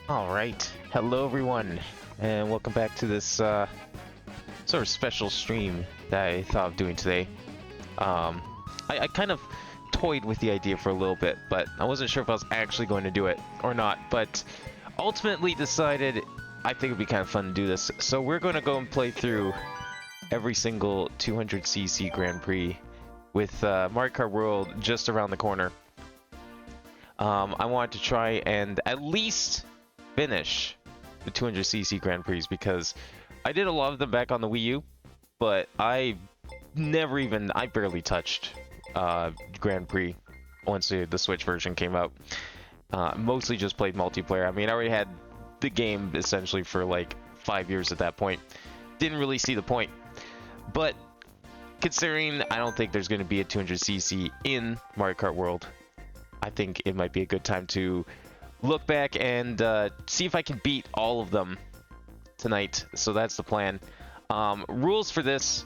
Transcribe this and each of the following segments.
Alright, hello everyone, and welcome back to this sort of special stream that I thought of doing today. I kind of toyed with the idea for a little bit, but I wasn't sure if I was actually going to do it or not, but ultimately decided I think it'd be kind of fun to do this. So we're going to go and play through every single 200cc Grand Prix with Mario Kart World just around the corner. I wanted to try and at least finish the 200cc Grand Prix because I did a lot of them back on the Wii U, but I barely touched Grand Prix once the Switch version came out. Mostly just played multiplayer. I mean, I already had the game essentially for like 5 years at that point. Didn't really see the point. But considering I don't think there's going to be a 200cc in Mario Kart World, I think it might be a good time to look back and see if I can beat all of them tonight. So that's the plan. Rules for this: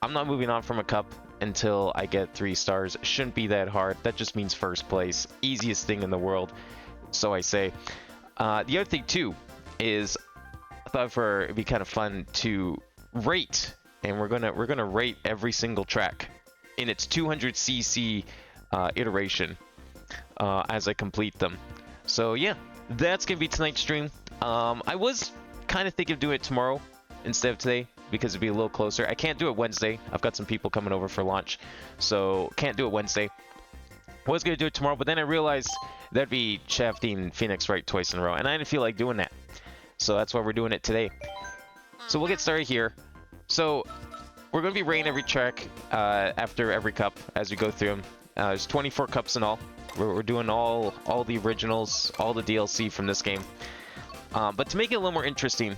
I'm not moving on from a cup until I get 3 stars. Shouldn't be that hard. That just means first place. Easiest thing in the world, so I say. The other thing too is I thought it'd be kind of fun to rate, and we're gonna rate every single track in its 200cc iteration as I complete them. So yeah, that's gonna be tonight's stream. I was kind of thinking of doing it tomorrow instead of today because it'd be a little closer. I can't do it Wednesday. I've got some people coming over for lunch, so can't do it Wednesday. Was gonna do it tomorrow, but then I realized that'd be shafting Phoenix right twice in a row, and I didn't feel like doing that. So that's why we're doing it today. So we'll get started here. So we're gonna be rating every track after every cup as we go through them. There's 24 cups in all. We're doing all the originals, all the DLC from this game. But to make it a little more interesting,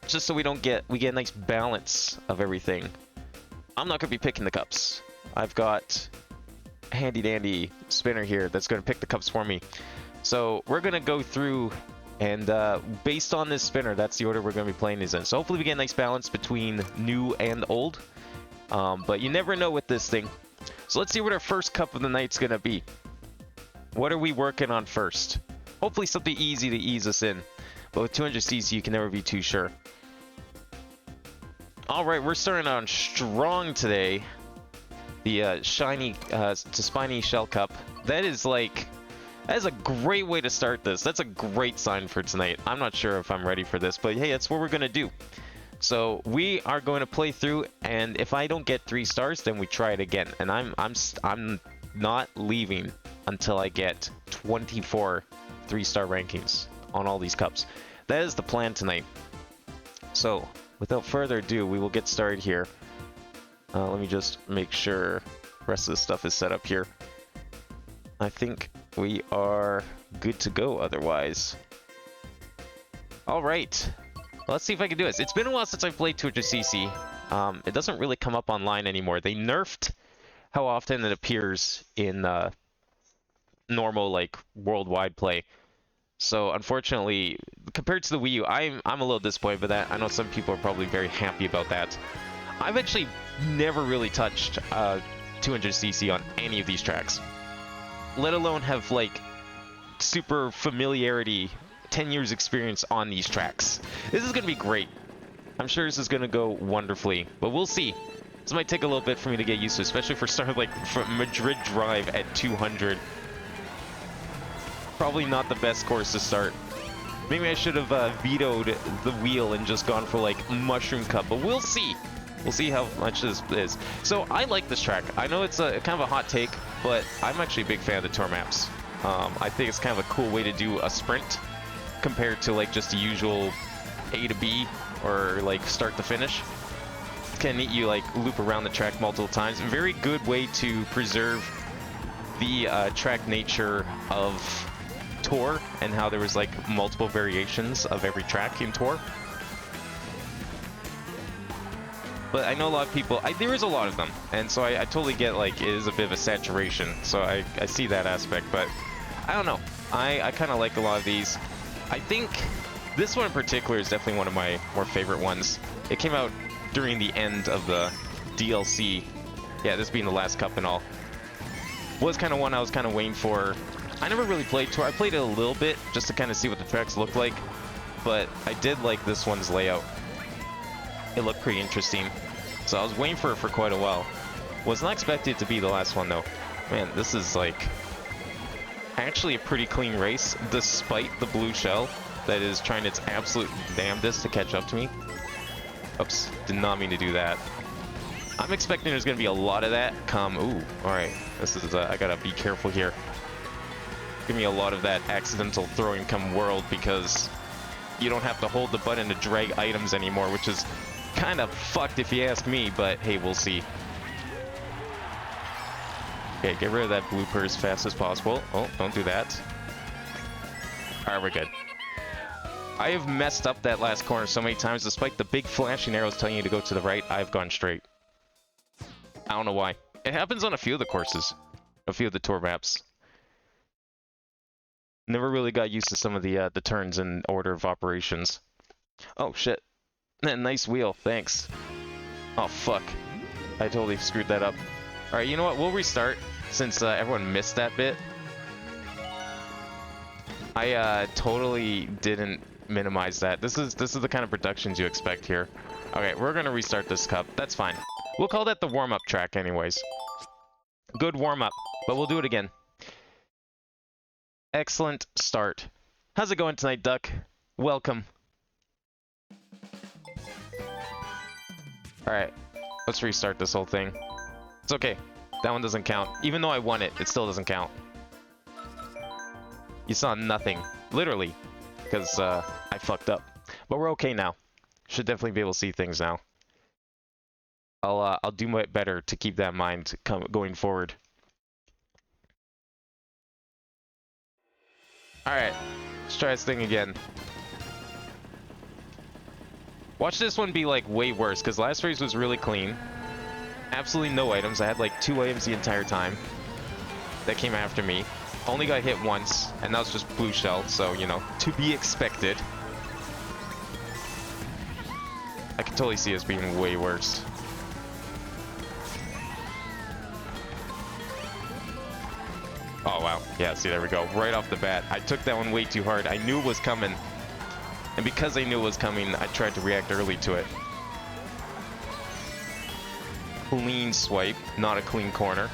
just so we get a nice balance of everything, I'm not gonna be picking the cups. I've got a handy dandy spinner here that's gonna pick the cups for me. So we're gonna go through and based on this spinner, that's the order we're gonna be playing these in. So hopefully we get a nice balance between new and old. But you never know with this thing. So let's see what our first cup of the night's gonna be. What are we working on first? Hopefully something easy to ease us in. But with 200cc, you can never be too sure. Alright, we're starting on strong today. The shiny to spiny shell cup. That is a great way to start this. That's a great sign for tonight. I'm not sure if I'm ready for this, but hey, that's what we're going to do. So we are going to play through, and if I don't get 3 stars, then we try it again. And I'm not leaving until I get 24 3-star rankings on all these cups. That is the plan tonight. So without further ado, we will get started here. Let me just make sure the rest of the stuff is set up here. I think we are good to go otherwise. Alright, let's see if I can do this. It's been a while since I've played 200cc. It doesn't really come up online anymore. They nerfed how often it appears in normal worldwide play. So unfortunately, compared to the Wii U, I'm a little disappointed with that. I know some people are probably very happy about that. I've actually never really touched 200cc on any of these tracks, let alone have super familiarity, 10 years experience on these tracks. This is gonna be great. I'm sure this is gonna go wonderfully, but we'll see. This might take a little bit for me to get used to, especially for starting from Madrid Drive at 200. Probably not the best course to start. Maybe I should have vetoed the wheel and just gone for Mushroom Cup, but we'll see. We'll see how much this is. So I like this track. I know it's kind of a hot take, but I'm actually a big fan of the tour maps. I think it's kind of a cool way to do a sprint compared to just the usual A to B or start to finish. It's kind of neat. You loop around the track multiple times. A very good way to preserve the track nature of Tour and how there was multiple variations of every track in Tour. But I know a lot of people, there is a lot of them, and so I totally get it is a bit of a saturation, so I see that aspect, but I don't know. I kind of like a lot of these. I think this one in particular is definitely one of my more favorite ones. It came out during the end of the DLC. Yeah, this being the last cup and all. Was kind of one I was kind of waiting for I never really played Tour. I played it a little bit just to kind of see what the tracks look like, but I did like this one's layout. It looked pretty interesting, so I was waiting for it for quite a while. Was not expected to be the last one though. Man, this is like actually a pretty clean race, despite the blue shell that is trying its absolute damnedest to catch up to me. Oops, did not mean to do that. I'm expecting there's going to be a lot of that come. Ooh, alright. This is, I gotta be careful here. Give me a lot of that accidental throwing come world, because you don't have to hold the button to drag items anymore, which is kind of fucked if you ask me, but hey, we'll see. Okay, get rid of that blooper as fast as possible. Oh, don't do that. Alright, we're good. I have messed up that last corner so many times. Despite the big flashing arrows telling you to go to the right, I've gone straight. I don't know why. It happens on a few of the courses. A few of the tour maps. Never really got used to some of the turns and order of operations. Oh, shit. Nice wheel, thanks. Oh, fuck. I totally screwed that up. Alright, you know what? We'll restart, since everyone missed that bit. I totally didn't minimize that. This is the kind of productions you expect here. Okay, we're gonna restart this cup. That's fine. We'll call that the warm-up track anyways. Good warm-up, but we'll do it again. Excellent start. How's it going tonight, Duck? Welcome. Alright, let's restart this whole thing. It's okay. That one doesn't count. Even though I won it, it still doesn't count. You saw nothing. Literally. Because I fucked up. But we're okay now. Should definitely be able to see things now. I'll do my better to keep that in mind going forward. Alright. Let's try this thing again. Watch this one be like way worse, because last race was really clean. Absolutely no items. I had like 2 items the entire time that came after me. Only got hit once, and that was just blue shell, so, you know, to be expected. I can totally see us being way worse. Oh, wow. Yeah, see, there we go. Right off the bat. I took that one way too hard. I knew it was coming. And because I knew it was coming, I tried to react early to it. Clean swipe, not a clean corner.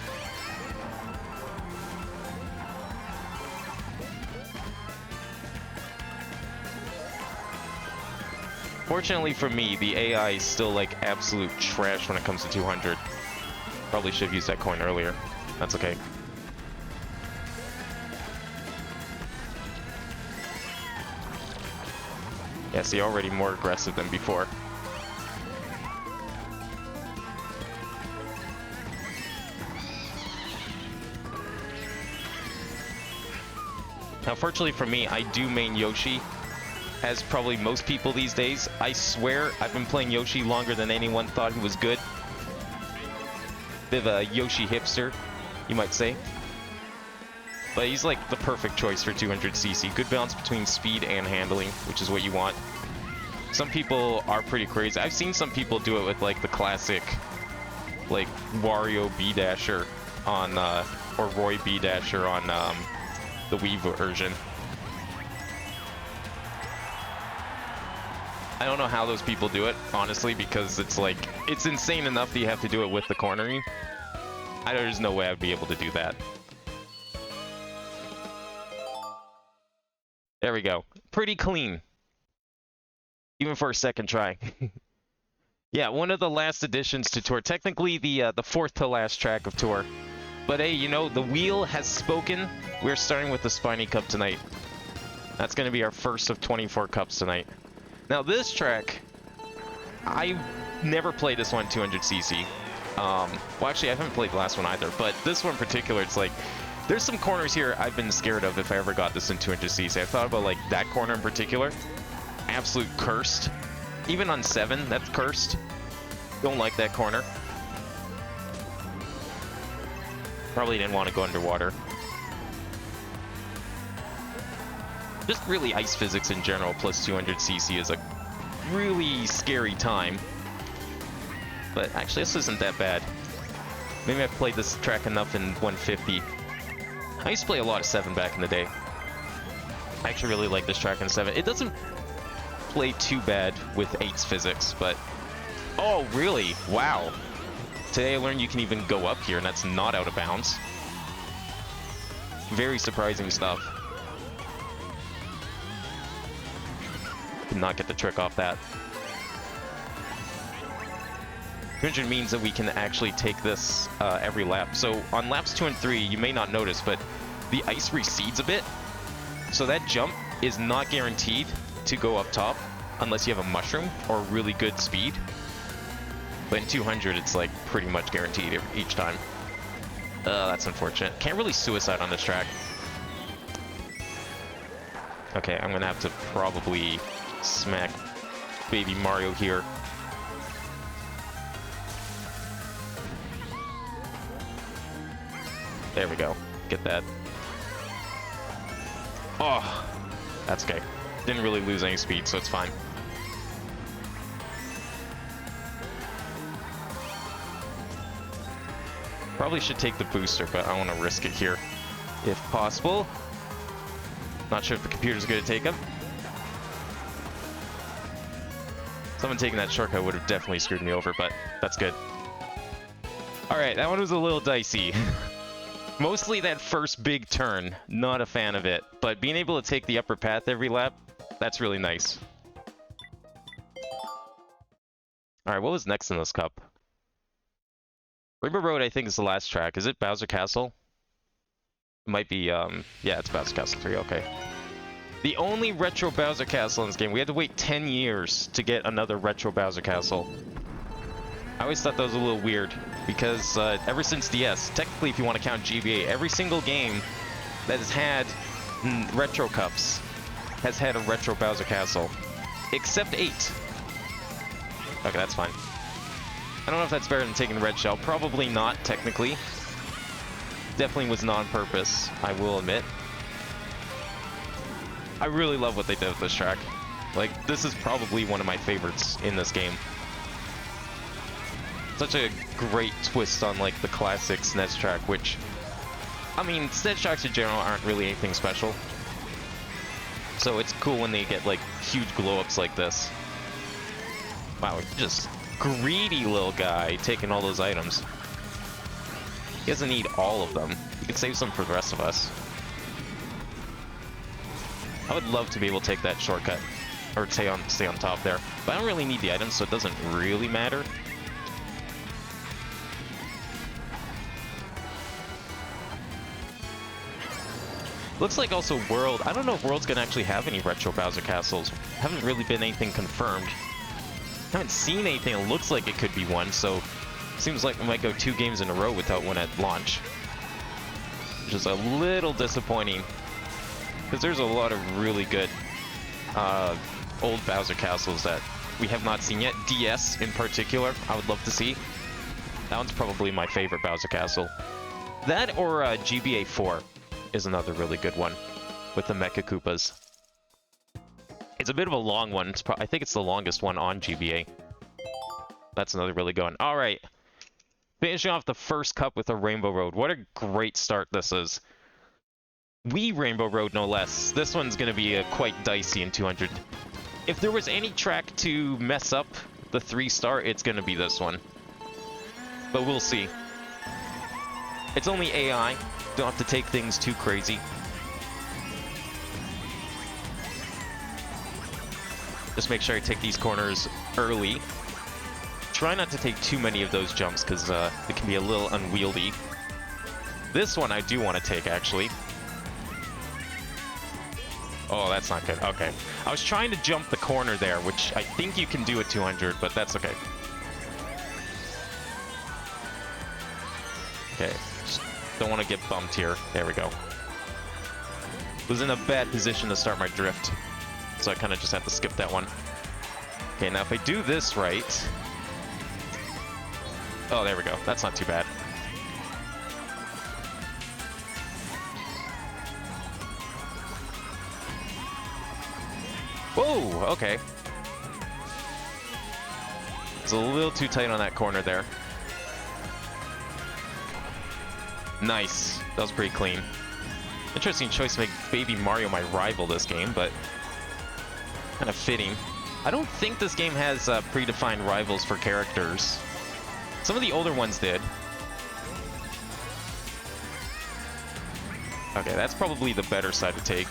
Fortunately for me, the AI is still like absolute trash when it comes to 200. Probably should have used that coin earlier. That's okay. Yeah, see, already more aggressive than before. Now, fortunately for me, I do main Yoshi, as probably most people these days. I swear I've been playing Yoshi longer than anyone thought he was good. Bit of a Yoshi hipster, you might say. But he's like the perfect choice for 200cc. Good balance between speed and handling, which is what you want. Some people are pretty crazy. I've seen some people do it with like the classic, like Wario B-Dasher on, or Roy B-Dasher on the Wii version. I don't know how those people do it, honestly, because it's like, it's insane enough that you have to do it with the cornering. There's no way I'd be able to do that. There we go. Pretty clean. Even for a second try. Yeah, one of the last additions to Tour. Technically the fourth to last track of Tour. But hey, you know, the wheel has spoken. We're starting with the Spiny Cup tonight. That's going to be our first of 24 cups tonight. Now this track, I never played this one 200cc. Well, actually, I haven't played the last one either, but this one in particular, it's like, there's some corners here I've been scared of if I ever got this in 200cc. I thought about, like, that corner in particular. Absolute cursed. Even on 7, that's cursed. Don't like that corner. Probably didn't want to go underwater. Just really ice physics in general, plus 200cc is a really scary time. But actually, this isn't that bad. Maybe I've played this track enough in 150 I used to play a lot of 7 back in the day. I actually really like this track in 7. It doesn't play too bad with 8's physics, but... Oh, really? Wow. Today I learned you can even go up here, and that's not out of bounds. Very surprising stuff. Did not get the trick off that. 200 means that we can actually take this every lap. So on laps 2 and 3, you may not notice, but the ice recedes a bit. So that jump is not guaranteed to go up top unless you have a mushroom or really good speed. But in 200, it's like pretty much guaranteed each time. That's unfortunate. Can't really suicide on this track. Okay, I'm gonna have to probably smack Baby Mario here. There we go. Get that. Oh, that's okay. Didn't really lose any speed, so it's fine. Probably should take the booster, but I want to risk it here if possible. Not sure if the computer's going to take him. Someone taking that shortcut would have definitely screwed me over, but that's good. Alright, that one was a little dicey. Mostly that first big turn, not a fan of it. But being able to take the upper path every lap, that's really nice. Alright, what was next in this cup? Rainbow Road, I think, is the last track. Is it Bowser Castle? It might be, yeah, it's Bowser Castle 3, okay. The only retro Bowser Castle in this game. We had to wait 10 years to get another retro Bowser Castle. I always thought that was a little weird, because ever since DS, technically if you want to count GBA, every single game that has had retro cups has had a retro Bowser Castle. Except 8. Okay, that's fine. I don't know if that's better than taking the red shell. Probably not, technically. Definitely was not on purpose, I will admit. I really love what they did with this track. Like, this is probably one of my favorites in this game. Such a great twist on, like, the classic SNES track, which... I mean, SNES tracks in general aren't really anything special. So it's cool when they get, like, huge glow-ups like this. Wow, just... greedy little guy taking all those items. He doesn't need all of them. He can save some for the rest of us. I would love to be able to take that shortcut. Or stay on top there. But I don't really need the items, so it doesn't really matter. Looks like also World... I don't know if World's gonna actually have any retro Bowser Castles. Haven't really been anything confirmed. Haven't seen anything that looks like it could be one, so seems like we might go 2 games in a row without one at launch. Which is a little disappointing, because there's a lot of really good old Bowser Castles that we have not seen yet. DS in particular, I would love to see. That one's probably my favorite Bowser Castle. That or GBA 4 is another really good one, with the Mecha Koopas. It's a bit of a long one. I think it's the longest one on GBA. That's another really good one. Alright. Finishing off the first cup with a Rainbow Road. What a great start this is. Rainbow Road, no less. This one's going to be quite dicey in 200. If there was any track to mess up the 3-star, it's going to be this one. But we'll see. It's only AI. Don't have to take things too crazy. Just make sure I take these corners early. Try not to take too many of those jumps, because it can be a little unwieldy. This one I do want to take, actually. Oh, that's not good. Okay. I was trying to jump the corner there, which I think you can do at 200, but that's okay. Okay. Just don't want to get bumped here. There we go. Was in a bad position to start my drift, so I kind of just have to skip that one. Okay, now if I do this right... Oh, there we go. That's not too bad. Whoa, okay. It's a little too tight on that corner there. Nice. That was pretty clean. Interesting choice to make Baby Mario my rival this game, but kind of fitting. I don't think this game has predefined rivals for characters. Some of the older ones did. Okay, that's probably the better side to take.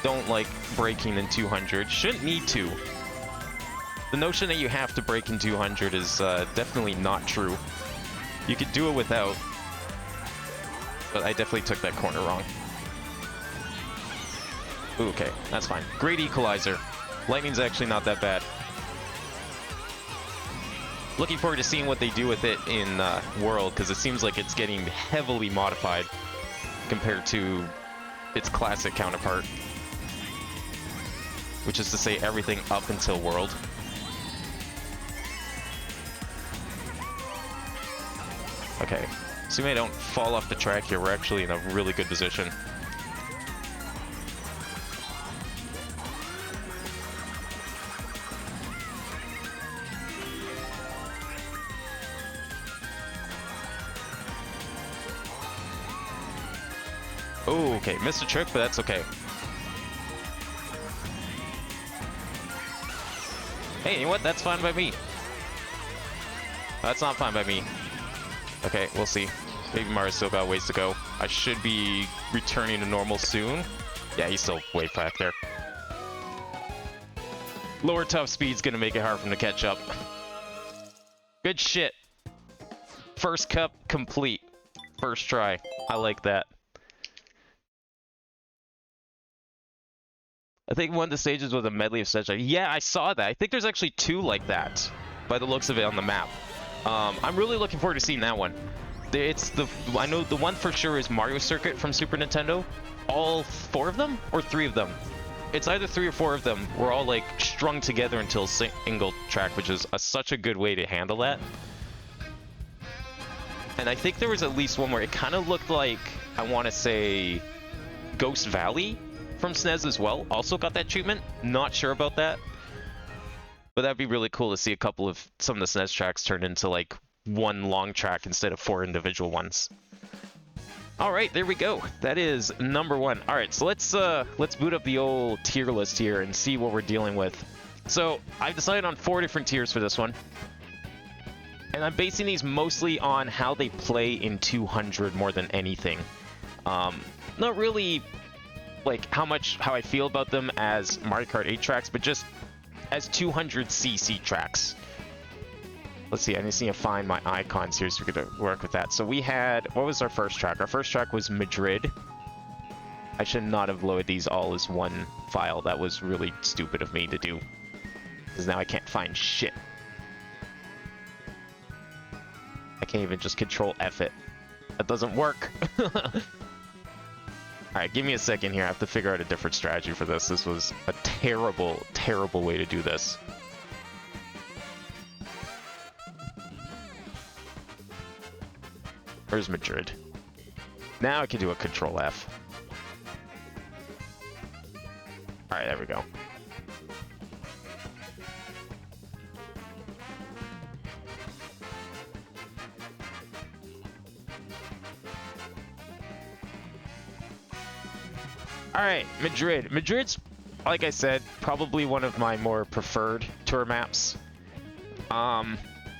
Don't like breaking in 200. Shouldn't need to. The notion that you have to break in 200 is definitely not true. You could do it without. But I definitely took that corner wrong. Ooh, okay, that's fine. Great equalizer. Lightning's actually not that bad. Looking forward to seeing what they do with it in World, because it seems like it's getting heavily modified compared to its classic counterpart. Which is to say everything up until World. Okay, assuming I don't fall off the track here, we're actually in a really good position. Oh, okay, missed a trick, but that's okay. Hey, you know what? That's fine by me. That's not fine by me. Okay, we'll see. Baby Mario's still got a ways to go. I should be returning to normal soon. Yeah, he's still way back there. Lower top speed's gonna make it hard for him to catch up. Good shit. First cup complete. First try. I like that. I think one of the stages was a medley of stages. Yeah, I saw that. I think there's actually two like that, by the looks of it on the map. I'm really looking forward to seeing that one. I know the one for sure is Mario Circuit from Super Nintendo. All 4 of them? Or 3 of them? It's either 3 or 4 of them. We're all like strung together until single track, which is such a good way to handle that. And I think there was at least one where it kind of looked like, I want to say, Ghost Valley from SNES as well. Also got that treatment. Not sure about that. But that'd be really cool to see a couple of some of the SNES tracks turned into like one long track instead of 4 individual ones. All right, there we go. That is number 1. All right, so let's boot up the old tier list here and see what we're dealing with. So I've decided on 4 different tiers for this one, and I'm basing these mostly on how they play in 200 more than anything. Not really like how I feel about them as Mario Kart 8 tracks, but just as 200cc tracks. Let's see, I just need to find my icons here so we could work with that. So we had, what was our first track? Our first track was Madrid. I should not have loaded these all as one file. That was really stupid of me to do, because now I can't find shit. I can't even just control F it. That doesn't work. Alright, give me a second here. I have to figure out a different strategy for this. This was a terrible, terrible way to do this. Where's Madrid? Now I can do a Control F. Alright, there we go. Alright, Madrid. Madrid's, like I said, probably one of my more preferred tour maps.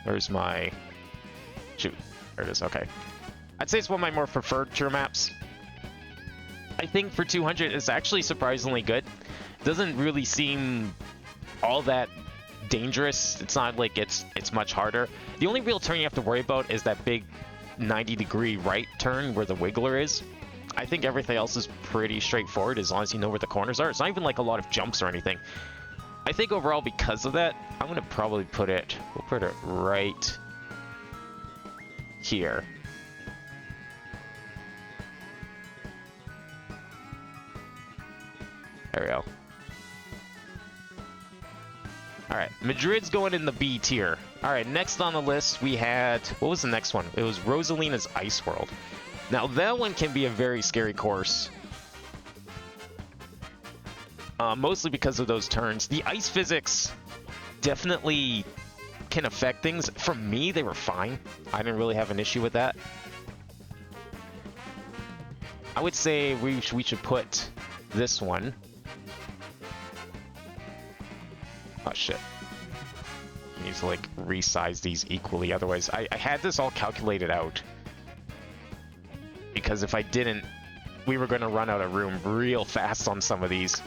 Where's my... Shoot. There it is, okay. I'd say it's one of my more preferred tour maps. I think for 200, it's actually surprisingly good. It doesn't really seem all that dangerous. It's not like it's much harder. The only real turn you have to worry about is that big 90-degree right turn where the wiggler is. I think everything else is pretty straightforward as long as you know where the corners are. It's not even like a lot of jumps or anything. I think overall, because of that, I'm going to probably put it... We'll put it right here. There we go. Alright, Madrid's going in the B tier. Alright, next on the list we had... What was the next one? It was Rosalina's Ice World. Now, that one can be a very scary course. Mostly because of those turns. The ice physics definitely can affect things. For me, they were fine. I didn't really have an issue with that. I would say we should put this one. Oh shit. I need to like resize these equally, otherwise I had this all calculated out. Because if I didn't, we were gonna run out of room real fast on some of these.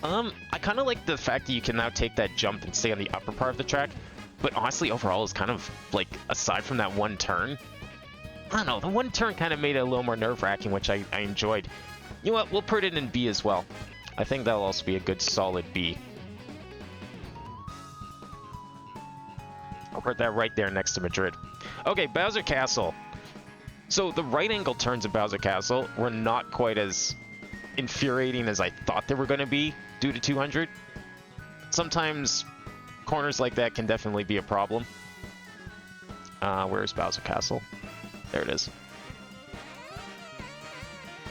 I kind of like the fact that you can now take that jump and stay on the upper part of the track, but honestly, overall, it's kind of like, aside from that one turn, I don't know, the one turn kind of made it a little more nerve-wracking, which I enjoyed. You know what, we'll put it in B as well. I think that'll also be a good solid B. I'll put that right there next to Madrid. Okay, Bowser Castle. So the right angle turns at Bowser Castle were not quite as infuriating as I thought they were going to be due to 200. Sometimes corners like that can definitely be a problem. Where's Bowser Castle? There it is.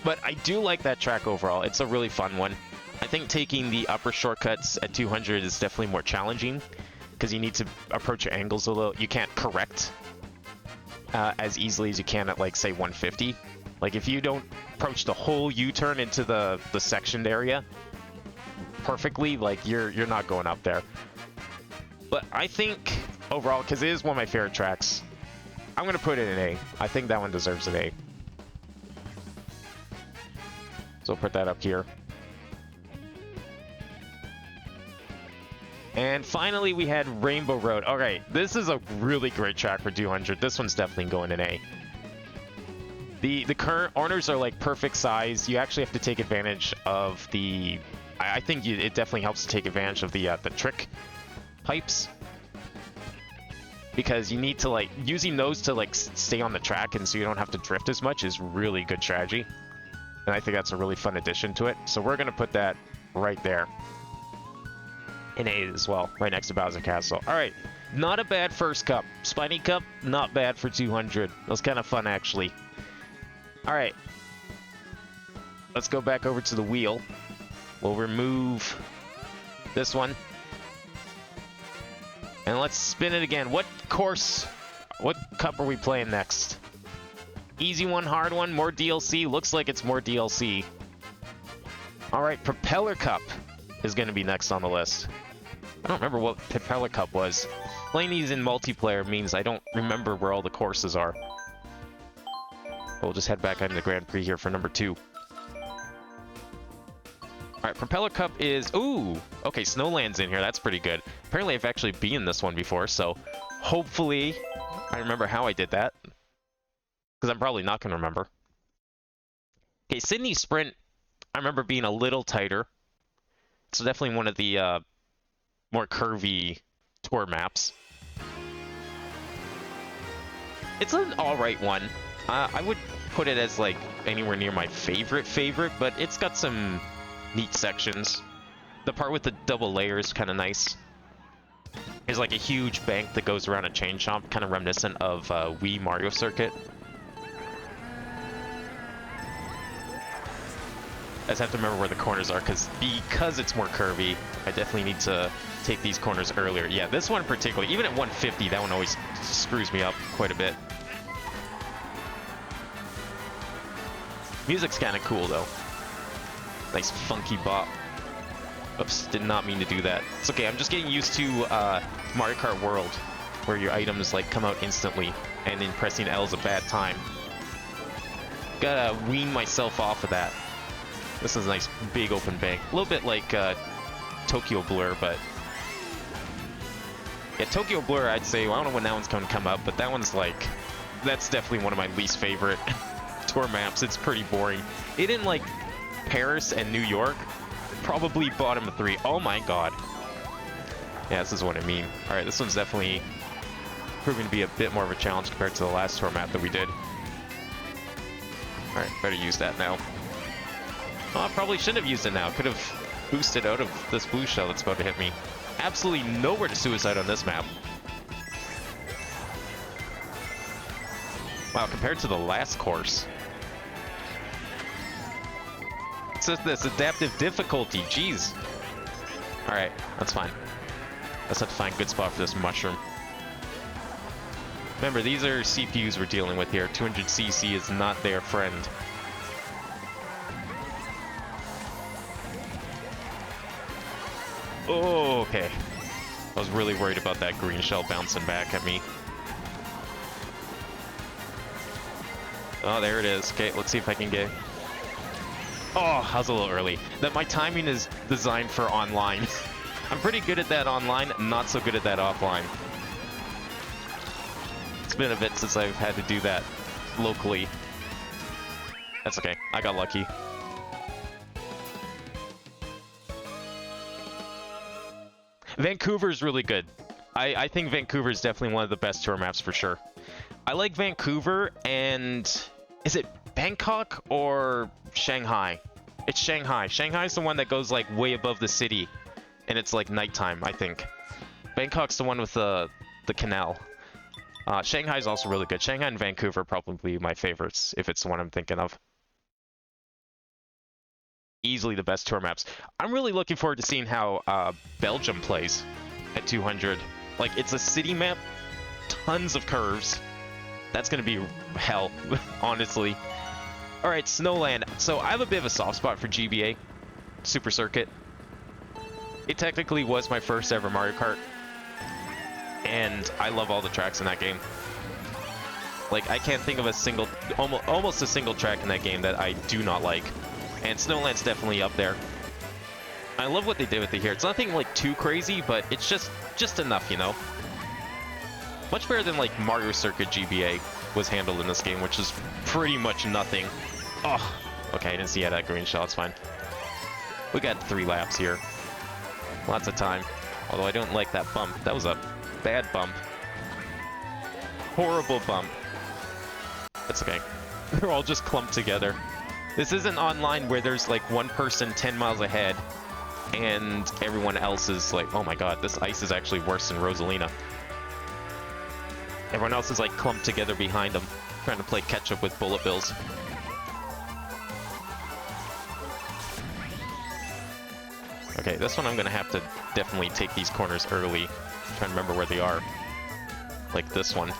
But I do like that track overall. It's a really fun one. I think taking the upper shortcuts at 200 is definitely more challenging because you need to approach your angles a little. You can't correct as easily as you can at, like, say, 150. Like, if you don't approach the whole U-turn into the sectioned area perfectly, like, you're not going up there. But I think, overall, because it is one of my favorite tracks, I'm going to put it in A. I think that one deserves an A. So I'll put that up here. And finally, we had Rainbow Road. All right, this is a really great track for 200. This one's definitely going in A. The current corners are like perfect size. You actually have to take advantage of the... I think it definitely helps to take advantage of the trick pipes. Because you need to, like, using those to, like, stay on the track and so you don't have to drift as much is really good strategy. And I think that's a really fun addition to it. So we're going to put that right there. In A as well, right next to Bowser Castle. Alright, not a bad first cup. Spiny Cup, not bad for 200. That was kind of fun, actually. Alright. Let's go back over to the wheel. We'll remove this one. And let's spin it again. What course, what cup are we playing next? Easy one, hard one, more DLC? Looks like it's more DLC. Alright, Propeller Cup is going to be next on the list. I don't remember what Propeller Cup was. Playing these in multiplayer means I don't remember where all the courses are. We'll just head back into the Grand Prix here for number 2. Alright, Propeller Cup is... Ooh! Okay, Snowland's in here. That's pretty good. Apparently I've actually been in this one before, so hopefully I remember how I did that. Because I'm probably not going to remember. Okay, Sydney Sprint, I remember being a little tighter. It's definitely one of the more curvy tour maps. It's an alright one. I would put it as like anywhere near my favorite, but it's got some neat sections. The part with the double layer is kind of nice. There's like a huge bank that goes around a chain chomp, kind of reminiscent of Wii Mario Circuit. I just have to remember where the corners are, because it's more curvy, I definitely need to take these corners earlier. Yeah, this one in particular, even at 150, that one always screws me up quite a bit. Music's kind of cool, though. Nice funky bop. Oops, did not mean to do that. It's okay, I'm just getting used to Mario Kart World, where your items like come out instantly, and then pressing L is a bad time. Gotta wean myself off of that. This is a nice big open bank. A little bit like Tokyo Blur, but... Yeah, Tokyo Blur, I'd say, well, I don't know when that one's going to come up, but that one's like... That's definitely one of my least favorite tour maps. It's pretty boring. It in, like, Paris and New York, probably bottom of 3. Oh my god. Yeah, this is what I mean. Alright, this one's definitely proving to be a bit more of a challenge compared to the last tour map that we did. Alright, better use that now. Oh, I probably shouldn't have used it now. Could have boosted out of this blue shell that's about to hit me. Absolutely nowhere to suicide on this map. Wow, compared to the last course. It's just this adaptive difficulty, jeez. Alright, that's fine. Let's have to find a good spot for this mushroom. Remember, these are CPUs we're dealing with here. 200cc is not their friend. Oh, okay. I was really worried about that green shell bouncing back at me. Oh, there it is. Okay, let's see if I can get... Oh, I was a little early. That my timing is designed for online. I'm pretty good at that online, not so good at that offline. It's been a bit since I've had to do that locally. That's okay. I got lucky. Vancouver's really good. I think Vancouver is definitely one of the best tour maps for sure. I like Vancouver and... Is it Bangkok or Shanghai? It's Shanghai. Shanghai's the one that goes like way above the city. And it's like nighttime, I think. Bangkok's the one with the canal. Shanghai's also really good. Shanghai and Vancouver are probably my favorites, if it's the one I'm thinking of. Easily the best tour maps. I'm really looking forward to seeing how Belgium plays at 200. Like, it's a city map, tons of curves. That's gonna be hell, honestly. Alright, Snowland. So I have a bit of a soft spot for GBA, Super Circuit. It technically was my first ever Mario Kart. And I love all the tracks in that game. Like, I can't think of a single, almost a single track in that game that I do not like. And Snowland's definitely up there. I love what they did with it here. It's nothing like too crazy, but it's just enough, you know? Much better than like Mario Circuit GBA was handled in this game, which is pretty much nothing. Oh, okay, I didn't see that green shell, it's fine. We got 3 laps here. Lots of time. Although I don't like that bump. That was a bad bump. Horrible bump. That's okay. They're all just clumped together. This isn't online where there's like one person 10 miles ahead and everyone else is like, oh my god, this ice is actually worse than Rosalina. Everyone else is like clumped together behind them, trying to play catch up with bullet bills. Okay, this one I'm gonna have to definitely take these corners early. I'm trying to remember where they are. Like this one.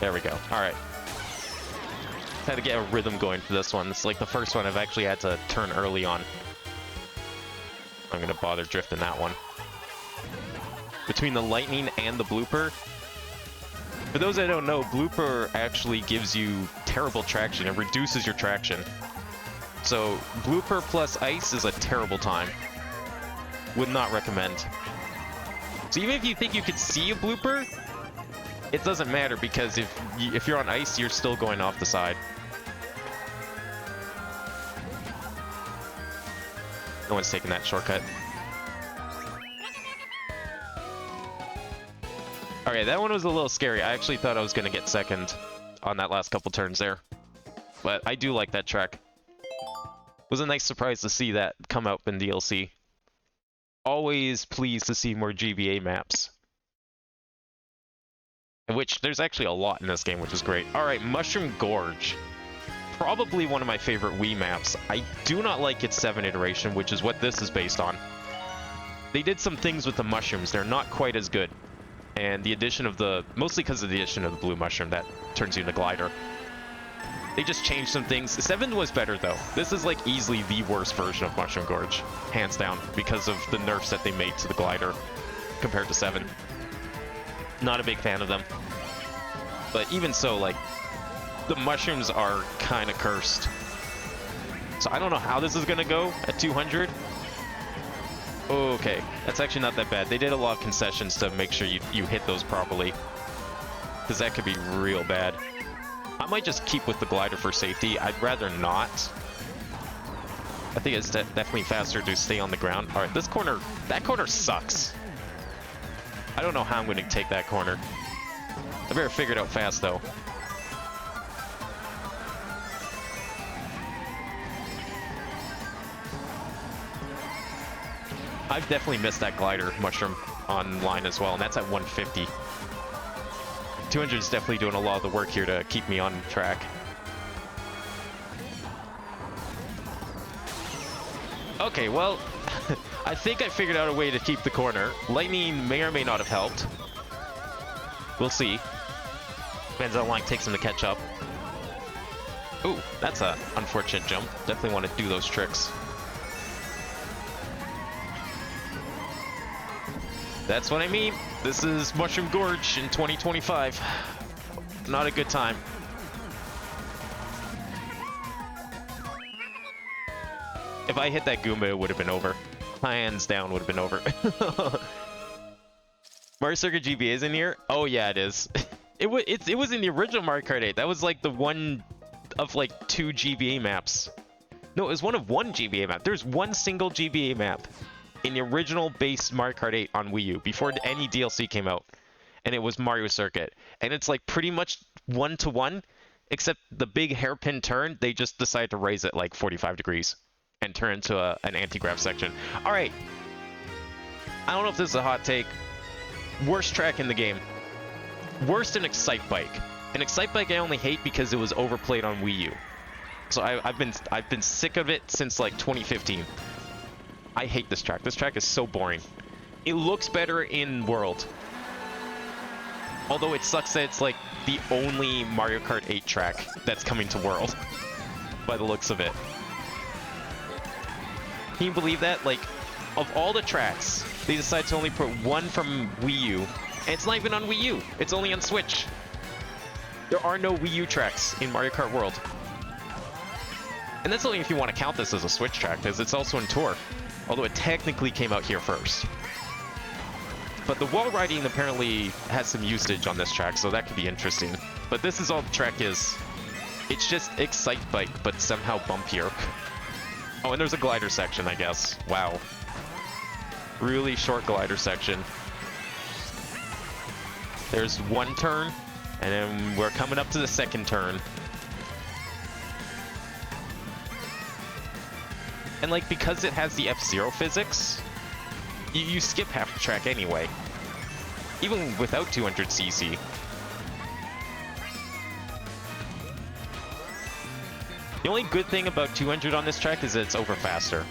There we go. Alright. Had to get a rhythm going for this one. It's like the first one I've actually had to turn early on. I'm gonna bother drifting that one. Between the lightning and the blooper. For those that don't know, blooper actually gives you terrible traction. It reduces your traction. So blooper plus ice is a terrible time. Would not recommend. So even if you think you could see a blooper, it doesn't matter because if you're on ice, you're still going off the side. No one's taking that shortcut. Okay, that one was a little scary. I actually thought I was going to get second on that last couple turns there. But I do like that track. It was a nice surprise to see that come out in DLC. Always pleased to see more GBA maps. Which, there's actually a lot in this game, which is great. Alright, Mushroom Gorge. Probably one of my favorite Wii maps. I do not like its 7 iteration, which is what this is based on. They did some things with the mushrooms. They're not quite as good. And the addition of the... Mostly because of the addition of the blue mushroom that turns you into glider. They just changed some things. 7 was better, though. This is, like, easily the worst version of Mushroom Gorge. Hands down. Because of the nerfs that they made to the glider compared to 7. Not a big fan of them. But even so, like, the mushrooms are kind of cursed. So I don't know how this is going to go at 200. Okay, that's actually not that bad. They did a lot of concessions to make sure you hit those properly. Because that could be real bad. I might just keep with the glider for safety. I'd rather not. I think it's definitely faster to stay on the ground. Alright, this corner, that corner sucks. I don't know how I'm going to take that corner. I better figure it out fast, though. I've definitely missed that glider mushroom online as well, and that's at 150. 200 is definitely doing a lot of the work here to keep me on track. Okay, well, I think I figured out a way to keep the corner. Lightning may or may not have helped. We'll see. Depends how long it takes him to catch up. Ooh, that's a unfortunate jump. Definitely want to do those tricks. That's what I mean. This is Mushroom Gorge in 2025. Not a good time. If I hit that Goomba, it would have been over. Hands down would have been over. Mario Circuit GBA is in here? Oh yeah, it is. It was in the original Mario Kart 8. That was like the one of like 2 GBA maps. No, it was one of 1 GBA map. There's one single GBA map in the original base Mario Kart 8 on Wii U before any DLC came out, and it was Mario Circuit. And it's like pretty much 1-to-1, except the big hairpin turn, they just decided to raise it like 45 degrees and turn into an anti-grav section. All right, I don't know if this is a hot take. Worst track in the game. Worse than Excite Bike. An Excite Bike I only hate because it was overplayed on Wii U. So I've been sick of it since like 2015. I hate this track. This track is so boring. It looks better in World. Although it sucks that it's like the only Mario Kart 8 track that's coming to World. By the looks of it. Can you believe that? Like, of all the tracks, they decided to only put one from Wii U. And it's not even on Wii U. It's only on Switch. There are no Wii U tracks in Mario Kart World. And that's only if you want to count this as a Switch track, because it's also in Tour. Although it technically came out here first. But the wall riding apparently has some usage on this track, so that could be interesting. But this is all the track is. It's just Excite Bike, but somehow bumpier. Oh, and there's a glider section, I guess. Wow. Really short glider section. There's one turn, and then we're coming up to the second turn. And like, because it has the F-Zero physics, you skip half the track anyway. Even without 200cc. The only good thing about 200 on this track is that it's over faster.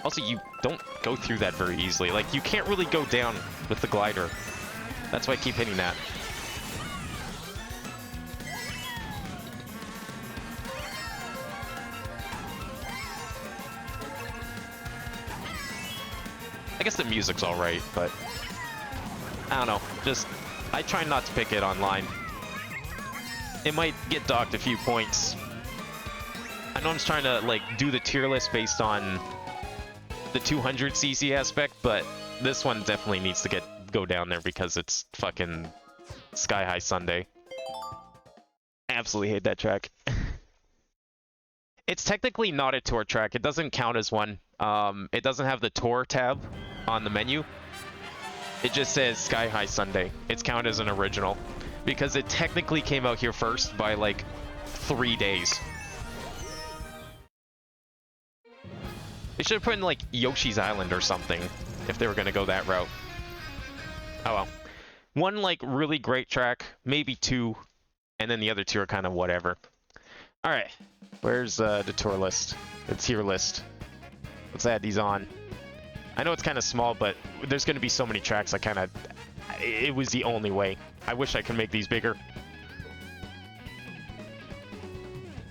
Also, you don't go through that very easily. Like, you can't really go down with the glider. That's why I keep hitting that. I guess the music's alright, but I don't know. Just, I try not to pick it online. It might get docked a few points. I know I'm trying to like do the tier list based on the 200cc aspect, but this one definitely needs to go down there because it's fucking Sky High Sunday. Absolutely hate that track. It's technically not a tour track. It doesn't count as one. It doesn't have the tour tab on the menu. It just says Sky High Sunday. It's counted as an original because it technically came out here first by like 3 days. They should have put in like Yoshi's Island or something if they were going to go that route. Oh well. One like really great track, maybe 2, and then the other 2 are kind of whatever. Alright, where's the tour list? The tier list. Let's add these on. I know it's kind of small, but there's going to be so many tracks it was the only way. I wish I could make these bigger.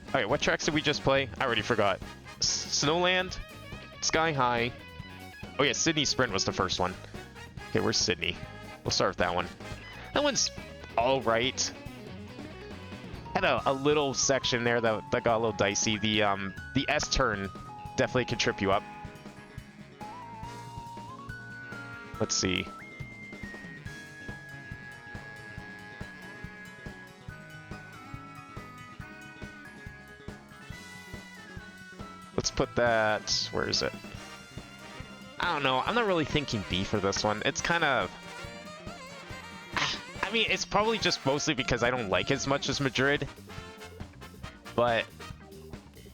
Alright, what tracks did we just play? I already forgot. Snowland, Sky High. Oh yeah, Sydney Sprint was the first one. Okay, where's Sydney? We'll start with that one. That one's alright. Had a little section there that got a little dicey. The S turn definitely can trip you up. Let's see. Let's put that... Where is it? I don't know. I'm not really thinking B for this one. It's kind of... I mean, it's probably just mostly because I don't like it as much as Madrid. But...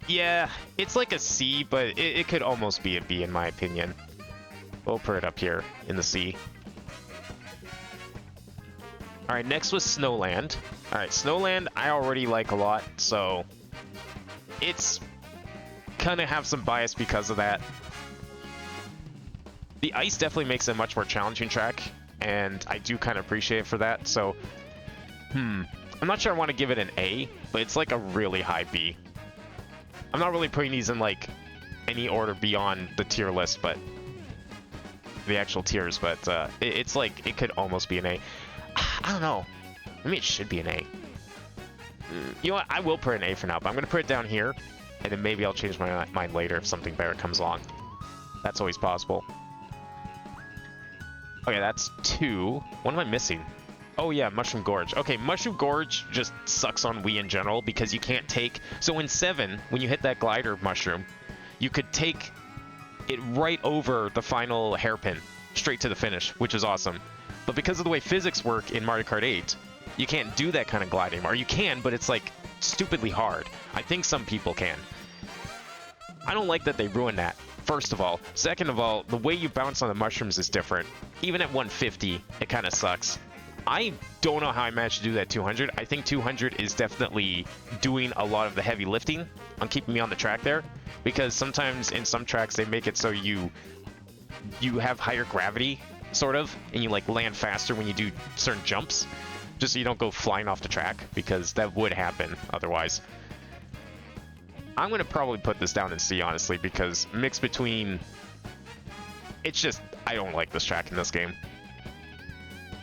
yeah, it's like a C, but it could almost be a B in my opinion. We'll put it up here in the C. Alright, next was Snowland. Alright, Snowland I already like a lot, so... it's... kind of have some bias because of that. The ice definitely makes it a much more challenging track. and I do kind of appreciate it for that. So, I'm not sure I want to give it an A, but it's like a really high B. I'm not really putting these in like any order beyond the tier list, but the actual tiers, but it's like it could almost be an A. I don't know. Maybe it should be an A. You know what? I will put an A for now, but I'm going to put it down here, and then maybe I'll change my mind later if something better comes along. That's always possible. Okay, that's 2. What am I missing? Oh yeah, Mushroom Gorge. Okay, Mushroom Gorge just sucks on Wii in general because you can't take... So in 7, when you hit that glider mushroom, you could take it right over the final hairpin, straight to the finish, which is awesome. But because of the way physics work in Mario Kart 8, you can't do that kind of gliding. Or you can, but it's like stupidly hard. I think some people can. I don't like that they ruined that, first of all. Second of all, the way you bounce on the mushrooms is different. Even at 150, it kind of sucks. I don't know how I managed to do that 200. I think 200 is definitely doing a lot of the heavy lifting on keeping me on the track there. Because sometimes in some tracks they make it so you have higher gravity, sort of, and you like land faster when you do certain jumps. Just so you don't go flying off the track, because that would happen otherwise. I'm going to probably put this down in C, honestly, because mixed between... It's just... I don't like this track in this game.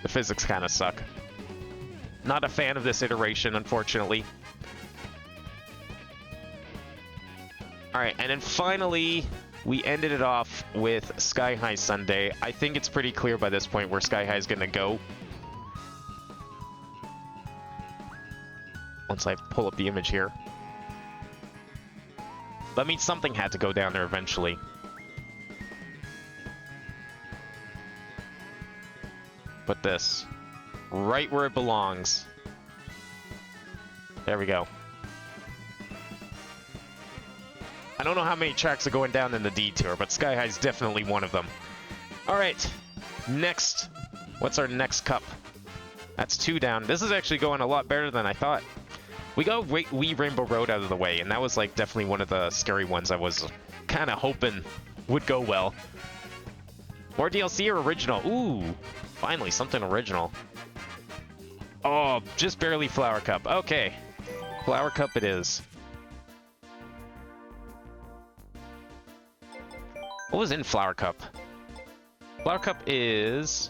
The physics kind of suck. Not a fan of this iteration, unfortunately. Alright, and then finally, we ended it off with Sky High Sunday. I think it's pretty clear by this point where Sky High is going to go. Once I pull up the image here. But I mean, something had to go down there eventually. Put this right where it belongs. There we go. I don't know how many tracks are going down in the D tier, but Sky High is definitely one of them. Alright, next. What's our next cup? That's 2 down. This is actually going a lot better than I thought. We got Wii Rainbow Road out of the way, and that was like definitely one of the scary ones I was kind of hoping would go well. More DLC or original? Ooh, finally something original. Oh, just barely Flower Cup. Okay, Flower Cup it is. What was in Flower Cup? Flower Cup is...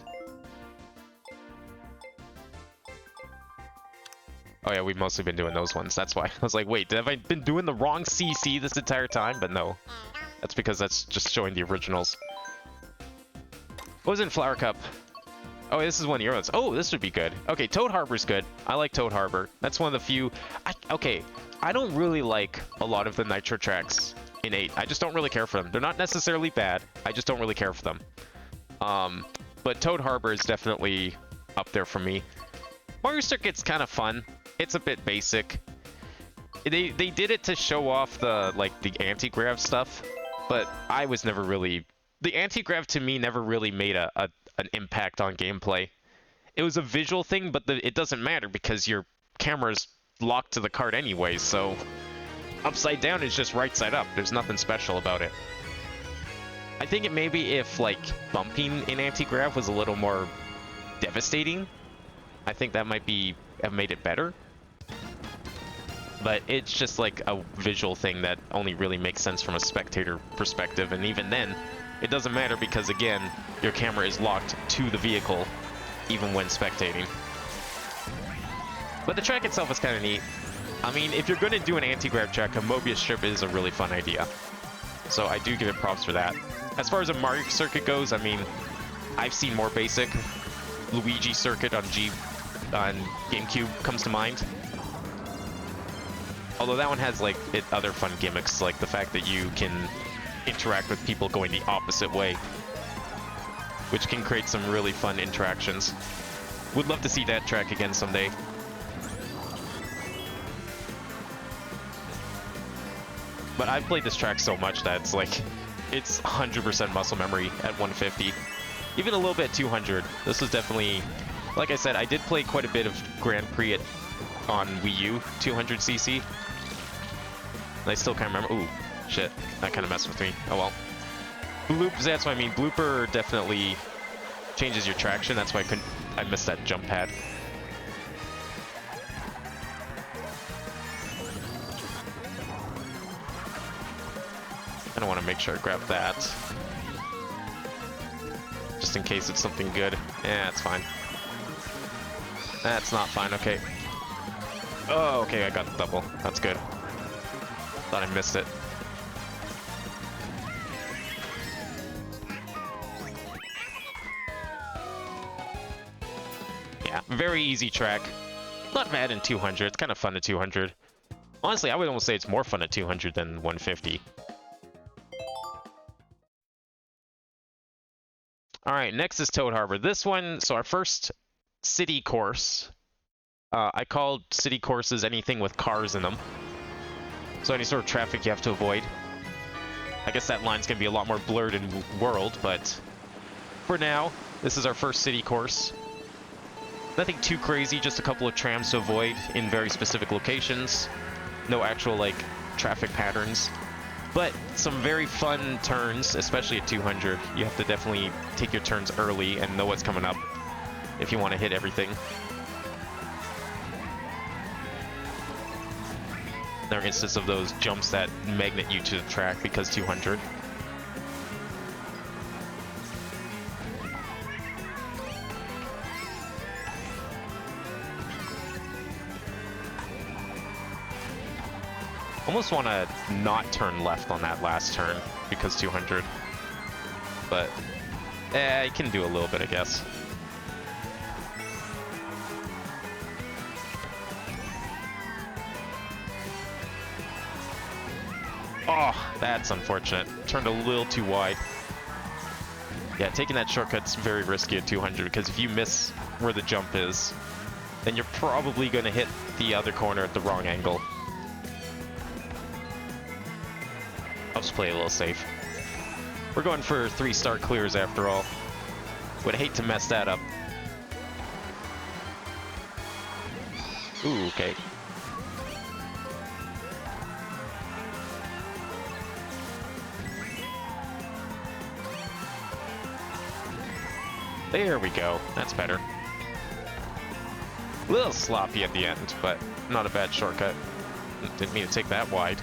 Oh yeah, we've mostly been doing those ones. That's why. I was like, wait, have I been doing the wrong CC this entire time? But no. That's because that's just showing the originals. What was in Flower Cup? Oh, this is one of your ones. Oh, this would be good. Okay, Toad Harbor's good. I like Toad Harbor. That's one of the few... Okay, I don't really like a lot of the Nitro tracks in 8. I just don't really care for them. They're not necessarily bad. I just don't really care for them. But Toad Harbor is definitely up there for me. Mario Circuit's kind of fun. It's a bit basic. They did it to show off the anti-grav stuff, but I was never really... The anti-grav to me never really made an impact on gameplay. It was a visual thing, but it doesn't matter because your camera's locked to the cart anyway, so... Upside down is just right side up. There's nothing special about it. I think it maybe if, like, bumping in anti-grav was a little more devastating, I think that might have made it better. But it's just like a visual thing that only really makes sense from a spectator perspective, and even then, it doesn't matter because, again, your camera is locked to the vehicle, even when spectating. But the track itself is kind of neat. I mean, if you're going to do an anti-grav track, a Mobius strip is a really fun idea. So I do give it props for that. As far as a Mario circuit goes, I mean, I've seen more basic. Luigi circuit on GameCube comes to mind. Although that one has like other fun gimmicks, like the fact that you can interact with people going the opposite way, which can create some really fun interactions. Would love to see that track again someday. But I've played this track so much that it's like, it's 100% muscle memory at 150. Even a little bit at 200. This was definitely, like I said, I did play quite a bit of Grand Prix on Wii U, 200cc. And I still can't remember. Ooh, shit. That kind of messed with me. Oh well. Bloops, that's what I mean. Blooper definitely changes your traction. That's why I missed that jump pad. I don't want to make sure I grab that. Just in case it's something good. Yeah, it's fine. That's not fine, okay. Oh, okay, I got the double. That's good. Thought I missed it. Yeah, very easy track. Not bad in 200. It's kind of fun at 200. Honestly, I would almost say it's more fun at 200 than 150. Alright, next is Toad Harbor. This one, so our first city course. I called city courses anything with cars in them. So any sort of traffic you have to avoid. I guess that line's going to be a lot more blurred in World, but for now, this is our first city course. Nothing too crazy, just a couple of trams to avoid in very specific locations. No actual, like, traffic patterns. But some very fun turns, especially at 200. You have to definitely take your turns early and know what's coming up if you want to hit everything. There are instances of those jumps that magnet you to the track because 200. Almost want to not turn left on that last turn because 200. But, I can do a little bit, I guess. Oh, that's unfortunate. Turned a little too wide. Yeah, taking that shortcut's very risky at 200 because if you miss where the jump is, then you're probably going to hit the other corner at the wrong angle. I'll just play a little safe. We're going for 3-star clears after all. Would hate to mess that up. Ooh, okay. There we go. That's better. A little sloppy at the end, but not a bad shortcut. Didn't mean to take that wide.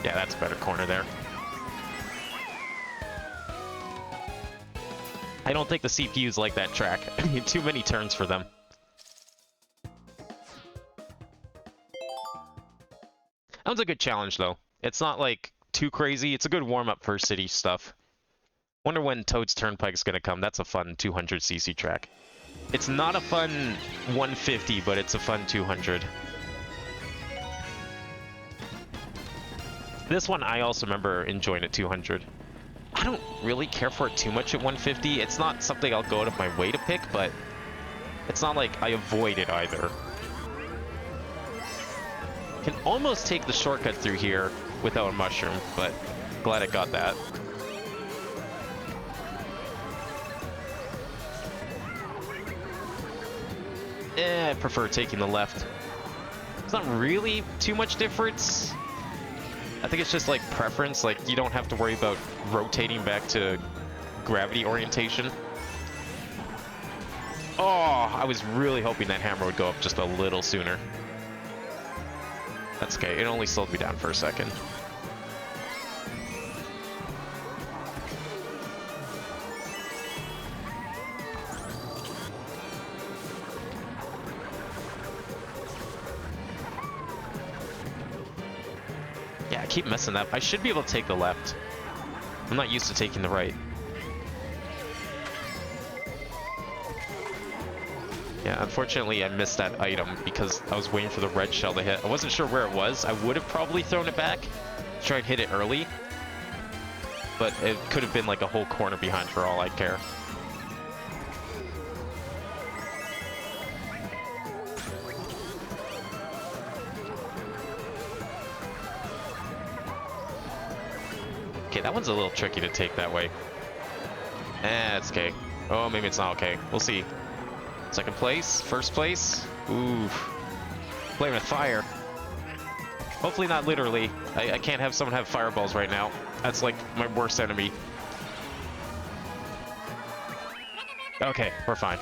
Yeah, that's a better corner there. I don't think the CPUs like that track. Too many turns for them. That was a good challenge, though. It's not, like, too crazy. It's a good warm-up for city stuff. Wonder when Toad's Turnpike's gonna come. That's a fun 200cc track. It's not a fun 150, but it's a fun 200. This one I also remember enjoying at 200. I don't really care for it too much at 150. It's not something I'll go out of my way to pick, but it's not like I avoid it either. Can almost take the shortcut through here without a mushroom, but glad I got that. I prefer taking the left. It's not really too much difference. I think it's just like preference, like you don't have to worry about rotating back to gravity orientation. Oh, I was really hoping that hammer would go up just a little sooner. That's okay, it only slowed me down for a second. Yeah, I keep messing up. I should be able to take the left. I'm not used to taking the right. Yeah, unfortunately I missed that item because I was waiting for the red shell to hit. I wasn't sure where it was. I would have probably thrown it back to try and hit it early. But it could have been like a whole corner behind for all I care. Okay, that one's a little tricky to take that way. It's okay. Oh, maybe it's not okay. We'll see. Second place, first place. Ooh. Playing with fire. Hopefully not literally. I can't have someone have fireballs right now. That's like my worst enemy. Okay, we're fine.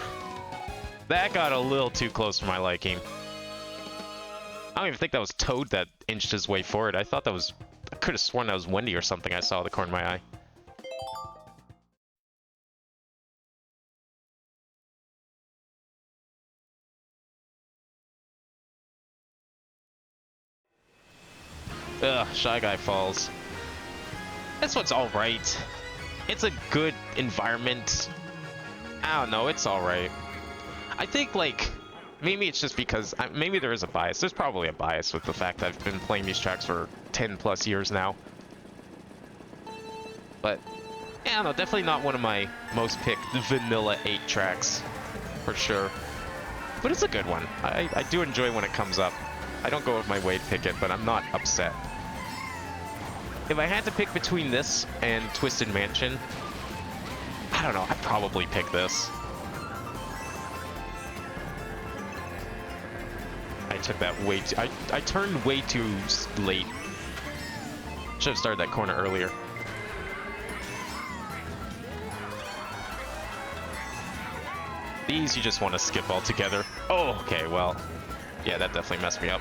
That got a little too close for my liking. I don't even think that was Toad that inched his way forward. I thought that was... I could have sworn that was Wendy or something I saw at the corner of my eye. Ugh, Shy Guy falls. This one's alright. It's a good environment. I don't know, it's alright. I think, like, maybe it's just because... maybe there is a bias. There's probably a bias with the fact that I've been playing these tracks for 10 plus years now. But, yeah, I don't know, definitely not one of my most picked vanilla 8 tracks. For sure. But it's a good one. I do enjoy when it comes up. I don't go with my way to pick it, but I'm not upset. If I had to pick between this and Twisted Mansion, I don't know, I'd probably pick this. I took that way too... I turned way too late. Should have started that corner earlier. These you just want to skip altogether. Oh, okay, well... yeah, that definitely messed me up.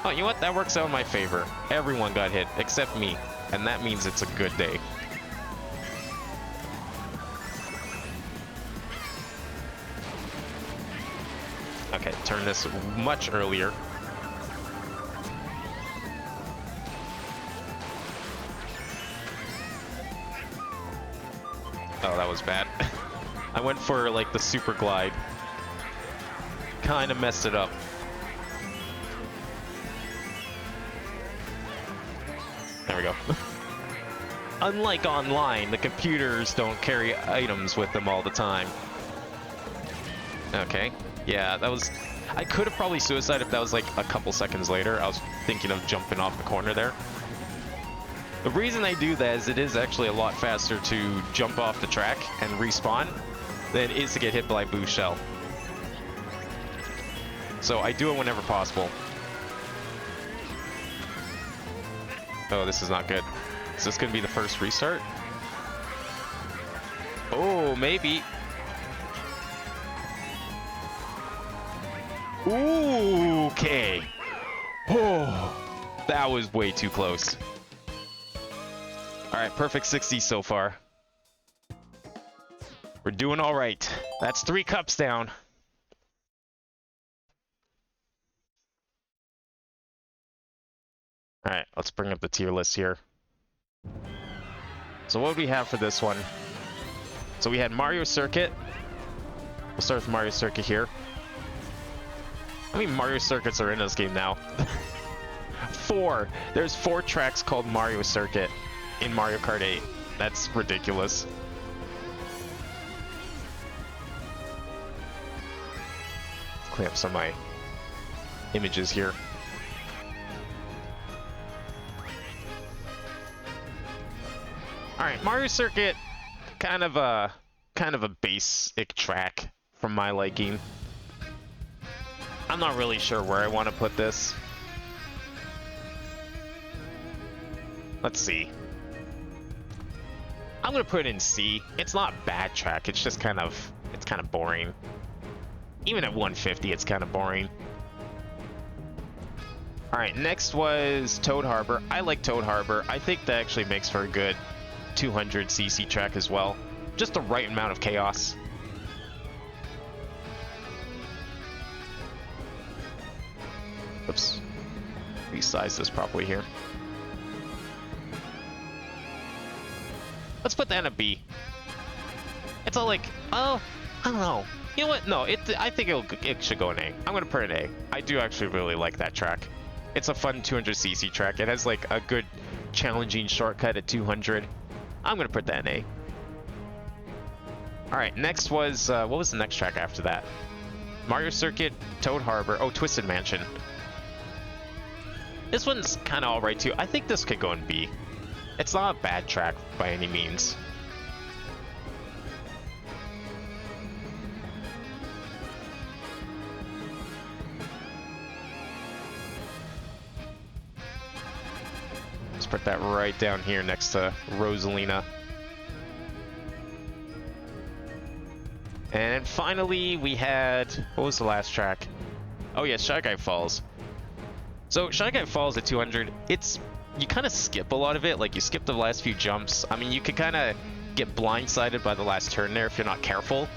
Oh, you know what? That works out in my favor. Everyone got hit, except me. And that means it's a good day. Okay, turn this much earlier. Oh, that was bad. I went for, like, the super glide. Kinda messed it up. There we go. Unlike online, the computers don't carry items with them all the time. Okay. Yeah, that was... I could have probably suicided if that was, like, a couple seconds later. I was thinking of jumping off the corner there. The reason I do that is it is actually a lot faster to jump off the track and respawn than it is to get hit by a boost shell. So I do it whenever possible. Oh, this is not good. Is this going to be the first restart? Oh, maybe. Ooh, okay. Oh, that was way too close. All right, perfect 60 so far. We're doing all right. That's 3 cups down. All right, let's bring up the tier list here. So what do we have for this one? So we had Mario Circuit. We'll start with Mario Circuit here. How many Mario Circuits are in this game now? 4. There's 4 tracks called Mario Circuit in Mario Kart 8. That's ridiculous. Clean up some of my images here. All right, Mario Circuit, kind of a basic track from my liking. I'm not really sure where I want to put this. Let's see. I'm gonna put it in C. It's not a bad track. It's just kind of boring. Even at 150, it's kind of boring. All right, next was Toad Harbor. I like Toad Harbor. I think that actually makes for a good 200cc track as well. Just the right amount of chaos. Oops. Resize this properly here. Let's put that in a B. It's all like, oh, I don't know. You know what? No, I think it should go in A. I'm gonna put it in A. I do actually really like that track. It's a fun 200cc track. It has like a good challenging shortcut at 200. I'm gonna put that in A. All right, next was what was the next track after that? Mario Circuit, Toad Harbor. Oh, Twisted Mansion. This one's kind of all right too. I think this could go in B. It's not a bad track by any means. Put that right down here next to Rosalina. And finally, we had... What was the last track? Oh yeah, Shy Guy Falls. So Shy Guy Falls at 200, it's... You kind of skip a lot of it, like you skip the last few jumps. I mean, you could kind of get blindsided by the last turn there if you're not careful.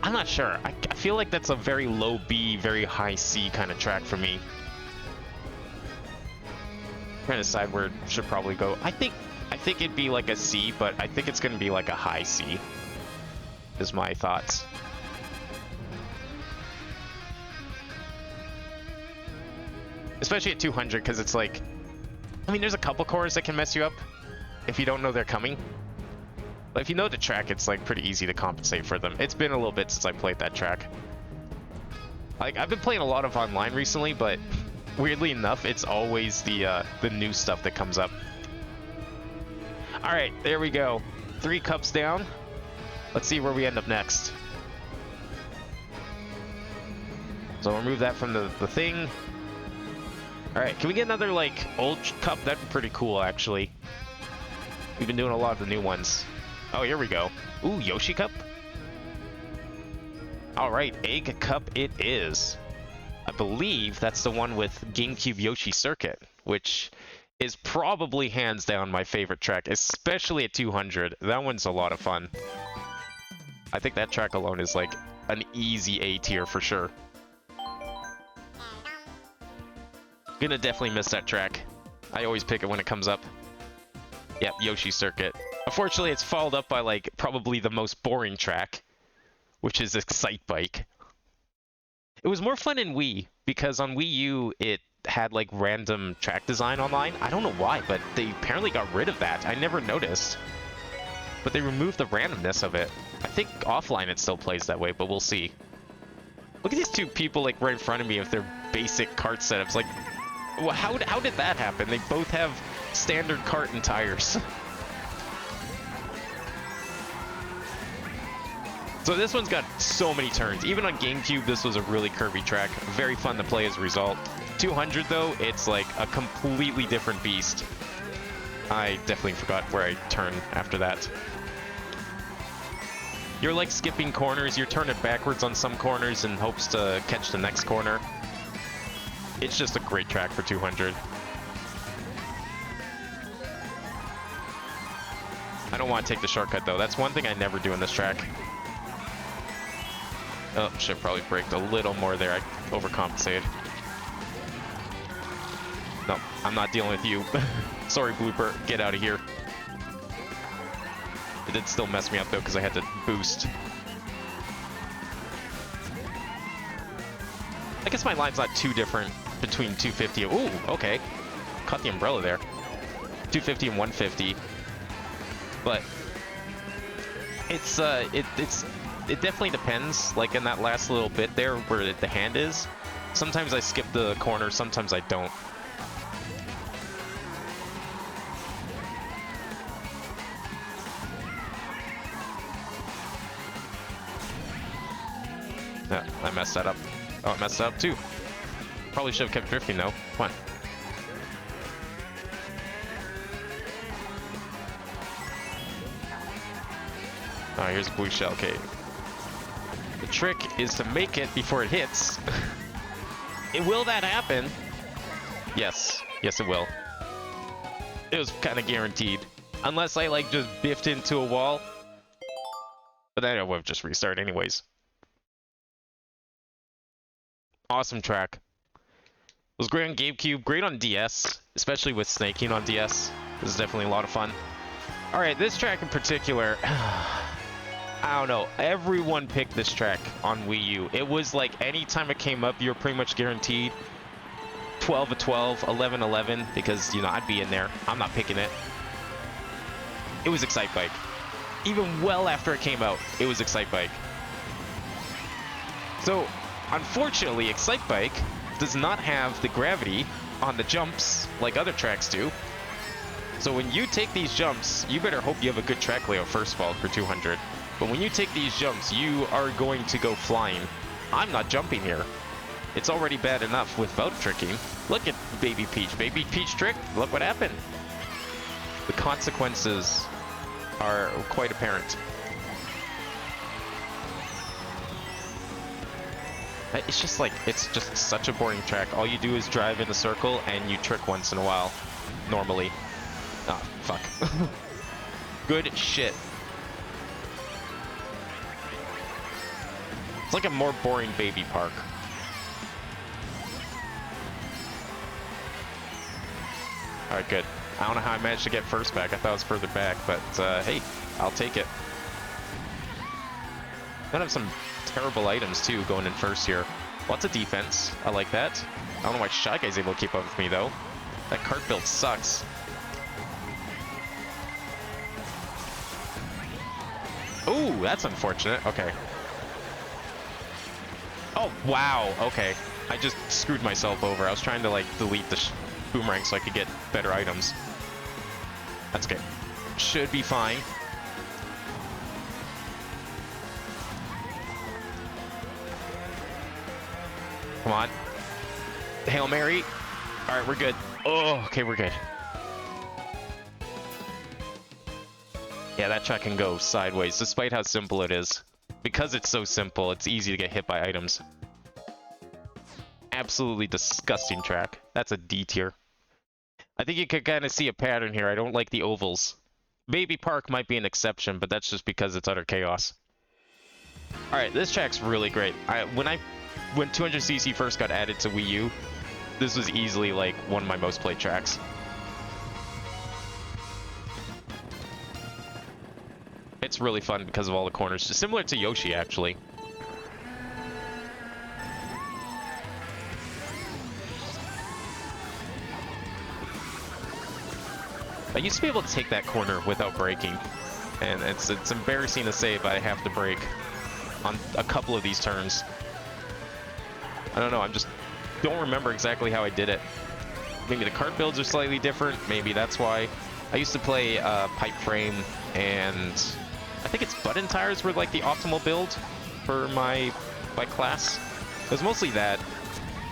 I'm not sure. I feel like that's a very low B, very high C kind of track for me. I'm trying to decide where it should probably go. I think it'd be like a C, but I think it's going to be like a high C. Is my thoughts. Especially at 200, because it's like... I mean, there's a couple cores that can mess you up if you don't know they're coming. But if you know the track, it's like pretty easy to compensate for them. It's been a little bit since I played that track. Like, I've been playing a lot of online recently, but weirdly enough, it's always the new stuff that comes up. Alright, there we go. 3 cups down. Let's see where we end up next. So I'll remove that from the thing. Alright, can we get another, like, old cup? That'd be pretty cool, actually. We've been doing a lot of the new ones. Oh, here we go. Ooh, Yoshi Cup? Alright, Egg Cup it is. I believe that's the one with GameCube Yoshi Circuit, which is probably hands down my favorite track, especially at 200. That one's a lot of fun. I think that track alone is, like, an easy A tier for sure. Gonna definitely miss that track. I always pick it when it comes up. Yep, Yoshi Circuit. Unfortunately, it's followed up by, like, probably the most boring track, which is Excite Bike. It was more fun in Wii, because on Wii U, it had, like, random track design online. I don't know why, but they apparently got rid of that. I never noticed. But they removed the randomness of it. I think offline it still plays that way, but we'll see. Look at these two people, like, right in front of me with their basic kart setups. Like, how did that happen? They both have standard kart and tires. So this one's got so many turns. Even on GameCube, this was a really curvy track. Very fun to play as a result. 200, though, it's like a completely different beast. I definitely forgot where I turn after that. You're like skipping corners. You're turning backwards on some corners in hopes to catch the next corner. It's just a great track for 200. I don't want to take the shortcut, though. That's one thing I never do in this track. Oh, should have probably braked a little more there. I overcompensated. No, I'm not dealing with you. Sorry, Blooper. Get out of here. It did still mess me up, though, because I had to boost. I guess my line's not too different between 250. Ooh, okay. Caught the umbrella there. 250 and 150. But it definitely depends. Like in that last little bit there where the hand is. Sometimes I skip the corner, sometimes I don't. Yeah, I messed that up. Oh, I messed that up too. Probably should have kept drifting though. Come on. Oh, here's a blue shell. Okay. The trick is to make it before it hits. Will that happen? Yes. Yes, it will. It was kind of guaranteed. Unless I, like, just biffed into a wall. But then I would have just restarted anyways. Awesome track. It was great on GameCube, great on DS, especially with snaking on DS. This is definitely a lot of fun. Alright, this track in particular, I don't know, everyone picked this track on Wii U. It was like, anytime it came up, you were pretty much guaranteed 12 of 12, 11 11, because, you know, I'd be in there. I'm not picking it. It was Excite Bike. Even well after it came out, it was Excite Bike. So, unfortunately, Excite Bike does not have the gravity on the jumps like other tracks do. So when you take these jumps, you better hope you have a good track layout first of all for 200. But when you take these jumps, you are going to go flying. I'm not jumping here. It's already bad enough without tricking. Look at Baby Peach. Baby Peach trick. Look what happened. The consequences are quite apparent. It's just like, it's just such a boring track. All you do is drive in a circle and you trick once in a while. Normally. Ah, fuck. Good shit. It's like a more boring baby park. Alright, good. I don't know how I managed to get first back. I thought it was further back, but hey, I'll take it. Gonna have some terrible items too going in first here. Lots of defense. I like that. I don't know why Shy Guy's able to keep up with me though. That cart build sucks. Ooh, that's unfortunate. Okay. Oh, wow. Okay. I just screwed myself over. I was trying to like delete the boomerang so I could get better items. That's okay. Should be fine. Come on. Hail Mary. All right, we're good. Oh, okay, we're good. Yeah, that track can go sideways, despite how simple it is. Because it's so simple, it's easy to get hit by items. Absolutely disgusting track. That's a D tier. I think you could kind of see a pattern here. I don't like the ovals. Baby Park might be an exception, but that's just because it's utter chaos. Alright, this track's really great. When 200cc first got added to Wii U, this was easily like one of my most played tracks. It's really fun because of all the corners. Just similar to Yoshi, actually. I used to be able to take that corner without braking. And it's embarrassing to say, but I have to brake on a couple of these turns. I don't know, don't remember exactly how I did it. Maybe the cart builds are slightly different, maybe that's why. I used to play pipe frame, and I think it's button tires were like the optimal build for my class. It was mostly that.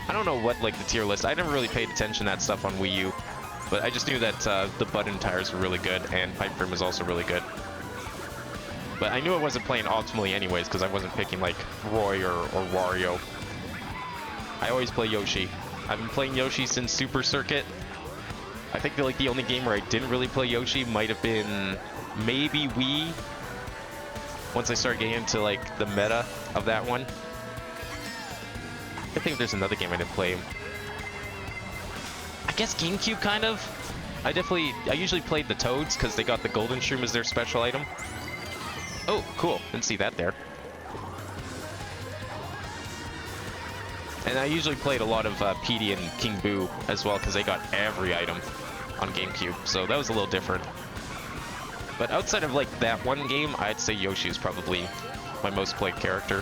I don't know what like the tier list, I never really paid attention to that stuff on Wii U, but I just knew that the button tires were really good, and pipe frame was also really good. But I knew I wasn't playing optimally anyways, because I wasn't picking like Roy or Wario. I always play Yoshi. I've been playing Yoshi since Super Circuit. I think the only game where I didn't really play Yoshi might have been maybe Wii. Once I started getting into like the meta of that one. I think there's another game I didn't play. I guess GameCube kind of. I usually played the Toads because they got the Golden Shroom as their special item. Oh, cool. Didn't see that there. And I usually played a lot of Petey and King Boo as well, because they got every item on GameCube, so that was a little different. But outside of like that one game, I'd say Yoshi is probably my most played character.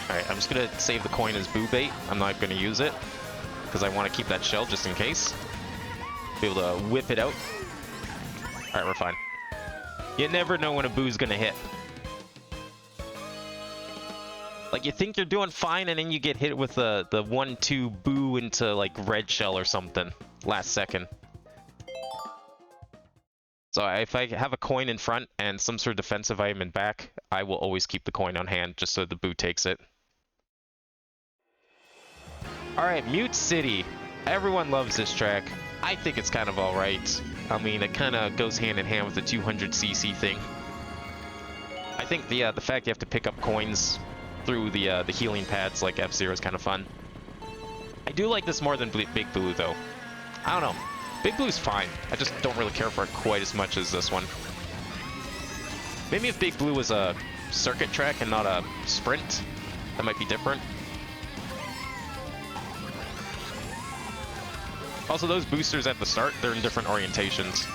Alright, I'm just gonna save the coin as Boo bait. I'm not gonna use it, because I want to keep that shell just in case. Be able to whip it out. Alright, we're fine. You never know when a Boo's gonna hit. Like, you think you're doing fine, and then you get hit with the 1-2 Boo into, like, red shell or something. Last second. So if I have a coin in front and some sort of defensive item in back, I will always keep the coin on hand, just so the Boo takes it. Alright, Mute City. Everyone loves this track. I think it's kind of alright. I mean, it kind of goes hand in hand with the 200cc thing. I think the fact you have to pick up coins through the healing pads like F-Zero is kind of fun. I do like this more than Big Blue though. I don't know. Big Blue's fine. I just don't really care for it quite as much as this one. Maybe if Big Blue was a circuit track and not a sprint, that might be different. Also, those boosters at the start, they're in different orientations.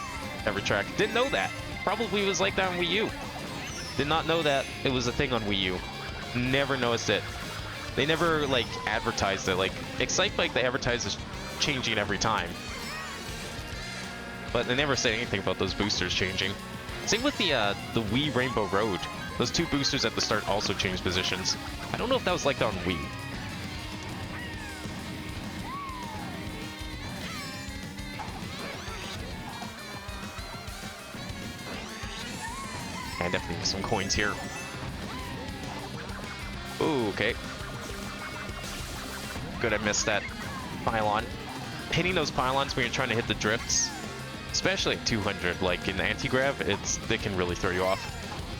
Every track. Didn't know that. Probably was like that on Wii U. Did not know that it was a thing on Wii U. Never noticed it. They never, like, advertised it. Like, Excite Bike, they advertise is changing every time. But they never said anything about those boosters changing. Same with the Wii Rainbow Road. Those two boosters at the start also changed positions. I don't know if that was like that on Wii. And definitely some coins here. Ooh, okay. Good, I missed that pylon. Hitting those pylons when you're trying to hit the drifts, especially at 200, like in anti-grav, they can really throw you off.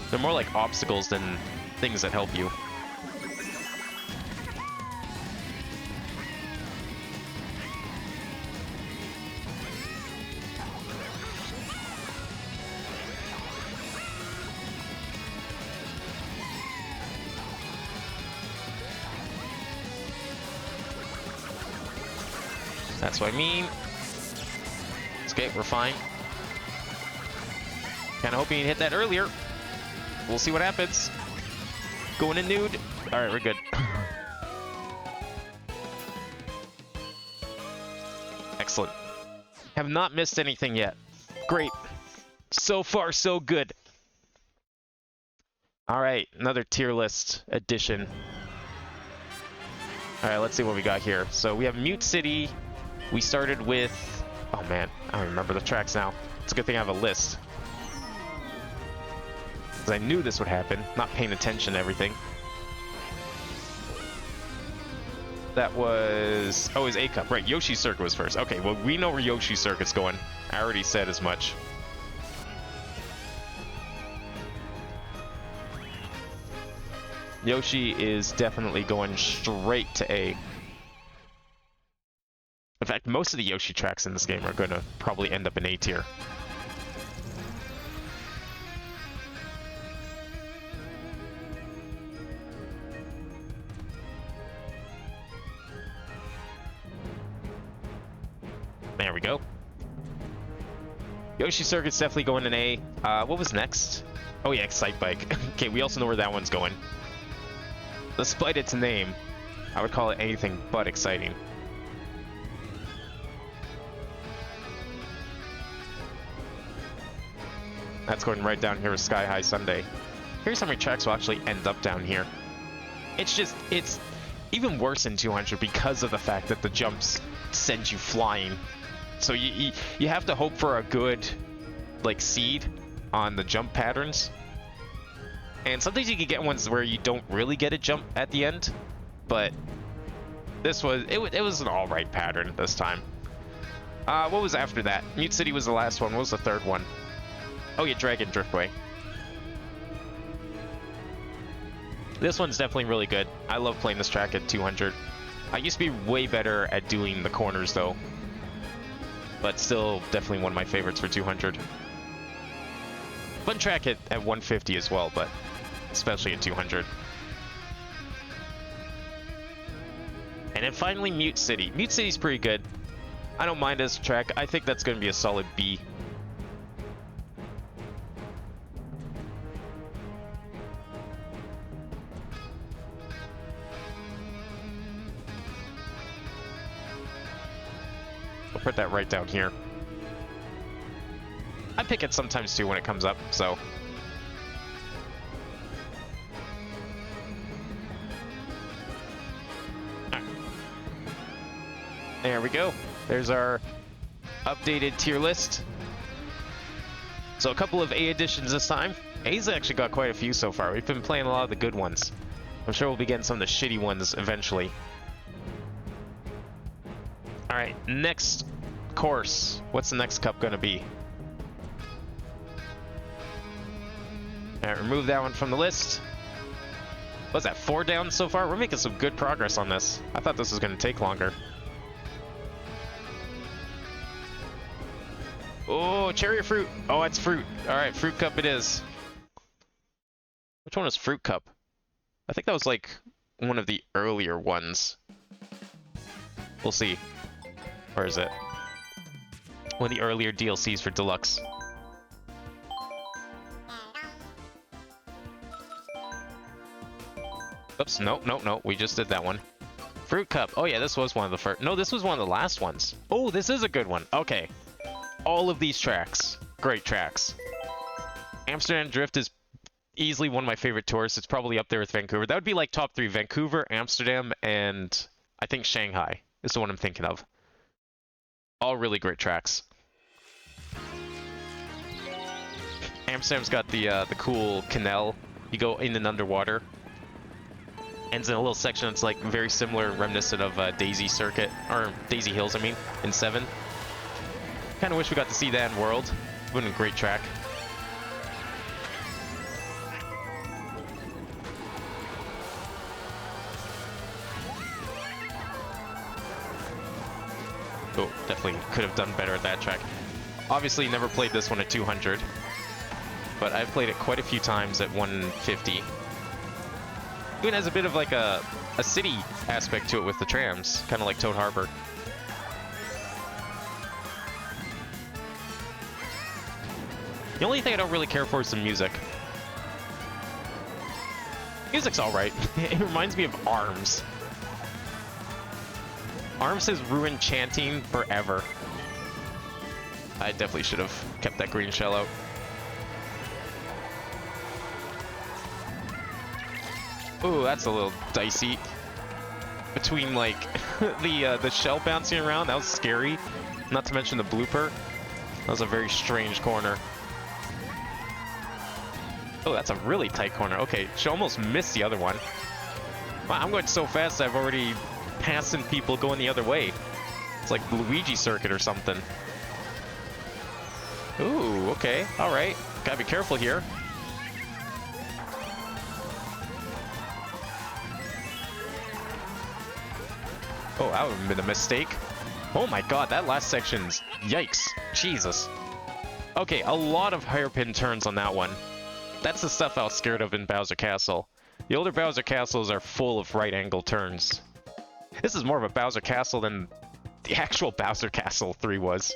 They're more like obstacles than things that help you. That's what I mean. Okay, we're fine. Kinda hoping you hit that earlier. We'll see what happens. Going in nude. Alright, we're good. Excellent. Have not missed anything yet. Great. So far, so good. Alright, another tier list addition. Alright, let's see what we got here. So we have Mute City. We started with... Oh man, I don't remember the tracks now. It's a good thing I have a list. Because I knew this would happen, not paying attention to everything. That was... Oh, it was A-Cup. Right, Yoshi's Circuit was first. Okay, well, we know where Yoshi's Circuit's going. I already said as much. Yoshi is definitely going straight to A. In fact, most of the Yoshi tracks in this game are going to probably end up in A tier. There we go. Yoshi Circuit's definitely going in A. What was next? Oh yeah, Excite Bike. Okay, we also know where that one's going. Despite its name, I would call it anything but exciting. That's going right down here with Sky High Sunday. Here's how many tracks will actually end up down here. It's even worse in 200 because of the fact that the jumps send you flying. So you have to hope for a good, like, seed on the jump patterns. And sometimes you can get ones where you don't really get a jump at the end. But this was, it was an alright pattern this time. What was after that? Mute City was the last one. What was the third one? Oh yeah, Dragon Driftway. This one's definitely really good. I love playing this track at 200. I used to be way better at doing the corners though. But still definitely one of my favorites for 200. Fun track at 150 as well, but especially at 200. And then finally Mute City. Mute City's pretty good. I don't mind this track. I think that's going to be a solid B. I'll put that right down here. I pick it sometimes too when it comes up, so. Right. There we go. There's our updated tier list. So a couple of A additions this time. A's actually got quite a few so far. We've been playing a lot of the good ones. I'm sure we'll be getting some of the shitty ones eventually. Alright, next course. What's the next cup gonna be? Alright, remove that one from the list. What's that, 4 down so far? We're making some good progress on this. I thought this was gonna take longer. Oh, cherry or fruit? Oh, it's fruit. Alright, fruit cup it is. Which one was fruit cup? I think that was like one of the earlier ones. We'll see. Or is it? One of the earlier DLCs for Deluxe. Oops, no, we just did that one. Fruit Cup. Oh yeah, this was one of the first. No, this was one of the last ones. Oh, this is a good one. Okay. All of these tracks. Great tracks. Amsterdam Drift is easily one of my favorite tours. It's probably up there with Vancouver. That would be like top 3: Vancouver, Amsterdam, and I think Shanghai is the one I'm thinking of. All really great tracks. Amsterdam's got the cool canal. You go in and underwater. Ends in a little section that's like very similar, reminiscent of Daisy Circuit, or Daisy Hills, I mean, in 7. Kind of wish we got to see that in World. Would have been a great track. Oh, definitely could have done better at that track. Obviously, never played this one at 200, but I've played it quite a few times at 150. Even has a bit of like a city aspect to it with the trams, kind of like Toad Harbor. The only thing I don't really care for is the music. Music's alright. It reminds me of ARMS. ARMS has ruined chanting forever. I definitely should have kept that green shell out. Ooh, that's a little dicey. Between like the shell bouncing around, that was scary. Not to mention the blooper. That was a very strange corner. Oh, that's a really tight corner. Okay, she almost missed the other one. Wow, I'm going so fast I've already passing people going the other way. It's like Luigi Circuit or something. Ooh, okay, alright. Gotta be careful here. Oh, that would have been a mistake. Oh my god, that last section's... Yikes. Jesus. Okay, a lot of hairpin turns on that one. That's the stuff I was scared of in Bowser Castle. The older Bowser Castles are full of right-angle turns. This is more of a Bowser Castle than the actual Bowser Castle 3 was.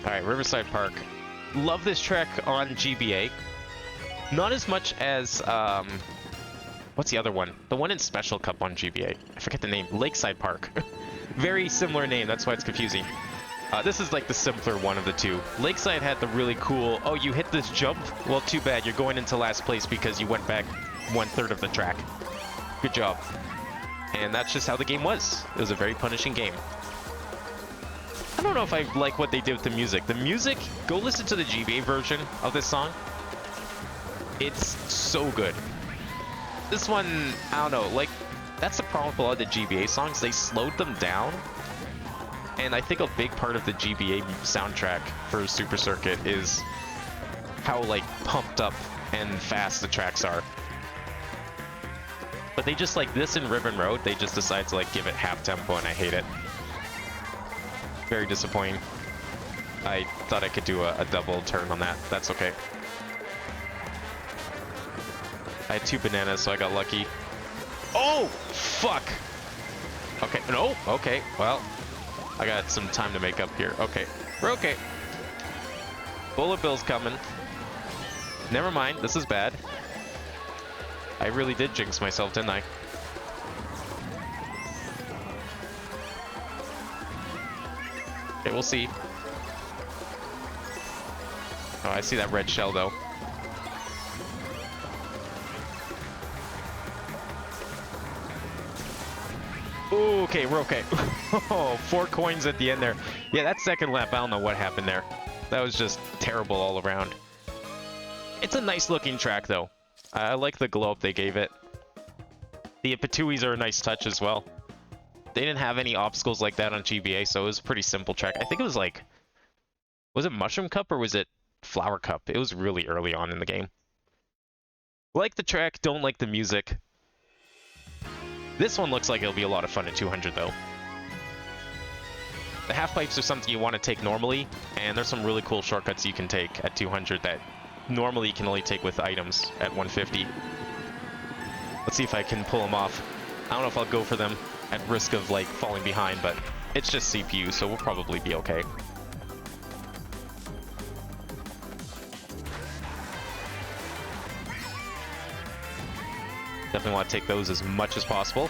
Alright, Riverside Park. Love this track on GBA. Not as much as, what's the other one? The one in Special Cup on GBA. I forget the name. Lakeside Park. Very similar name, that's why it's confusing. This is like the simpler one of the two. Lakeside had the really cool, oh, you hit this jump? Well, too bad, you're going into last place because you went back 1/3 of the track. Good job. And that's just how the game was. It was a very punishing game. I don't know if I like what they did with the music. The music, go listen to the GBA version of this song. It's so good. This one, I don't know, like, that's the problem with a lot of the GBA songs. They slowed them down. And I think a big part of the GBA soundtrack for Super Circuit is how, like, pumped up and fast the tracks are. But they just, like, this in Ribbon Road, they just decide to, like, give it half tempo, and I hate it. Very disappointing. I thought I could do a double turn on that. That's okay. I had 2 bananas, so I got lucky. Oh, fuck! Okay, no, okay, well, I got some time to make up here. Okay, we're okay. Bullet Bill's coming. Never mind, this is bad. I really did jinx myself, didn't I? Okay, we'll see. Oh, I see that red shell, though. Ooh, okay, we're okay. Oh, 4 coins at the end there. Yeah, that second lap, I don't know what happened there. That was just terrible all around. It's a nice looking track, though. I like the glow up they gave it. The Patuis are a nice touch as well. They didn't have any obstacles like that on GBA, so it was a pretty simple track. I think it was like... Was it Mushroom Cup or was it Flower Cup? It was really early on in the game. Like the track, don't like the music. This one looks like it'll be a lot of fun at 200, though. The half pipes are something you want to take normally, and there's some really cool shortcuts you can take at 200 that normally you can only take with items at 150. Let's see if I can pull them off. I don't know if I'll go for them at risk of, like, falling behind, but it's just CPU, so we'll probably be okay. Definitely want to take those as much as possible.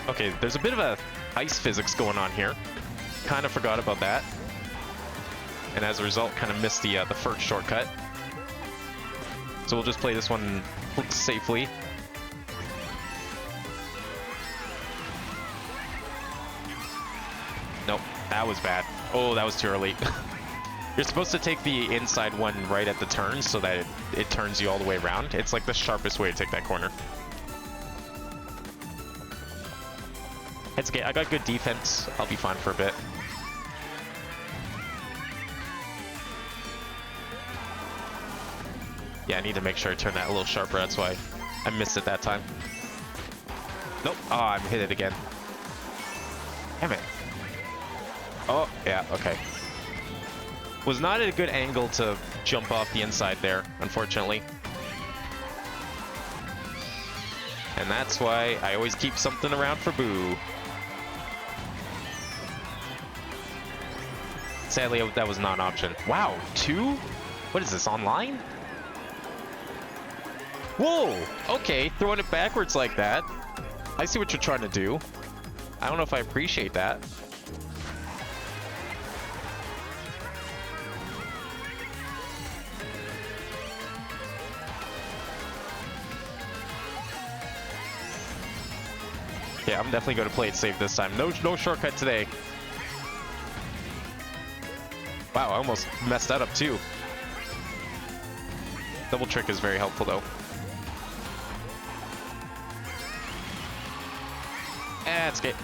Okay, there's a bit of a ice physics going on here. Kind of forgot about that. And as a result, kind of missed the first shortcut. So we'll just play this one safely. Nope, that was bad. Oh, that was too early. You're supposed to take the inside one right at the turn so that it turns you all the way around. It's like the sharpest way to take that corner. It's okay, I got good defense. I'll be fine for a bit. Yeah, I need to make sure I turn that a little sharper. That's why I missed it that time. Nope. Oh, I hit it again. Damn it. Oh, yeah, okay. Was not at a good angle to jump off the inside there, unfortunately. And that's why I always keep something around for Boo. Sadly, that was not an option. Wow, 2? What is this, online? Whoa! Okay, throwing it backwards like that. I see what you're trying to do. I don't know if I appreciate that. Yeah, I'm definitely going to play it safe this time. No shortcut today. Wow, I almost messed that up too. Double trick is very helpful though. That's okay.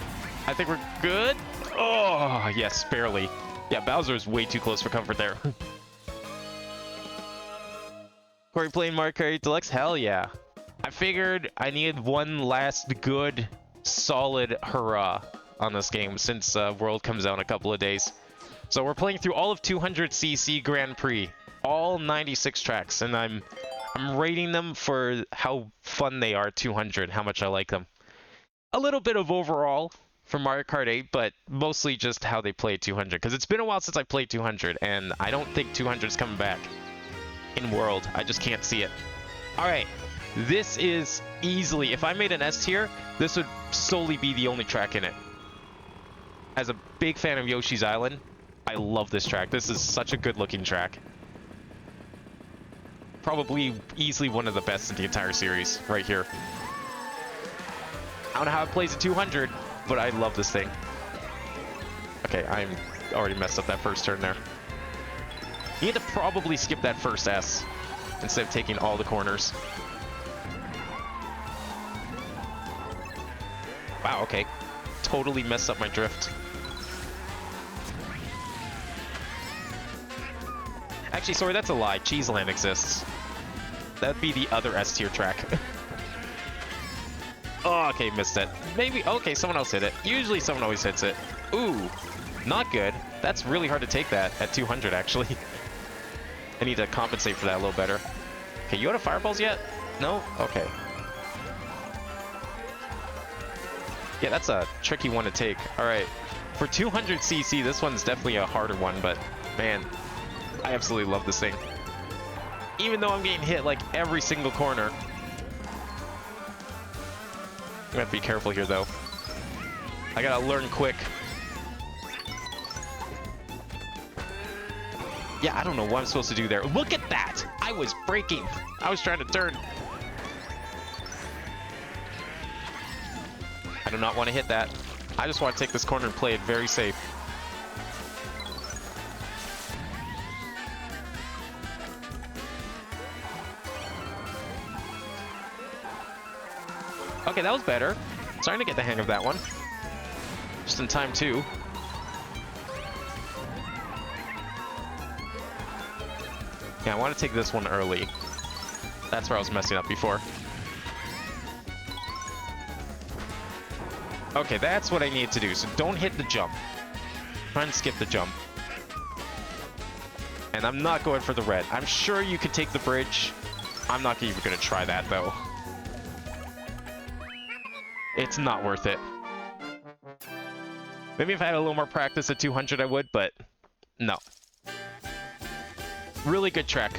I think we're good. Oh, yes, barely. Yeah, Bowser's way too close for comfort there. Corry playing Mario Kart Deluxe? Hell yeah. I figured I needed one last good, solid hurrah on this game since World comes out in a couple of days. So we're playing through all of 200cc Grand Prix, all 96 tracks, and I'm rating them for how fun they are at 200, how much I like them. A little bit of overall for Mario Kart 8, but mostly just how they play 200, because it's been a while since I played 200, and I don't think 200 is coming back in World. I just can't see it. Alright, this is easily, if I made an S tier, this would solely be the only track in it. As a big fan of Yoshi's Island, I love this track. This is such a good looking track. Probably easily one of the best in the entire series, right here. I don't know how it plays at 200, but I love this thing. Okay, I'm already messed up that first turn there. You need to probably skip that first S instead of taking all the corners. Wow, okay. Totally messed up my drift. Actually, sorry, that's a lie. Cheeseland exists. That'd be the other S tier track. Oh, okay, missed it. Maybe, okay, someone else hit it. Usually someone always hits it. Ooh, not good. That's really hard to take that at 200, actually. I need to compensate for that a little better. Okay, you out of fireballs yet? No? Okay. Yeah, that's a tricky one to take. All right, for 200cc, this one's definitely a harder one, but man, I absolutely love this thing. Even though I'm getting hit like every single corner. I'm gonna have to be careful here though. I gotta learn quick. Yeah, I don't know what I'm supposed to do there. Look at that! I was braking. I was trying to turn. I do not want to hit that. I just want to take this corner and play it very safe. Okay, that was better. Starting to get the hang of that one. Just in time, too. Yeah, I want to take this one early. That's where I was messing up before. Okay, that's what I need to do. So don't hit the jump. Try and skip the jump. And I'm not going for the red. I'm sure you could take the bridge. I'm not even going to try that, though. It's not worth it. Maybe if I had a little more practice at 200, I would, but no. Really good track.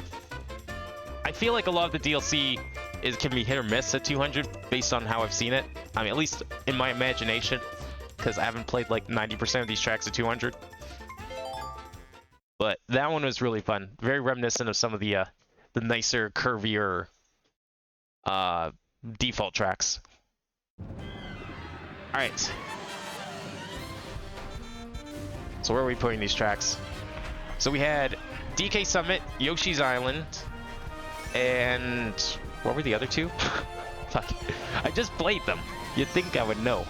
I feel like a lot of the DLC can be hit or miss at 200 based on how I've seen it. I mean, at least in my imagination, because I haven't played like 90% of these tracks at 200. But that one was really fun. Very reminiscent of some of the nicer, curvier default tracks. All right. So where are we putting these tracks? So we had DK Summit, Yoshi's Island, and what were the other two? Fuck. I just played them. You'd think I would know.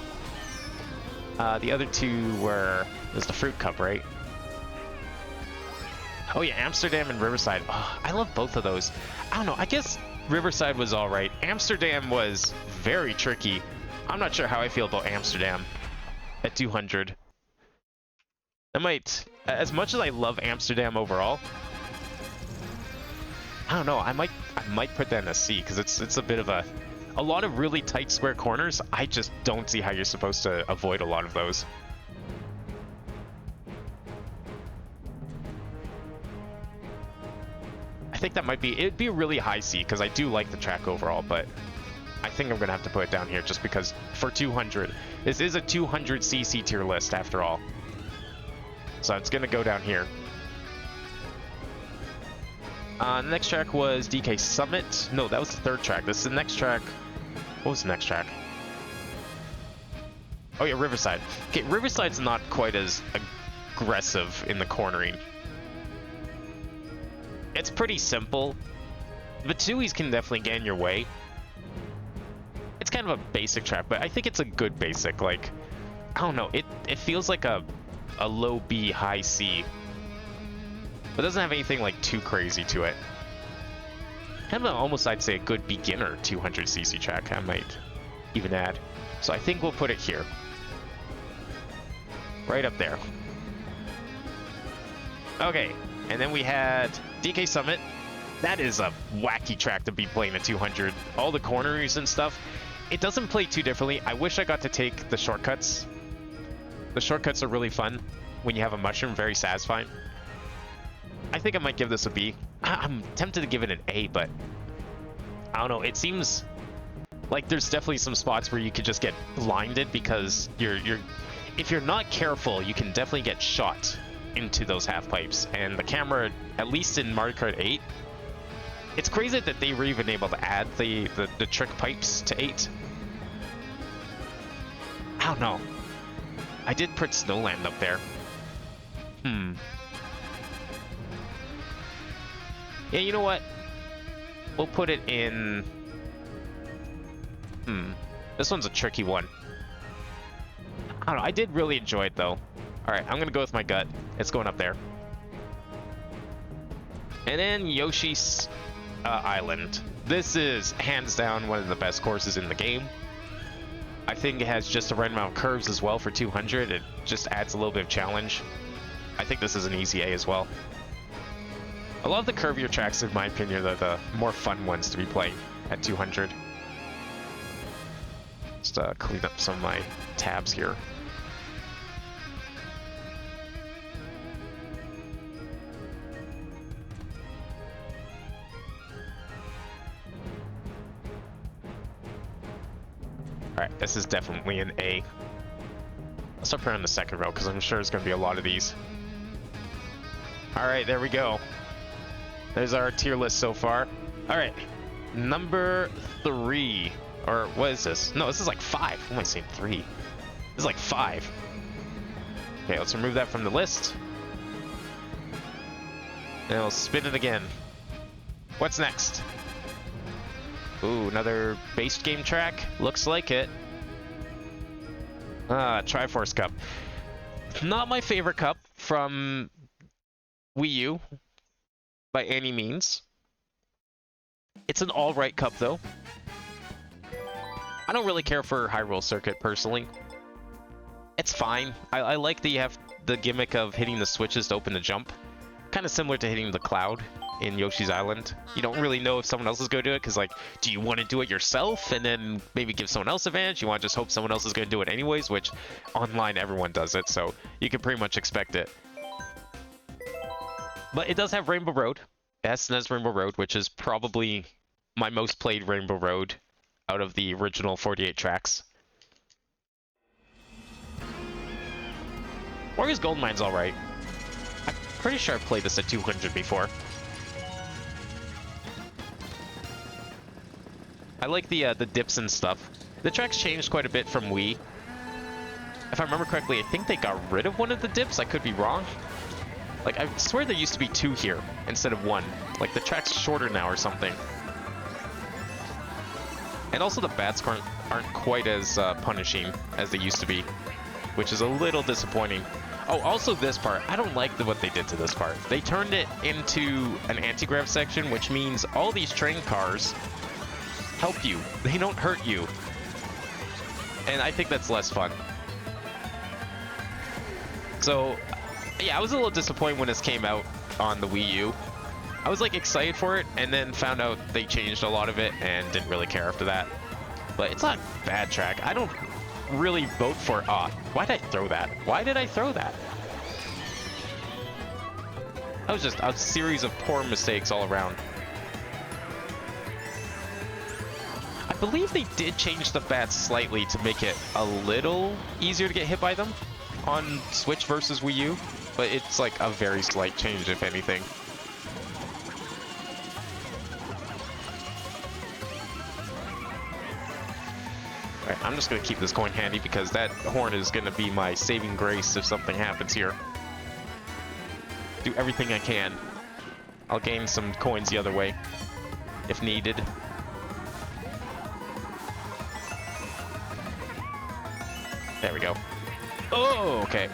The other two were... There's the Fruit Cup, right? Oh yeah, Amsterdam and Riverside. Oh, I love both of those. I don't know, I guess Riverside was alright. Amsterdam was very tricky. I'm not sure how I feel about Amsterdam at 200. I might... As much as I love Amsterdam overall, I don't know, I might put that in a C, because it's a bit of a lot of really tight square corners. I just don't see how you're supposed to avoid a lot of those. I think that might be, it'd be a really high C, because I do like the track overall, but I think I'm gonna have to put it down here just because for 200, this is a 200cc tier list after all. So it's gonna go down here. The next track was DK Summit. No, that was the third track. This is the next track. What was the next track? Oh yeah, Riverside. Okay, Riverside's not quite as aggressive in the cornering. It's pretty simple. The Tsuis can definitely get in your way. It's kind of a basic track, but I think it's a good basic. Like, I don't know, it feels like a low B, high C. But it doesn't have anything like too crazy to it. Kind of almost, I'd say, a good beginner 200cc track, I might even add. So I think we'll put it here. Right up there. Okay, and then we had DK Summit. That is a wacky track to be playing at 200. All the corners and stuff. It doesn't play too differently. I wish I got to take the shortcuts. The shortcuts are really fun when you have a mushroom, very satisfying. I think I might give this a B. I'm tempted to give it an A, but I don't know. It seems like there's definitely some spots where you could just get blinded because if you're not careful, you can definitely get shot into those half pipes. And the camera, at least in Mario Kart 8, it's crazy that they were even able to add the trick pipes to 8. I don't know. I did put Snowland up there. Yeah, you know what? We'll put it in... This one's a tricky one. I don't know. I did really enjoy it, though. Alright, I'm gonna go with my gut. It's going up there. And then Yoshi's Island. This is, hands down, one of the best courses in the game. I think it has just the right amount of curves as well for 200. It just adds a little bit of challenge. I think this is an easy A as well. A lot of the curvier tracks, in my opinion, are the more fun ones to be playing at 200. Just clean up some of my tabs here. Alright, this is definitely an A. I'll start putting on the second row because I'm sure there's going to be a lot of these. Alright, there we go. There's our tier list so far. Alright, number 3. Or what is this? No, this is like 5. What am I saying 3? This is like 5. Okay, let's remove that from the list. And we'll spin it again. What's next? Ooh, another base game track. Looks like it. Triforce Cup. Not my favorite cup from Wii U, by any means. It's an alright cup, though. I don't really care for Hyrule Circuit, personally. It's fine. I like that you have the gimmick of hitting the switches to open the jump. Kind of similar to hitting the cloud in Yoshi's Island. You don't really know if someone else is going to do it, because, like, do you want to do it yourself and then maybe give someone else advantage? You want to just hope someone else is going to do it anyways, which online everyone does it, so you can pretty much expect it. But it does have Rainbow Road. It has SNES Rainbow Road, which is probably my most played Rainbow Road out of the original 48 tracks. Warriors Gold Mine's alright. I'm pretty sure I've played this at 200 before. I like the dips and stuff. The track's changed quite a bit from Wii. If I remember correctly, I think they got rid of one of the dips. I could be wrong. Like, I swear there used to be 2 here instead of 1. Like, the track's shorter now or something. And also the bats aren't quite as punishing as they used to be, which is a little disappointing. Oh, also this part. I don't like what they did to this part. They turned it into an anti-grav section, which means all these train cars help you. They don't hurt you. And I think that's less fun. So, yeah, I was a little disappointed when this came out on the Wii U. I was like excited for it, and then found out they changed a lot of it and didn't really care after that. But it's not a bad track. I don't really vote for... why did I throw that? Why did I throw that? That was just a series of poor mistakes all around. I believe they did change the bats slightly to make it a little easier to get hit by them on Switch versus Wii U, but it's like a very slight change, if anything. Alright, I'm just going to keep this coin handy because that horn is going to be my saving grace if something happens here. Do everything I can. I'll gain some coins the other way if needed. There we go. Oh, okay.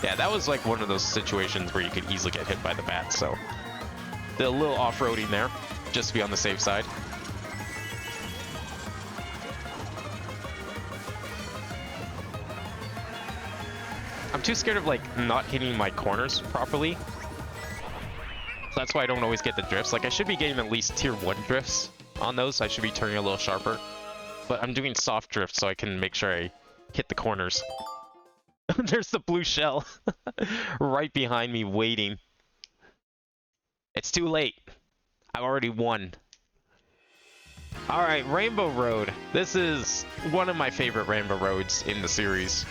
Yeah, that was like one of those situations where you could easily get hit by the bats, so... Did a little off-roading there, just to be on the safe side. I'm too scared of, like, not hitting my corners properly. So that's why I don't always get the drifts. Like, I should be getting at least tier 1 drifts on those. I should be turning a little sharper. But I'm doing soft drift so I can make sure I hit the corners. There's the blue shell right behind me waiting. It's too late. I've already won. Alright, Rainbow Road. This is one of my favorite Rainbow Roads in the series.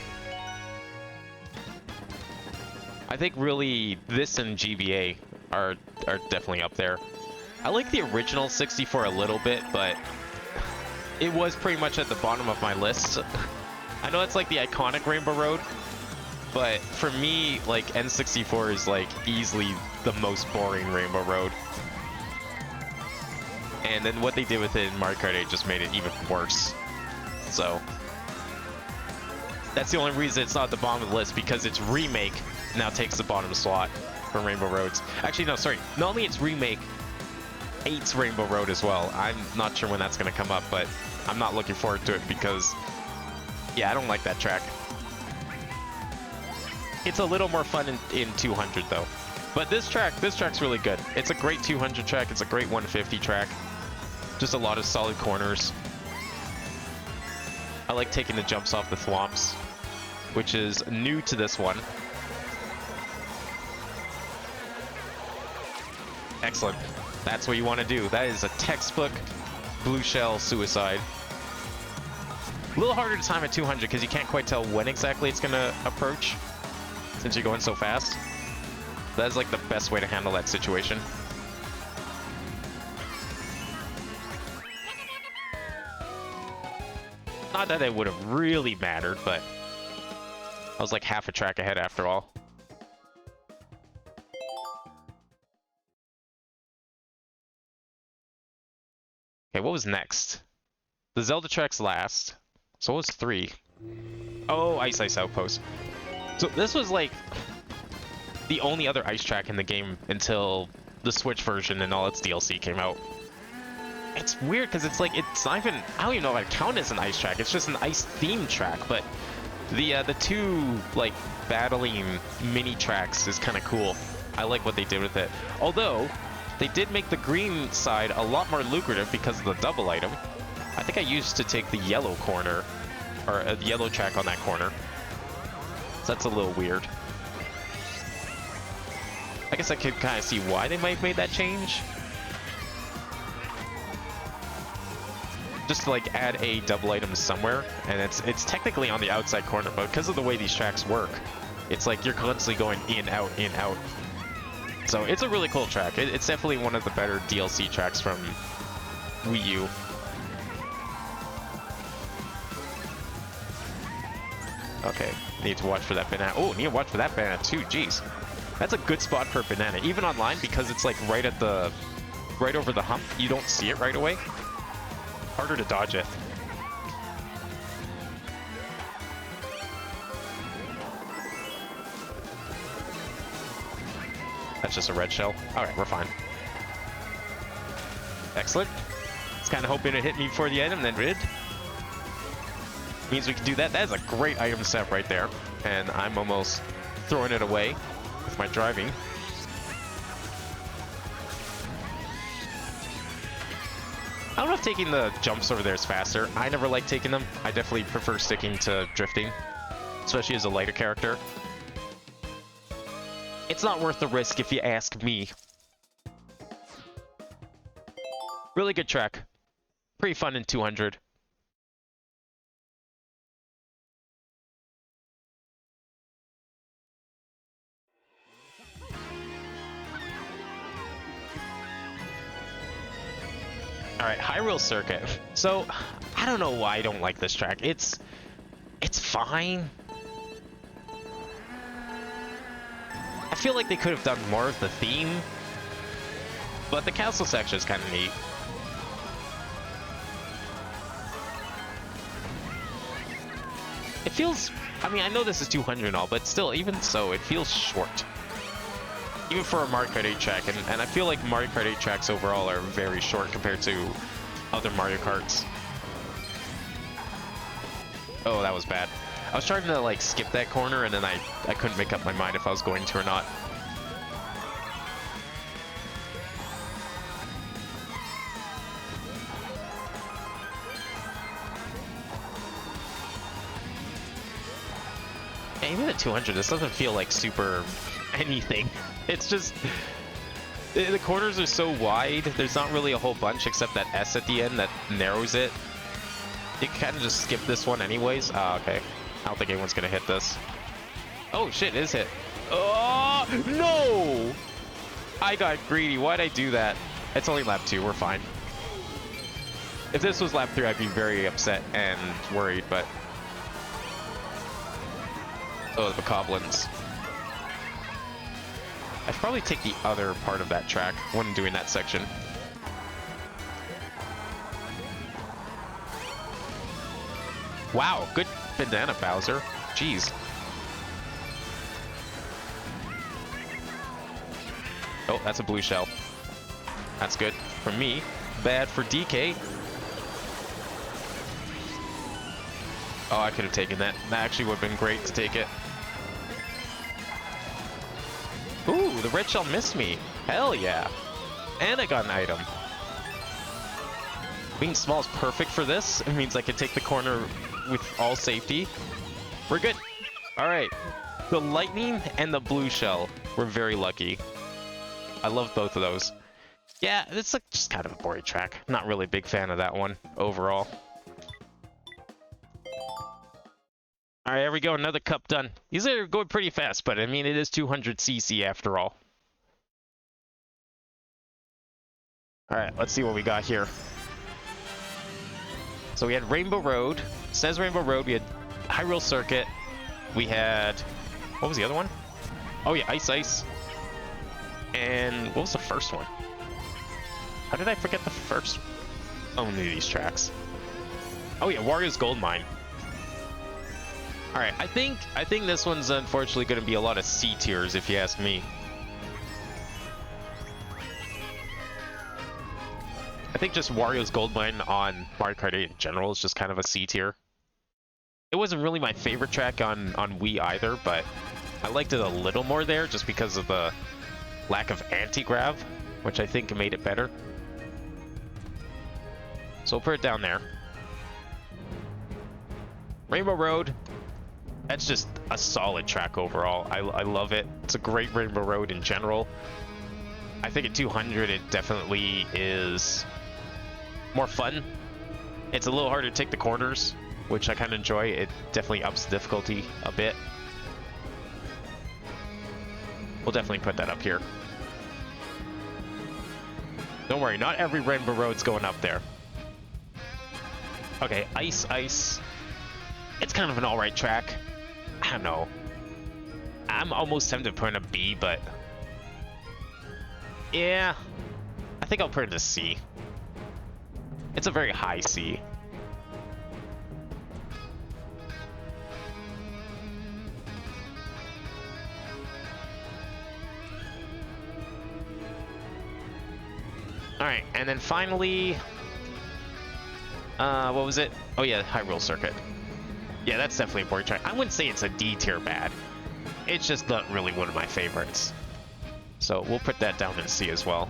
I think really this and GBA are definitely up there. I like the original 64 a little bit, but it was pretty much at the bottom of my list. I know it's like the iconic Rainbow Road, but for me, like, N64 is like easily the most boring Rainbow Road. And then what they did with it in Mario Kart 8 just made it even worse. So that's the only reason it's not at the bottom of the list, because its remake now takes the bottom slot for Rainbow Roads. Actually, no, sorry. Not only its remake, 8's Rainbow Road as well. I'm not sure when that's going to come up, but I'm not looking forward to it because, yeah, I don't like that track. It's a little more fun in 200 though. But this track's really good. It's a great 200 track. It's a great 150 track. Just a lot of solid corners. I like taking the jumps off the thwomps, which is new to this one. Excellent. That's what you want to do. That is a textbook blue shell suicide. A little harder to time at 200 because you can't quite tell when exactly it's going to approach since you're going so fast. That is like the best way to handle that situation. Not that it would have really mattered, but I was like half a track ahead after all. Okay, what was next? The Zelda track's last. So what was 3? Oh, Ice Ice Outpost. So this was like the only other ice track in the game until the Switch version and all its DLC came out. It's weird because it's like, it's not even, I don't even know if I count it as an ice track. It's just an ice themed track, but the two like battling mini tracks is kind of cool. I like what they did with it. Although they did make the green side a lot more lucrative because of the double item. I think I used to take the yellow corner, or the yellow track on that corner. So that's a little weird. I guess I could kind of see why they might have made that change. Just to like add a double item somewhere, and it's technically on the outside corner, but because of the way these tracks work, It's like you're constantly going in, out, in, out. So it's a really cool track. It's definitely one of the better DLC tracks from Wii U. Okay, need to watch for that banana. Oh, need to watch for that banana too, jeez. That's a good spot for a banana, even online, because it's like right over the hump. You don't see it right away. Harder to dodge it. That's just a red shell. Alright, we're fine. Excellent. I was kind of hoping it hit me before the item, then it did. Means we can do that. That is a great item set right there. And I'm almost throwing it away with my driving. I don't know if taking the jumps over there is faster. I never like taking them. I definitely prefer sticking to drifting, especially as a lighter character. It's not worth the risk if you ask me. Really good track. Pretty fun in 200. Alright, Hyrule Circuit. So, I don't know why I don't like this track. It's fine. I feel like they could have done more of the theme, but the castle section is kind of neat. It feels, I mean, I know this is 200 and all, but still, even so, it feels short. Even for a Mario Kart 8 track, and I feel like Mario Kart 8 tracks overall are very short compared to other Mario Karts. Oh, that was bad. I was trying to like skip that corner, and then I couldn't make up my mind if I was going to or not. And even at 200, this doesn't feel like super anything. It's just, the corners are so wide, there's not really a whole bunch except that S at the end that narrows it. You can kind of just skip this one anyways. Ah, okay. I don't think anyone's gonna hit this. Oh shit, it is hit. Oh, no! I got greedy. Why'd I do that? It's only lap 2, we're fine. If this was lap 3, I'd be very upset and worried, but... Oh, the bokoblins. I'd probably take the other part of that track when doing that section. Wow, good banana, Bowser. Jeez. Oh, that's a blue shell. That's good for me. Bad for DK. Oh, I could have taken that. That actually would have been great to take it. Ooh, the red shell missed me. Hell yeah. And I got an item. Being small is perfect for this. It means I can take the corner with all safety. We're good. Alright. The lightning and the blue shell. We're very lucky. I love both of those. Yeah, it's like just kind of a boring track. Not really a big fan of that one overall. Alright, there we go. Another cup done. These are going pretty fast, but I mean, it is 200cc after all. Alright, let's see what we got here. So we had Rainbow Road. It says Rainbow Road. We had Hyrule Circuit. We had... What was the other one? Oh yeah, Ice Ice. And what was the first one? How did I forget the first? Oh, any of these tracks. Oh yeah, Wario's Gold Mine. Alright, I think this one's unfortunately going to be a lot of C tiers, if you ask me. I think just Wario's Gold Mine on Mario Kart 8 in general is just kind of a C tier. It wasn't really my favorite track on Wii either, but I liked it a little more there just because of the lack of anti-grav, which I think made it better. So we'll put it down there. Rainbow Road. That's just a solid track overall. I love it. It's a great Rainbow Road in general. I think at 200 it definitely is more fun. It's a little harder to take the corners, which I kind of enjoy. It definitely ups the difficulty a bit. We'll definitely put that up here. Don't worry, not every Rainbow Road's going up there. Okay, Ice Ice. It's kind of an alright track. I don't know. I'm almost tempted to put in a B, but... yeah, I think I'll put it in a C. It's a very high C. Alright, and then finally... what was it? Oh yeah, Hyrule Circuit. Yeah, that's definitely a boring track. I wouldn't say it's a D tier bad. It's just not really one of my favorites. So we'll put that down in C as well.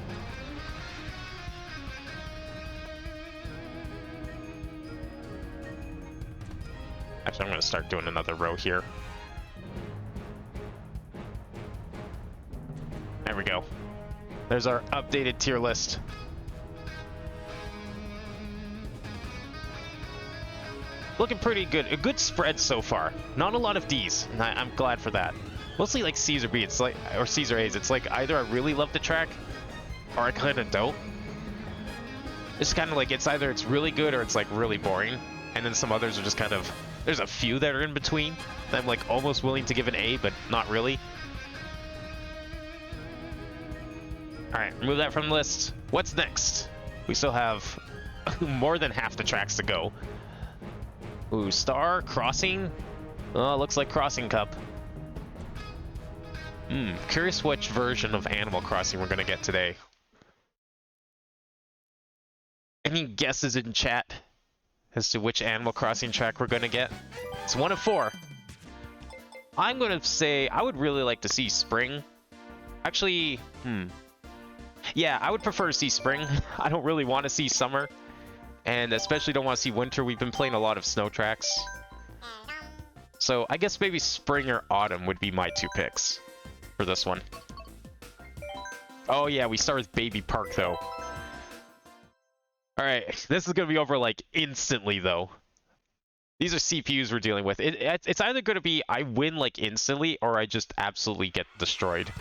Actually, I'm going to start doing another row here. There we go. There's our updated tier list. Looking pretty good. A good spread so far. Not a lot of Ds, and I'm glad for that. Mostly like C's or B's, it's like, or C's or A's. It's like either I really love the track, or I kind of don't. It's kind of like it's either it's really good or it's like really boring, and then some others are just kind of, there's a few that are in between that I'm like almost willing to give an A, but not really. Alright, remove that from the list. What's next? We still have more than half the tracks to go. Ooh, Star, Crossing. Oh, looks like Crossing Cup. Curious which version of Animal Crossing we're gonna get today. Any guesses in chat as to which Animal Crossing track we're gonna get? It's one of 4. I'm gonna say I would really like to see Spring. Actually, yeah, I would prefer to see Spring. I don't really want to see Summer. And especially don't want to see Winter. We've been playing a lot of snow tracks. So I guess maybe Spring or Autumn would be my 2 picks for this one. Oh yeah, we start with Baby Park though. Alright, this is going to be over like instantly though. These are CPUs we're dealing with. It's either going to be I win like instantly or I just absolutely get destroyed.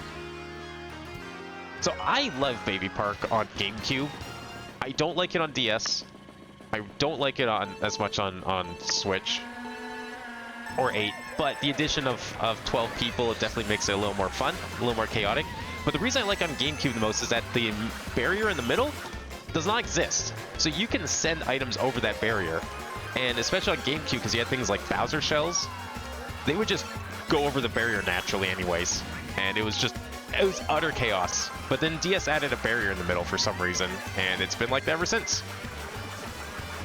So I love Baby Park on GameCube. I don't like it on DS. I don't like it on as much on Switch or 8, but the addition of 12 people, it definitely makes it a little more fun, a little more chaotic. But the reason I like on GameCube the most is that the barrier in the middle does not exist. So you can send items over that barrier. And especially on GameCube, because you had things like Bowser shells, they would just go over the barrier naturally anyways. And it was utter chaos. But then DS added a barrier in the middle for some reason, and it's been like that ever since.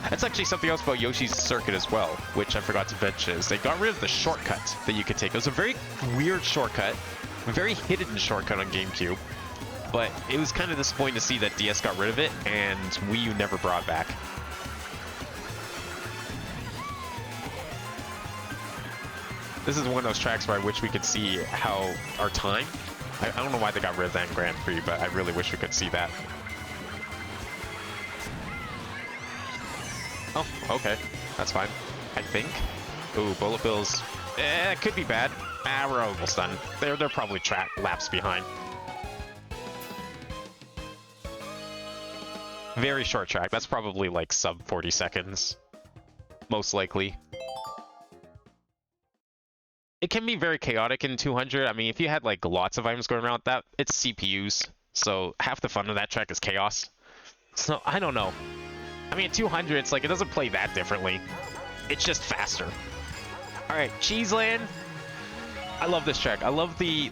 That's actually something else about Yoshi's Circuit as well, which I forgot to mention, is they got rid of the shortcut that you could take. It was a very weird shortcut, a very hidden shortcut on GameCube, but it was kind of disappointing to see that DS got rid of it, and Wii U never brought it back. This is one of those tracks where I wish we could see how our time. I don't know why they got rid of that in Grand Prix, but I really wish we could see that. Oh, okay. That's fine. I think. Ooh, Bullet Bills. It could be bad. We're almost done. They're probably laps behind. Very short track. That's probably like sub 40 seconds. Most likely. It can be very chaotic in 200. I mean, if you had like lots of items going around, that it's CPUs. So half the fun of that track is chaos. So I don't know. I mean, at 200, it's like it doesn't play that differently. It's just faster. All right, Cheeseland. I love this track. I love the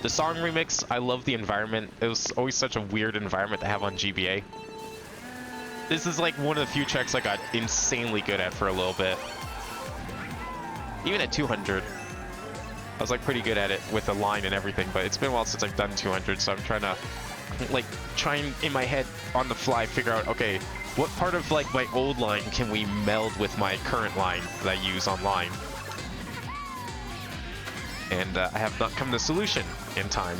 song remix. I love the environment. It was always such a weird environment to have on GBA. This is like one of the few tracks I got insanely good at for a little bit. Even at 200. I was like pretty good at it with the line and everything, but it's been a while since I've done 200, so I'm trying to like in my head on the fly figure out, okay, what part of like my old line can we meld with my current line that I use online? And I have not come to a solution in time.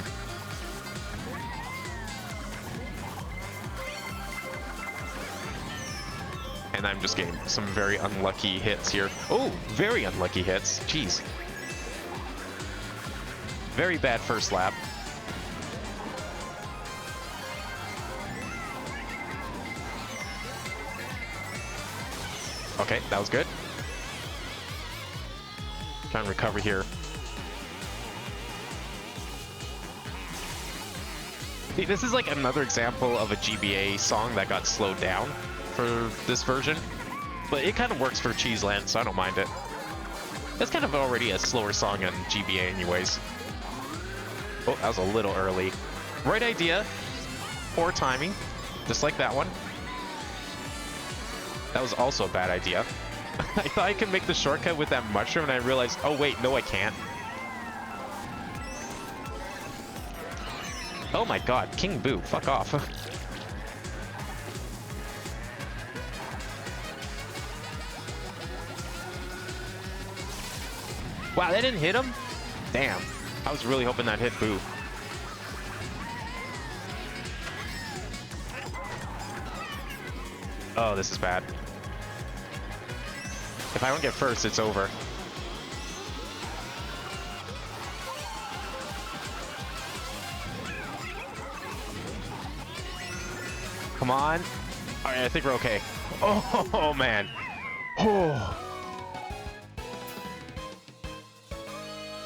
And I'm just getting some very unlucky hits here. Oh, very unlucky hits. Jeez. Very bad first lap. Okay, that was good. Trying to recover here. See, this is like another example of a GBA song that got slowed down for this version. But it kind of works for Cheeseland, so I don't mind it. It's kind of already a slower song on GBA anyways. Oh, that was a little early. Right idea. Poor timing. Just like that one. That was also a bad idea. I thought I could make the shortcut with that mushroom and I realized, oh wait, no I can't. Oh my god, King Boo, fuck off. Wow, that didn't hit him? Damn. I was really hoping that hit Boo. Oh, this is bad. If I don't get first, it's over. Come on. All right, I think we're okay. Oh, man. Oh.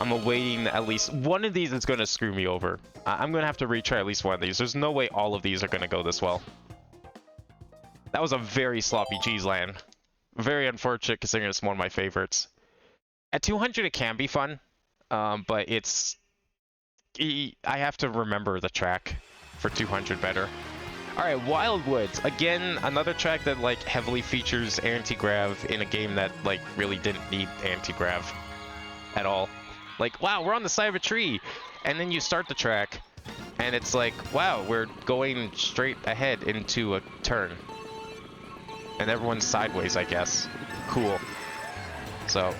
I'm awaiting at least one of these is going to screw me over. I'm going to have to retry at least one of these. There's no way all of these are going to go this well. That was a very sloppy Cheeseland. Very unfortunate considering it's one of my favorites. At 200 it can be fun, but it's... I have to remember the track for 200 better. Alright, Wildwoods. Again, another track that like heavily features anti-grav in a game that like really didn't need anti-grav at all. Like, wow, we're on the side of a tree! And then you start the track, and it's like, wow, we're going straight ahead into a turn. And everyone's sideways, I guess. Cool. So,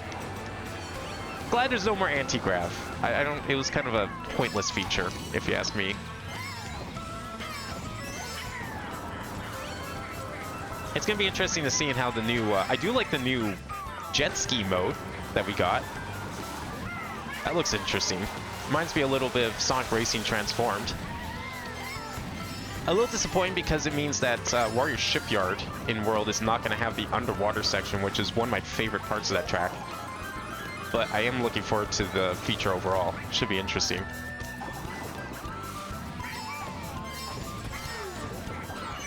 glad there's no more anti-grav. I don't. It was kind of a pointless feature, if you ask me. It's gonna be interesting to see how the new. I do like the new jet ski mode that we got. That looks interesting. Reminds me a little bit of Sonic Racing Transformed. A little disappointing because it means that Warrior Shipyard in World is not going to have the underwater section, which is one of my favorite parts of that track. But I am looking forward to the feature overall. Should be interesting.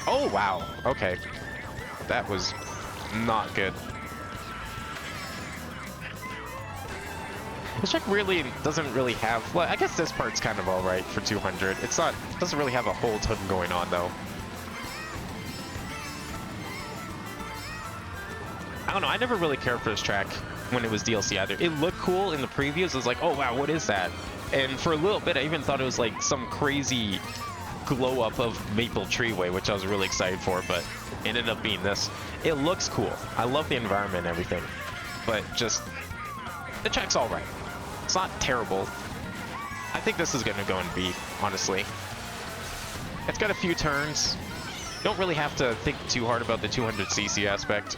Oh, wow. Okay. That was not good. This track really doesn't really have... Well, I guess this part's kind of alright for 200. It's not... It doesn't really have a whole ton going on, though. I don't know. I never really cared for this track when it was DLC either. It looked cool in the previews. It was like, oh, wow, what is that? And for a little bit, I even thought it was like some crazy glow-up of Maple Treeway, which I was really excited for, but it ended up being this. It looks cool. I love the environment and everything. But just... The track's alright. It's not terrible. I think this is going to go in B, honestly. It's got a few turns. You don't really have to think too hard about the 200cc aspect.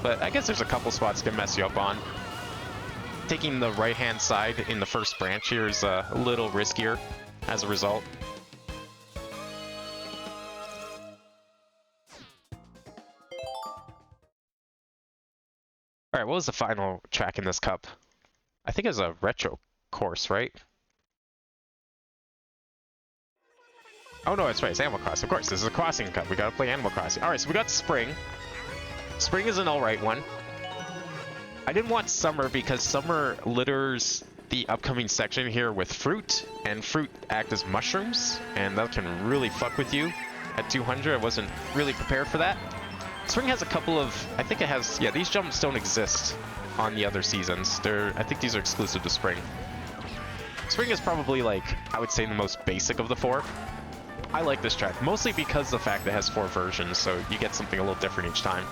But I guess there's a couple spots to mess you up on. Taking the right-hand side in the first branch here is a little riskier as a result. Alright, what was the final track in this cup? I think it was a retro course, right? Oh no, that's right, it's Animal Crossing. Of course, this is a Crossing Cup. We gotta play Animal Crossing. Alright, so we got Spring. Spring is an alright one. I didn't want Summer because Summer litters the upcoming section here with fruit, and fruit act as mushrooms, and that can really fuck with you at 200. I wasn't really prepared for that. Spring has a couple of, I think it has, yeah, these jumps don't exist on the other seasons. I think these are exclusive to Spring. Spring is probably like, I would say the most basic of the four. I like this track, mostly because of the fact that it has 4 versions, so you get something a little different each time.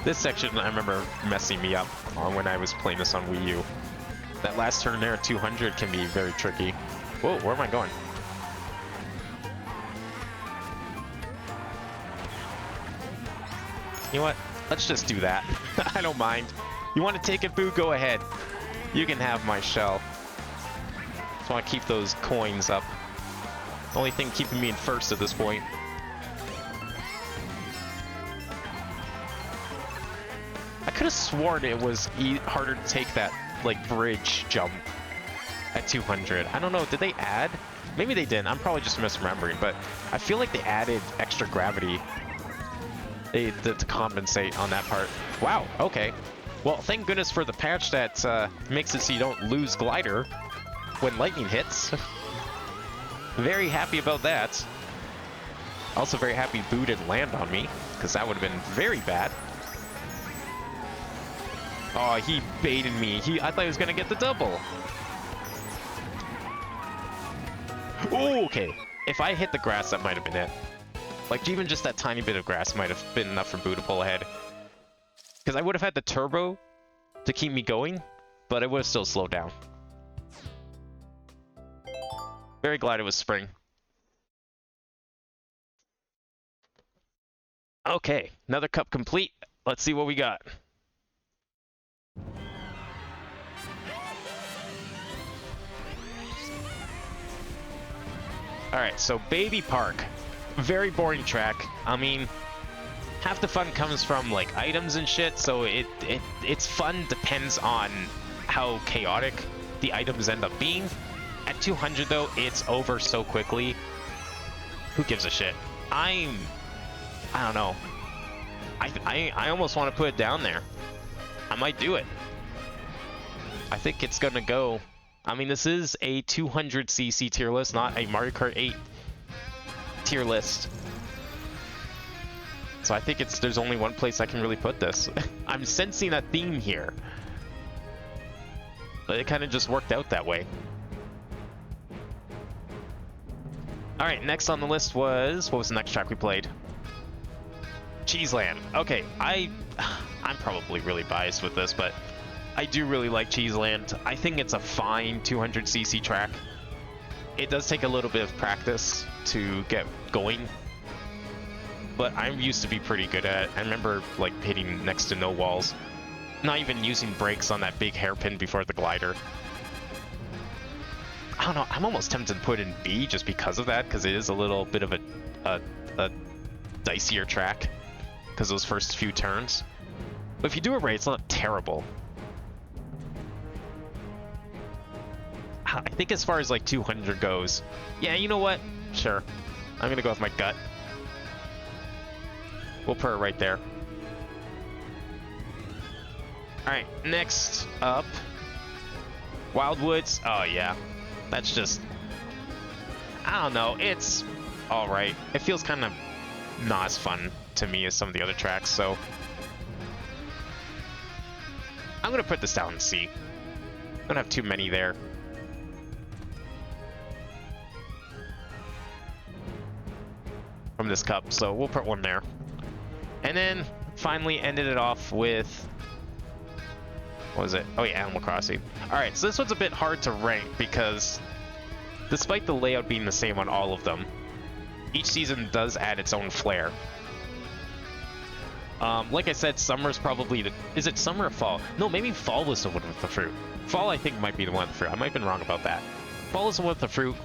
This section I remember messing me up on when I was playing this on Wii U. That last turn there at 200 can be very tricky. Whoa, where am I going? You know what? Let's just do that. I don't mind. You want to take it, Boo? Go ahead. You can have my shell. Just want to keep those coins up. The only thing keeping me in first at this point. I could have sworn it was harder to take that, like, bridge jump at 200. I don't know, did they add? Maybe they didn't. I'm probably just misremembering, but I feel like they added extra gravity to compensate on that part. Wow, okay. Well, thank goodness for the patch that makes it so you don't lose glider when lightning hits. Very happy about that. Also very happy Boo didn't land on me, because that would have been very bad. Oh, he baited me. I thought he was going to get the double. Ooh, okay. If I hit the grass, that might have been it. Like, even just that tiny bit of grass might have been enough for Boo to pull ahead. Because I would have had the turbo to keep me going, but it would have still slowed down. Very glad it was spring. Okay, another cup complete. Let's see what we got. Alright, so Baby Park. Very boring track. I mean, half the fun comes from, like, items and shit, so its fun depends on how chaotic the items end up being. At 200, though, it's over so quickly. Who gives a shit? I don't know. I almost want to put it down there. I might do it. I think it's gonna go. I mean, this is a 200cc tier list, not a Mario Kart 8 tier list. So I think there's only one place I can really put this. I'm sensing a theme here. But it kind of just worked out that way. Alright, next on the list was... What was the next track we played? Cheeseland. Okay, I'm probably really biased with this, but I do really like Cheeseland. I think it's a fine 200cc track. It does take a little bit of practice to get going, but I'm used to be pretty good at it. I remember, like, hitting next to no walls. Not even using brakes on that big hairpin before the glider. I don't know, I'm almost tempted to put in B just because of that, because it is a little bit of a dicier track, because those first few turns. But if you do it right, it's not terrible. I think as far as, like, 200 goes, yeah, you know what? Sure. I'm gonna go with my gut. We'll put it right there. Alright, next up, Wildwoods. Oh, yeah. That's just... I don't know. It's alright. It feels kind of not as fun to me as some of the other tracks, so... I'm gonna put this down in C. I don't have too many there. From this cup, so we'll put one there. And then finally ended it off with, what was it? Oh yeah, Animal Crossing. Alright, so this one's a bit hard to rank because despite the layout being the same on all of them, each season does add its own flair. Like I said, summer's probably the... Is it summer or fall? No, maybe fall was the one with the fruit. Fall, I think, might be the one with the fruit. I might have been wrong about that. Fall is the one with the fruit.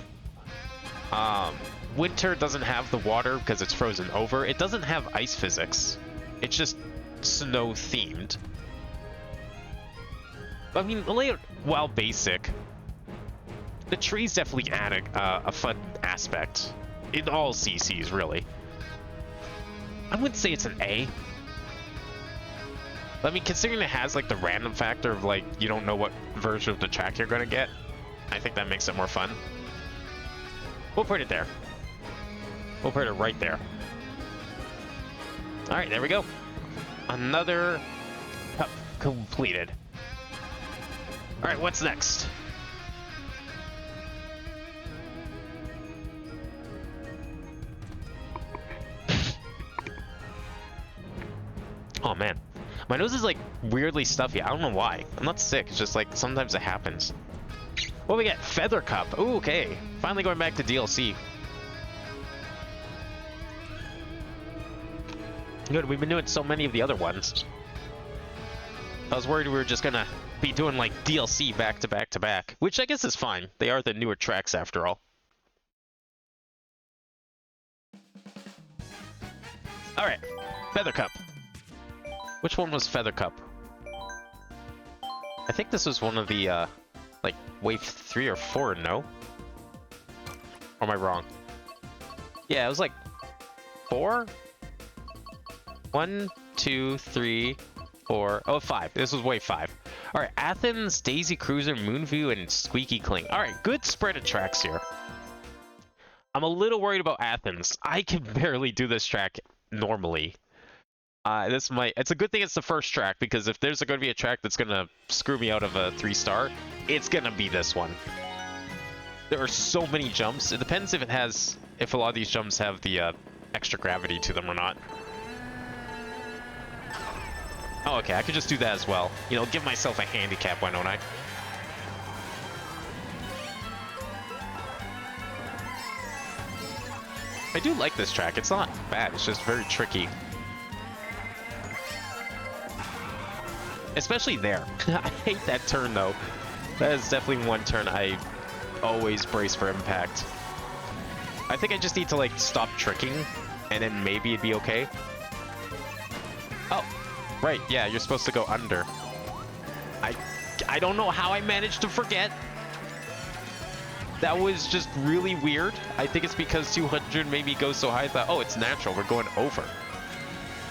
Winter doesn't have the water because it's frozen over. It doesn't have ice physics. It's just snow themed. I mean, the layout, while basic, the trees definitely add a fun aspect in all CCs, really. I wouldn't say it's an A. I mean, considering it has, like, the random factor of, like, you don't know what version of the track you're gonna get, I think that makes it more fun. We'll put it there. We'll put it right there. Alright, there we go. Another cup completed. Alright, what's next? Oh man. My nose is like weirdly stuffy. I don't know why. I'm not sick. It's just like sometimes it happens. What we got? Feather Cup. Ooh, okay. Finally going back to DLC. Good. We've been doing so many of the other ones. I was worried we were just gonna be doing like DLC back to back to back, which I guess is fine. They are the newer tracks after all. Alright, Feather Cup. Which one was Feather Cup? I think this was one of the, like, wave 3 or 4, no? Or am I wrong? Yeah, it was like 4? 1, 2, 3, 4. Oh, 5. This was wave 5. Alright, Athens, Daisy Cruiser, Moonview, and Squeaky Cling. Alright, good spread of tracks here. I'm a little worried about Athens. I can barely do this track normally. It's a good thing it's the first track, because if there's going to be a track that's going to screw me out of a 3-star, it's going to be this one. There are so many jumps. It depends if a lot of these jumps have the extra gravity to them or not. Oh, okay, I could just do that as well. You know, give myself a handicap, why don't I? I do like this track. It's not bad. It's just very tricky. Especially there. I hate that turn, though. That is definitely one turn I always brace for impact. I think I just need to, like, stop tricking, and then maybe it'd be okay. Oh, right. Yeah, you're supposed to go under. I don't know how I managed to forget. That was just really weird. I think it's because 200 made me go so high. I thought, oh, it's natural. We're going over.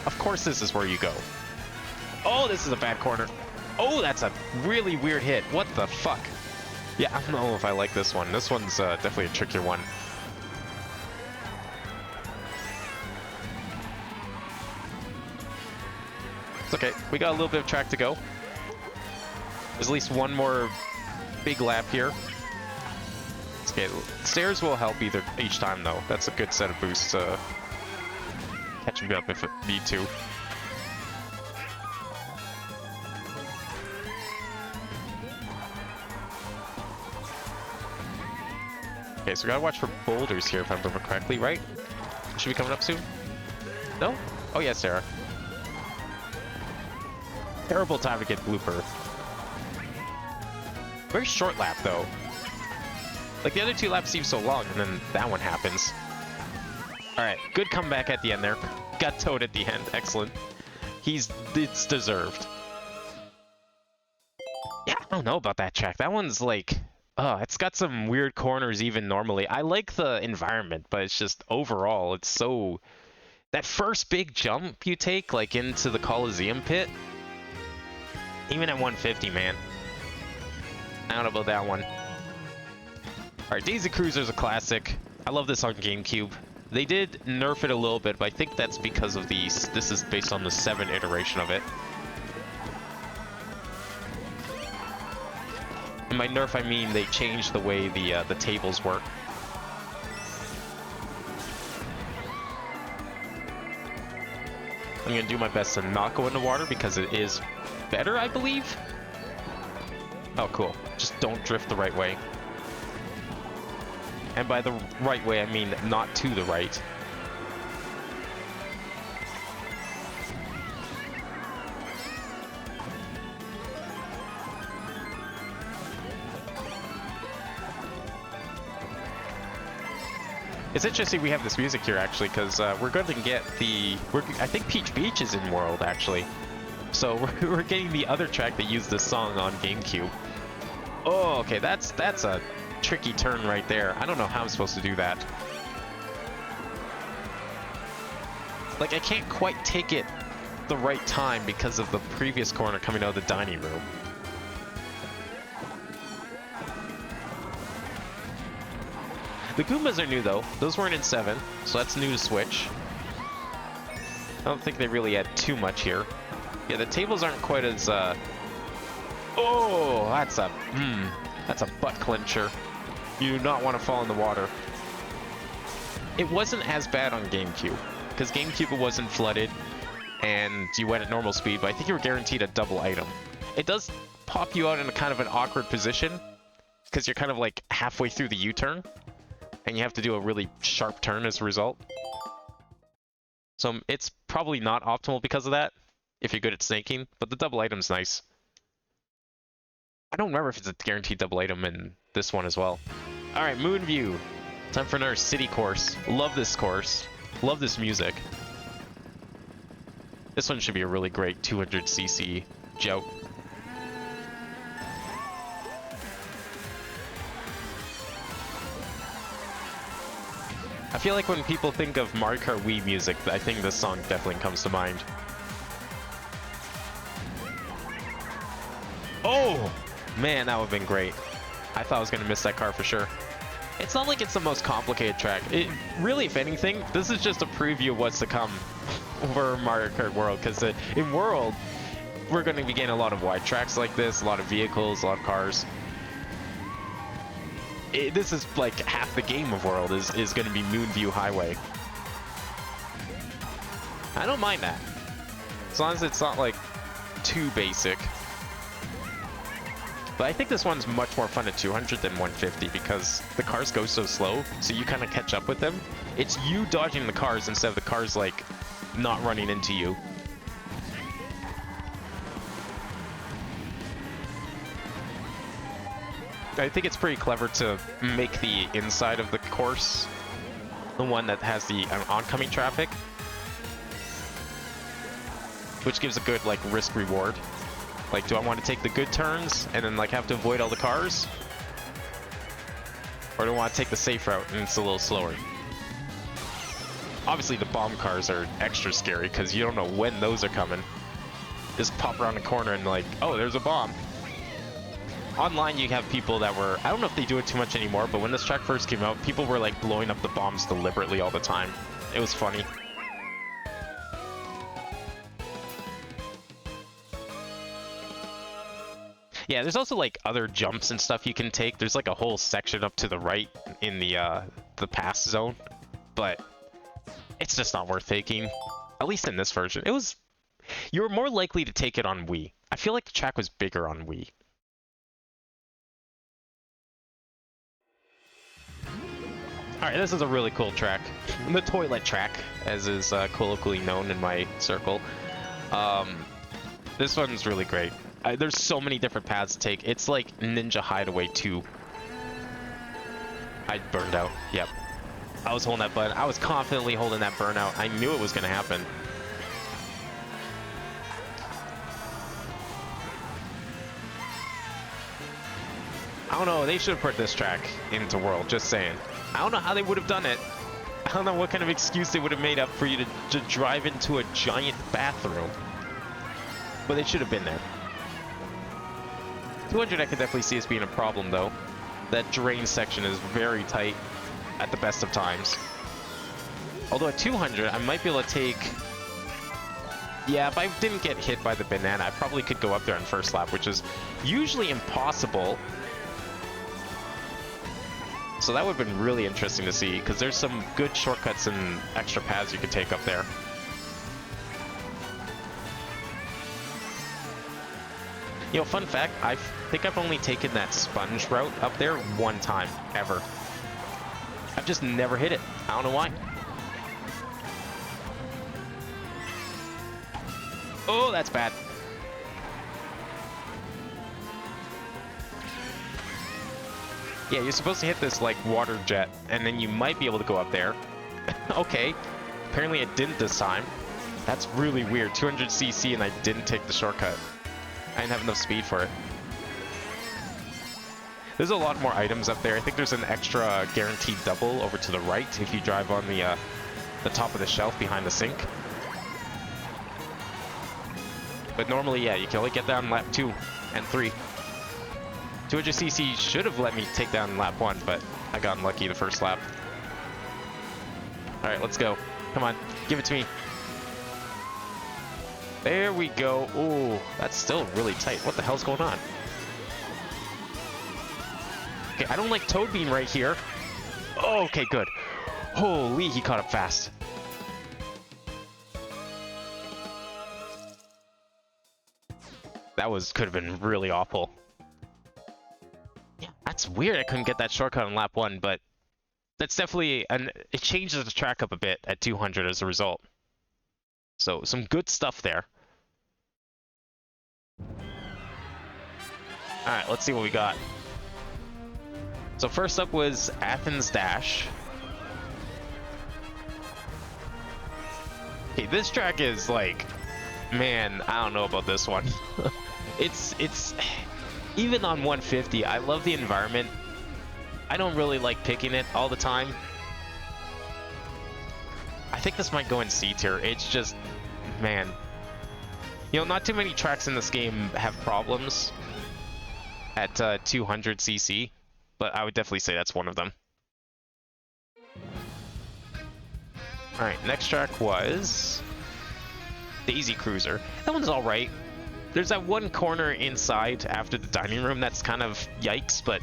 Of course this is where you go. Oh, this is a bad corner. Oh, that's a really weird hit. What the fuck? Yeah, I don't know if I like this one. This one's definitely a trickier one. It's okay. We got a little bit of track to go. There's at least one more big lap here. Okay, stairs will help each time, though. That's a good set of boosts to catch me up if it need to. Okay, so we gotta watch for boulders here, if I remember correctly, right? Should be coming up soon? No? Oh, yes, Sarah. Terrible time to get blooper. Very short lap, though. Like, the other 2 laps seem so long, and then that one happens. Alright, good comeback at the end there. Got towed at the end. Excellent. It's deserved. Yeah, I don't know about that track. That one's like... Oh, it's got some weird corners even normally. I like the environment, but it's just overall, it's so... That first big jump you take, like, into the Coliseum pit, even at 150, man. I don't know about that one. Alright, Daisy Cruiser's a classic. I love this on GameCube. They did nerf it a little bit, but I think that's because of this is based on the 7 iteration of it. And by nerf, I mean they changed the way the tables work. I'm gonna do my best to not go in the water because it is better, I believe. Oh, cool. Just don't drift the right way. And by the right way, I mean not to the right. It's interesting we have this music here, actually, because we're going to get I think Peach Beach is in World, actually. So we're getting the other track that used this song on GameCube. Oh, okay, that's a tricky turn right there. I don't know how I'm supposed to do that. Like, I can't quite take it the right time because of the previous corner coming out of the dining room. The Goombas are new, though. Those weren't in 7, so that's new to Switch. I don't think they really add too much here. Yeah, the tables aren't quite as, Oh, that's a butt clincher. You do not want to fall in the water. It wasn't as bad on GameCube, because GameCube wasn't flooded, and you went at normal speed, but I think you were guaranteed a double item. It does pop you out in a kind of an awkward position, because you're kind of like halfway through the U-turn, and you have to do a really sharp turn as a result. So it's probably not optimal because of that, if you're good at snaking, but the double item's nice. I don't remember if it's a guaranteed double item in this one as well. Alright, Moonview. Time for another city course. Love this course. Love this music. This one should be a really great 200cc jout. I feel like when people think of Mario Kart Wii music, I think this song definitely comes to mind. Oh! Man, that would have been great. I thought I was going to miss that car for sure. It's not like it's the most complicated track. It really, if anything, this is just a preview of what's to come for Mario Kart World, because in World, we're going to be getting a lot of wide tracks like this, a lot of vehicles, a lot of cars. This is like half the game of World is going to be Moonview Highway. I don't mind that, as long as it's not like too basic. But I think this one's much more fun at 200 than 150 because the cars go so slow, so you kind of catch up with them. It's you dodging the cars instead of the cars like not running into you. I think it's pretty clever to make the inside of the course the one that has the oncoming traffic, which gives a good like risk reward. Like, do I want to take the good turns and then like have to avoid all the cars, or do I want to take the safe route and it's a little slower? Obviously the bomb cars are extra scary because you don't know when those are coming. Just pop around the corner and like, oh, there's a bomb. Online, you have people that were, I don't know if they do it too much anymore, but when this track first came out, people were like blowing up the bombs deliberately all the time. It was funny. Yeah, there's also like other jumps and stuff you can take. There's like a whole section up to the right in the pass zone, but it's just not worth taking. At least in this version, you were more likely to take it on Wii. I feel like the track was bigger on Wii. Alright, this is a really cool track. The toilet track, as is colloquially known in my circle. This one's really great. There's so many different paths to take. It's like Ninja Hideaway 2. I burned out. Yep. I was holding that button. I was confidently holding that burnout. I knew it was going to happen. I don't know. They should have put this track into World. Just saying. I don't know how they would have done it. I don't know what kind of excuse they would have made up for you to drive into a giant bathroom. But they should have been there. 200 I could definitely see as being a problem though. That drain section is very tight at the best of times. Although at 200 I might be able to take... Yeah, if I didn't get hit by the banana, I probably could go up there on first lap, which is usually impossible. So that would have been really interesting to see, because there's some good shortcuts and extra paths you could take up there. You know, fun fact, I think I've only taken that sponge route up there one time, ever. I've just never hit it. I don't know why. Oh, that's bad. Yeah, you're supposed to hit this, like, water jet, and then you might be able to go up there. Okay. Apparently it didn't this time. That's really weird. 200cc and I didn't take the shortcut. I didn't have enough speed for it. There's a lot more items up there. I think there's an extra guaranteed double over to the right if you drive on the top of the shelf behind the sink. But normally, yeah, you can only get down lap 2 and 3. 200cc should have let me take down lap 1, but I got unlucky the first lap. Alright, let's go. Come on, give it to me. There we go. Ooh, that's still really tight. What the hell's going on? Okay, I don't like Toad being right here. Oh, okay, good. Holy, he caught up fast. That could have been really awful. Yeah, that's weird. I couldn't get that shortcut on lap 1, but that's definitely it changes the track up a bit at 200 as a result. So some good stuff there. Alright, let's see what we got. So first up was Athens Dash. Okay, this track is like man, I don't know about this one. It's even on 150, I love the environment. I don't really like picking it all the time. I think this might go in C tier. It's just, man. You know, not too many tracks in this game have problems at 200cc, but I would definitely say that's one of them. Alright, next track was Daisy Cruiser. That one's alright. There's that one corner inside after the dining room that's kind of yikes, but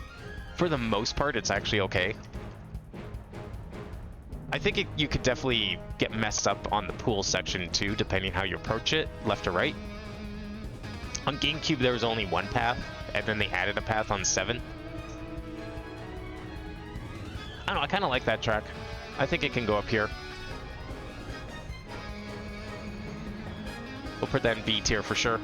for the most part, it's actually okay. I think you could definitely get messed up on the pool section too, depending how you approach it, left or right. On GameCube, there was only one path, and then they added a path on 7. I don't know, I kind of like that track. I think it can go up here. We'll put that in B tier for sure.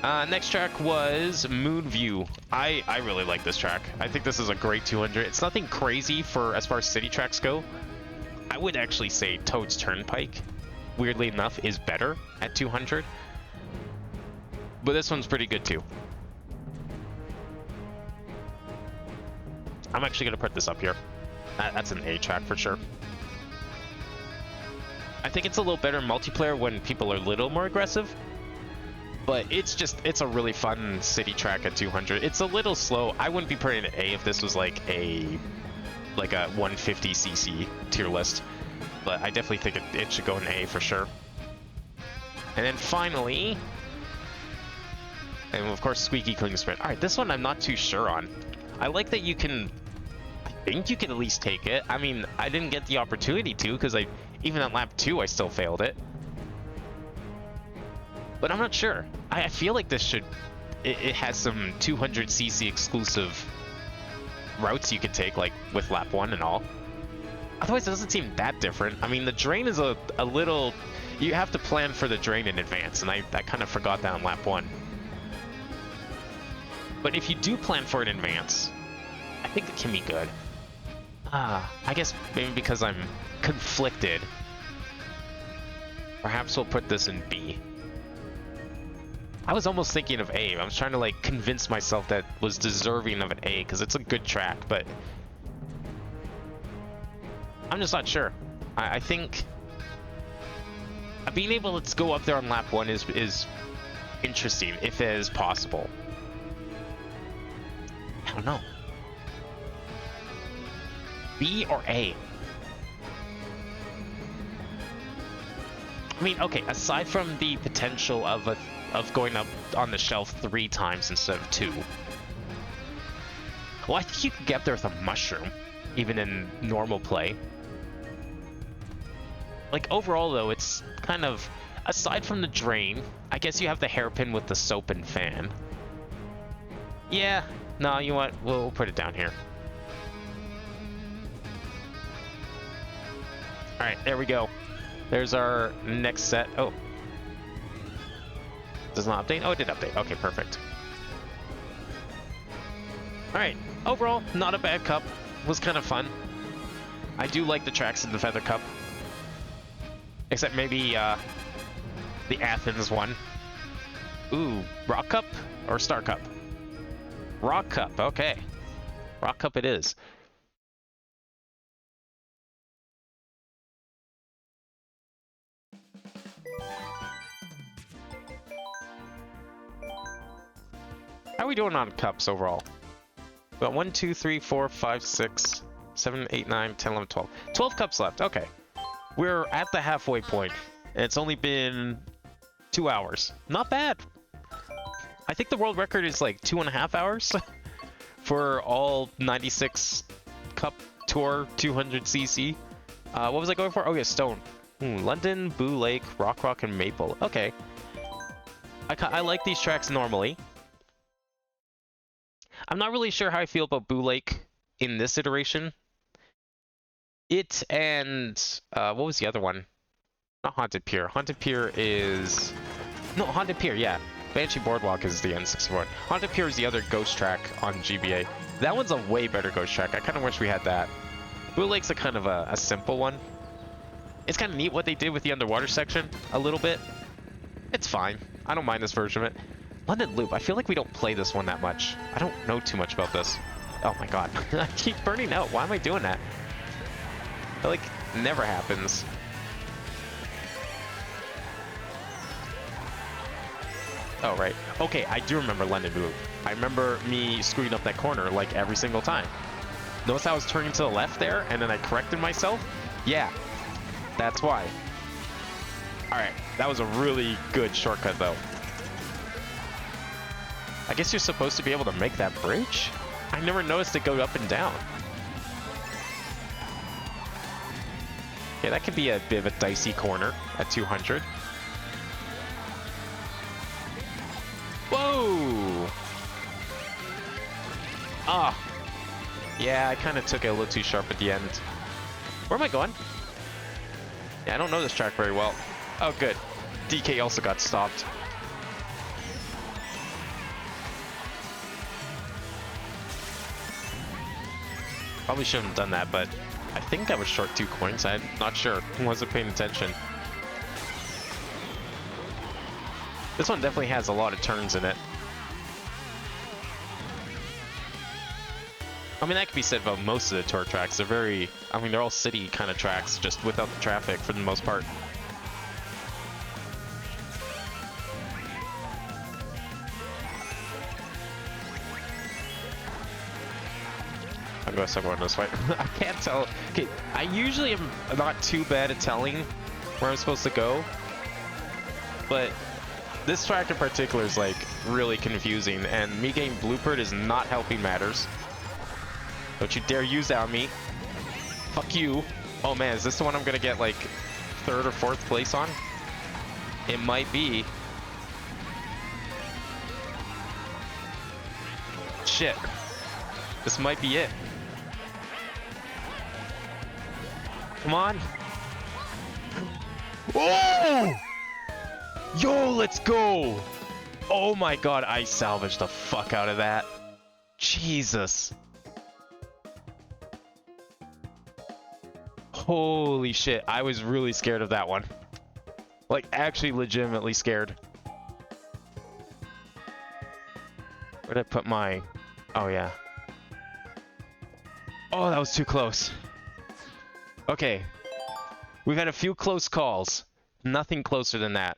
Next track was Moon View. I really like this track. I think this is a great 200. It's nothing crazy for as far as city tracks go. I would actually say Toad's Turnpike, weirdly enough, is better at 200. But this one's pretty good too. I'm actually going to put this up here. That's an A track for sure. I think it's a little better multiplayer when people are a little more aggressive. But it's a really fun city track at 200. It's a little slow. I wouldn't be putting it A if this was like a 150cc tier list. But I definitely think it should go in A for sure. And then finally, and of course, Squeaky Clean Sprint. All right, this one I'm not too sure on. I like that you can, I think you can at least take it. I mean, I didn't get the opportunity to because even on lap 2, I still failed it. But I'm not sure. I feel like this should, it has some 200cc exclusive routes you could take, like with lap 1 and all. Otherwise, it doesn't seem that different. I mean, the drain is a little, you have to plan for the drain in advance, and I kind of forgot that on lap 1. But if you do plan for it in advance, I think it can be good. I guess maybe because I'm conflicted, perhaps we'll put this in B. I was almost thinking of A. I was trying to like convince myself that was deserving of an A because it's a good track, but I'm just not sure. I think being able to go up there on lap 1 is interesting if it is possible. I don't know. B or A? I mean, okay, aside from the potential of going up on the shelf 3 times instead of 2. Well, I think you could get up there with a mushroom, even in normal play. Like, overall, though, it's kind of, aside from the drain, I guess you have the hairpin with the soap and fan. Yeah, no, you know what? We'll put it down here. Alright, there we go. There's our next set. Oh. Does not update? Oh, it did update. Okay, perfect. Alright, overall, not a bad cup. Was kind of fun. I do like the tracks in the Feather Cup. Except maybe the Athens one. Ooh, Rock Cup or Star Cup? Rock Cup, okay. Rock Cup it is. How are we doing on cups overall? We got 1, 2, 3, 4, 5, 6, 7, 8, 9, 10, 11, 12. 12 cups left, okay. We're at the halfway point, and it's only been 2 hours. Not bad. I think the world record is like 2.5 hours for all 96 Cup Tour 200cc. What was I going for? Oh yeah, Stone. London, Boo Lake, Rock, and Maple. Okay. I like these tracks normally. I'm not really sure how I feel about Boo Lake in this iteration. It and what was the other one? Not Haunted Pier. Haunted Pier is Haunted Pier. Yeah, Banshee Boardwalk is the N64. Haunted Pier is the other ghost track on GBA. That one's a way better ghost track. I kind of wish we had that. Boo Lake's a kind of a simple one. It's kind of neat what they did with the underwater section a little bit. It's fine. I don't mind this version of it. London Loop, I feel like we don't play this one that much. I don't know too much about this. Oh my god. I keep burning out. Why am I doing that? That, like, never happens. Oh, right. Okay, I do remember London Loop. I remember me screwing up that corner, like, every single time. Notice how I was turning to the left there, and then I corrected myself? Yeah. That's why. Alright, that was a really good shortcut, though. I guess you're supposed to be able to make that bridge? I never noticed it go up and down. Yeah, that could be a bit of a dicey corner at 200. Whoa! Ah. Yeah, I kind of took it a little too sharp at the end. Where am I going? Yeah, I don't know this track very well. Oh, good. DK also got stopped. Probably shouldn't have done that, but I think I was short 2 coins. I'm not sure. I wasn't paying attention. This one definitely has a lot of turns in it. I mean, that could be said about most of the tour tracks. They're very... I mean, they're all city kind of tracks, just without the traffic for the most part. I'm going this way. I can't tell. Okay, I usually am not too bad at telling where I'm supposed to go, but this track in particular is like really confusing, and me getting bloopered is not helping matters. Don't you dare use that on me. Fuck you. Oh man, is this the one I'm gonna get like 3rd or 4th place on? It might be. Shit. This might be it. Come on. Oh! Yo, let's go. Oh my god, I salvaged the fuck out of that. Jesus. Holy shit, I was really scared of that one. Like, actually legitimately scared. Where did I put my... Oh, yeah. Oh, that was too close. Okay. We've had a few close calls. Nothing closer than that.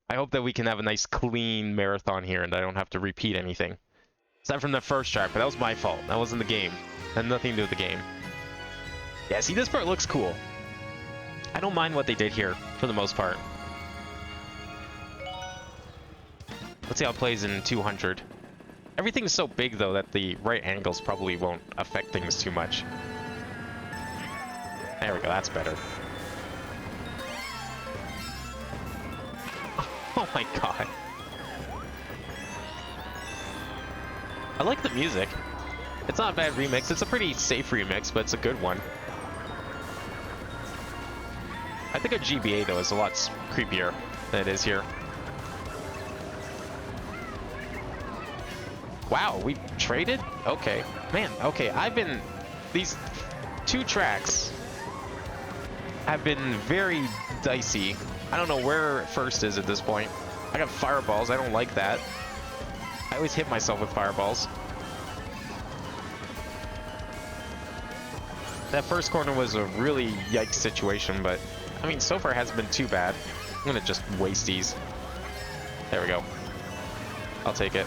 I hope that we can have a nice clean marathon here and I don't have to repeat anything. Aside from the first track, but that was my fault. That wasn't the game. That had nothing to do with the game. Yeah, see, this part looks cool. I don't mind what they did here, for the most part. Let's see how it plays in 200. Everything's so big, though, that the right angles probably won't affect things too much. There we go, that's better. Oh my god. I like the music. It's not a bad remix. It's a pretty safe remix, but it's a good one. I think a GBA, though, is a lot creepier than it is here. Wow, we traded? Okay. Man, okay, these 2 tracks have been very dicey. I don't know where first is at this point. I got fireballs, I don't like that. I always hit myself with fireballs. That first corner was a really yikes situation, but I mean, so far it hasn't been too bad. I'm gonna just waste these. There we go. I'll take it.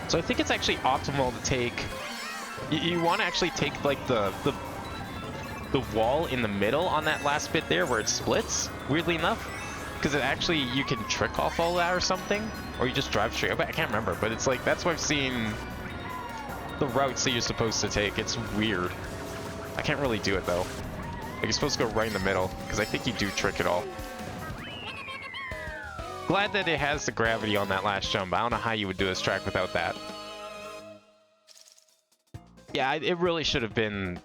So I think it's actually optimal to take... You want to actually take, like, the wall in the middle on that last bit there where it splits, weirdly enough. Because it actually, you can trick off all that or something. Or you just drive straight up. I can't remember, but it's like, that's what I've seen the routes that you're supposed to take. It's weird. I can't really do it, though. Like, you're supposed to go right in the middle, because I think you do trick it all. Glad that it has the gravity on that last jump. I don't know how you would do this track without that. Yeah, it really should have been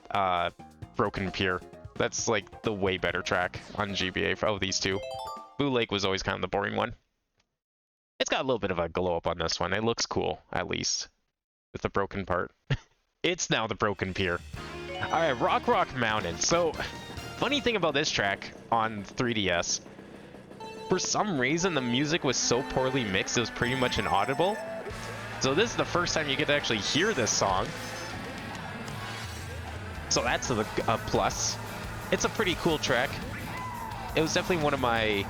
Broken Pier. That's like the way better track on GBA for these 2. Blue Lake was always kind of the boring one. It's got a little bit of a glow up on this one. It looks cool, at least, with the broken part. It's now the broken pier. All right, Rock Mountain. So, funny thing about this track on 3DS, for some reason the music was so poorly mixed it was pretty much inaudible. So this is the first time you get to actually hear this song. So that's a plus. It's a pretty cool track. It was definitely one of my,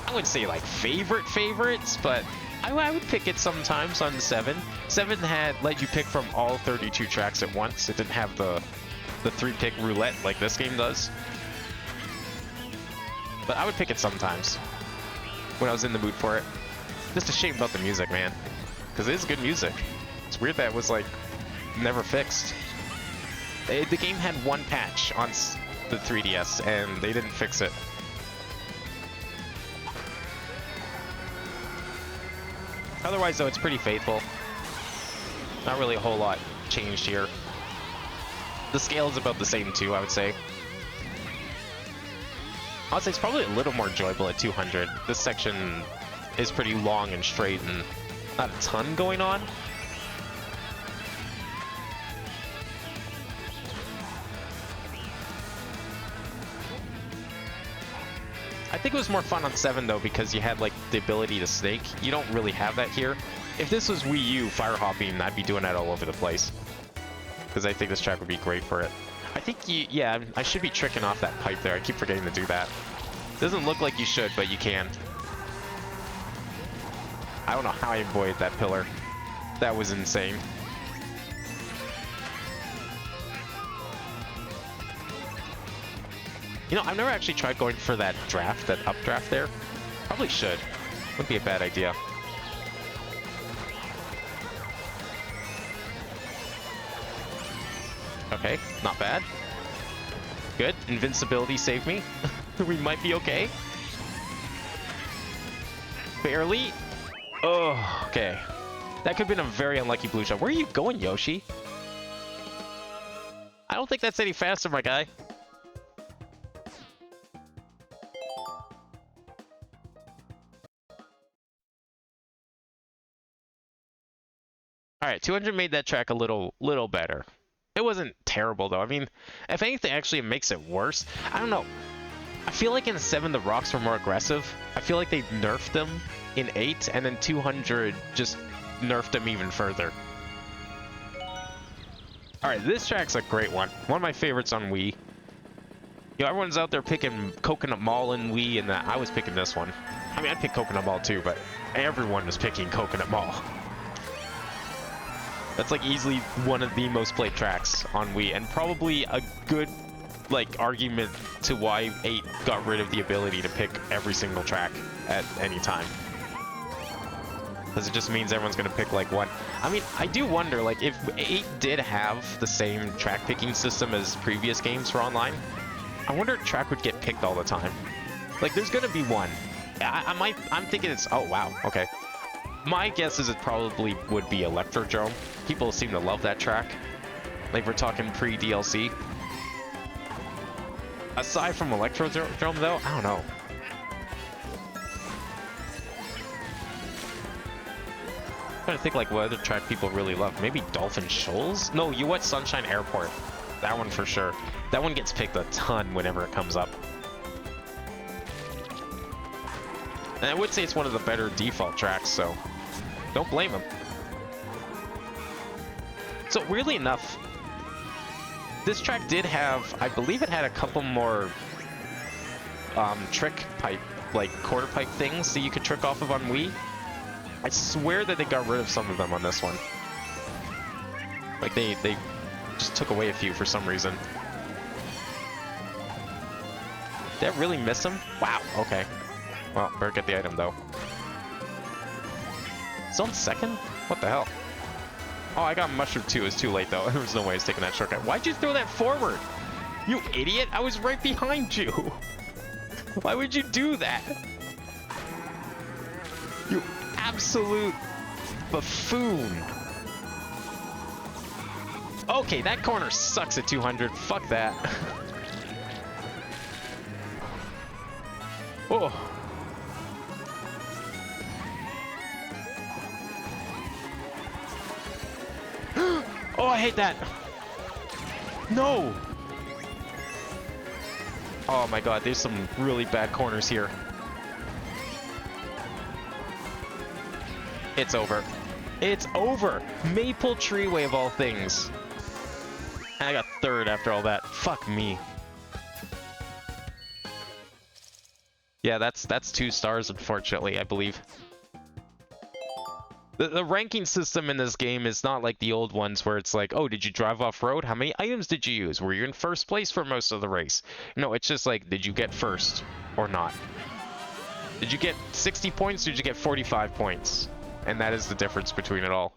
I wouldn't say like favorites, but I would pick it sometimes on 7. 7 had let you pick from all 32 tracks at once. It didn't have the 3-pick roulette like this game does. But I would pick it sometimes when I was in the mood for it. Just a shame about the music, man, because it is good music. It's weird that it was like never fixed. The game had one patch on the 3DS and they didn't fix it. Otherwise, though, it's pretty faithful. Not really a whole lot changed here. The scale is about the same, too, I would say. I would say it's probably a little more enjoyable at 200. This section is pretty long and straight and not a ton going on. I think it was more fun on 7 though because you had like the ability to snake. You don't really have that here. If this was Wii U fire hopping, I'd be doing that all over the place. Because I think this track would be great for it. I think yeah, I should be tricking off that pipe there. I keep forgetting to do that. Doesn't look like you should, but you can. I don't know how I avoided that pillar. That was insane. You know, I've never actually tried going for that draft, that updraft there. Probably should. Wouldn't be a bad idea. Okay, not bad. Good. Invincibility saved me. We might be okay. Barely. Oh, okay. That could have been a very unlucky blue shot. Where are you going, Yoshi? I don't think that's any faster, my guy. Alright, 200 made that track a little better. It wasn't terrible, though. I mean, if anything, actually it makes it worse. I don't know. I feel like in 7, the rocks were more aggressive. I feel like they nerfed them in 8, and then 200 just nerfed them even further. Alright, this track's a great one. One of my favorites on Wii. You know, everyone's out there picking Coconut Mall and Wii, and I was picking this one. I mean, I'd pick Coconut Mall too, but everyone was picking Coconut Mall. That's like easily one of the most played tracks on Wii, and probably a good like argument to why 8 got rid of the ability to pick every single track at any time. Because it just means everyone's gonna pick like one. I mean, I do wonder, like, if 8 did have the same track picking system as previous games for online, I wonder if track would get picked all the time. Like, there's gonna be one. I'm thinking it's, oh wow, okay. My guess is it probably would be Electrodrome. People seem to love that track. Like, we're talking pre-DLC. Aside from Electrodrome, though, I don't know. I'm trying to think, like, what other track people really love. Maybe Dolphin Shoals? No, you what? Sunshine Airport. That one for sure. That one gets picked a ton whenever it comes up. And I would say it's one of the better default tracks, so don't blame him. So weirdly enough, this track did have, I believe it had a couple more trick pipe, like quarter pipe things that you could trick off of on Wii. I swear that they got rid of some of them on this one. Like they just took away a few for some reason. Did I really miss them? Wow, okay. Well, better get the item though. It's on second? What the hell? Oh, I got mushroom too. It's too late though. There was no way I was taking that shortcut. Why'd you throw that forward? You idiot! I was right behind you. Why would you do that? You absolute buffoon. Okay, that corner sucks at 200. Fuck that. Oh. Oh, I hate that. No. Oh my god, there's some really bad corners here. It's over. It's over. Maple Treeway of all things. And I got third after all that. Fuck me. Yeah, that's 2 stars, unfortunately, I believe. The ranking system in this game is not like the old ones where it's like, oh, did you drive off-road? How many items did you use? Were you in first place for most of the race? No, it's just like, did you get first or not? Did you get 60 points or did you get 45 points? And that is the difference between it all.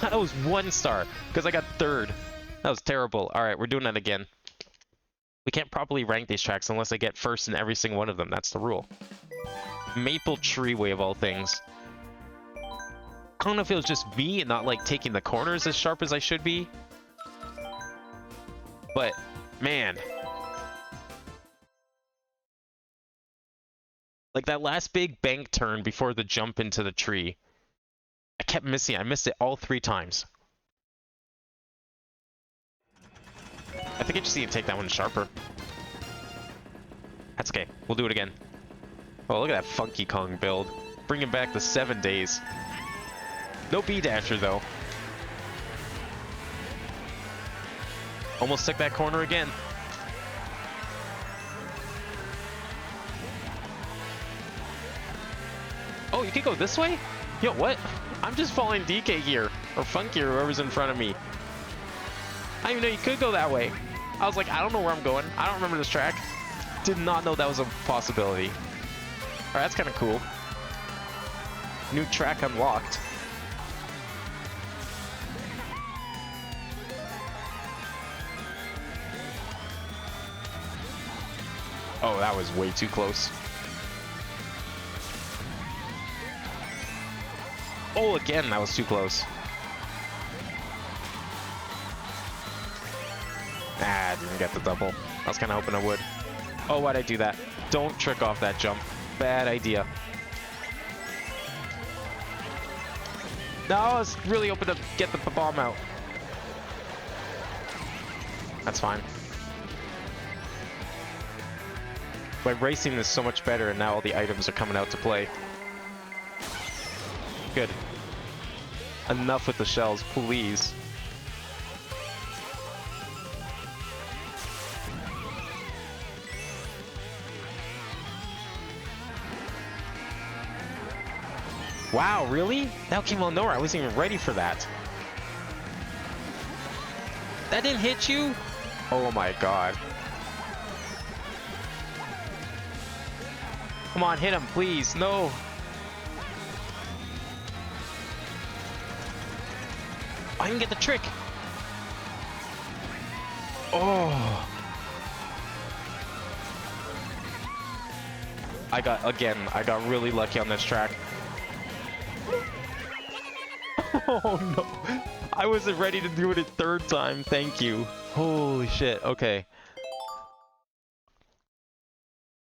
That was 1 star because I got third. That was terrible. All right, we're doing that again. We can't properly rank these tracks unless I get first in every single one of them. That's the rule. Maple Treeway of all things. I don't know if it was just me and not like taking the corners as sharp as I should be. But, man. Like that last big bank turn before the jump into the tree. I kept missing it. I missed it all 3 times. I think I just need to take that one sharper. That's okay. We'll do it again. Oh, look at that Funky Kong build. Bringing back the 7 days. No B-dasher, though. Almost took that corner again. Oh, you can go this way? Yo, what? I'm just following DK here. Or Funky or whoever's in front of me. I didn't even know you could go that way. I was like, I don't know where I'm going. I don't remember this track. Did not know that was a possibility. Alright, that's kind of cool. New track unlocked. Oh, that was way too close. Oh, again, that was too close. Ah, I didn't get the double. I was kind of hoping I would. Oh, why'd I do that? Don't trick off that jump. Bad idea. No, I was really hoping to get the bomb out. That's fine. By racing this so much better, and now all the items are coming out to play. Good. Enough with the shells, please. Wow, really? That came out of nowhere. I wasn't even ready for that. That didn't hit you? Oh my god. Come on, hit him, please. No. I didn't get the trick. Oh. I got really lucky on this track. Oh no. I wasn't ready to do it a 3rd time. Thank you. Holy shit. Okay.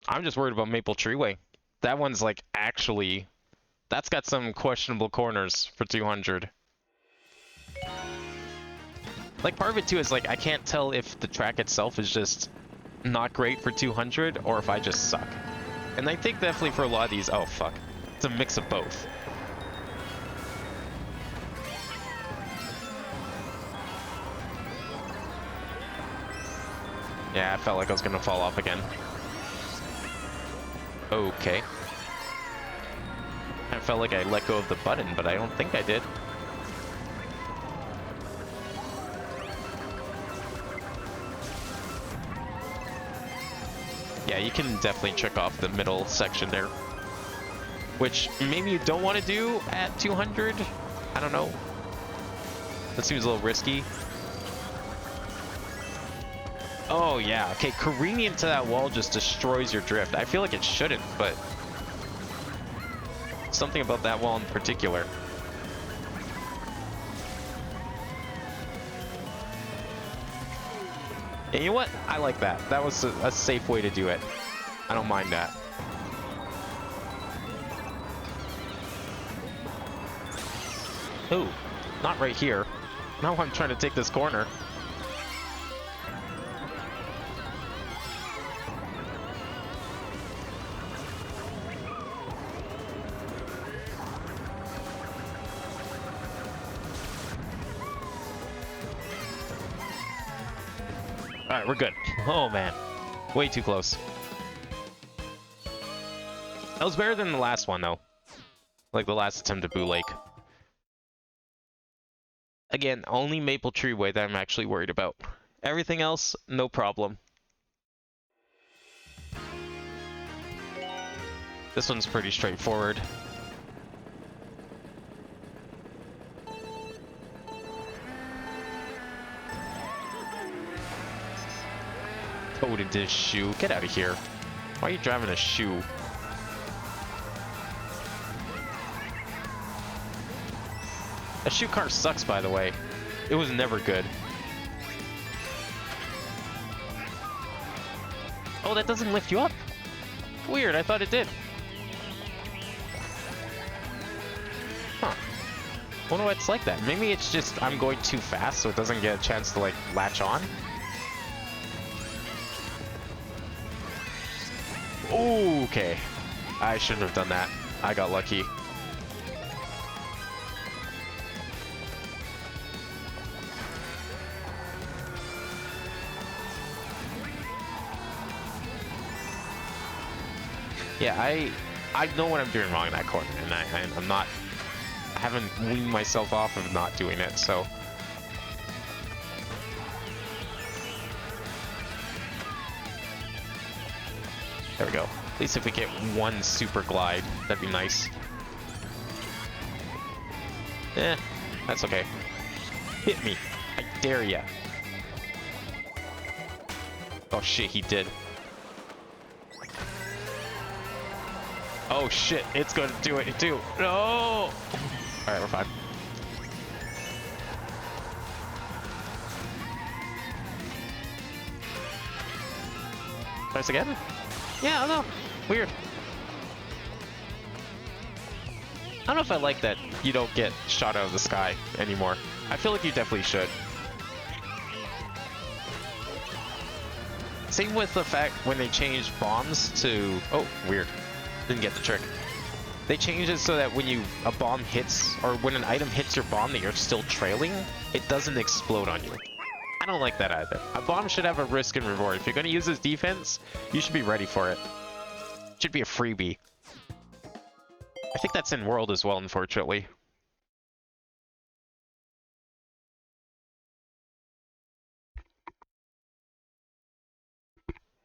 I'm just worried about Maple Treeway. That one's like actually... That's got some questionable corners for 200. Like part of it too is like I can't tell if the track itself is just not great for 200 or if I just suck. And I think definitely for a lot of these... Oh fuck. It's a mix of both. Yeah, I felt like I was gonna fall off again. Okay. I felt like I let go of the button, but I don't think I did. Yeah, you can definitely trick off the middle section there. Which maybe you don't want to do at 200? I don't know. That seems a little risky. Oh yeah, okay, careening into that wall just destroys your drift. I feel like it shouldn't, but something about that wall in particular. And you know what? I like that. That was a safe way to do it. I don't mind that. Ooh, not right here. Now I'm trying to take this corner. Alright, we're good. Oh man. Way too close. That was better than the last one, though. Like the last attempt at Boo Lake. Again, only Maple Tree Way that I'm actually worried about. Everything else, no problem. This one's pretty straightforward. Toted this shoe. Get out of here. Why are you driving a shoe? A shoe car sucks, by the way. It was never good. Oh, that doesn't lift you up? Weird, I thought it did. Huh. Wonder why it's like that. Maybe it's just I'm going too fast so it doesn't get a chance to, like, latch on? Ooh, okay. I shouldn't have done that. I got lucky. Yeah, I know what I'm doing wrong in that corner, and I'm not... I haven't weaned myself off of not doing it, so... There we go. At least if we get one super glide, that'd be nice. Eh, that's okay. Hit me. I dare ya. Oh shit, he did. Oh shit, it's gonna do it too. No! Alright, we're fine. Twice again? Yeah, I don't know. Weird. I don't know if I like that you don't get shot out of the sky anymore. I feel like you definitely should. Same with the fact when they changed bombs to... Oh, weird. Didn't get the trick. They changed it so that when a bomb hits, or when an item hits your bomb that you're still trailing, it doesn't explode on you. I don't like that either. A bomb should have a risk and reward. If you're going to use this defense, you should be ready for it. It should be a freebie. I think that's in World as well, unfortunately.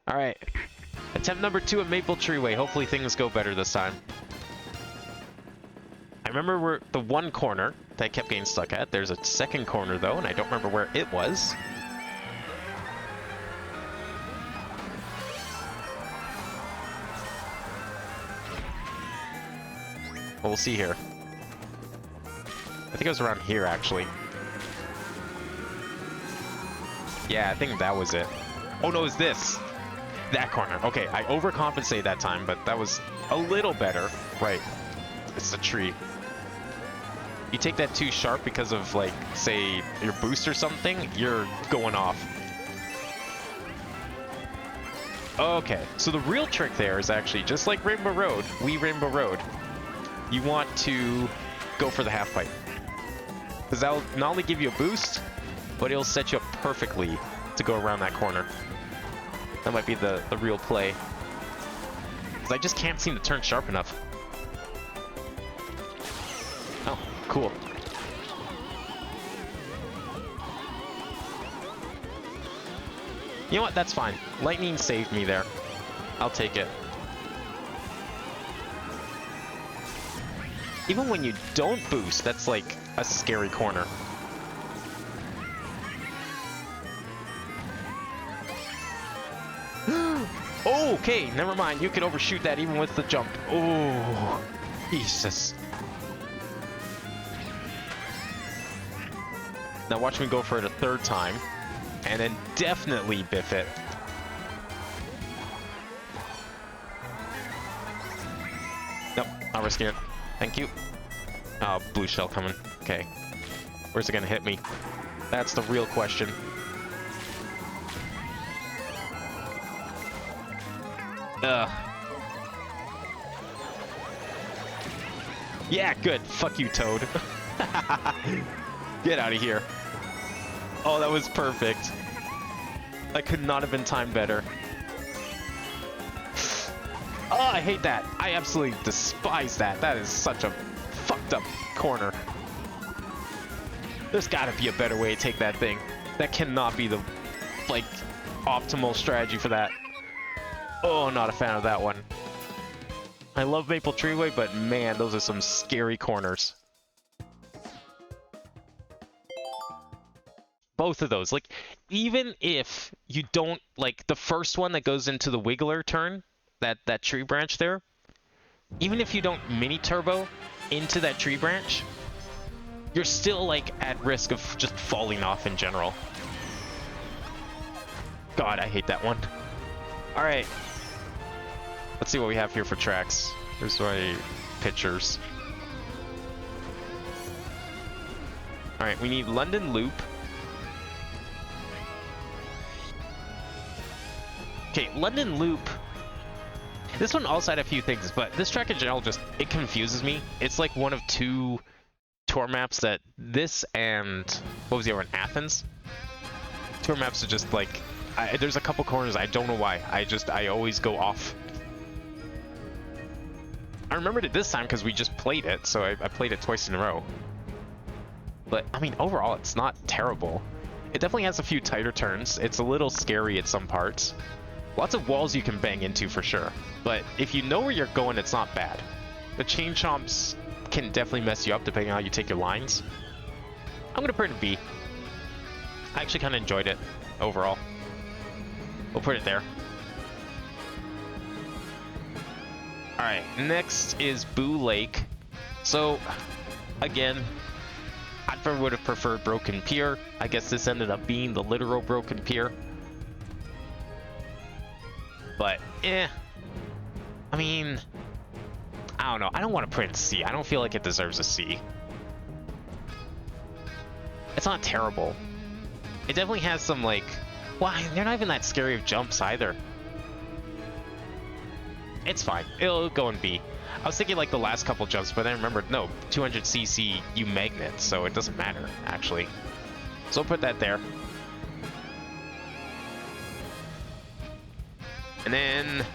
Alright. Attempt number 2 at Maple Tree Way. Hopefully things go better this time. I remember the one corner that I kept getting stuck at. There's a second corner, though, and I don't remember where it was. Well, we'll see here. I think it was around here, actually. Yeah, I think that was it. Oh, no, it's this. That corner. Okay, I overcompensated that time, but that was a little better. Right. It's the tree. You take that too sharp because of, like, say, your boost or something, you're going off. Okay, so the real trick there is actually, just like Rainbow Road, Rainbow Road, you want to go for the half pipe. Because that'll not only give you a boost, but it'll set you up perfectly to go around that corner. That might be the real play. Because I just can't seem to turn sharp enough. Oh, cool. You know what? That's fine. Lightning saved me there. I'll take it. Even when you don't boost, that's like a scary corner. Oh, okay, never mind. You can overshoot that even with the jump. Oh, Jesus. Now watch me go for it a third time, and then definitely biff it. Nope, not risking it. Thank you. Oh, blue shell coming. Okay. Where's it gonna hit me? That's the real question. Ugh. Yeah, good. Fuck you, Toad. Get out of here. Oh, that was perfect. That could not have been timed better. Oh, I hate that. I absolutely despise that. That is such a fucked up corner. There's gotta be a better way to take that thing. That cannot be the, like, optimal strategy for that. Oh, not a fan of that one. I love Maple Treeway, but man, those are some scary corners. Both of those. Like, even if you don't, like, the first one that goes into the Wiggler turn, that tree branch there, even if you don't mini turbo into that tree branch, you're still, like, at risk of just falling off in general. God, I hate that one. Alright. Let's see what we have here for tracks. Here's my pictures. Alright, we need London Loop. Okay, London Loop. This one also had a few things, but this track in general just, it confuses me. It's like one of two tour maps that this and, what was the other one, Athens? Tour maps are just like, there's a couple corners, I don't know why. I always go off. I remembered it this time because we just played it, so I played it twice in a row. But, I mean, overall, it's not terrible. It definitely has a few tighter turns. It's a little scary at some parts. Lots of walls you can bang into for sure. But if you know where you're going, it's not bad. The chain chomps can definitely mess you up depending on how you take your lines. I'm going to put it in B. I actually kind of enjoyed it overall. We'll put it there. Alright, next is Boo Lake. So, again, I would have preferred Broken Pier. I guess this ended up being the literal Broken Pier. But, I mean, I don't know. I don't want to put it in C. I don't feel like it deserves a C. It's not terrible. It definitely has some, like, well, they're not even that scary of jumps either. It's fine. It'll go in B. I was thinking like the last couple jumps, but then I remembered, no, 200cc U magnet, so it doesn't matter, actually. So I'll put that there. And then,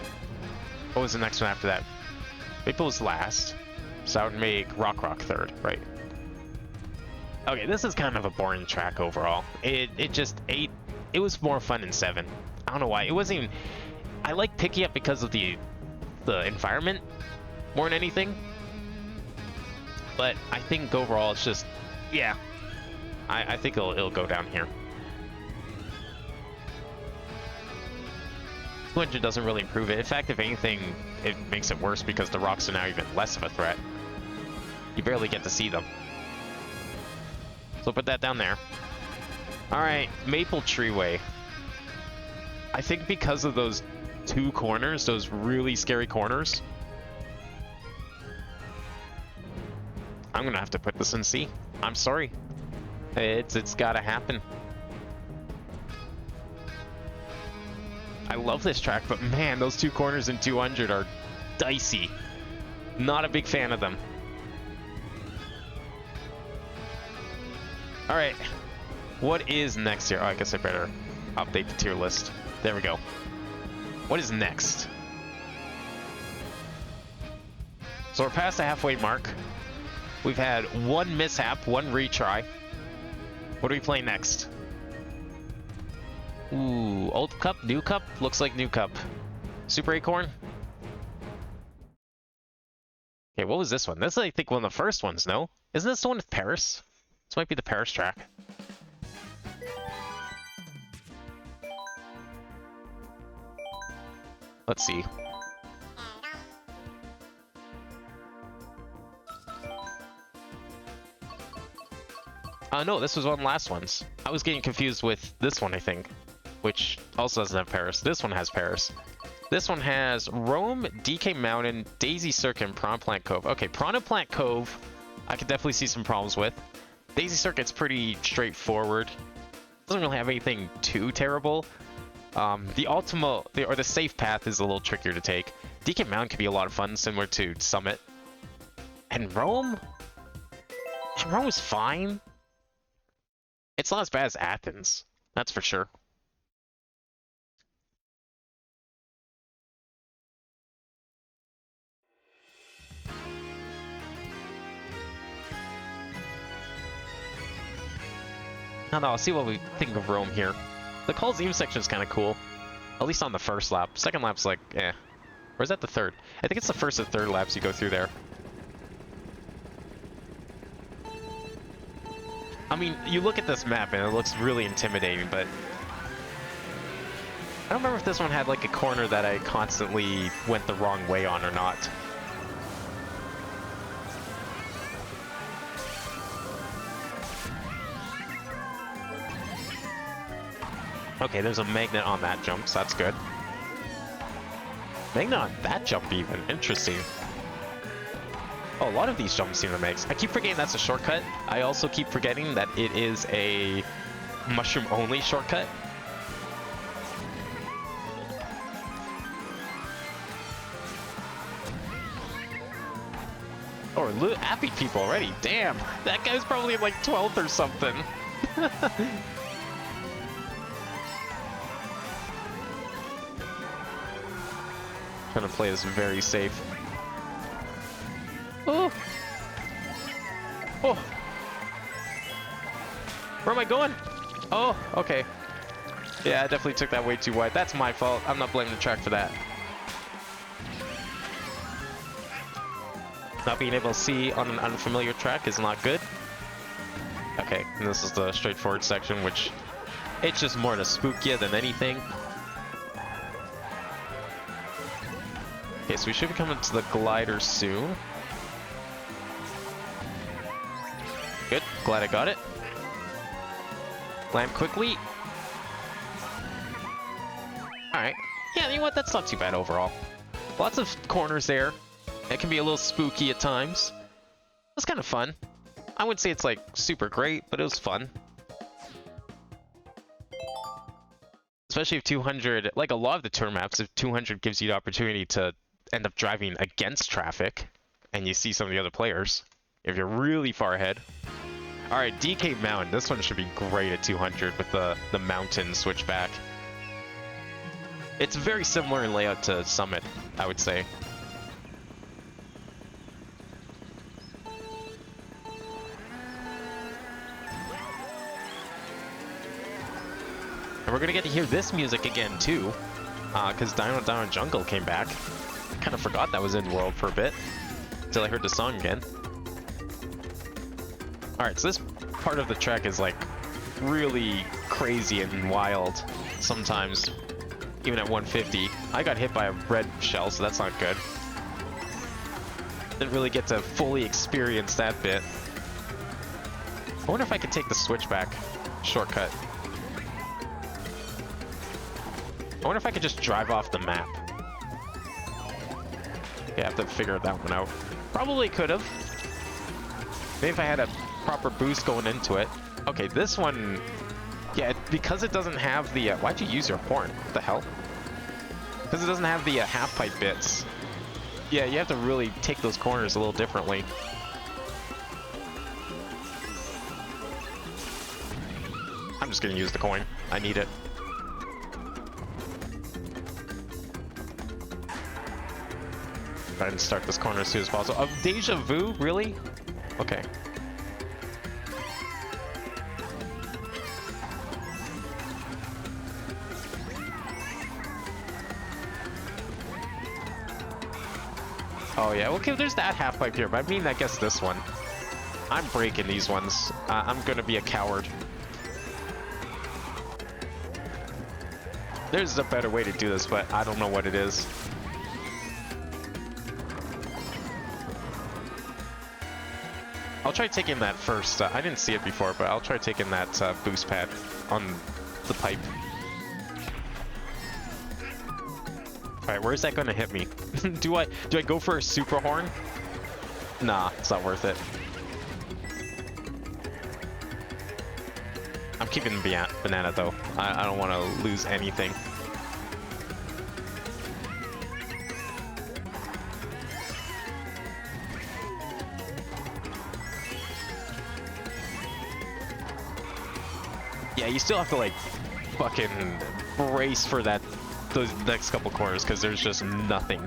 what was the next one after that? Maple was last, so I would make Rock third, right? Okay, this is kind of a boring track overall. It was more fun in 7. I don't know why. It wasn't even, I like picking up because of the environment more than anything. But I think overall it's just, yeah. I think it'll go down here. 200 doesn't really improve it. In fact, if anything, it makes it worse because the rocks are now even less of a threat. You barely get to see them. So put that down there. Alright, Maple Treeway. I think because of those two corners, those really scary corners, I'm gonna have to put this in C. I'm sorry. It's gotta happen. I love this track, but man, those two corners in 200 are dicey. Not a big fan of them. Alright. What is next here? Oh, I guess I better update the tier list. There we go. What is next? So we're past the halfway mark. We've had one mishap, one retry. What are we playing next? Ooh, old cup, new cup? Looks like new cup. Super Acorn? Okay, what was this one? This is, I think, one of the first ones, no? Isn't this the one with Paris? This might be the Paris track. Let's see. No, this was one of the last ones. I was getting confused with this one, I think, which also doesn't have Paris. This one has Paris. This one has Rome, DK Mountain, Daisy Circuit, and Piranha Plant Cove. Okay, Piranha Plant Cove, I could definitely see some problems with. Daisy Circuit's pretty straightforward. Doesn't really have anything too terrible. The Ultima, or the safe path is a little trickier to take. DK Mountain could be a lot of fun, similar to Summit. And Rome? Rome is fine. It's not as bad as Athens, that's for sure. I don't know, I'll see what we think of Rome here. The Coliseum section is kind of cool. At least on the first lap. Second lap's like, eh. Or is that the third? I think it's the first and third laps you go through there. I mean, you look at this map and it looks really intimidating, but I don't remember if this one had like a corner that I constantly went the wrong way on or not. Okay, there's a magnet on that jump, so that's good. Magnet on that jump even, interesting. Oh, a lot of these jumps seem to make. I keep forgetting that's a shortcut. I also keep forgetting that it is a mushroom-only shortcut. Oh, happy people already. Damn, that guy's probably like 12th or something. Trying to play this very safe. Oh! Oh! Where am I going? Oh, okay. Yeah, I definitely took that way too wide. That's my fault. I'm not blaming the track for that. Not being able to see on an unfamiliar track is not good. Okay, and this is the straightforward section, which it's just more to spook you than anything. Okay, so we should be coming to the glider soon. Good, glad I got it. Land quickly. Alright. Yeah, you know what? That's not too bad overall. Lots of corners there. It can be a little spooky at times. It's kind of fun. I wouldn't say it's like super great, but it was fun. Especially if 200, like a lot of the tour maps, if 200 gives you the opportunity to end up driving against traffic and you see some of the other players, if you're really far ahead. Alright, DK Mountain. This one should be great at 200 with the mountain switchback. It's very similar in layout to Summit, I would say. And we're gonna get to hear this music again too, because Dino Jungle came back. Kind of forgot that was in World for a bit, until I heard the song again. Alright, so this part of the track is like really crazy and wild sometimes, even at 150. I got hit by a red shell, so that's not good. Didn't really get to fully experience that bit. I wonder if I could take the switchback shortcut. I wonder if I could just drive off the map. Okay, I have to figure that one out. Probably could have. Maybe if I had a proper boost going into it. Okay, this one... Yeah, because it doesn't have the... why'd you use your horn? What the hell? Because it doesn't have the half-pipe bits. Yeah, you have to really take those corners a little differently. I'm just gonna use the coin. I need it. Try and start this corner as soon as possible. Oh, Deja Vu? Really? Okay. Oh yeah, okay, there's that half pipe here, but I mean, I guess this one. I'm breaking these ones. I'm gonna be a coward. There's a better way to do this, but I don't know what it is. I'll try taking that first. I didn't see it before, but I'll try taking that boost pad on the pipe. Alright, where's that gonna hit me? do I go for a super horn? Nah, it's not worth it. I'm keeping the banana though. I don't want to lose anything. Yeah, you still have to like fucking brace for those next couple corners because there's just nothing.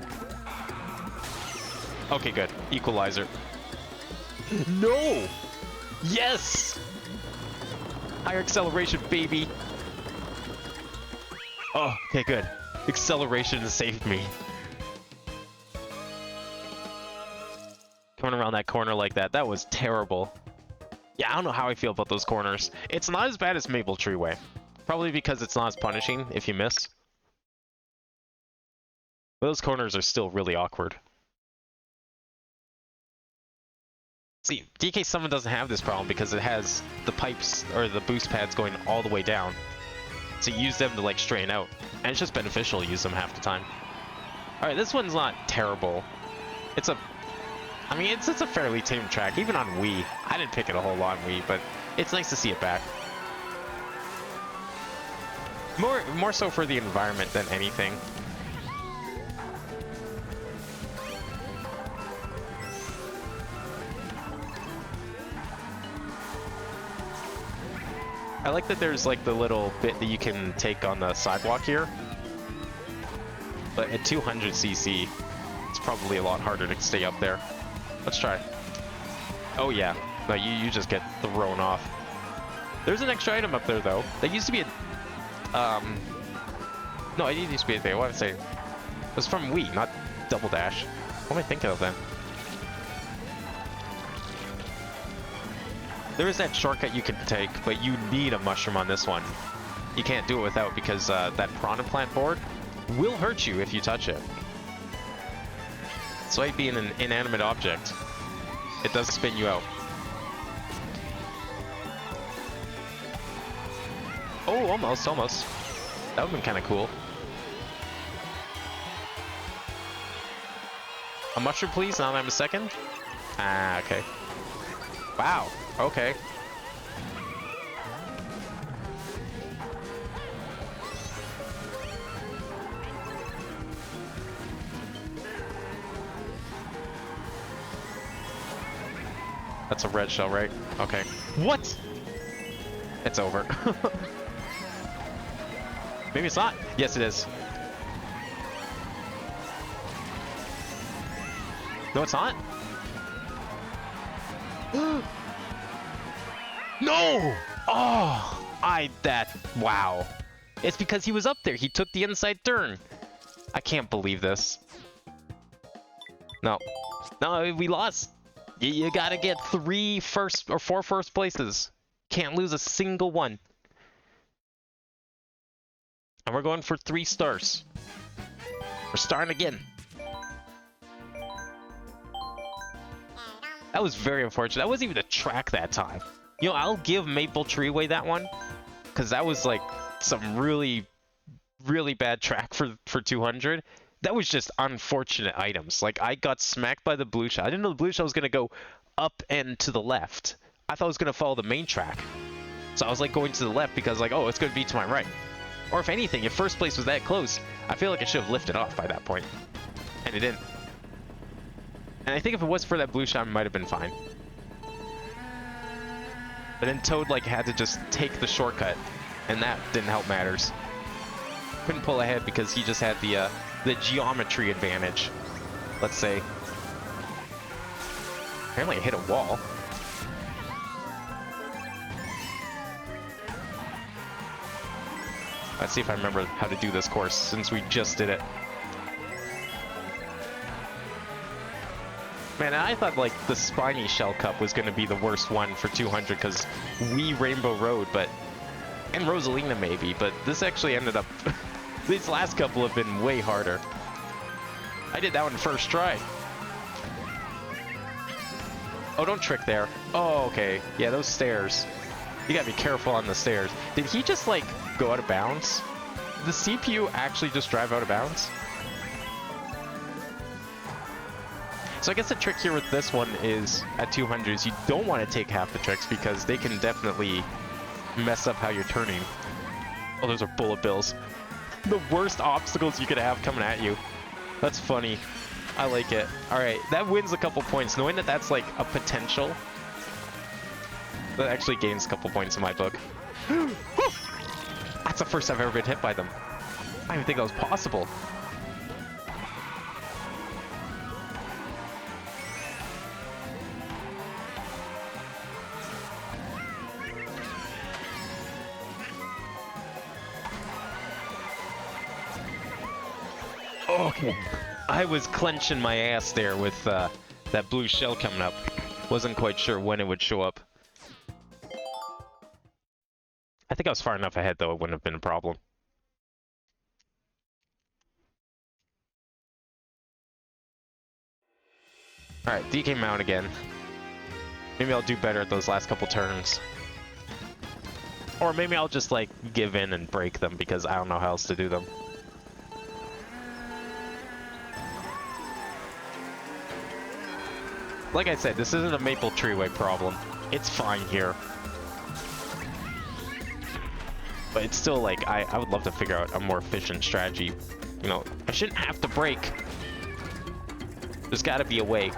Okay, good. Equalizer. No! Yes! Higher acceleration, baby. Oh, okay, good. Acceleration saved me. Coming around that corner like that, that was terrible. Yeah, I don't know how I feel about those corners. It's not as bad as Maple Tree Way. Probably because it's not as punishing if you miss. But those corners are still really awkward. See, DK7 doesn't have this problem because it has the pipes or the boost pads going all the way down. So you use them to like straighten out. And it's just beneficial to use them half the time. Alright, this one's not terrible. It's a fairly tame track, even on Wii. I didn't pick it a whole lot on Wii, but it's nice to see it back. More so for the environment than anything. I like that there's like the little bit that you can take on the sidewalk here. But at 200cc, it's probably a lot harder to stay up there. Let's try. Oh yeah, no, you just get thrown off. There's an extra item up there though. That used to be a, no, it used to be a thing. What am I saying? It was from Wii, not Double Dash. What am I thinking of then? There is that shortcut you can take, but you need a mushroom on this one. You can't do it without because that piranha plant board will hurt you if you touch it. Despite being an inanimate object, it does spin you out. Oh, almost. That would have been kind of cool. A mushroom, please. Now that I'm a second. Ah, okay. Wow. Okay. That's a red shell, right? Okay. What? It's over. Maybe it's not. Yes, it is. No, it's not. No! Oh, wow. It's because he was up there. He took the inside turn. I can't believe this. No, we lost. You gotta get 4 first places. Can't lose a single one. And we're going for 3 stars. We're starting again. That was very unfortunate. That wasn't even a track that time. You know, I'll give Maple Tree Way that one, because that was like some really, really bad track for 200. That was just unfortunate items. Like, I got smacked by the blue shell. I didn't know the blue shell was going to go up and to the left. I thought it was going to follow the main track. So I was like going to the left because like, oh, it's going to be to my right. Or if anything, if first place was that close, I feel like it should have lifted off by that point. And it didn't. And I think if it was for that blue shell, I might have been fine. But then Toad like had to just take the shortcut, and that didn't help matters. Couldn't pull ahead because he just had the geometry advantage, let's say. Apparently I hit a wall. Let's see if I remember how to do this course, since we just did it. Man, I thought like the Spiny Shell Cup was going to be the worst one for 200 because we Rainbow Road, and Rosalina maybe, but this actually ended up, these last couple have been way harder. I did that one first try. Oh, don't trick there. Oh, okay. Yeah, those stairs. You gotta be careful on the stairs. Did he just like go out of bounds? Did the CPU actually just drive out of bounds? So I guess the trick here with this one is, at 200s, you don't want to take half the tricks because they can definitely mess up how you're turning. Oh, those are bullet bills. The worst obstacles you could have coming at you. That's funny. I like it. Alright, that wins a couple points. Knowing that that's like a potential, that actually gains a couple points in my book. That's the first I've ever been hit by them. I didn't even think that was possible. Okay. I was clenching my ass there with that blue shell coming up. Wasn't quite sure when it would show up. I think I was far enough ahead though, it wouldn't have been a problem. Alright, DK mount again. Maybe I'll do better at those last couple turns. Or maybe I'll just like give in and break them because I don't know how else to do them. Like I said, this isn't a Maple Treeway problem. It's fine here. But it's still like, I would love to figure out a more efficient strategy. You know, I shouldn't have to break. There's gotta be a way.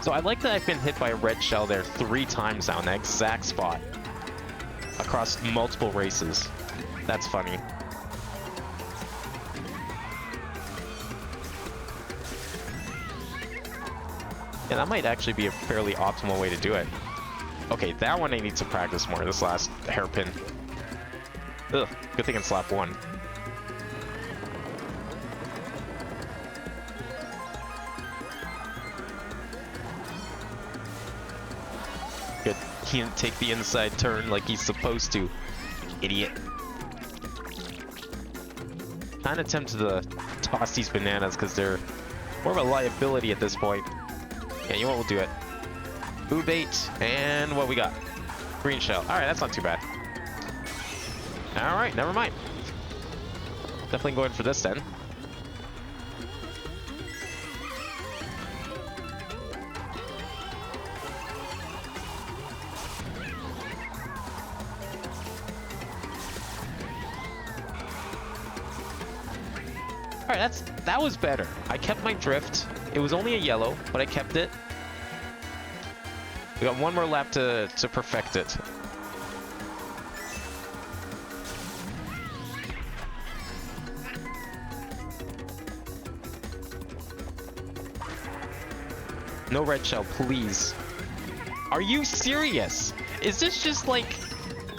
So I like that I've been hit by a red shell there 3 times now in that exact spot. Across multiple races. That's funny. And that might actually be a fairly optimal way to do it. Okay, that one I need to practice more, this last hairpin. Ugh, good thing in slap 1. Good, he didn't take the inside turn like he's supposed to. Idiot. Kinda tempted to toss these bananas because they're more of a liability at this point. Yeah, you know what, we'll do it. Boo bait, and what we got? Green shell. Alright, that's not too bad. Alright, never mind. Definitely going for this then. Alright, that was better. I kept my drift. It was only a yellow, but I kept it. We got one more lap to perfect it. No red shell, please. Are you serious? Is this just like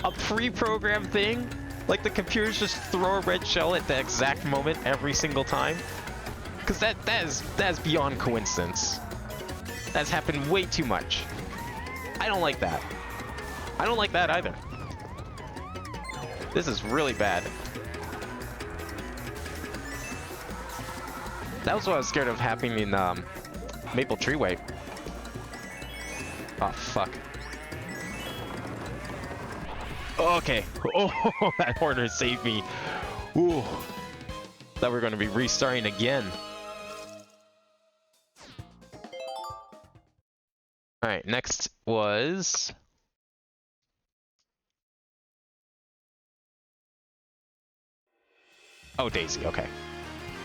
a pre-programmed thing? Like the computers just throw a red shell at the exact moment every single time? Because that is beyond coincidence. That's happened way too much. I don't like that. I don't like that either. This is really bad. That was what I was scared of happening in Maple Treeway. Oh, fuck. Okay. Oh, that Horner saved me. Ooh. Thought we were going to be restarting again. Alright, next was... Oh, Daisy, okay.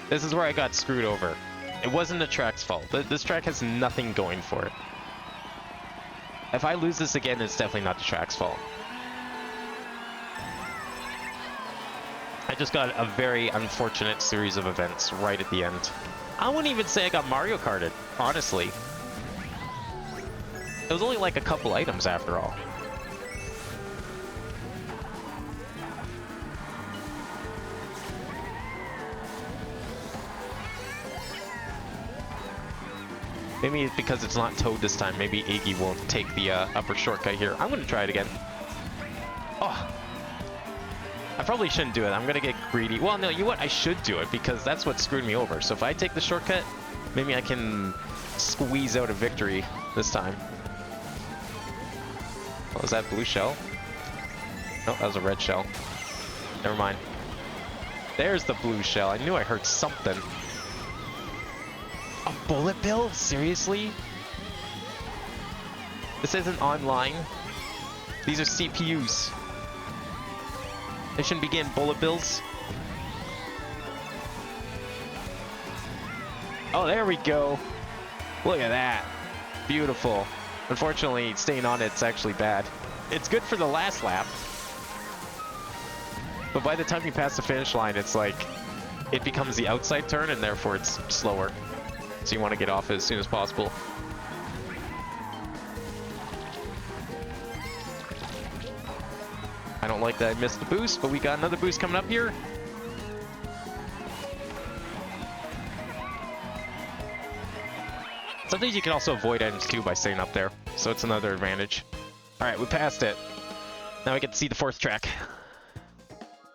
This is where I got screwed over. It wasn't the track's fault. This track has nothing going for it. If I lose this again, it's definitely not the track's fault. I just got a very unfortunate series of events right at the end. I wouldn't even say I got Mario Karted, honestly. It was only like a couple items after all. Maybe it's because it's not Toad this time. Maybe Iggy won't take the upper shortcut here. I'm going to try it again. Oh. I probably shouldn't do it. I'm going to get greedy. Well, no, you know what? I should do it because that's what screwed me over. So if I take the shortcut, maybe I can squeeze out a victory this time. What was that, blue shell? No, that was a red shell. Never mind. There's the blue shell. I knew I heard something. A bullet bill? Seriously? This isn't online. These are CPUs. They shouldn't be getting bullet bills. Oh, there we go. Look at that. Beautiful. Unfortunately, staying on it's actually bad. It's good for the last lap. But by the time you pass the finish line, it's like, it becomes the outside turn and therefore it's slower. So you want to get off as soon as possible. I don't like that I missed the boost, but we got another boost coming up here. Sometimes you can also avoid items too by staying up there, so it's another advantage. Alright, we passed it. Now we get to see the fourth track.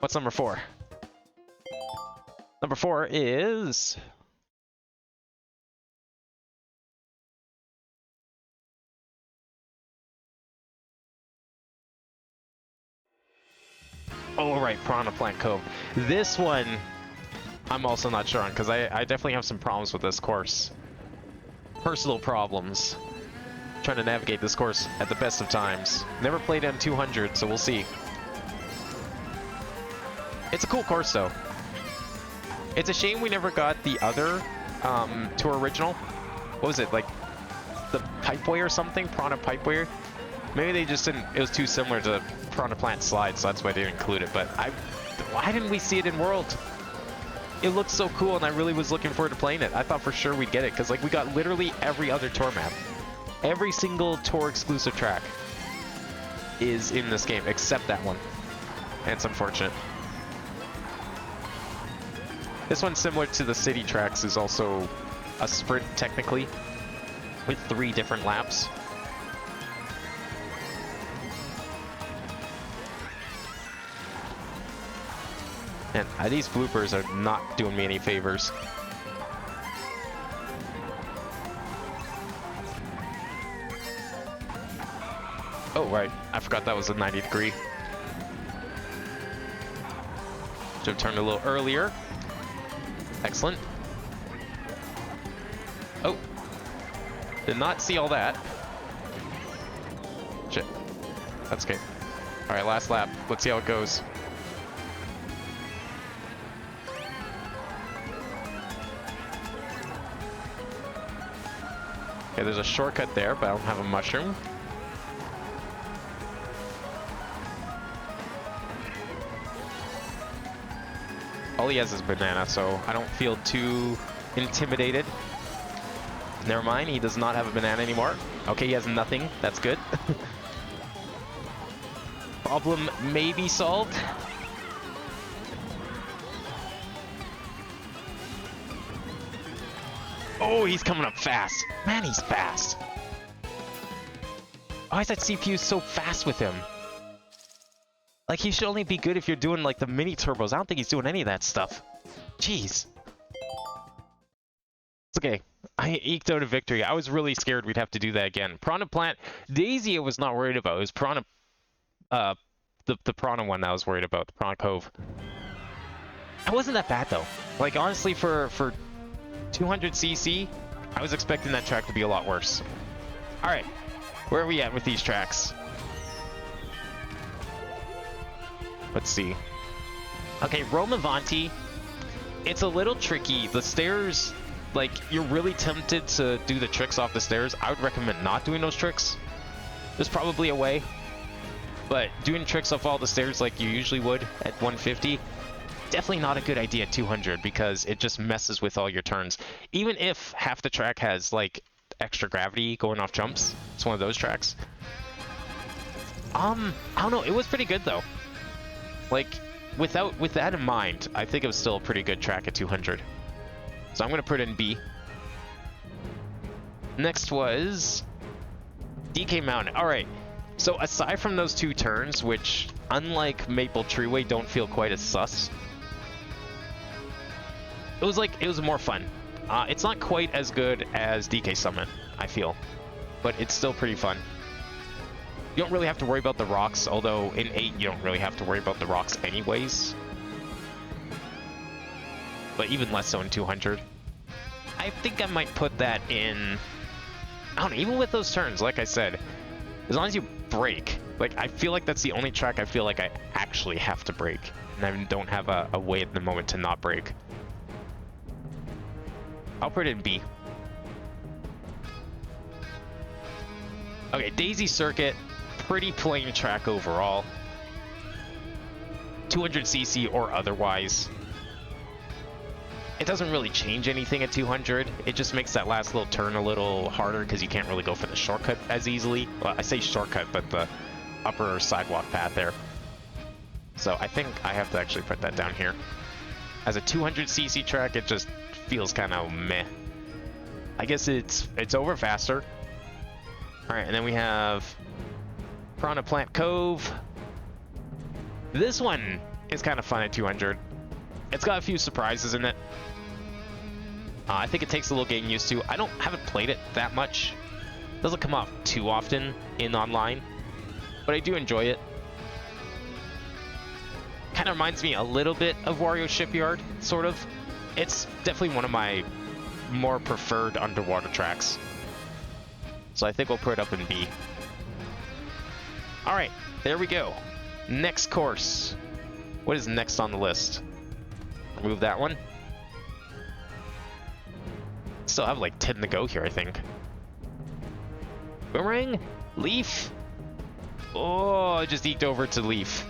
What's number 4? Number 4 is... oh, right, Piranha Plant Cove. This one, I'm also not sure on, because I definitely have some problems with this course. Personal problems. Trying to navigate this course at the best of times. Never played on 200, so we'll see. It's a cool course, though. It's a shame we never got the other Tour Original. What was it, like the Pipeway or something? Piranha Pipeway? Maybe they just didn't, it was too similar to Piranha Plant Slide, so that's why they didn't include it. But why didn't we see it in World? It looked so cool, and I really was looking forward to playing it. I thought for sure we'd get it, because like we got literally every other tour map. Every single tour exclusive track is in this game, except that one. And it's unfortunate. This one's similar to the city tracks, is also a sprint technically, with 3 different laps. And these bloopers are not doing me any favors. Oh, right. I forgot that was a 90 degree. Should have turned a little earlier. Excellent. Oh. Did not see all that. Shit. That's okay. Alright, last lap. Let's see how it goes. Okay, there's a shortcut there, but I don't have a mushroom. All he has is banana, so I don't feel too intimidated. Never mind, he does not have a banana anymore. Okay, he has nothing. That's good. Problem may be solved. Oh, he's coming up fast. Man, he's fast. Why is that CPU so fast with him? Like, he should only be good if you're doing, like, the mini turbos. I don't think he's doing any of that stuff. Jeez. It's okay. I eked out a victory. I was really scared we'd have to do that again. Piranha Plant, Daisy I was not worried about. It was Piranha, the Piranha one that I was worried about, the Piranha Cove. It wasn't that bad, though. Like, honestly, for 200cc, I was expecting that track to be a lot worse. Alright, where are we at with these tracks? Let's see. Okay, Rome Avanti, it's a little tricky. The stairs, like, you're really tempted to do the tricks off the stairs. I would recommend not doing those tricks. There's probably a way. But doing tricks off all the stairs like you usually would at 150, definitely not a good idea at 200 because it just messes with all your turns. Even if half the track has, like, extra gravity going off jumps. It's one of those tracks. I don't know. It was pretty good, though. Like, with that in mind, I think it was still a pretty good track at 200. So I'm going to put it in B. Next was DK Mountain. All right. So aside from those 2 turns, which, unlike Maple Treeway, don't feel quite as sus, it was more fun. It's not quite as good as DK Summit, I feel, but it's still pretty fun. You don't really have to worry about the rocks, although in 8 you don't really have to worry about the rocks anyways. But even less so in 200. I think I might put that in... I don't know, even with those turns, like I said, As long as you brake. Like, I feel like that's the only track I feel like I actually have to brake. And I don't have a way at the moment to not brake. I'll put it in B. Okay, Daisy Circuit. Pretty plain track overall. 200cc or otherwise. It doesn't really change anything at 200. It just makes that last little turn a little harder because you can't really go for the shortcut as easily. Well, I say shortcut, but the upper sidewalk path there. So I think I have to actually put that down here. As a 200cc track, it just feels kind of meh. I guess it's over faster. All right, and then we have Piranha Plant Cove. This one is kind of fun at 200. It's got a few surprises in it. I think it takes a little getting used to. I haven't played it that much. It doesn't come up too often in online, but I do enjoy it. Kind of reminds me a little bit of Wario Shipyard, sort of. It's definitely one of my more preferred underwater tracks. So I think we'll put it up in B. All right, there we go. Next course. What is next on the list? Remove that one. Still have like 10 to go here, I think. Boomerang? Leaf? Oh, I just eked over to Leaf.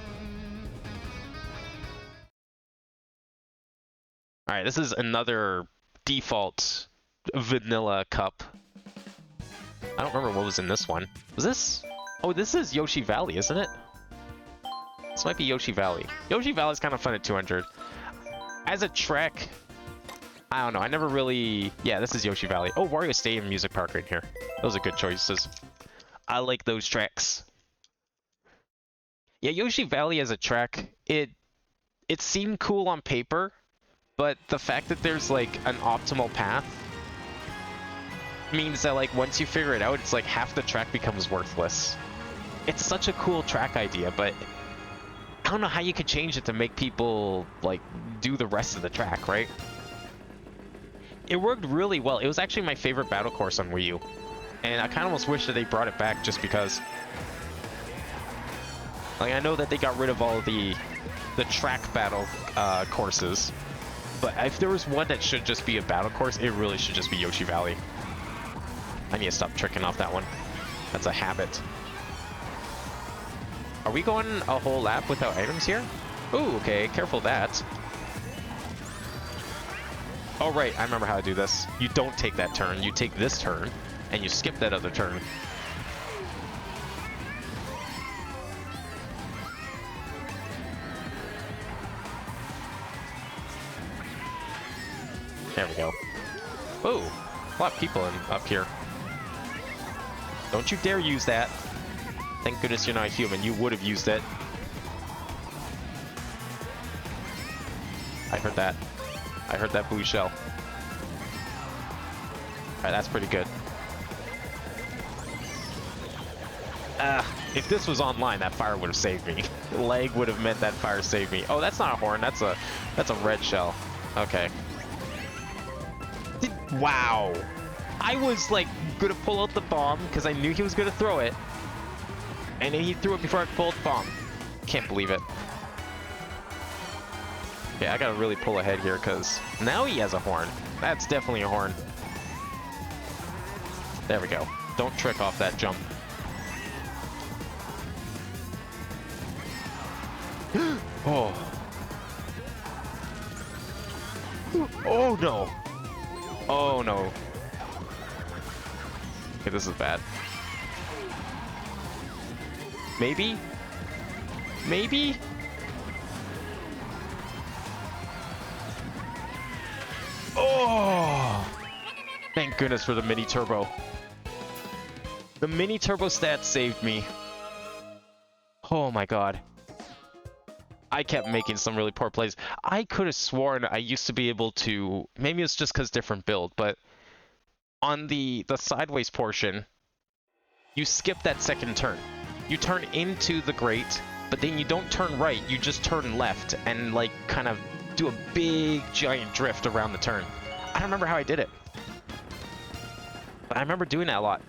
Alright, this is another default vanilla cup. I don't remember what was in this one. Was this? Oh, this is Yoshi Valley, isn't it? This might be Yoshi Valley. Yoshi Valley is kind of fun at 200. As a track, I don't know. I never really... Yeah, this is Yoshi Valley. Oh, Wario Stadium Music Park right here. Those are good choices. I like those tracks. Yeah, Yoshi Valley as a track, it seemed cool on paper, but the fact that there's like an optimal path means that like once you figure it out, it's like half the track becomes worthless. It's such a cool track idea, but I don't know how you could change it to make people like do the rest of the track, right? It worked really well. It was actually my favorite battle course on Wii U. And I kind of almost wish that they brought it back just because... Like, I know that they got rid of all the track battle courses. But if there was one that should just be a battle course, it really should just be Yoshi Valley. I need to stop tricking off that one. That's a habit. Are we going a whole lap without items here? Ooh, okay. Careful of that. Oh, right, I remember how to do this. You don't take that turn, you take this turn, and you skip that other turn. There we go. Whoa, a lot of people up here. Don't you dare use that. Thank goodness you're not a human, you would have used it. I heard that. I heard that blue shell. Alright, that's pretty good. If this was online, that fire would have saved me. Lag would have meant that fire saved me. Oh, that's not a horn, that's a red shell. Okay. Wow. I was like gonna pull out the bomb because I knew he was gonna throw it. And then he threw it before I pulled the bomb. Can't believe it. Yeah, I gotta really pull ahead here because now he has a horn. That's definitely a horn. There we go. Don't trick off that jump. Oh. Oh no. Oh no. Okay, this is bad. Maybe? Maybe? Oh! Thank goodness for the mini turbo. The mini turbo stats saved me. Oh my god. I kept making some really poor plays. I could have sworn I used to be able to... Maybe it's just because different build, but... On the sideways portion, you skip that second turn. You turn into the grate, but then you don't turn right, you just turn left and like kind of do a big giant drift around the turn. I don't remember how I did it, but I remember doing that a lot.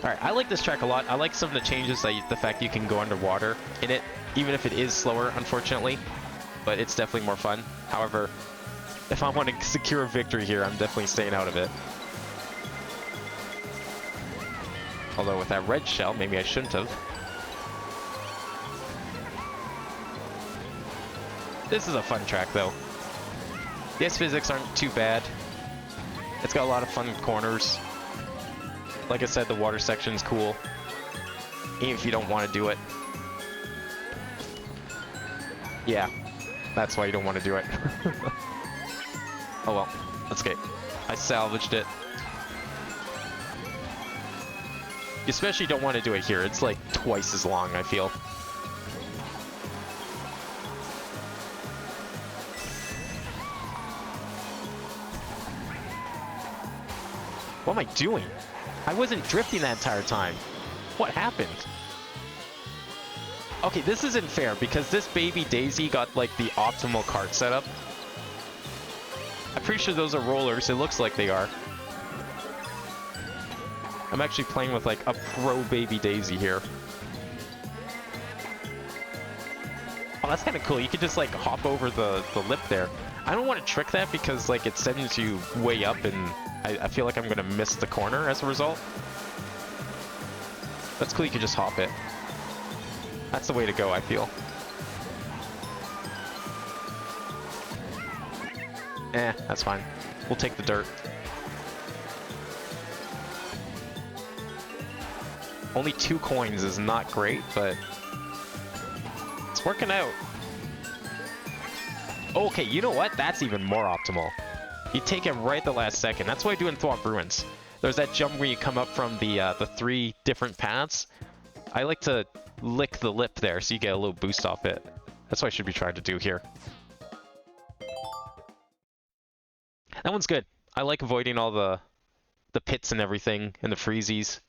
Alright, I like this track a lot. I like some of the changes, like the fact you can go underwater in it, even if it is slower, unfortunately. But it's definitely more fun. However, if I want to secure a victory here, I'm definitely staying out of it. Although with that red shell, maybe I shouldn't have. This is a fun track, though. The physics aren't too bad. It's got a lot of fun corners. Like I said, the water section's cool. Even if you don't want to do it. Yeah, that's why you don't want to do it. Oh well, that's okay. I salvaged it. You especially don't want to do it here. It's like twice as long, I feel. What am I doing? I wasn't drifting that entire time. What happened? Okay, this isn't fair because this baby Daisy got like the optimal kart setup. I'm pretty sure those are rollers. It looks like they are. I'm actually playing with like a pro baby Daisy here. Oh, that's kind of cool. You could just like hop over the lip there. I don't want to trick that because like it sends you way up and I feel like I'm going to miss the corner as a result. That's cool, you can just hop it. That's the way to go, I feel. Eh, that's fine. We'll take the dirt. Only 2 coins is not great, but it's working out. Okay, you know what? That's even more optimal. You take it right the last second. That's what I do in Thwomp Ruins. There's that jump where you come up from the 3 different paths. I like to lick the lip there so you get a little boost off it. That's what I should be trying to do here. That one's good. I like avoiding all the pits and everything and the freezies.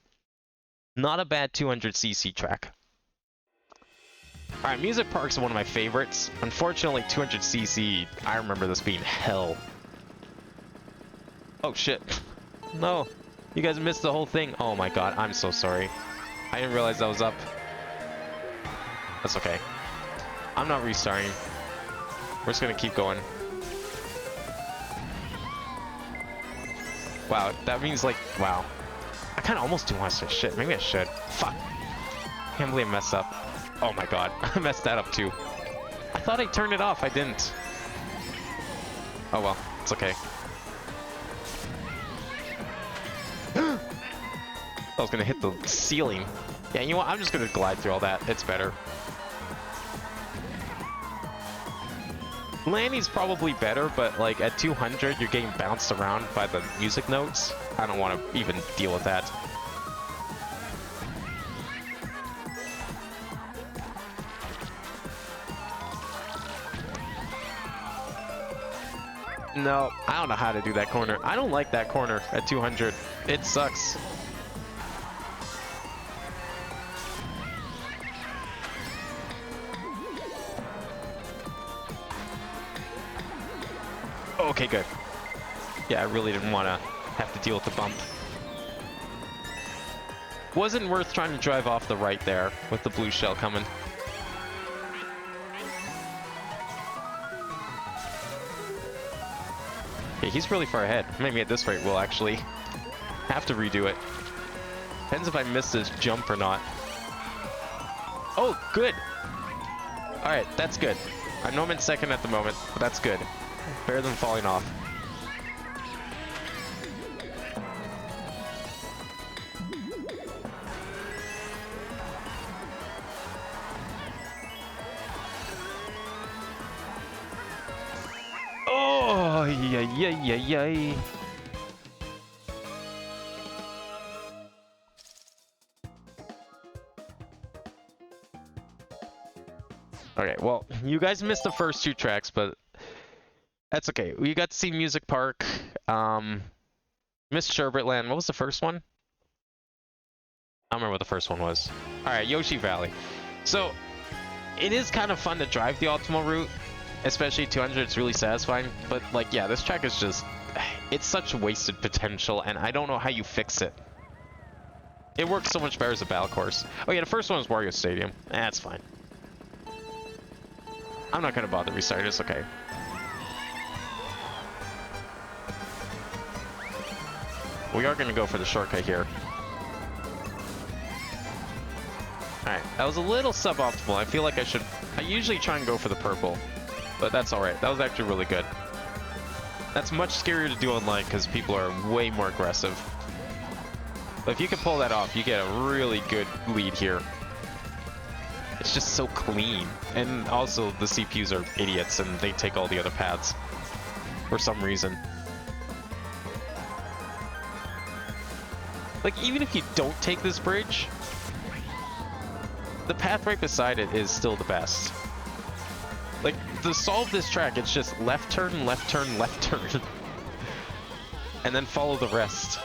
Not a bad 200cc track. Alright, Music Park's one of my favorites. Unfortunately, 200cc, I remember this being hell. Oh shit. No. You guys missed the whole thing. Oh my god, I'm so sorry. I didn't realize that was up. That's okay. I'm not restarting. We're just gonna keep going. Wow, that means like, wow. I kinda almost do want to say shit. Maybe I should. Fuck. I can't believe I messed up. Oh my god, I messed that up too. I thought I turned it off, I didn't. Oh well, it's okay. I was gonna hit the ceiling. Yeah, you know what? I'm just gonna glide through all that. It's better. Landing's probably better, but like at 200, you're getting bounced around by the music notes. I don't want to even deal with that. No, I don't know how to do that corner. I don't like that corner at 200. It sucks. Okay, good. Yeah, I really didn't want to have to deal with the bump. Wasn't worth trying to drive off the right there with the blue shell coming. Yeah, he's really far ahead. Maybe at this rate we'll actually have to redo it. Depends if I miss this jump or not. Oh, good! Alright, that's good. I know I'm in second at the moment, but that's good. Better than falling off. Oh, yay. Okay, well, you guys missed the first 2 tracks, but that's okay. We got to see Music Park, Miss Sherbetland. What was the first one? I don't remember what the first one was. Alright, Yoshi Valley. So, it is kind of fun to drive the optimal route, especially 200, it's really satisfying. But, like, yeah, this track is just, it's such wasted potential, and I don't know how you fix it. It works so much better as a battle course. Oh yeah, the first one was Wario Stadium. That's fine. I'm not gonna bother restarting. It's okay. We are gonna go for the shortcut here. Alright, that was a little suboptimal. I feel like I usually try and go for the purple, but that's alright. That was actually really good. That's much scarier to do online because people are way more aggressive. But if you can pull that off, you get a really good lead here. It's just so clean. And also, the CPUs are idiots and they take all the other paths for some reason. Like, even if you don't take this bridge, the path right beside it is still the best. Like, to solve this track, it's just left turn, left turn, left turn. And then follow the rest.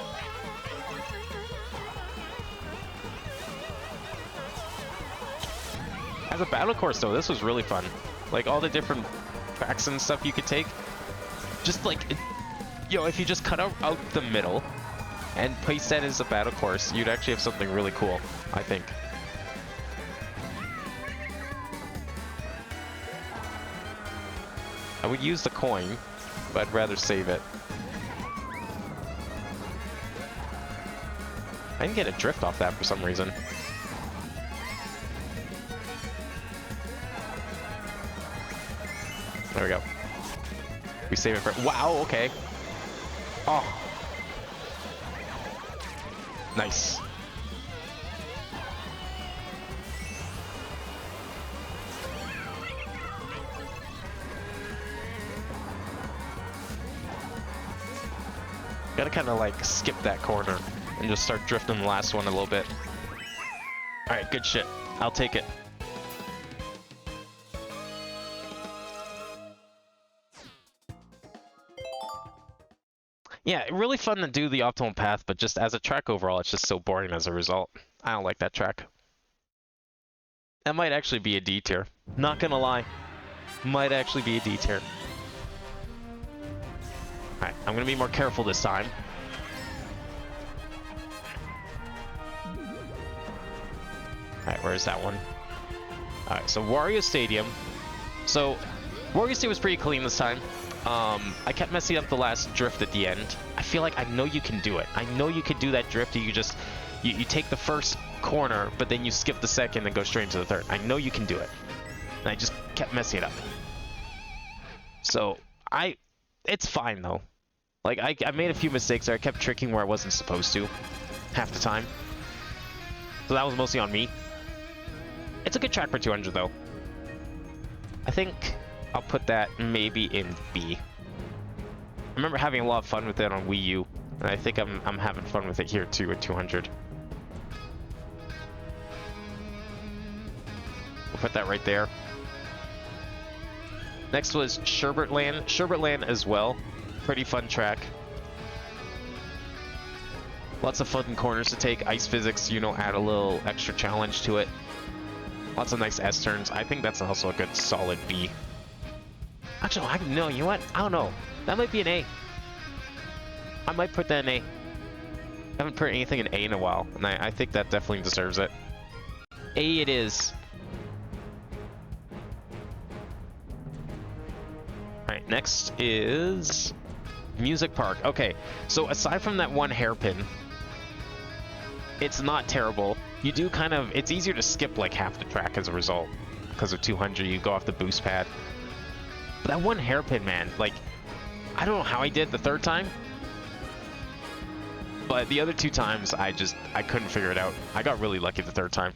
As a battle course, though, this was really fun. Like, all the different tracks and stuff you could take. Just like, you know, if you just cut out the middle and place that as a battle course, you'd actually have something really cool, I think. I would use the coin, but I'd rather save it. I didn't get a drift off that for some reason. There we go. We save it for... Wow, okay. Oh. Nice. Gotta kind of like skip that corner and just start drifting the last one a little bit. Alright, good shit. I'll take it. Yeah, really fun to do the optimal path, but just as a track overall, it's just so boring as a result. I don't like that track. That might actually be a D tier. Not gonna lie. Might actually be a D tier. Alright, I'm gonna be more careful this time. Alright, where's that one? Alright, so Wario Stadium. So, Wario Stadium was pretty clean this time. I kept messing up the last drift at the end. I feel like I know you can do it. I know you can do that drift. You just, you take the first corner, but then you skip the second and go straight into the third. I know you can do it. And I just kept messing it up. So, it's fine though. Like, I made a few mistakes there. I kept tricking where I wasn't supposed to. Half the time. So that was mostly on me. It's a good track for 200 though. I think I'll put that maybe in B. I remember having a lot of fun with it on Wii U, and I think I'm having fun with it here too at 200. We'll put that right there. Next was Sherbet Land. Sherbet Land as well. Pretty fun track. Lots of fun corners to take. Ice physics, you know, add a little extra challenge to it. Lots of nice S-turns. I think that's also a good solid B. Actually, no, you know what? I don't know. That might be an A. I might put that in A. I haven't put anything in A in a while, and I think that definitely deserves it. A it is. Alright, next is Music Park. Okay, so aside from that one hairpin, it's not terrible. You do kind of, it's easier to skip like half the track as a result. Because of 200, you go off the boost pad. But that one hairpin, man, like, I don't know how I did the third time. But the other two times, I couldn't figure it out. I got really lucky the third time.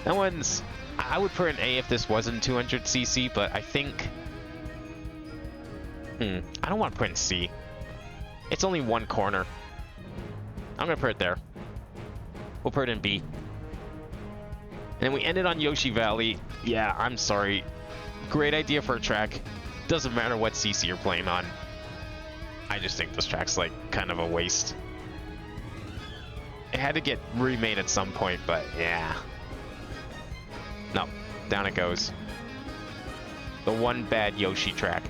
That one's, I would put an A if this wasn't 200cc, but I think, I don't want to put in C. It's only one corner. I'm going to put it there. We'll put it in B. And then we ended on Yoshi Valley. Yeah, I'm sorry. Great idea for a track. Doesn't matter what CC you're playing on. I just think this track's like kind of a waste. It had to get remade at some point, but yeah. No, down it goes. The one bad Yoshi track.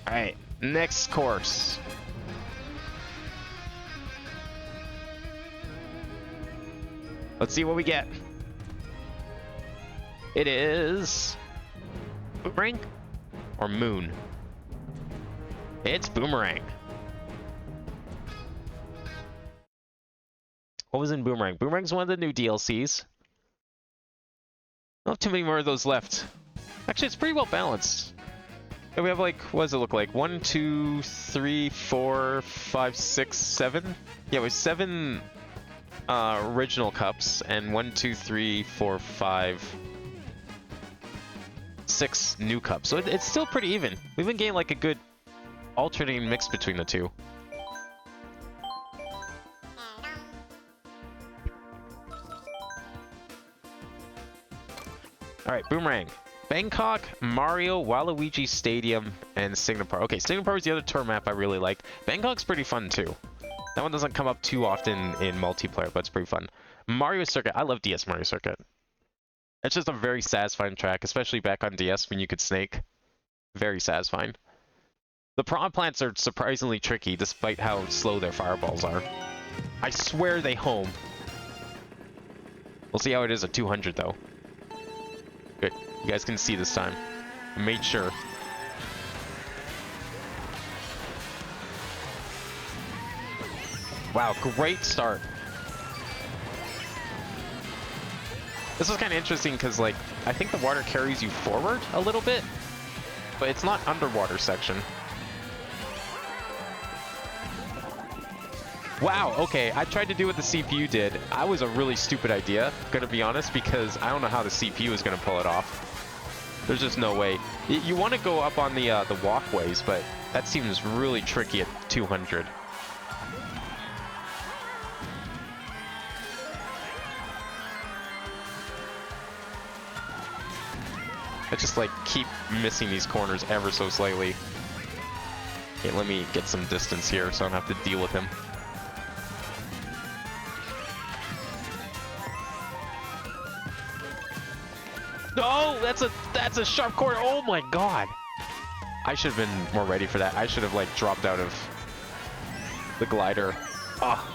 Alright, next course. Let's see what we get. It is... Boomerang? Or Moon? It's Boomerang. What was in Boomerang? Boomerang's one of the new DLCs. Not too many more of those left. Actually, it's pretty well balanced. Yeah, we have like, what does it look like? 1, 2, 3, 4, 5, 6, 7? Yeah, we have 7 original cups and 1, 2, 3, 4, 5, 6 new cups. So it's still pretty even. We've been getting like a good alternating mix between the two. Alright, Boomerang. Bangkok, Mario, Waluigi Stadium, and Singapore. Okay, Singapore is the other tour map I really like. Bangkok's pretty fun too. That one doesn't come up too often in multiplayer, but it's pretty fun. Mario Circuit. I love DS Mario Circuit. It's just a very satisfying track, especially back on DS when you could snake. Very satisfying. The prawn plants are surprisingly tricky, despite how slow their fireballs are. I swear they home. We'll see how it is at 200 though. Good. You guys can see this time. I made sure. Wow, great start. This was kind of interesting because, like, I think the water carries you forward a little bit, but it's not underwater section. Wow, okay, I tried to do what the CPU did. I was a really stupid idea, gonna be honest, because I don't know how the CPU is gonna pull it off. There's just no way. You want to go up on the walkways, but that seems really tricky at 200. I just like keep missing these corners ever so slightly. Okay, let me get some distance here so I don't have to deal with him. No, that's a sharp corner. Oh my god. I should have been more ready for that. I should have like dropped out of the glider. Ah.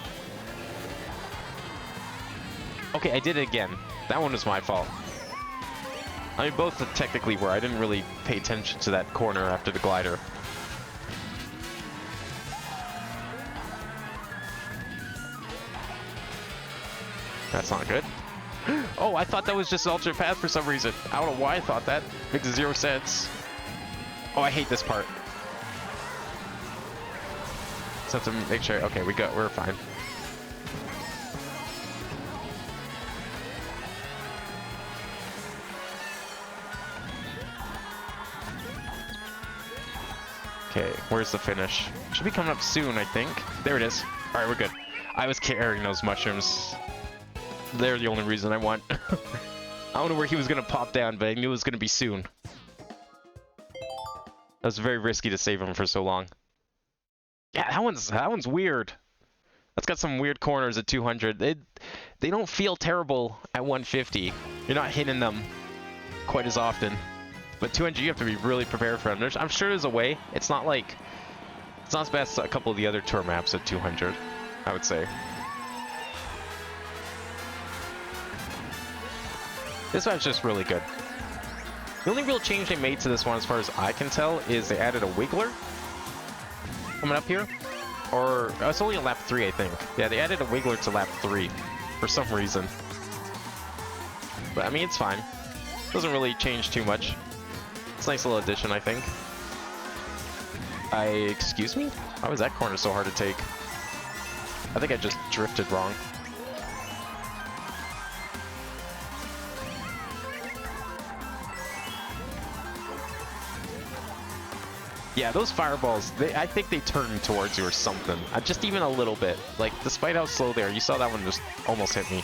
Okay, I did it again. That one was my fault. I mean, both technically were. I didn't really pay attention to that corner after the glider. That's not good. Oh, I thought that was just an alternate path for some reason. I don't know why I thought that. Makes zero sense. Oh, I hate this part. Just have to make sure. Okay, we're fine. Okay, where's the finish? Should be coming up soon, I think. There it is. All right, we're good. I was carrying those mushrooms. They're the only reason I won. I don't know where he was going to pop down, but I knew it was going to be soon. That was very risky to save him for so long. Yeah, that one's weird. That's got some weird corners at 200. They don't feel terrible at 150. You're not hitting them quite as often. But 200, you have to be really prepared for them. I'm sure there's a way. It's not as bad as a couple of the other tour maps at 200, I would say. This one's just really good. The only real change they made to this one, as far as I can tell, is they added a wiggler coming up here. Or, it's only on lap 3, I think. Yeah, they added a wiggler to lap 3 for some reason. But, I mean, it's fine. Doesn't really change too much. It's a nice little addition, I think. Excuse me? Why was that corner so hard to take? I think I just drifted wrong. Yeah, those fireballs, I think they turn towards you or something. Just even a little bit. Like, despite how slow they are, you saw that one just almost hit me.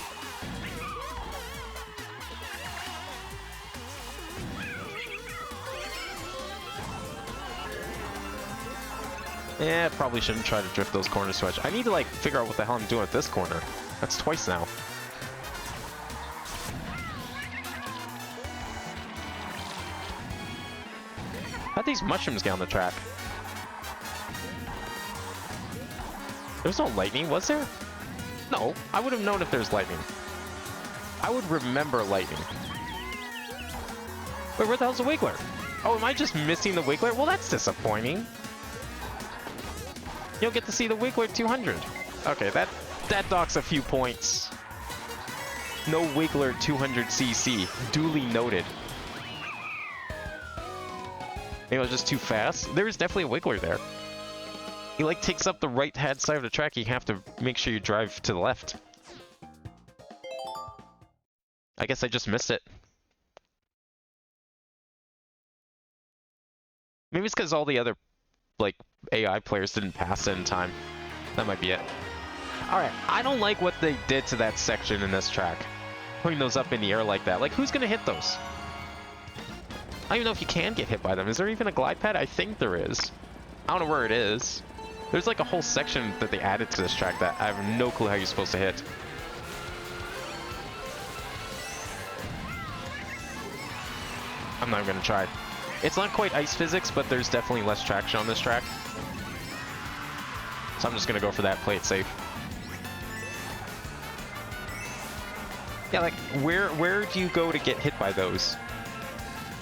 Yeah, probably shouldn't try to drift those corners too much. I need to, like, figure out what the hell I'm doing at this corner. That's twice now. How'd these mushrooms get on the track? There's no lightning, was there? No, I would have known if there's lightning. I would remember lightning. Wait, where the hell's the Wiggler? Oh, am I just missing the Wiggler? Well, that's disappointing. You'll get to see the Wiggler 200. Okay, that docks a few points. No Wiggler 200cc. Duly noted. Maybe I was just too fast? There is definitely a Wiggler there. He like takes up the right-hand side of the track. You have to make sure you drive to the left. I guess I just missed it. Maybe it's because all the other, like, AI players didn't pass it in time. That might be it. Alright, I don't like what they did to that section in this track. Putting those up in the air like that. Like, who's gonna hit those? I don't even know if you can get hit by them. Is there even a glide pad? I think there is. I don't know where it is. There's like a whole section that they added to this track that I have no clue how you're supposed to hit. I'm not even gonna try. It's not quite ice physics, but there's definitely less traction on this track. So I'm just gonna go for that, play it safe. Yeah, like, where do you go to get hit by those?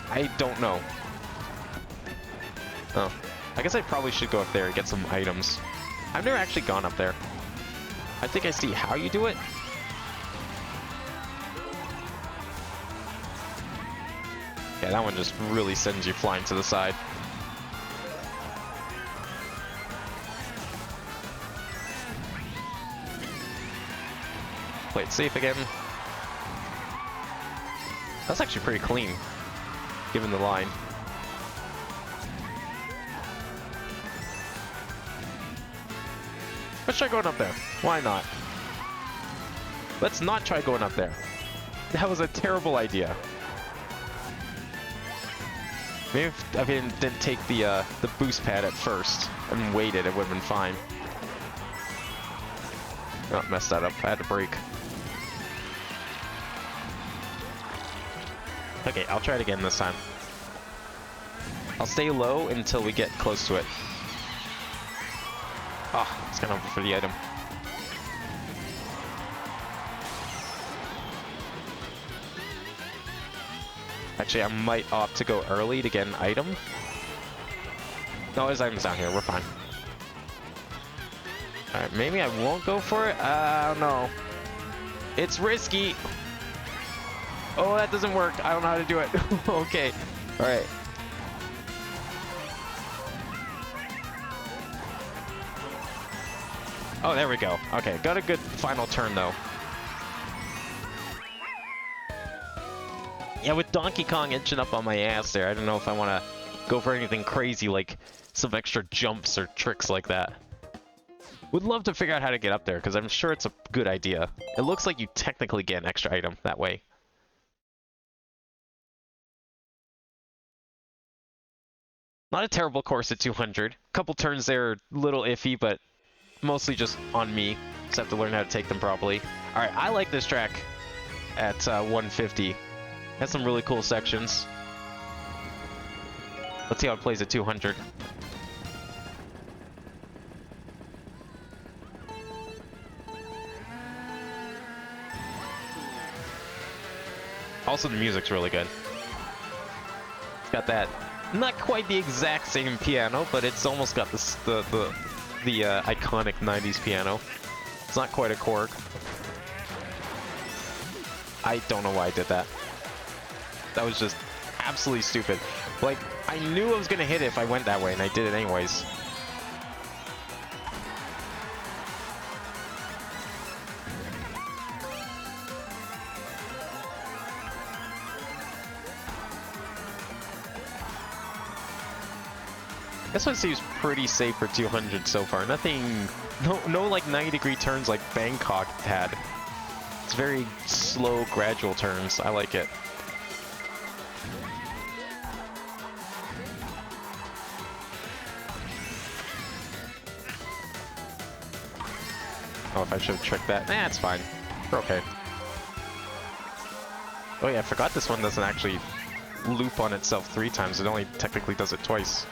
I don't know. Oh. I guess I probably should go up there and get some items. I've never actually gone up there. I think I see how you do it. Yeah, that one just really sends you flying to the side. Play it safe again. That's actually pretty clean, given the line. Let's try going up there. Why not? Let's not try going up there. That was a terrible idea. Maybe if I didn't take the boost pad at first and waited, it would have been fine. Oh, messed that up. I had to brake. Okay, I'll try it again this time. I'll stay low until we get close to it. Oh, it's gonna for the item. Actually, I might opt to go early to get an item. No, there's items down here. We're fine. Alright, maybe I won't go for it? I don't know. It's risky. Oh, that doesn't work. I don't know how to do it. Okay. Alright. Oh, there we go. Okay, got a good final turn, though. Yeah, with Donkey Kong inching up on my ass there, I don't know if I want to go for anything crazy like some extra jumps or tricks like that. Would love to figure out how to get up there, because I'm sure it's a good idea. It looks like you technically get an extra item that way. Not a terrible course at 200. Couple turns there are a little iffy, but mostly just on me. Just have to learn how to take them properly. Alright, I like this track at 150. Has some really cool sections. Let's see how it plays at 200. Also, the music's really good. It's got that, not quite the exact same piano, but it's almost got this, the iconic 90s piano. It's not quite a Korg. I don't know why I did that. That was just absolutely stupid. Like, I knew I was gonna hit it if I went that way, and I did it anyways. This one seems pretty safe for 200 so far. Nothing, no like 90-degree turns like Bangkok had. It's very slow, gradual turns. I like it. Oh, if I should have tricked that. Nah, it's fine. We're okay. Oh yeah, I forgot this one doesn't actually loop on itself 3 times. It only technically does it twice.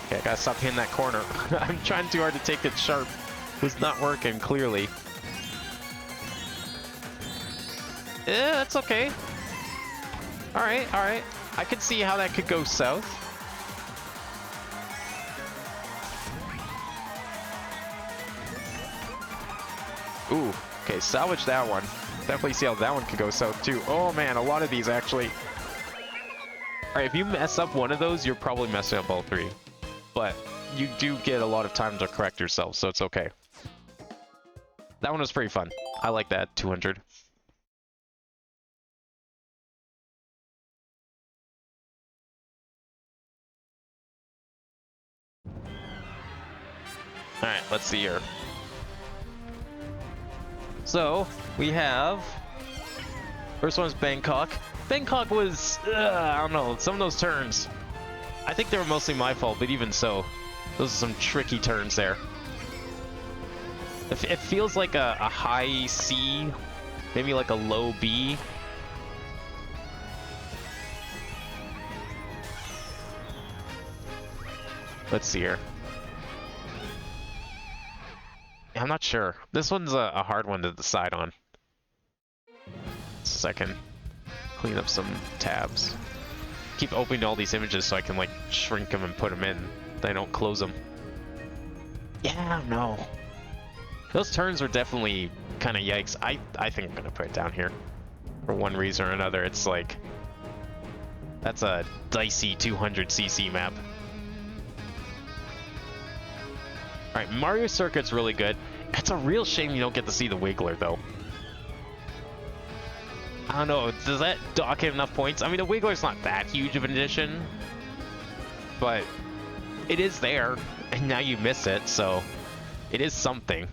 Okay, I gotta stop hitting that corner. I'm trying too hard to take it sharp. was not working, clearly. Yeah, that's okay. Alright, alright. I could see how that could go south. Ooh, okay, salvage that one. Definitely see how that one could go south too. Oh man, a lot of these actually. Alright, if you mess up one of those, you're probably messing up all three. But you do get a lot of time to correct yourself, so it's okay. That one was pretty fun. I like that, 200. Alright, let's see here. So, we have... First one's Bangkok. Bangkok was... I don't know, some of those turns. I think they were mostly my fault, but even so. Those are some tricky turns there. It feels like a high C, maybe like a low B. Let's see here. I'm not sure. This one's a hard one to decide on. Second, clean up some tabs. Keep opening all these images so I can like shrink them and put them in. They don't close them. Yeah, no. Those turns were definitely kind of yikes. I think I'm gonna put it down here. For one reason or another, it's like... That's a dicey 200cc map. Alright, Mario Circuit's really good. It's a real shame you don't get to see the Wiggler, though. I don't know, does that dock it enough points? I mean, the Wiggler's not that huge of an addition, but it is there, and now you miss it, so it is something.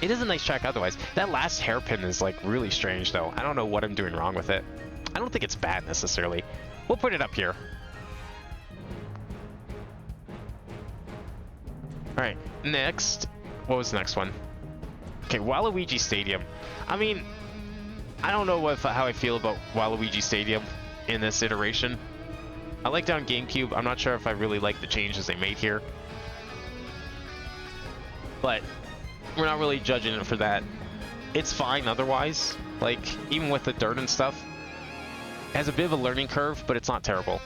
It is a nice track otherwise. That last hairpin is, like, really strange, though. I don't know what I'm doing wrong with it. I don't think it's bad, necessarily. We'll put it up here. Alright, next. What was the next one? Okay, Waluigi Stadium. I mean, I don't know how I feel about Waluigi Stadium in this iteration. I liked it on GameCube. I'm not sure if I really like the changes they made here. But we're not really judging it for that. It's fine otherwise. Like, even with the dirt and stuff. It has a bit of a learning curve, but it's not terrible.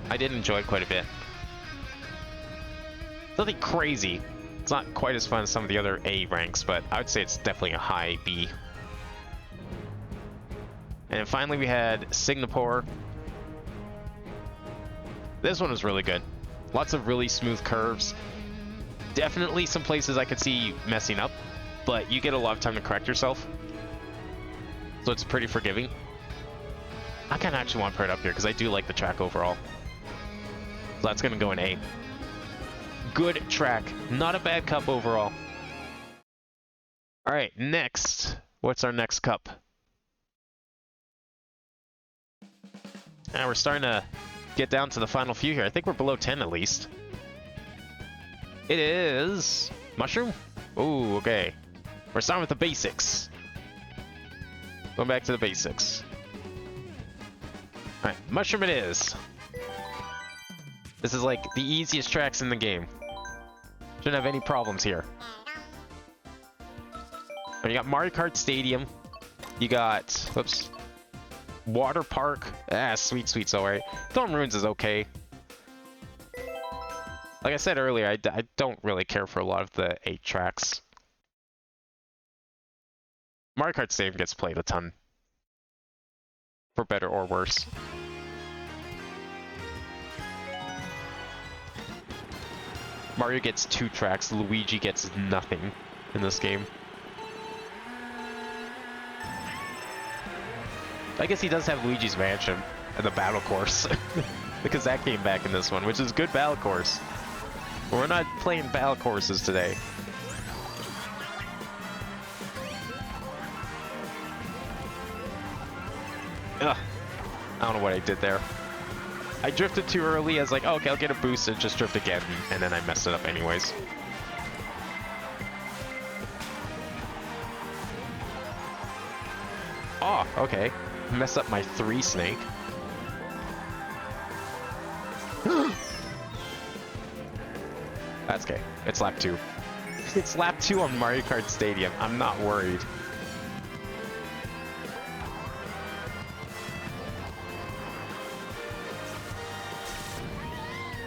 I did enjoy it quite a bit. Nothing crazy. It's not quite as fun as some of the other A ranks, but I would say it's definitely a high B. And finally we had Singapore. This one was really good. Lots of really smooth curves. Definitely some places I could see messing up, but you get a lot of time to correct yourself. So it's pretty forgiving. I kind of actually want to put it up here because I do like the track overall. So that's going to go in A. Good track. Not a bad cup overall. Alright, next. What's our next cup? Now we're starting to get down to the final few here. I think we're below 10 at least. It is... Mushroom? Ooh, okay. We're starting with the basics. Going back to the basics. Alright, Mushroom it is. This is like the easiest tracks in the game. Shouldn't have any problems here. You got Mario Kart Stadium. You got, whoops, Water Park. Ah, sweet, sweet, so alright. Thorn Ruins is okay. Like I said earlier, I don't really care for a lot of the 8 tracks. Mario Kart Stadium gets played a ton. For better or worse. Mario gets 2 tracks, Luigi gets nothing in this game. I guess he does have Luigi's Mansion and the battle course. Because that came back in this one, which is good battle course. But we're not playing battle courses today. Ugh. I don't know what I did there. I drifted too early. I was like, oh, okay, I'll get a boost and just drift again, and then I messed it up anyways. Oh, okay. Messed up my 3 snake. That's okay. It's lap 2. It's lap 2 on Mario Kart Stadium. I'm not worried.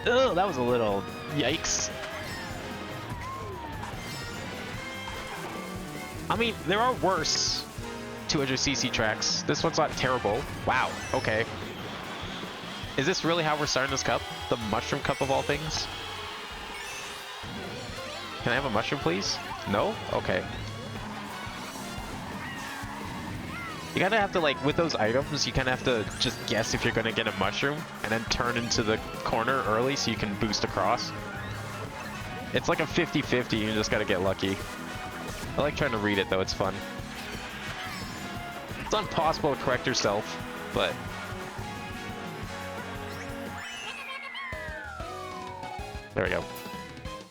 Oh, that was a little yikes. I mean, there are worse 200cc tracks. This one's not terrible. Wow, okay. Is this really how we're starting this cup? The Mushroom Cup of all things? Can I have a mushroom, please? No? Okay. You kind of have to, like, with those items, you kind of have to just guess if you're going to get a mushroom, and then turn into the corner early so you can boost across. It's like a 50-50, you just got to get lucky. I like trying to read it, though, it's fun. It's not possible to correct yourself, but... There we go.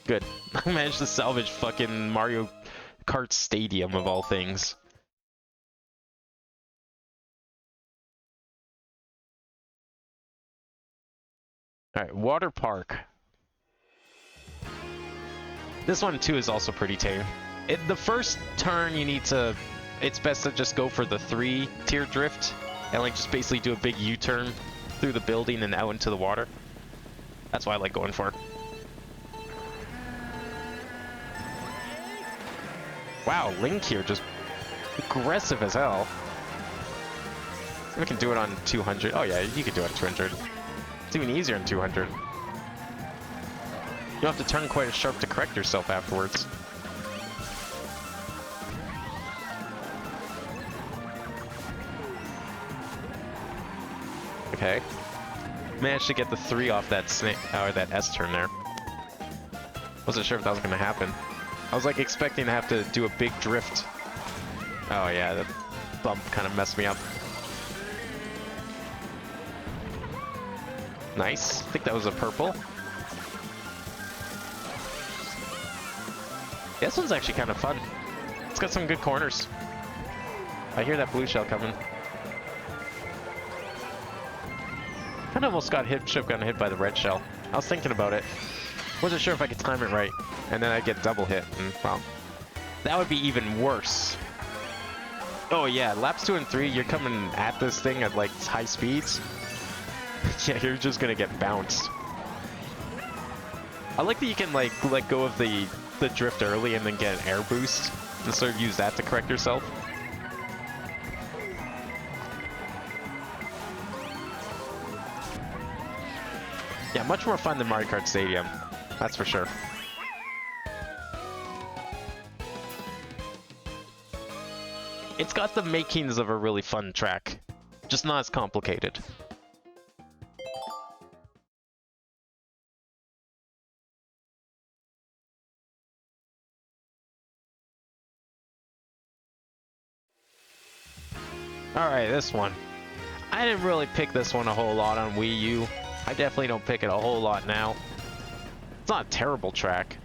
Good. I managed to salvage fucking Mario Kart Stadium, of all things. Alright, Water Park. This one, too, is also pretty tame. The first turn, you need to... It's best to just go for the 3-tier drift, and like just basically do a big U-turn through the building and out into the water. That's what I like going for. Wow, Link here just aggressive as hell. See if I can do it on 200. Oh yeah, you can do it on 200. It's even easier on 200. You don't have to turn quite as sharp to correct yourself afterwards. Okay. Managed to get the 3 off that snake or that S turn there. Wasn't sure if that was gonna happen. I was like expecting to have to do a big drift. Oh yeah, that bump kind of messed me up. Nice. I think that was a purple. This one's actually kind of fun. It's got some good corners. I hear that blue shell coming. Kind of almost got hit, should have gotten hit by the red shell. I was thinking about it. Wasn't sure if I could time it right. And then I'd get double hit. And, well, that would be even worse. Oh yeah, laps 2 and 3, you're coming at this thing at like high speeds. Yeah, you're just gonna get bounced. I like that you can like let go of the drift early and then get an air boost and sort of use that to correct yourself. Yeah, much more fun than Mario Kart Stadium, that's for sure. It's got the makings of a really fun track, just not as complicated. Alright, this one. I didn't really pick this one a whole lot on Wii U. I definitely don't pick it a whole lot now. It's not a terrible track.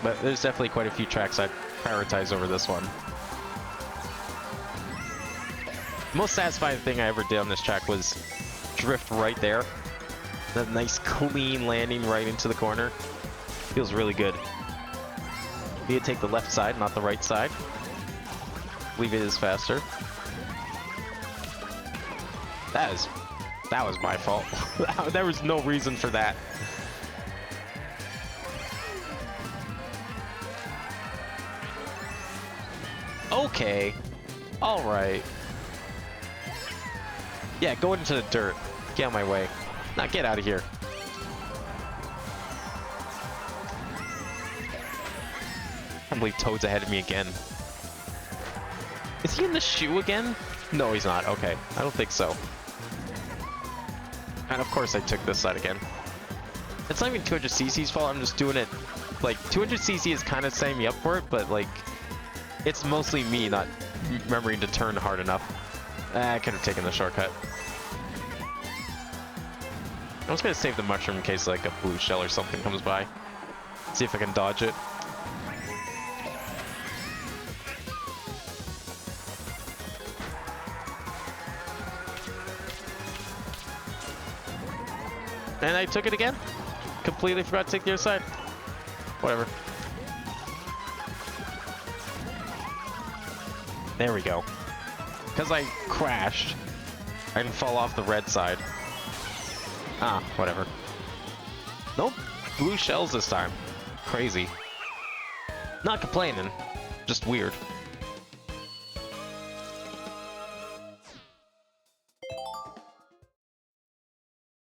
But there's definitely quite a few tracks I'd prioritize over this one. The most satisfying thing I ever did on this track was drift right there. That nice clean landing right into the corner. Feels really good. You take the left side, not the right side. I believe it is faster. That was my fault. There was no reason for that. Okay. Alright. Yeah, go into the dirt. Get out of my way. Now get out of here. I can't believe Toad's ahead of me again. Is he in the shoe again? No, he's not. Okay. I don't think so. And of course I took this side again. It's not even 200cc's fault. I'm just doing it. Like, 200cc is kind of setting me up for it, but like, it's mostly me not remembering to turn hard enough. I could have taken the shortcut. I'm just gonna save the mushroom in case like a blue shell or something comes by. See if I can dodge it. And I took it again. Completely forgot to take the other side. Whatever. There we go. Because I crashed, I didn't fall off the red side. Ah, whatever. Nope, blue shells this time. Crazy. Not complaining, just weird.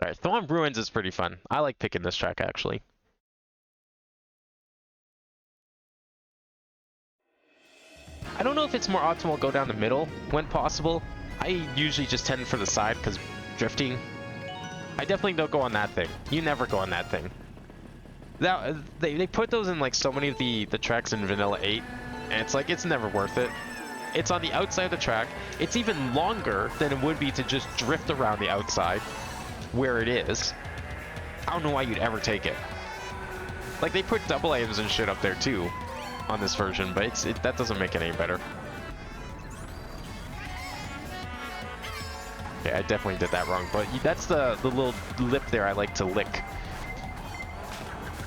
Alright, Thorn Ruins is pretty fun. I like picking this track, actually. I don't know if it's more optimal to go down the middle when possible. I usually just tend for the side because drifting. I definitely don't go on that thing. You never go on that thing. That, they put those in like so many of the tracks in Vanilla 8, and it's like, it's never worth it. It's on the outside of the track. It's even longer than it would be to just drift around the outside where it is. I don't know why you'd ever take it. Like, they put double aims and shit up there too on this version, but that doesn't make it any better. Yeah, I definitely did that wrong, but that's the little lip there I like to lick.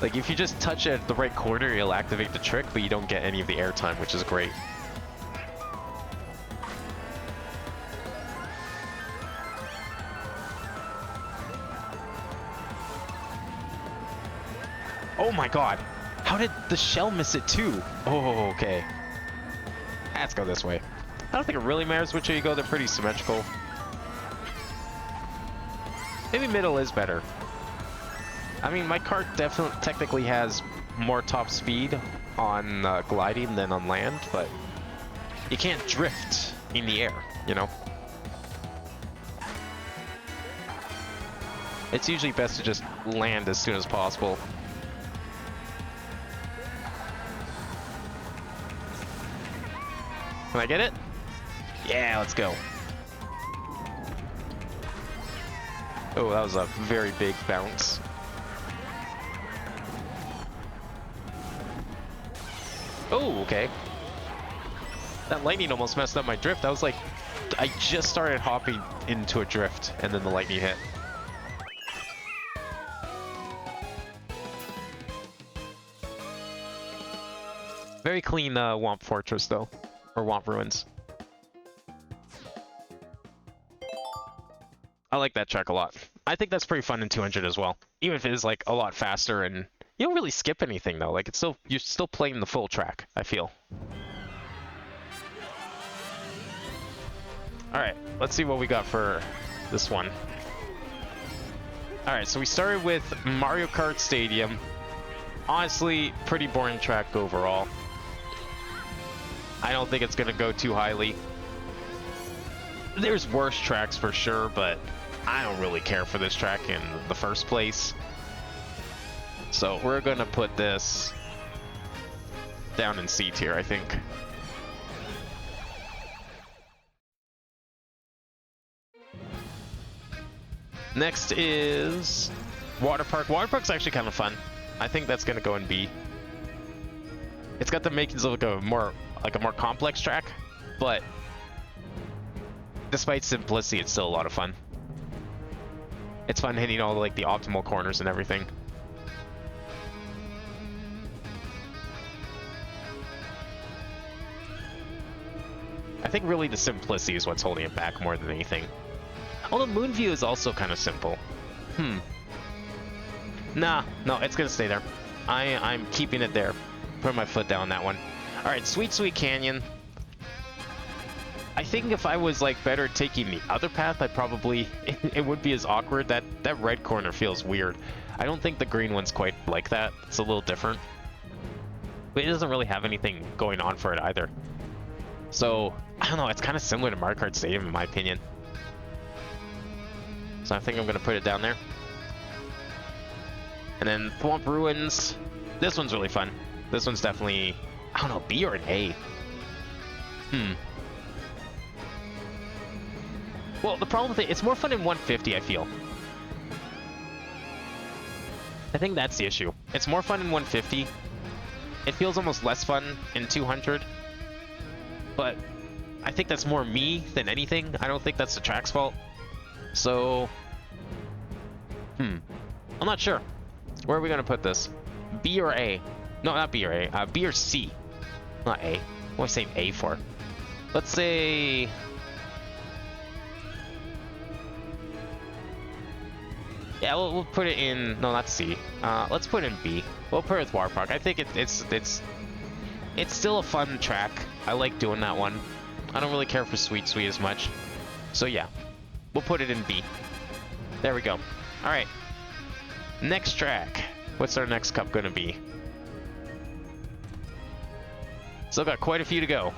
Like, if you just touch it at the right corner, you'll activate the trick, but you don't get any of the airtime, which is great. Oh my god! How did the shell miss it too? Oh, okay. Let's go this way. I don't think it really matters which way you go, they're pretty symmetrical. Maybe middle is better. I mean, my cart definitely technically has more top speed on gliding than on land, but you can't drift in the air, you know? It's usually best to just land as soon as possible. Can I get it? Yeah, let's go. Oh, that was a very big bounce. Oh, okay. That lightning almost messed up my drift. I was like, I just started hopping into a drift, and then the lightning hit. Very clean Womp Fortress, though. Or Womp Ruins. I like that track a lot. I think that's pretty fun in 200 as well. Even if it is like a lot faster, and you don't really skip anything though. Like, it's still, you're still playing the full track, I feel. Alright, let's see what we got for this one. Alright, so we started with Mario Kart Stadium. Honestly, pretty boring track overall. I don't think it's gonna go too highly. There's worse tracks for sure, but I don't really care for this track in the first place. So we're gonna put this down in C tier, I think. Next is Water Park. Water Park's actually kind of fun. I think that's gonna go in B. It's got the makings of like a more complex track, but despite simplicity, it's still a lot of fun. It's fun hitting all like the optimal corners and everything. I think really the simplicity is what's holding it back more than anything. Although Moonview is also kind of simple. Nah, no, it's gonna stay there. I'm keeping it there. Putting my foot down on that one. Alright, Sweet Sweet Canyon. I think if I was like better at taking the other path, I'd probably it would be as awkward. That red corner feels weird. I don't think the green one's quite like that. It's a little different. But it doesn't really have anything going on for it either. So, I don't know, it's kind of similar to Mario Kart Stadium in my opinion. So I think I'm gonna put it down there. And then Thwomp Ruins. This one's really fun. This one's definitely, I don't know, B or an A. Well, the problem with it, it's more fun in 150, I feel. I think that's the issue. It's more fun in 150. It feels almost less fun in 200. But I think that's more me than anything. I don't think that's the track's fault. So, I'm not sure. Where are we gonna put this? B or A? No, not B or A. B or C. Not A. What am I saying A for? Let's say... Yeah, we'll put it in... No, not C. Let's put it in B. We'll put it with Water Park. I think it's still a fun track. I like doing that one. I don't really care for Sweet Sweet as much. So yeah, we'll put it in B. There we go. Alright. Next track. What's our next cup gonna be? Still got quite a few to go.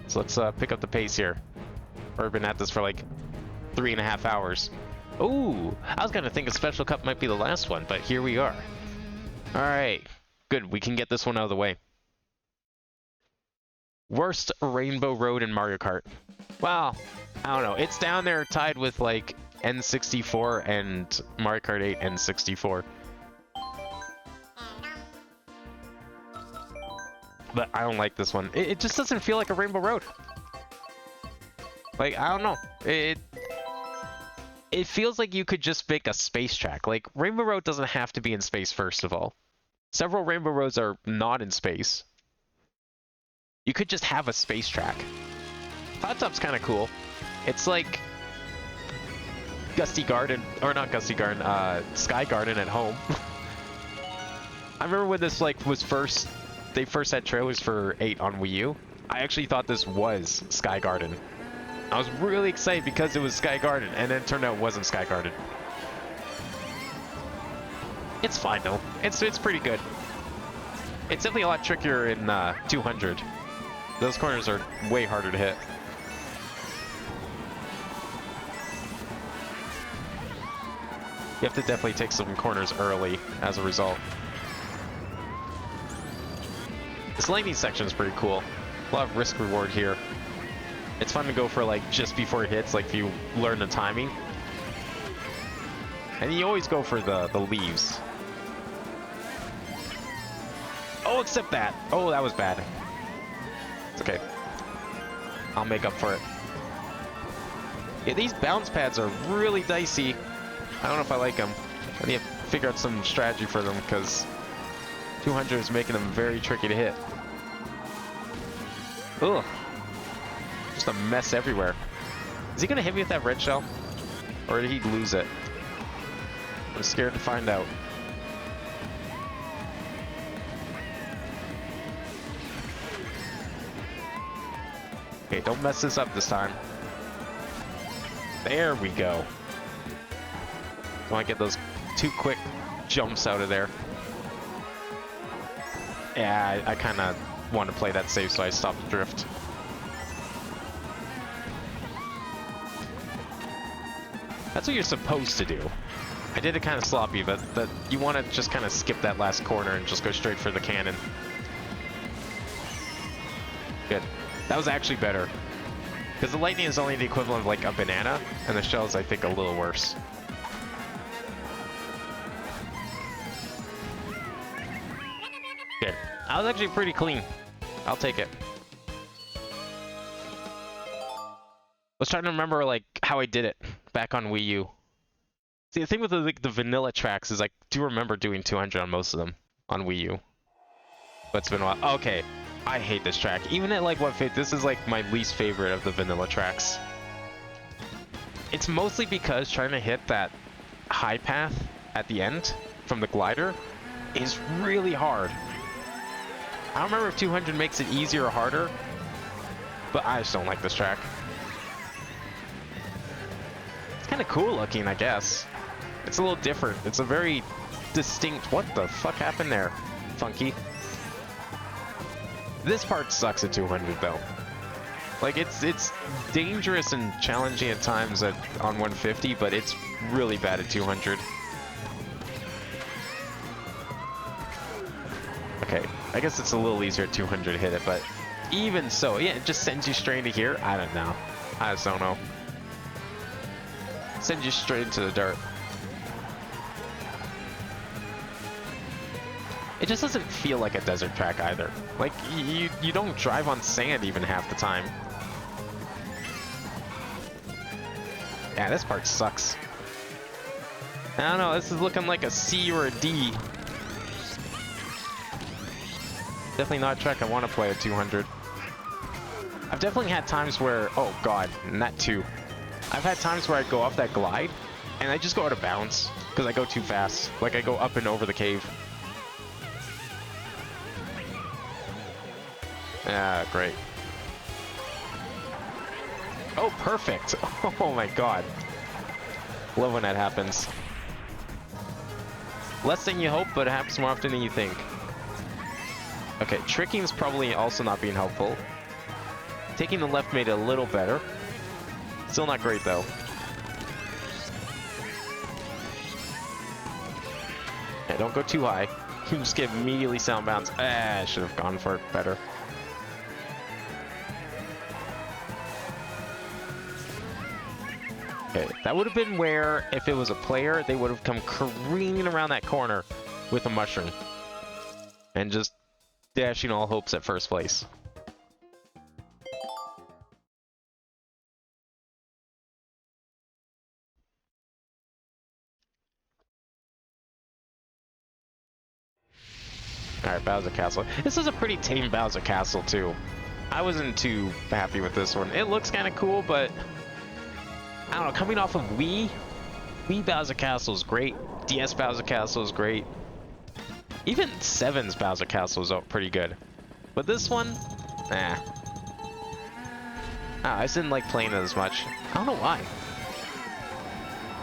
So let's pick up the pace here. We've been at this for like 3.5 hours. Ooh, I was gonna think a special cup might be the last one, but here we are. Alright, good, we can get this one out of the way. Worst Rainbow Road in Mario Kart. Well, I don't know, it's down there tied with like N64 and Mario Kart 8 N64. But I don't like this one. It just doesn't feel like a Rainbow Road. Like, I don't know. It feels like you could just make a space track. Like, Rainbow Road doesn't have to be in space, first of all. Several Rainbow Roads are not in space. You could just have a space track. Cloud Top's kind of cool. It's like Gusty Garden, or not Gusty Garden, Sky Garden at home. I remember when this like was they first had trailers for 8 on Wii U. I actually thought this was Sky Garden. I was really excited because it was Sky Garden, and then it turned out it wasn't Sky Garden. It's fine though. It's pretty good. It's definitely a lot trickier in 200. Those corners are way harder to hit. You have to definitely take some corners early as a result. This lightning section is pretty cool. A lot of risk reward here. It's fun to go for like just before it hits, like if you learn the timing. And you always go for the leaves. Oh, except that. Oh, that was bad. It's okay. I'll make up for it. Yeah, these bounce pads are really dicey. I don't know if I like them. I need to figure out some strategy for them because 200 is making them very tricky to hit. Ugh. Just a mess everywhere. Is he gonna hit me with that red shell? Or did he lose it? I'm scared to find out. Okay, don't mess this up this time. There we go. Don't want to get those 2 quick jumps out of there. Yeah, I kind of want to play that safe, so I stopped the drift. That's what you're supposed to do. I did it kind of sloppy, but you want to just kind of skip that last corner and just go straight for the cannon. Good. That was actually better. Because the lightning is only the equivalent of like a banana, and the shell is, I think, a little worse. Good. That was actually pretty clean. I'll take it. I was trying to remember like how I did it back on Wii U. See, the thing with the vanilla tracks is I do remember doing 200 on most of them on Wii U. But it's been a while. Okay, I hate this track. Even at like 150, this is like my least favorite of the vanilla tracks. It's mostly because trying to hit that high path at the end from the glider is really hard. I don't remember if 200 makes it easier or harder, but I just don't like this track. It's kind of cool looking, I guess. It's a little different. It's a very distinct... What the fuck happened there? Funky. This part sucks at 200 though. Like it's dangerous and challenging at times on 150, but it's really bad at 200. Okay, I guess it's a little easier at 200 to hit it, but even so, yeah, it just sends you straight into here. I don't know. I just don't know. Sends you straight into the dirt. It just doesn't feel like a desert track either. Like, you don't drive on sand even half the time. Yeah, this part sucks. I don't know, this is looking like a C or a D. Definitely not a track I want to play at 200. I've definitely had times where, oh god, not too. I've had times where I go off that glide, and I just go out of bounds, because I go too fast. Like, I go up and over the cave. Ah, great. Oh, perfect! Oh my god. Love when that happens. Less than you hope, but it happens more often than you think. Okay, tricking is probably also not being helpful. Taking the left made it a little better. Still not great, though. Yeah, don't go too high. You just get immediately sound bounce. Ah, I should have gone for it better. Okay, that would have been where, if it was a player, they would have come careening around that corner with a mushroom. And just dashing all hopes at first place. Alright, Bowser Castle. This is a pretty tame Bowser Castle, too. I wasn't too happy with this one. It looks kind of cool, but I don't know, coming off of Wii Bowser Castle is great. DS Bowser Castle is great. Even 7's Bowser Castle is pretty good. But this one, nah. I just didn't like playing it as much. I don't know why.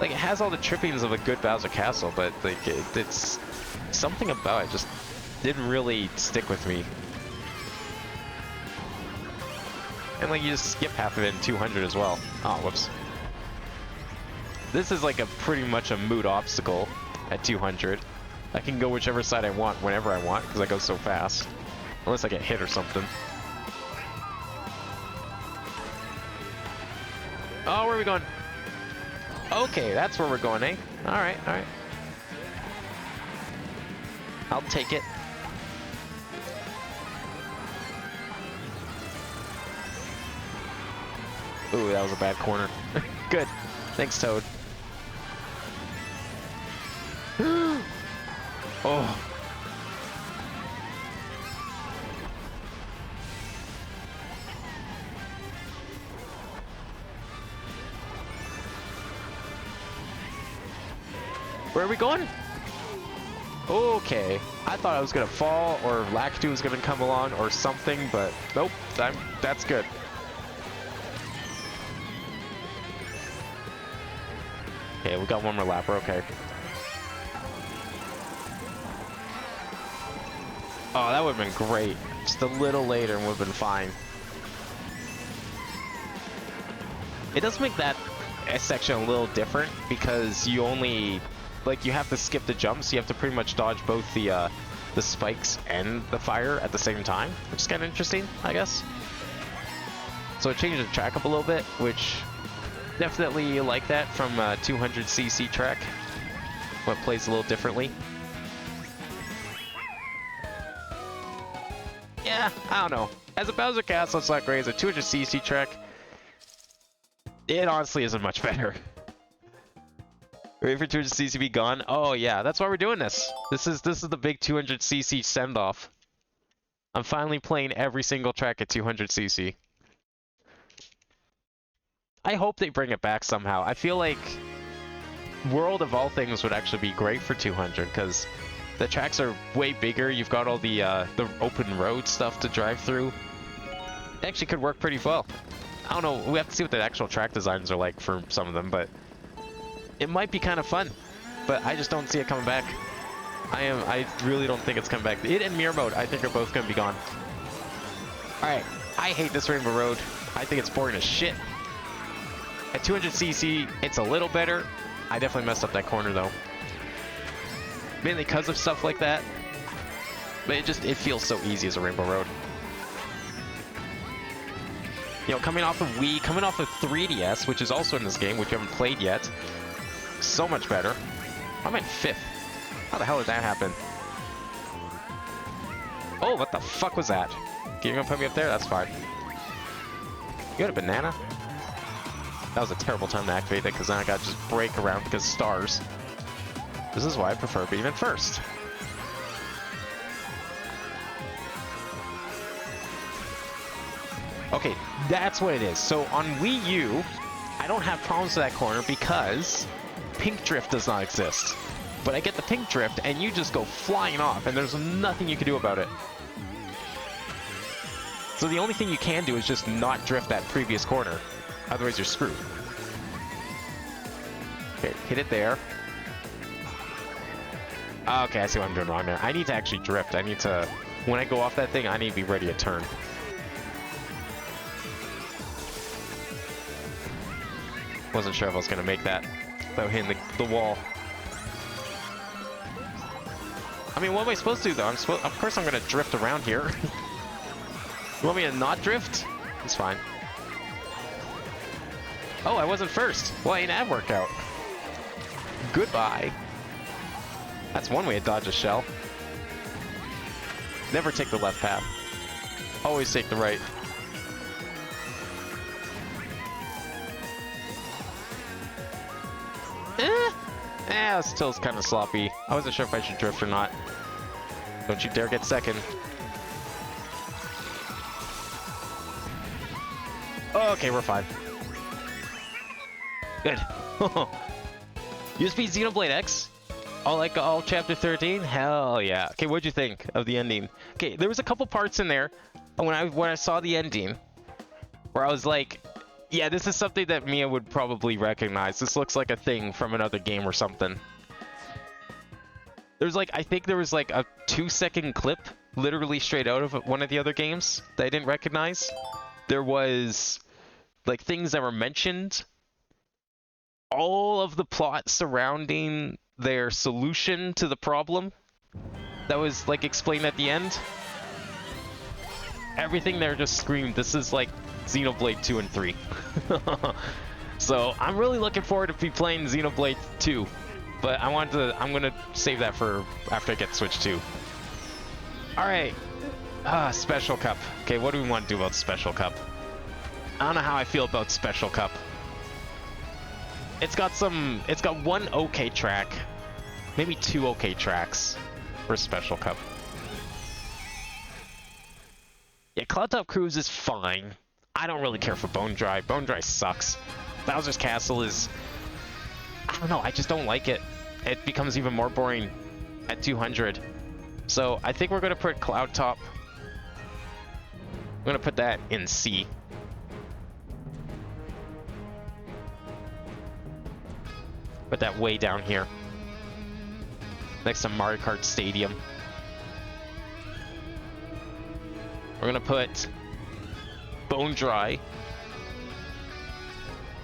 Like, it has all the trippings of a good Bowser Castle, but like it's something about it just didn't really stick with me. And like, you just skip half of it in 200 as well. Oh, whoops. This is like a pretty much a moot obstacle at 200. I can go whichever side I want whenever I want because I go so fast. Unless I get hit or something. Oh, where are we going? Okay, that's where we're going, eh? Alright, alright. I'll take it. Ooh, that was a bad corner. Good. Thanks, Toad. Oh. Where are we going? Okay. I thought I was gonna fall or Lakitu was gonna come along or something, but nope. That's good. Okay, we got one more lap. We're okay. Oh, that would have been great. Just a little later and would have been fine. It does make that section a little different because you only, like, you have to skip the jumps. You have to pretty much dodge both the spikes and the fire at the same time, which is kind of interesting, I guess. So it changes the track up a little bit, which definitely like that from a 200cc track. What plays a little differently. Yeah, I don't know. As a Bowser Castle, it's not great. As a 200cc track, it honestly isn't much better. Ready for 200cc to be gone? Oh yeah, that's why we're doing this. This is the big 200cc send-off. I'm finally playing every single track at 200cc. I hope they bring it back somehow. I feel like World of all things would actually be great for 200 because the tracks are way bigger. You've got all the open road stuff to drive through. It actually could work pretty well. I don't know. We have to see what the actual track designs are like for some of them, but it might be kind of fun. But I just don't see it coming back. I really don't think it's coming back. It and Mirror Mode, I think, are both going to be gone. Alright, I hate this Rainbow Road. I think it's boring as shit. At 200cc, it's a little better. I definitely messed up that corner, though. Mainly because of stuff like that. But it feels so easy as a Rainbow Road. You know, coming off of Wii, coming off of 3DS, which is also in this game, which you haven't played yet. So much better. I'm in 5th. How the hell did that happen? Oh, what the fuck was that? You're gonna put me up there? That's fine. You got a banana? That was a terrible time to activate it, because then I got to just break around because stars. This is why I prefer being in first. Okay, that's what it is. So on Wii U, I don't have problems with that corner because pink drift does not exist. But I get the pink drift and you just go flying off and there's nothing you can do about it. So the only thing you can do is just not drift that previous corner. Otherwise you're screwed. Okay, hit it there. Okay, I see what I'm doing wrong there. I need to actually drift. I need to, when I go off that thing, I need to be ready to turn. Wasn't sure if I was going to make that without hitting the wall. I mean, what am I supposed to do, though? Of course I'm going to drift around here. You want me to not drift? It's fine. Oh, I wasn't first. Well, ain't that work out? Goodbye. That's one way to dodge a shell. Never take the left path. Always take the right. Still is kind of sloppy. I wasn't sure if I should drift or not. Don't you dare get second. Okay, we're fine. Good. USB Xenoblade X? All chapter 13? Hell yeah. Okay, what'd you think of the ending? Okay, there was a couple parts in there when I saw the ending where I was like, yeah, this is something that Mia would probably recognize. This looks like a thing from another game or something. There's like, I think there was like a 2-second clip literally straight out of one of the other games that I didn't recognize. There was like things that were mentioned. All of the plot surrounding their solution to the problem that was like explained at the end. Everything there just screamed, this is like Xenoblade 2 and 3. So I'm really looking forward to be playing Xenoblade 2. But I'm gonna save that for after I get Switch 2. Alright. Special Cup. Okay, what do we want to do about Special Cup? I don't know how I feel about Special Cup. It's got one okay track. Maybe 2 okay tracks for Special Cup. Yeah, Cloud Top Cruise is fine. I don't really care for Bone Dry. Bone Dry sucks. Bowser's Castle is... I don't know, I just don't like it. It becomes even more boring at 200. So I think we're going to put Cloud Top... I'm going to put that in C. Put that way down here. Next to Mario Kart Stadium. We're going to put Bone Dry.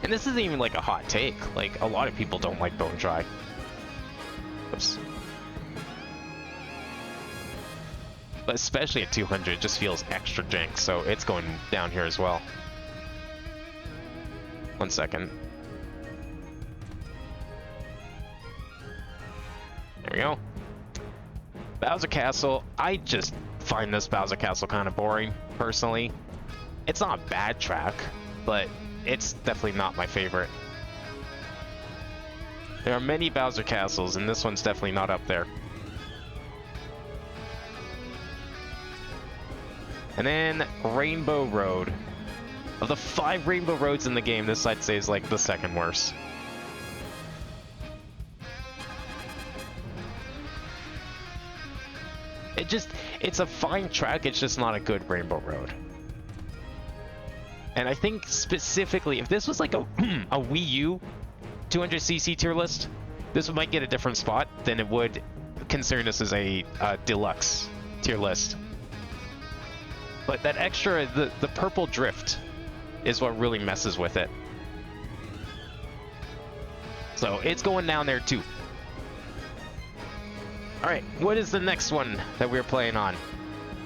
And this isn't even like a hot take. Like, a lot of people don't like Bone Dry. Oops. But especially at 200, it just feels extra jank, so it's going down here as well. 1 second. There we go. Bowser Castle. I just find this Bowser Castle kind of boring, personally. It's not a bad track, but it's definitely not my favorite. There are many Bowser Castles, and this one's definitely not up there. And then Rainbow Road. Of the 5 Rainbow Roads in the game, this I'd say is like the second worst. It's a fine track, it's just not a good Rainbow Road. And I think specifically, if this was like a Wii U 200cc tier list, this might get a different spot than it would considering this is a deluxe tier list. But that extra, the purple drift is what really messes with it. So it's going down there too. Alright, what is the next one that we're playing on?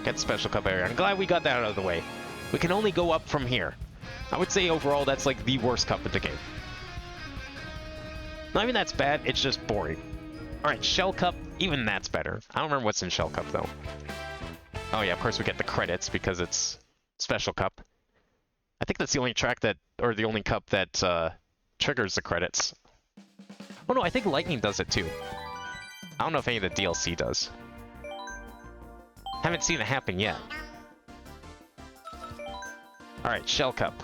Get Special Cup area. I'm glad we got that out of the way. We can only go up from here. I would say overall that's like the worst cup of the game. Not even that's bad, it's just boring. Alright, Shell Cup, even that's better. I don't remember what's in Shell Cup though. Oh yeah, of course we get the credits because it's Special Cup. I think that's the only track that, or the only cup that triggers the credits. Oh no, I think Lightning does it too. I don't know if any of the DLC does. Haven't seen it happen yet. Alright, Shell Cup.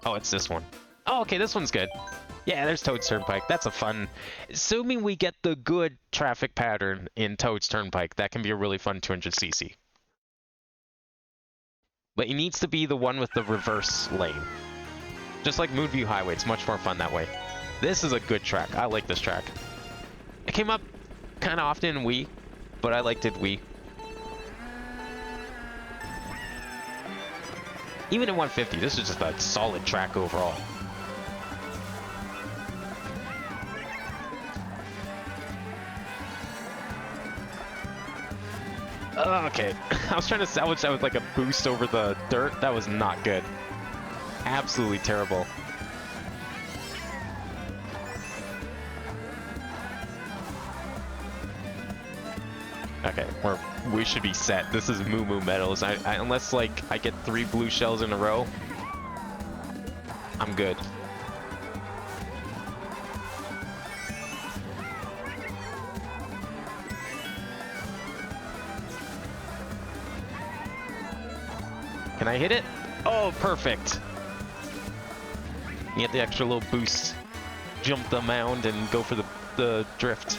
Oh, it's this one. Oh, okay, this one's good. Yeah, there's Toad's Turnpike. That's a fun... Assuming we get the good traffic pattern in Toad's Turnpike, that can be a really fun 200cc. But it needs to be the one with the reverse lane. Just like Moonview Highway, it's much more fun that way. This is a good track. I like this track. It came up kind of often in Wii, but I liked it Wii. Even in 150, this is just a solid track overall. Okay, I was trying to salvage that with like a boost over the dirt. That was not good. Absolutely terrible. Okay, we should be set. This is Moo Moo Meadows. Unless like I get 3 blue shells in a row, I'm good. Can I hit it? Oh, perfect. You get the extra little boost. Jump the mound and go for the drift.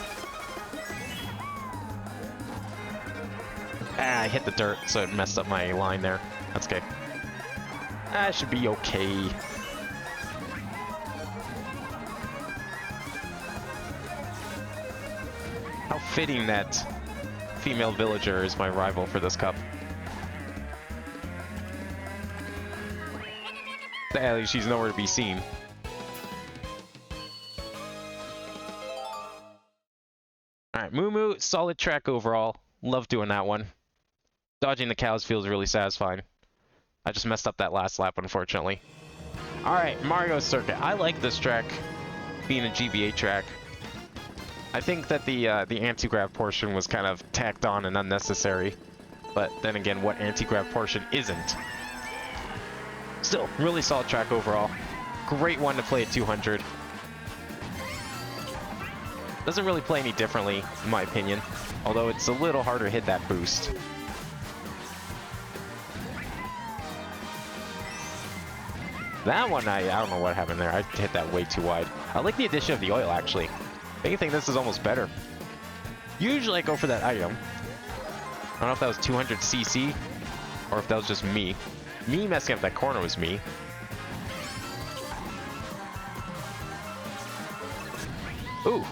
Ah, I hit the dirt, so it messed up my line there. That's okay. I should be okay. How fitting that female villager is my rival for this cup. Sadly, she's nowhere to be seen. Alright, Moo Moo, solid track overall. Love doing that one. Dodging the cows feels really satisfying. I just messed up that last lap, unfortunately. Alright, Mario Circuit. I like this track, being a GBA track. I think that the anti-grav portion was kind of tacked on and unnecessary. But then again, what anti-grav portion isn't? Still, really solid track overall. Great one to play at 200. Doesn't really play any differently, in my opinion. Although it's a little harder to hit that boost. That one, I don't know what happened there. I hit that way too wide. I like the addition of the oil, actually. If anything, this is almost better. Usually I go for that item. I don't know if that was 200cc, or if that was just me. Me messing up that corner was me. Ooh.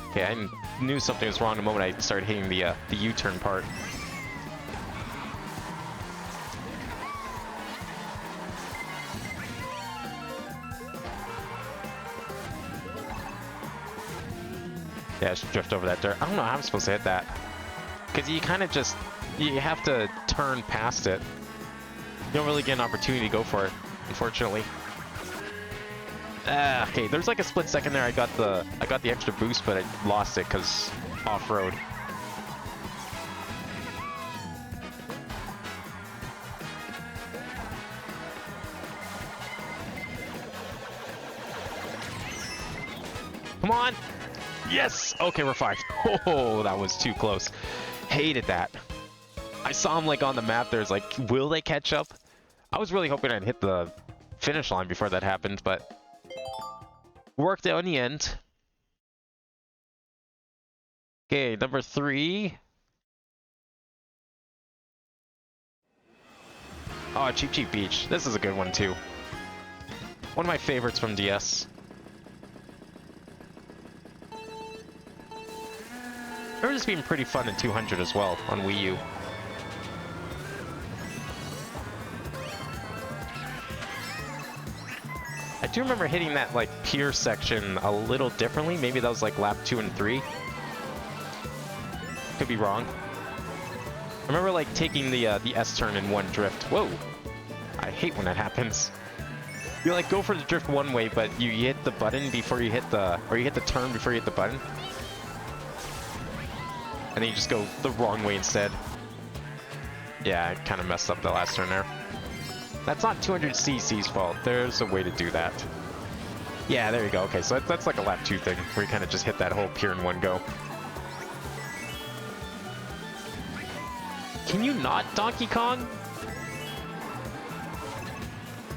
Okay, I knew something was wrong the moment I started hitting the U-turn part. Yeah, I should drift over that dirt. I don't know how I'm supposed to hit that. Because you kind of just... You have to turn past it. You don't really get an opportunity to go for it, unfortunately. Okay, there's like a split second there. I got the extra boost, but I lost it because off-road. Come on! Yes! Okay, we're fine. Oh, that was too close. Hated that. I saw him like on the map. There's like, will they catch up? I was really hoping I'd hit the finish line before that happened, but worked out in the end. Okay, number 3. Oh, Cheap Cheap Beach. This is a good one too. One of my favorites from DS. I remember this being pretty fun in 200 as well on Wii U. I do remember hitting that like pier section a little differently. Maybe that was like lap 2 and 3. Could be wrong. I remember like taking the S-turn in one drift. Whoa! I hate when that happens. You like go for the drift one way, but you hit the button before you hit the, or you hit the turn before you hit the button. And then you just go the wrong way instead. Yeah, I kind of messed up the last turn there. That's not 200cc's fault. There's a way to do that. Yeah, there you go. Okay, so that's like a lap 2 thing, where you kind of just hit that whole pier in one go. Can you not, Donkey Kong?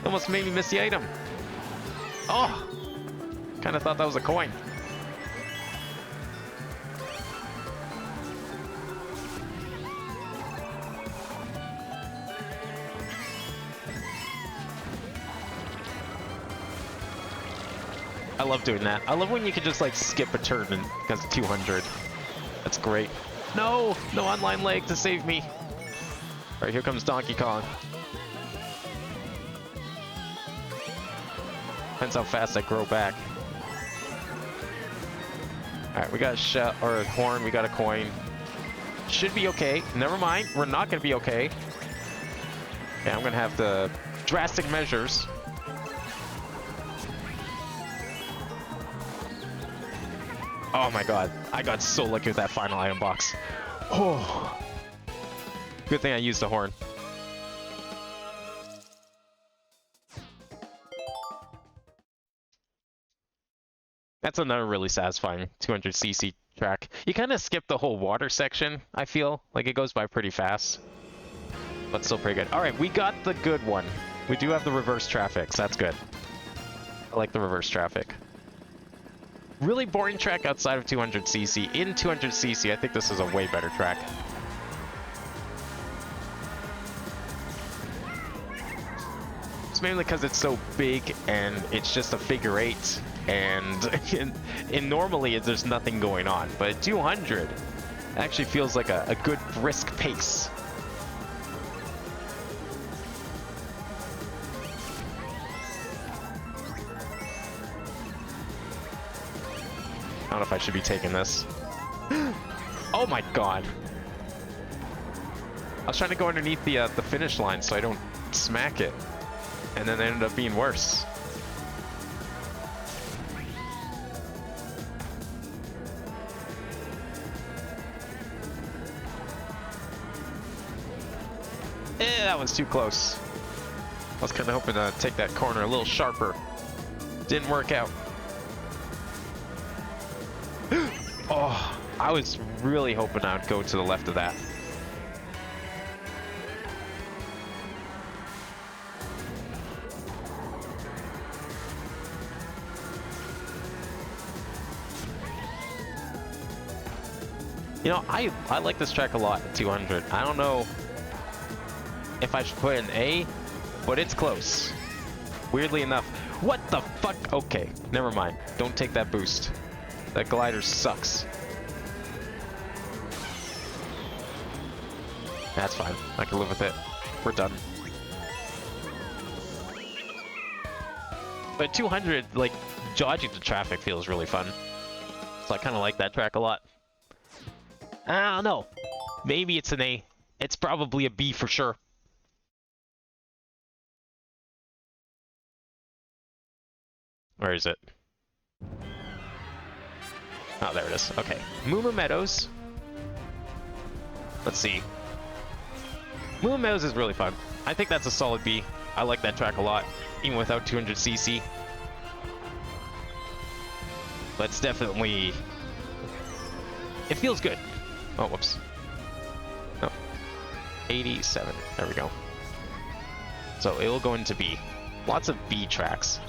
Almost made me miss the item. Oh! Kind of thought that was a coin. I love doing that. I love when you can just like skip a turn because of 200. That's great. No! No online leg to save me. Alright, here comes Donkey Kong. Depends how fast I grow back. Alright, we got a shell or a horn, we got a coin. Should be okay. Never mind, we're not gonna be okay. Yeah, I'm gonna have the drastic measures. Oh my god, I got so lucky with that final item box. Oh, good thing I used the horn. That's another really satisfying 200cc track. You kind of skip the whole water section, I feel. Like it goes by pretty fast. But still pretty good. Alright, we got the good one. We do have the reverse traffic, so that's good. I like the reverse traffic. Really boring track outside of 200cc. In 200cc, I think this is a way better track. It's mainly because it's so big and it's just a figure eight. And normally there's nothing going on. But at 200, it actually feels like a good brisk pace. I don't know if I should be taking this. Oh my god. I was trying to go underneath the finish line so I don't smack it. And then it ended up being worse. That was too close. I was kind of hoping to take that corner a little sharper. Didn't work out. Oh, I was really hoping I would go to the left of that. You know, I like this track a lot at 200. I don't know if I should put an A, but it's close. Weirdly enough. What the fuck? Okay, never mind. Don't take that boost. That glider sucks. That's fine. I can live with it. We're done. But 200, like, dodging the traffic feels really fun. So I kind of like that track a lot. I don't know. Maybe it's an A. It's probably a B for sure. Where is it? Oh, there it is. Okay. Moo Meadows. Let's see. Moo Meadows is really fun. I think that's a solid B. I like that track a lot, even without 200cc. But it's definitely... It feels good. Oh, whoops. No. 87. There we go. So it will go into B. Lots of B tracks.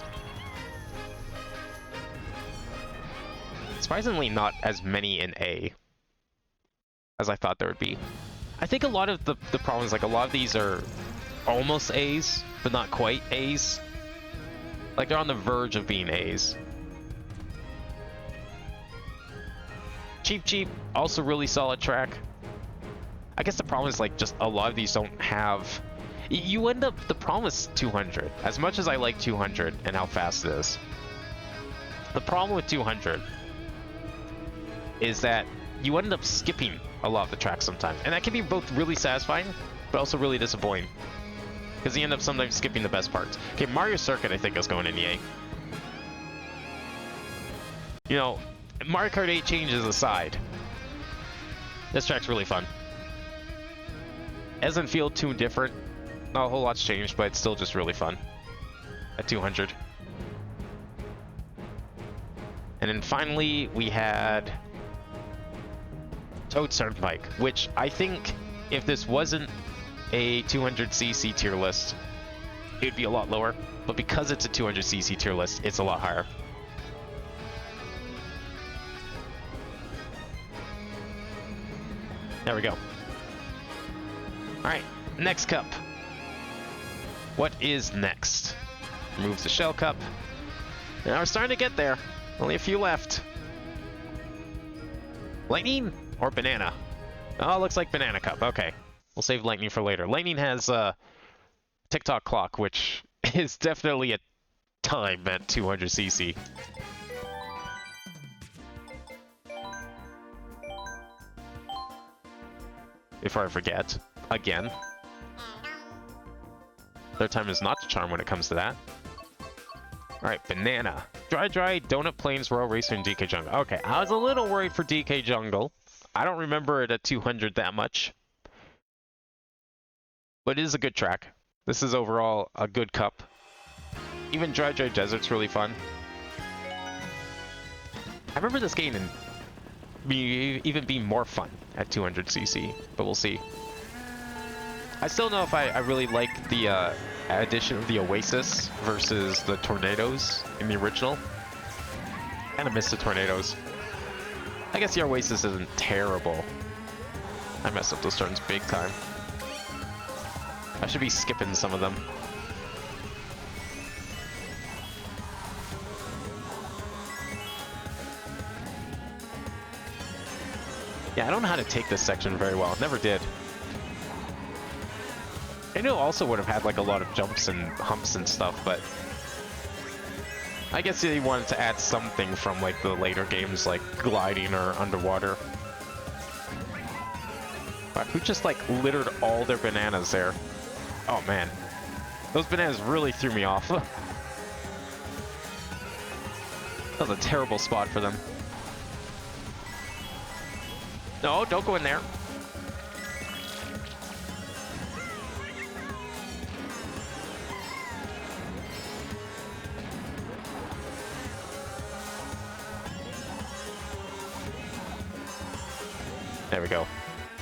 Surprisingly not as many in A as I thought there would be. I think a lot of the problem is like a lot of these are almost A's, but not quite A's. Like they're on the verge of being A's. Cheap Cheap, also really solid track. I guess the problem is like just a lot of these don't have... You end up... The problem is 200. As much as I like 200 and how fast it is, the problem with 200 is that you end up skipping a lot of the tracks sometimes. And that can be both really satisfying, but also really disappointing. Because you end up sometimes skipping the best parts. Okay, Mario Circuit I think is going in EA. You know, Mario Kart 8 changes aside, this track's really fun. It doesn't feel too different. Not a whole lot's changed, but it's still just really fun. At 200. And then finally, we had Toad Turnpike, which I think if this wasn't a 200cc tier list, it would be a lot lower. But because it's a 200cc tier list, it's a lot higher. There we go. Alright, next cup. What is next? Remove the shell cup. Now we're starting to get there. Only a few left. Lightning or banana? Oh, looks like banana cup. Okay. We'll save lightning for later. Lightning has a TikTok clock, which is definitely a time at 200cc. Before I forget, again. Third time is not the charm when it comes to that. Alright, banana. Dry, Donut Plains, Royal Racer, and DK Jungle. Okay, I was a little worried for DK Jungle. I don't remember it at 200 that much. But it is a good track. This is overall a good cup. Even Dry Desert's really fun. I remember this game and even being more fun at 200cc, but we'll see. I still know if I really like the addition of the Oasis versus the Tornadoes in the original. Kinda miss the Tornadoes. I guess the Oasis isn't terrible. I messed up those turns big time. I should be skipping some of them. Yeah, I don't know how to take this section very well. Never did. I know also would have had like a lot of jumps and humps and stuff, but I guess they wanted to add something from like the later games, like gliding or underwater. Wow, who just like littered all their bananas there? Oh man, those bananas really threw me off. That was a terrible spot for them. No, don't go in there. There we go.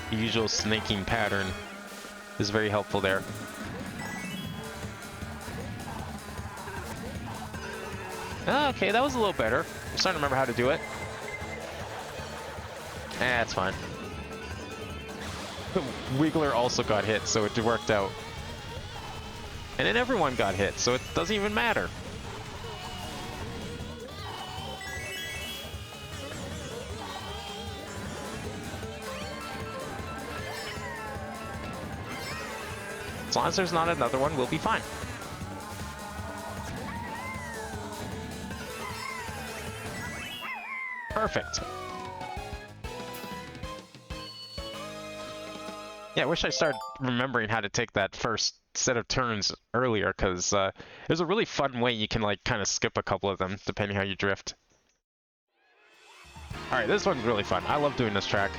The usual snaking pattern is very helpful there. Okay, that was a little better. I'm starting to remember how to do it. That's fine. Wiggler also got hit, so it worked out. And then everyone got hit, so it doesn't even matter. As long as there's not another one, we'll be fine. Perfect. Yeah, I wish I started remembering how to take that first set of turns earlier, because there's a really fun way you can like kind of skip a couple of them, depending how you drift. Alright, this one's really fun. I love doing this track.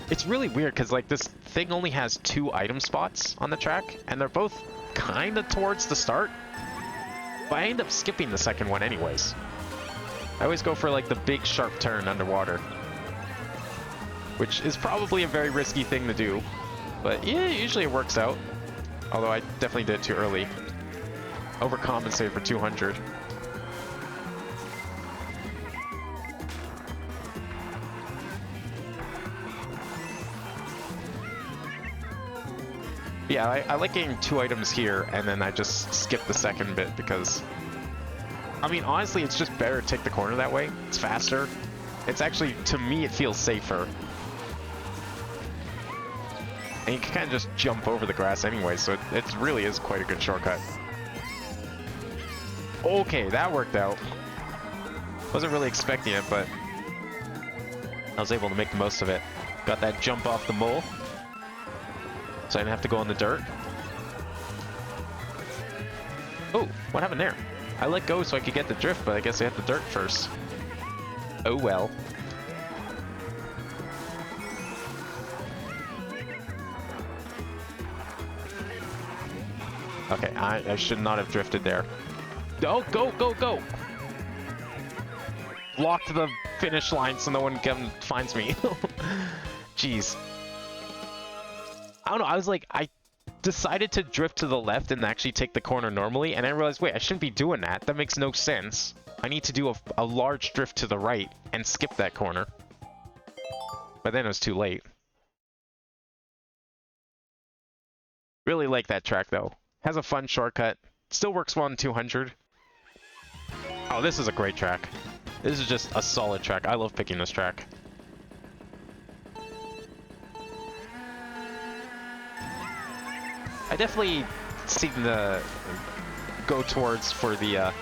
It's really weird, because like this thing only has 2 item spots on the track, and they're both kind of towards the start, but I end up skipping the second one anyways. I always go for like the big sharp turn underwater, which is probably a very risky thing to do, but yeah, usually it works out. Although I definitely did it too early. Overcompensate for 200. Yeah, I like getting 2 items here, and then I just skip the second bit because... I mean, honestly, it's just better to take the corner that way. It's faster. It's actually, to me, it feels safer. And you can kind of just jump over the grass anyway, so it really is quite a good shortcut. Okay, that worked out. Wasn't really expecting it, but I was able to make the most of it. Got that jump off the mole, so I didn't have to go on the dirt. Oh, what happened there? I let go so I could get the drift, but I guess I hit the dirt first. Oh well. Okay, I should not have drifted there. Oh, go, go, go! Blocked the finish line so no one finds me. Jeez. I don't know, I decided to drift to the left and actually take the corner normally, and I realized, wait, I shouldn't be doing that. That makes no sense. I need to do a large drift to the right and skip that corner. But then it was too late. Really like that track, though. Has a fun shortcut. Still works well in 200. Oh, this is a great track. This is just a solid track. I love picking this track. I definitely seem to go towards for the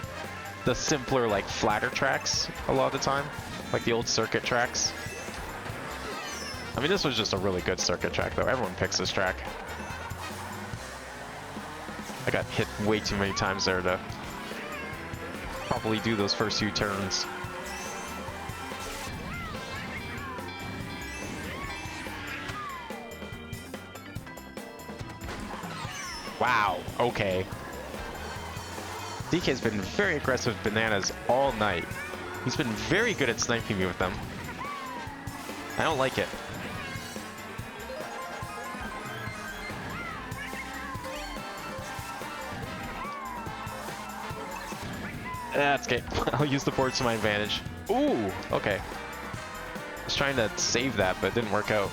simpler, like, flatter tracks a lot of the time. Like the old circuit tracks. I mean, this was just a really good circuit track, though. Everyone picks this track. I got hit way too many times there to probably do those first few turns. Wow, okay. DK's been very aggressive with bananas all night. He's been very good at sniping me with them. I don't like it. That's okay. I'll use the boards to my advantage. Ooh, okay. I was trying to save that, but it didn't work out.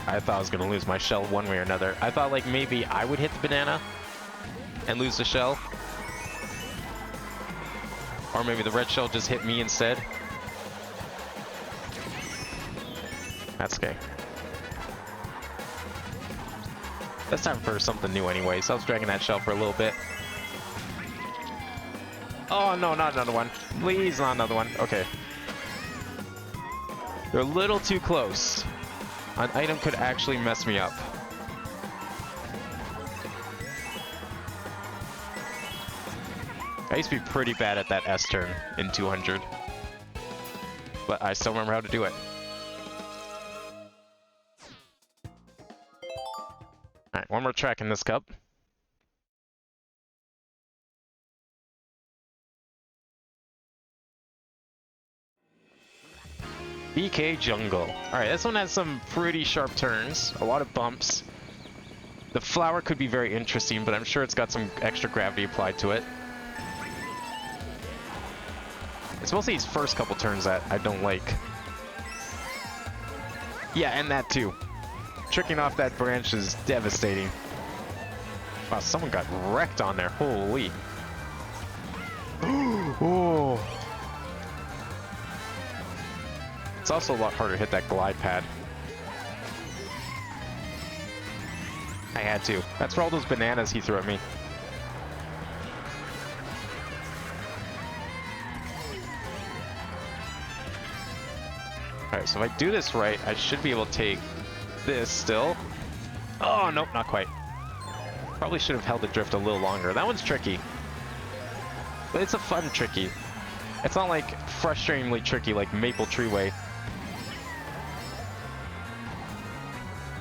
I thought I was going to lose my shell one way or another. I thought like maybe I would hit the banana and lose the shell. Or maybe the red shell just hit me instead. That's okay. That's time for something new anyway, so I was dragging that shell for a little bit. Oh no, not another one. Please, not another one. Okay. They're a little too close. An item could actually mess me up. I used to be pretty bad at that S turn in 200. But I still remember how to do it. Alright, one more track in this cup. BK Jungle. Alright, this one has some pretty sharp turns, a lot of bumps. The flower could be very interesting, but I'm sure it's got some extra gravity applied to it. It's mostly these first couple turns that I don't like. Yeah, and that too. Tricking off that branch is devastating. Wow, someone got wrecked on there. Holy. Oh. It's also a lot harder to hit that glide pad. I had to. That's for all those bananas he threw at me. Alright, so if I do this right, I should be able to take this still. Oh, nope, not quite. Probably should have held the drift a little longer. That one's tricky. But it's a fun tricky. It's not like frustratingly tricky like Maple Treeway.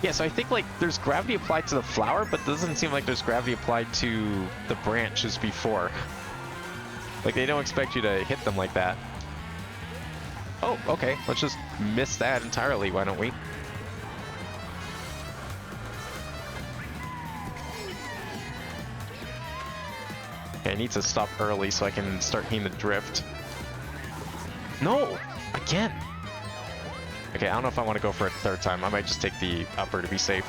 Yeah, so I think like there's gravity applied to the flower, but it doesn't seem like there's gravity applied to the branches before. Like they don't expect you to hit them like that. Oh, okay. Let's just miss that entirely, why don't we? Okay, I need to stop early so I can start hitting the drift. No! Again! Okay, I don't know if I want to go for it a third time. I might just take the upper to be safe.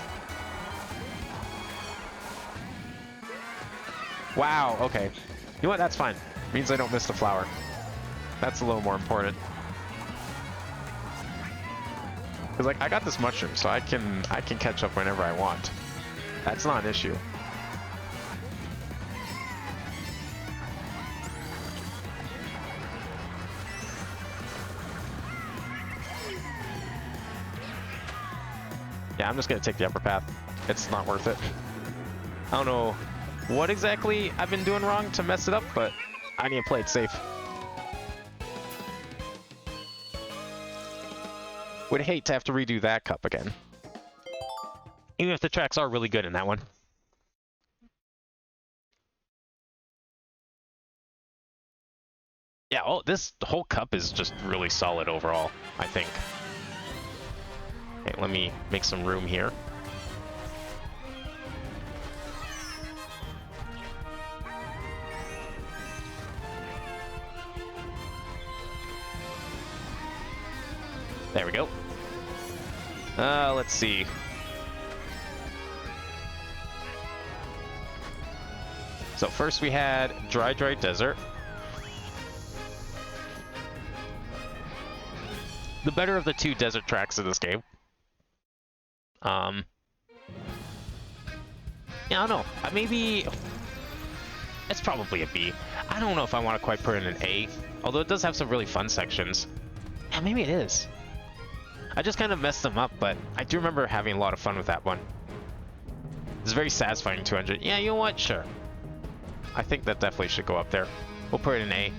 Wow, okay. You know what? That's fine. Means I don't miss the flower. That's a little more important. Because like I got this mushroom, so I can catch up whenever I want. That's not an issue. Yeah, I'm just gonna take the upper path. It's not worth it. I don't know what exactly I've been doing wrong to mess it up, but I need to play it safe. Would hate to have to redo that cup again. Even if the tracks are really good in that one. Yeah, oh, this whole cup is just really solid overall, I think. Okay, let me make some room here. There we go. Let's see. So first we had Dry Desert. The better of the two desert tracks in this game. Yeah, I don't know. Maybe... It's probably a B. I don't know if I want to quite put it in an A. Although it does have some really fun sections. Yeah, maybe it is. I just kind of messed them up, but I do remember having a lot of fun with that one. It's very satisfying 200. Yeah, you know what? Sure. I think that definitely should go up there. We'll put it in A.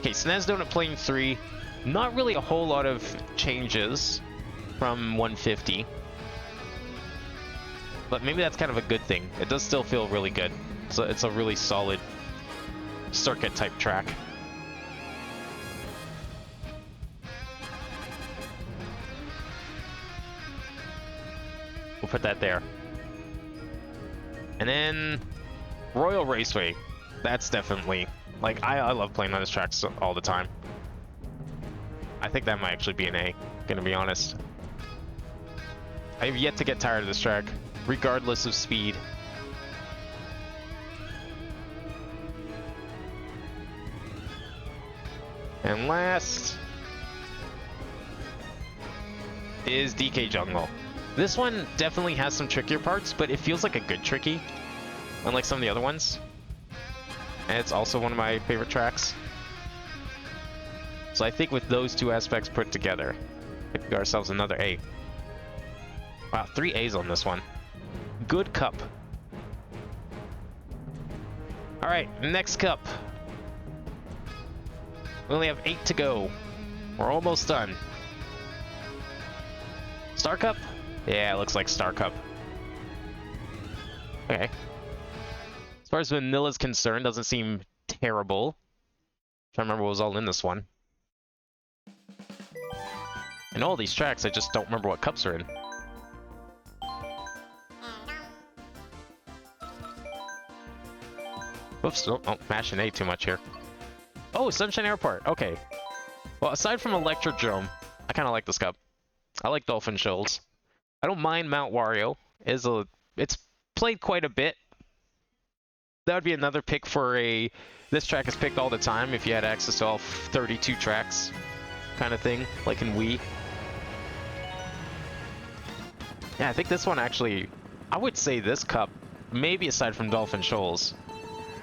Okay, SNES Donut Plane 3. Not really a whole lot of changes from 150. But maybe that's kind of a good thing. It does still feel really good. So it's a really solid circuit type track. We'll put that there. And then Royal Raceway. That's definitely, like, I love playing on this track all the time. I think that might actually be an A, gonna be honest. I have yet to get tired of this track, regardless of speed. And last is DK Jungle. This one definitely has some trickier parts, but it feels like a good tricky, unlike some of the other ones. And it's also one of my favorite tracks. So I think with those two aspects put together, we got ourselves another A. Wow, 3 A's on this one. Good cup. Alright, next cup. We only have 8 to go. We're almost done. Star Cup? Yeah, it looks like Star Cup. Okay. As far as Vanilla's concerned, doesn't seem terrible. I'm trying to remember what was all in this one. In all these tracks, I just don't remember what cups are in. Oops, oh, mashing A too much here. Oh, Sunshine Airport, okay. Well, aside from Electrodrome, I kind of like this cup. I like Dolphin Shoals. I don't mind Mount Wario. It's played quite a bit. That would be another pick for a... This track is picked all the time if you had access to all 32 tracks kind of thing, like in Wii. Yeah, I think this one actually... I would say this cup, maybe aside from Dolphin Shoals,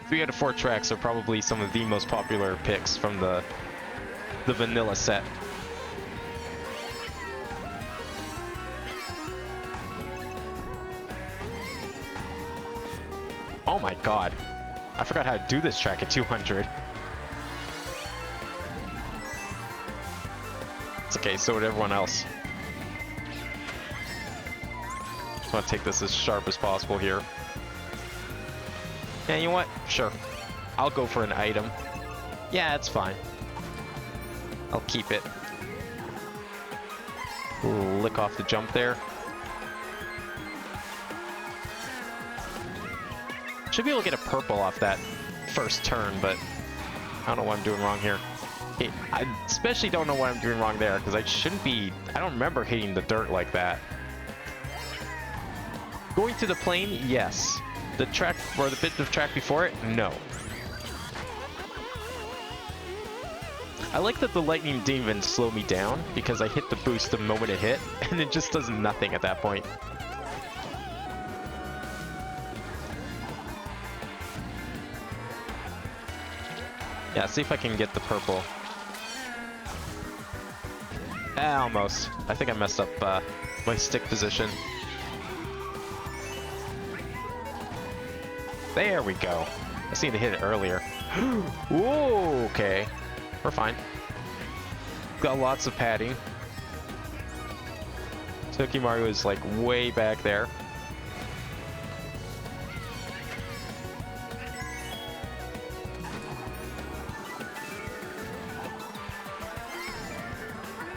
3 out of 4 tracks are probably some of the most popular picks from the vanilla set. Oh my god. I forgot how to do this track at 200. It's okay, so would everyone else. Just want to take this as sharp as possible here. Yeah, you know what? Sure. I'll go for an item. Yeah, it's fine. I'll keep it. Ooh, lick off the jump there. Should be able to get a purple off that first turn, but I don't know what I'm doing wrong here. Okay, I especially don't know what I'm doing wrong there, because I shouldn't be... I don't remember hitting the dirt like that. Going to the plane, yes. The track, or the bit of track before it, no. I like that the Lightning didn't even slow me down, because I hit the boost the moment it hit, and it just does nothing at that point. Yeah, see if I can get the purple. Ah, almost. I think I messed up my stick position. There we go. I just need to hit it earlier. Whoa, okay. We're fine. got lots of padding. Tokyo Mario is like way back there.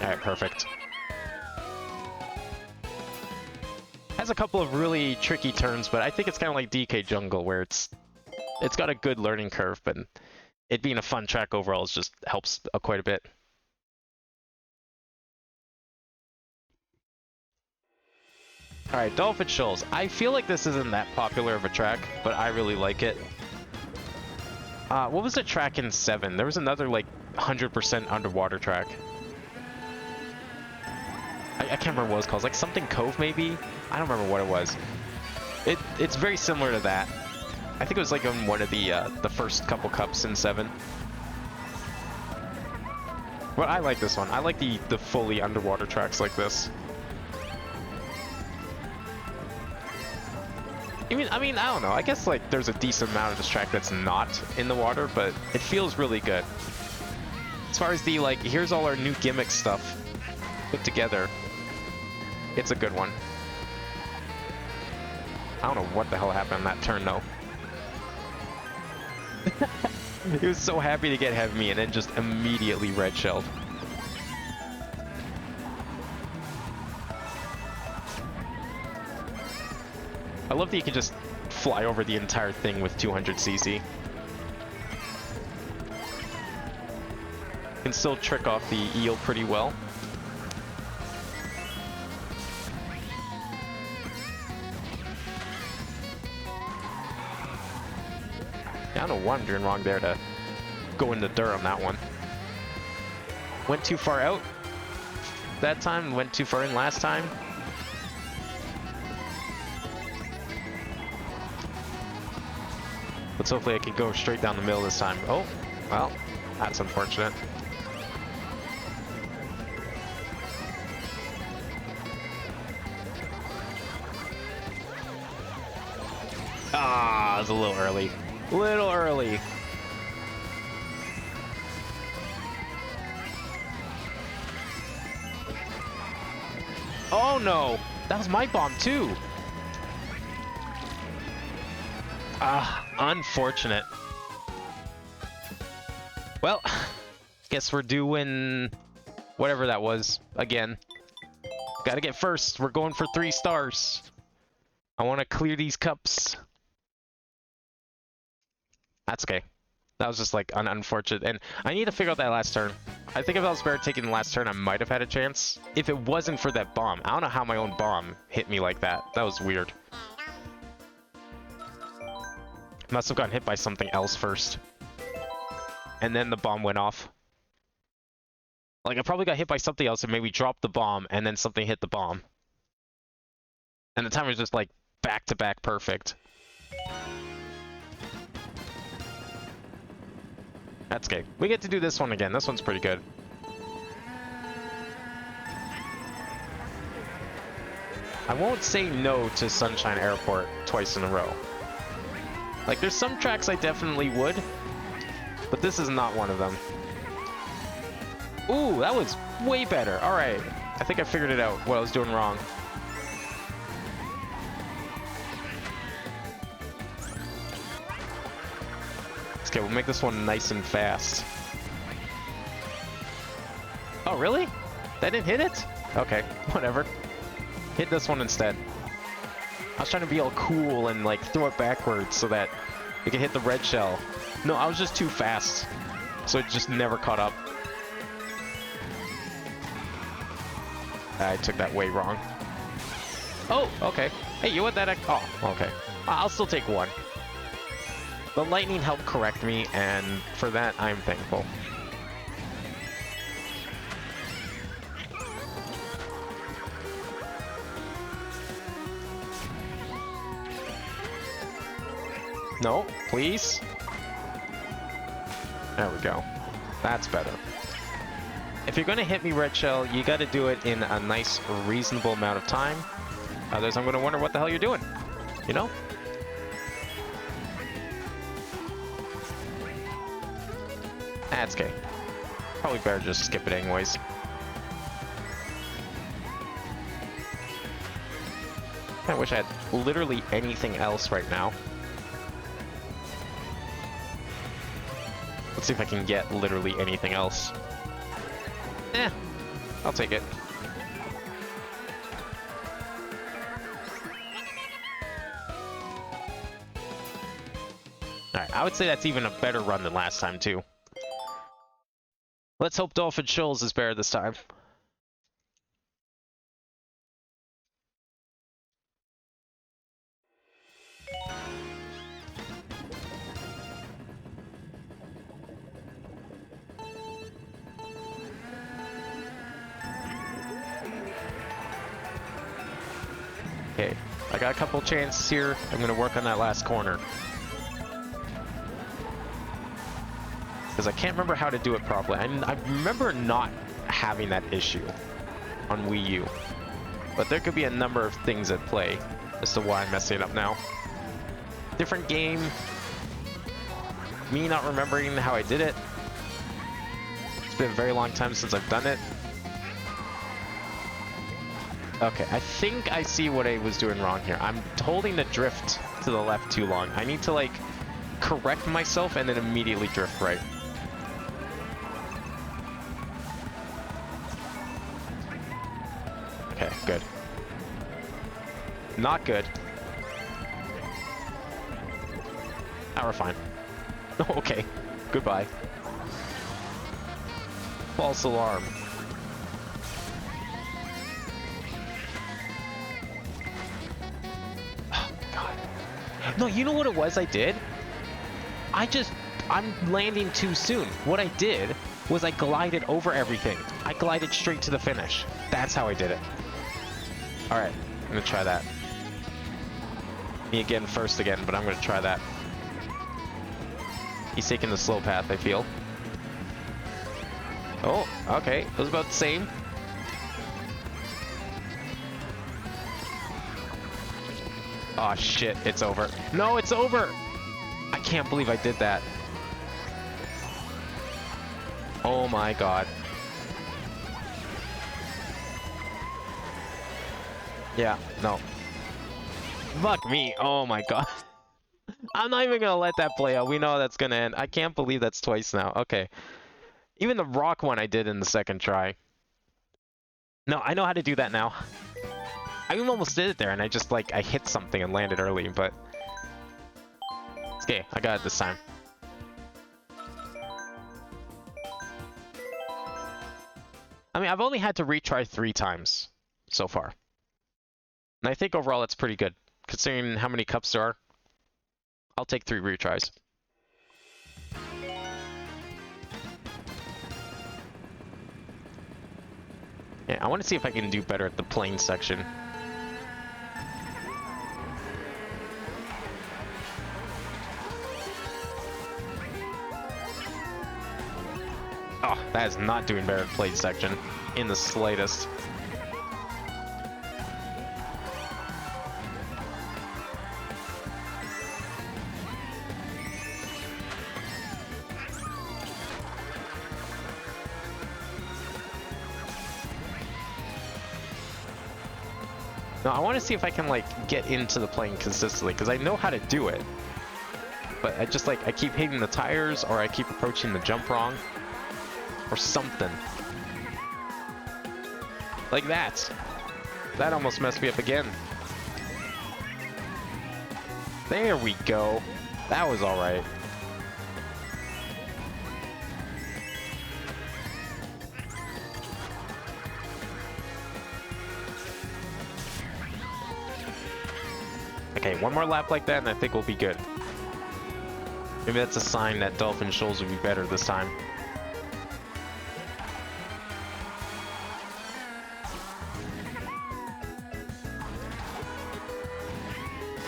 Alright, perfect. Has a couple of really tricky turns, but I think it's kind of like DK Jungle, where it's got a good learning curve, but it being a fun track overall just helps quite a bit. Alright, Dolphin Shoals. I feel like this isn't that popular of a track, but I really like it. What was the track in 7? There was another, like, 100% underwater track. I can't remember what it was called. Like something Cove, maybe? I don't remember what it was. It's very similar to that. I think it was like on one of the first couple cups in 7. But I like this one. I like the fully underwater tracks like this. I mean, I don't know. I guess like there's a decent amount of this track that's not in the water, but it feels really good. As far as the like, here's all our new gimmick stuff put together. It's a good one. I don't know what the hell happened on that turn though. He was so happy to get ahead of me and then just immediately red shelled. I love that you can just fly over the entire thing with 200cc. Can still trick off the eel pretty well. I don't know what I'm doing wrong there to go in the dirt on that one. Went too far out that time, went too far in last time. Let's hopefully I can go straight down the middle this time. Oh, well, that's unfortunate. Ah, it was a little early. Little early. Oh no! That was my bomb too! Ah, unfortunate. Well, guess we're doing whatever that was again. Gotta get first. We're going for 3 stars. I want to clear these cups. That's okay. That was just like unfortunate. And I need to figure out that last turn. I think if I was better taking the last turn, I might have had a chance. If it wasn't for that bomb. I don't know how my own bomb hit me like that. That was weird. Must have gotten hit by something else first. And then the bomb went off. Like, I probably got hit by something else and maybe dropped the bomb and then something hit the bomb. And the timer was just like back-to-back perfect. That's okay. We get to do this one again. This one's pretty good. I won't say no to Sunshine Airport twice in a row. Like, there's some tracks I definitely would, but this is not one of them. Ooh, that was way better. All right. I think I figured it out, what I was doing wrong. Okay, we'll make this one nice and fast. Oh, really? That didn't hit it? Okay, whatever. Hit this one instead. I was trying to be all cool and like throw it backwards so that it could hit the red shell. No, I was just too fast, so it just never caught up. I took that way wrong. Oh, okay. Hey, you want that? Oh, okay. I'll still take 1. The lightning helped correct me, and for that, I'm thankful. No, please. There we go. That's better. If you're going to hit me, Red Shell, you got to do it in a nice, reasonable amount of time. Otherwise, I'm going to wonder what the hell you're doing. You know? That's okay. Probably better just skip it anyways. I wish I had literally anything else right now. Let's see if I can get literally anything else. I'll take it. Alright, I would say that's even a better run than last time, too. Let's hope Dolphin Shoals is better this time. Okay, I got a couple chances here. I'm going to work on that last corner. Because I can't remember how to do it properly. I remember not having that issue on Wii U. But there could be a number of things at play as to why I'm messing it up now. Different game. Me not remembering how I did it. It's been a very long time since I've done it. Okay, I think I see what I was doing wrong here. I'm holding the drift to the left too long. I need to, like, correct myself and then immediately drift right. Okay, good. Not good. Now we're fine. Okay, goodbye. False alarm. No, you know what it was I did? I'm landing too soon. What I did was I glided over everything. I glided straight to the finish. That's how I did it. Alright, I'm gonna try that. Me again first again, but I'm gonna try that. He's taking the slow path, I feel. Oh, okay. It was about the same. Oh shit, it's over. No, it's over! I can't believe I did that. Oh my god. Yeah, no. Fuck me, oh my god. I'm not even gonna let that play out. We know that's gonna end. I can't believe that's twice now. Okay. Even the rock one I did in the second try. No, I know how to do that now. I almost did it there, and I just, like, I hit something and landed early, but... It's okay, I got it this time. I mean, I've only had to retry 3 times so far. And I think overall that's pretty good, considering how many cups there are. I'll take 3 retries. Yeah, I want to see if I can do better at the plane section. Oh, that is not doing better at plane section in the slightest. No, I want to see if I can, like, get into the plane consistently, because I know how to do it. But I just, like, I keep hitting the tires, or I keep approaching the jump wrong. Or something. Like that. That almost messed me up again. There we go. That was alright. Okay, one more lap like that and I think we'll be good. Maybe that's a sign that Dolphin Shoals will be better this time.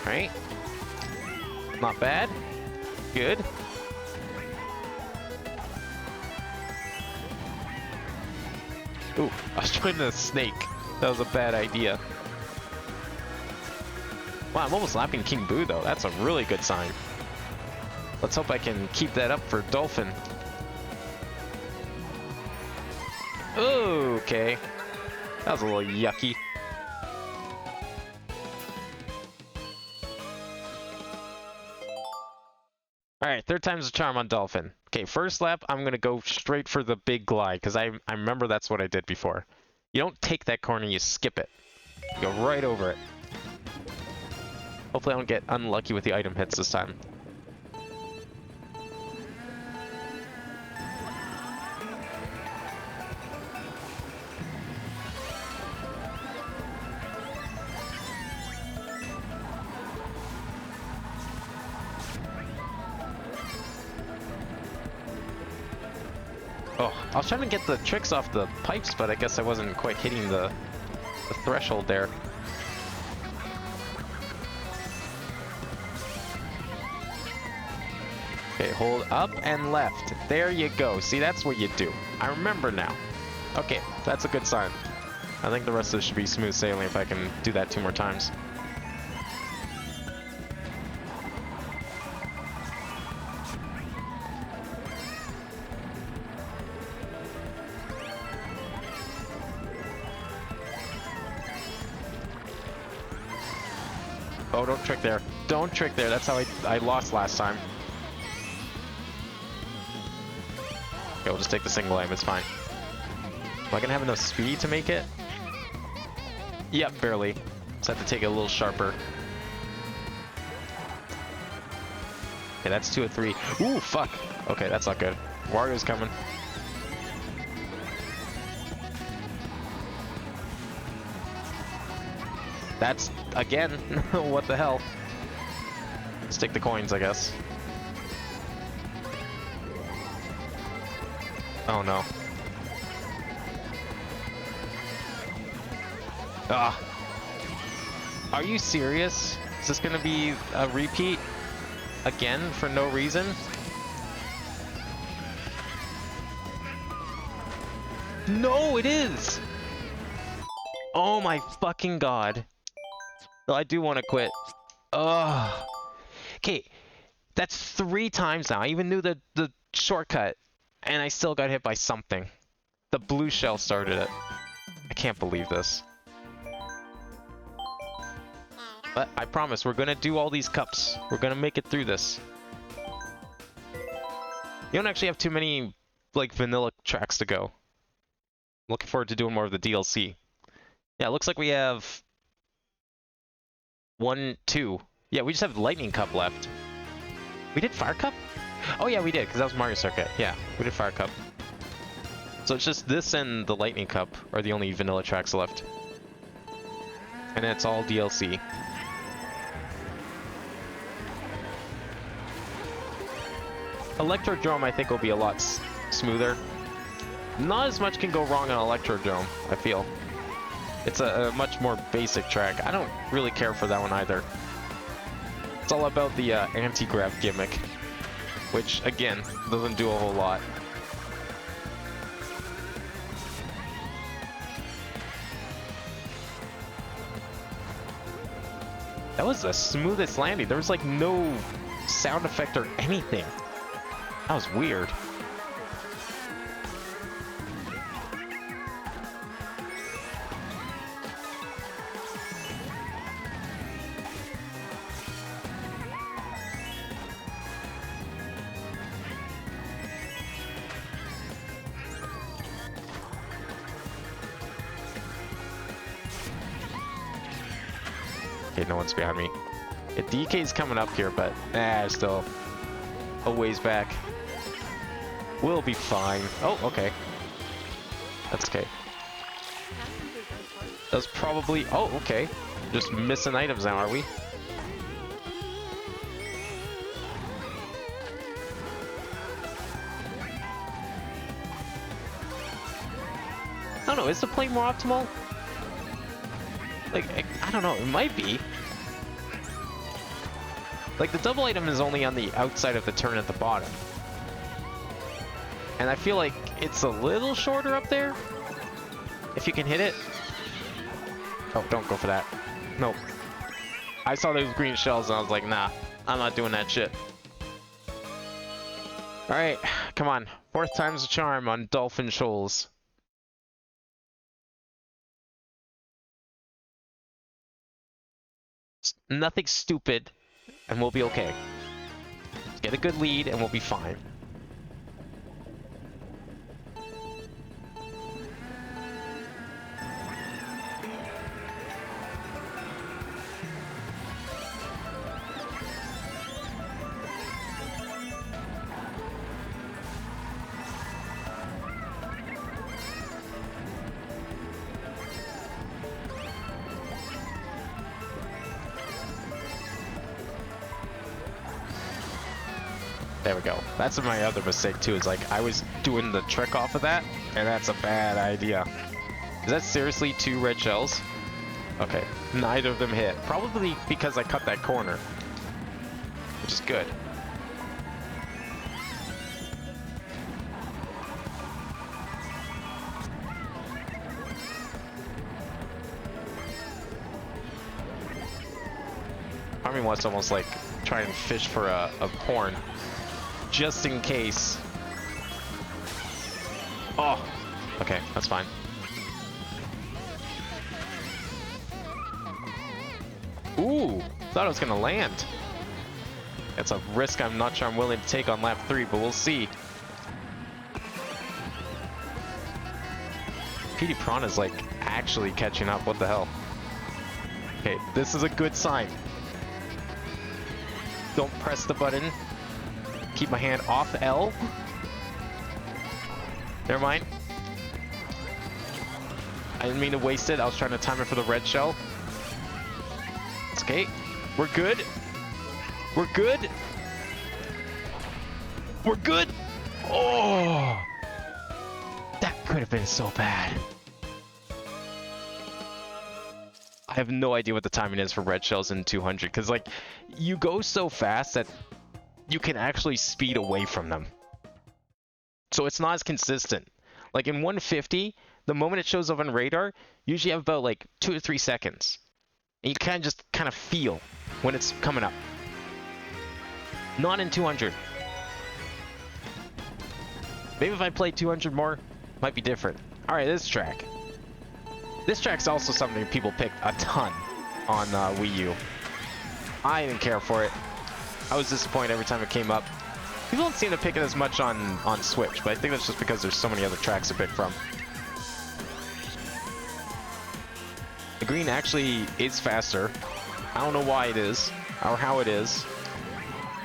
Right? Not bad. Good. Ooh, I was trying to snake. That was a bad idea. Wow, I'm almost lapping King Boo though. That's a really good sign. Let's hope I can keep that up for Dolphin. Okay. That was a little yucky. Alright, third time's a charm on Dolphin. Okay, first lap, I'm gonna go straight for the big glide, because I remember that's what I did before. You don't take that corner, you skip it. You go right over it. Hopefully I don't get unlucky with the item hits this time. Oh, I was trying to get the tricks off the pipes, but I guess I wasn't quite hitting the threshold there. Okay, hold up and left. There you go. See, that's what you do. I remember now. Okay, that's a good sign. I think the rest of this should be smooth sailing if I can do that 2 more times. Oh, don't trick there. Don't trick there. That's how I lost last time. Okay, we'll just take the single aim. It's fine. Am I gonna have enough speed to make it? Yep, barely. Just have to take it a little sharper. Okay, that's 2 of 3. Ooh, fuck. Okay, that's not good. Wario's coming. That's, again, what the hell? Let's take the coins, I guess. Oh no. Ah. Are you serious? Is this gonna be a repeat? Again, for no reason? No, it is! Oh my fucking god. Well, I do want to quit. Ugh. Okay, that's 3 times now. I even knew the shortcut, and I still got hit by something. The blue shell started it. I can't believe this. But I promise, we're gonna do all these cups. We're gonna make it through this. You don't actually have too many, like, vanilla tracks to go. I'm looking forward to doing more of the DLC. Yeah, it looks like we have 1, 2. Yeah, we just have Lightning Cup left. We did Fire Cup? Oh yeah, we did, because that was Mario Circuit. Yeah, we did Fire Cup. So it's just this and the Lightning Cup are the only vanilla tracks left. And it's all DLC. Electrodrome, I think, will be a lot smoother. Not as much can go wrong on Electrodrome, I feel. It's a much more basic track. I don't really care for that one either. It's all about the anti-grav gimmick, which, again, doesn't do a whole lot. That was the smoothest landing. There was like no sound effect or anything. That was weird. Okay, no one's behind me. Yeah, DK's coming up here, but still a ways back. We'll be fine. Oh, okay. That's okay. That's probably... Oh, okay. Just missing items now, are we? I don't know, is the plane more optimal? Like, I don't know, it might be. Like, the double item is only on the outside of the turn at the bottom. And I feel like it's a little shorter up there. If you can hit it. Oh, don't go for that. Nope. I saw those green shells and I was like, nah, I'm not doing that shit. Alright, come on. 4th time's a charm on Dolphin Shoals. Nothing stupid, and we'll be okay. Get a good lead and we'll be fine. There we go. That's my other mistake too, is like I was doing the trick off of that, and that's a bad idea. Is that seriously 2 red shells? Okay, neither of them hit. Probably because I cut that corner, which is good. Army wants to almost like try and fish for a horn. Just in case. Oh, okay, that's fine. Ooh, thought I was gonna land. It's a risk I'm not sure I'm willing to take on lap 3, but we'll see. PD Piranha's like actually catching up. What the hell? Okay, this is a good sign. Don't press the button. Keep my hand off L. Never mind. I didn't mean to waste it. I was trying to time it for the red shell. It's okay. We're good. We're good. We're good. Oh, that could have been so bad. I have no idea what the timing is for red shells in 200, because like you go so fast that you can actually speed away from them. So it's not as consistent. Like in 150, the moment it shows up on radar, you usually have about like 2 to 3 seconds. And you can just kind of feel when it's coming up. Not in 200. Maybe if I played 200 more, might be different. Alright, this track. This track's also something people picked a ton on Wii U. I didn't care for it. I was disappointed every time it came up. People don't seem to pick it as much on Switch, but I think that's just because there's so many other tracks to pick from. The green actually is faster. I don't know why it is, or how it is,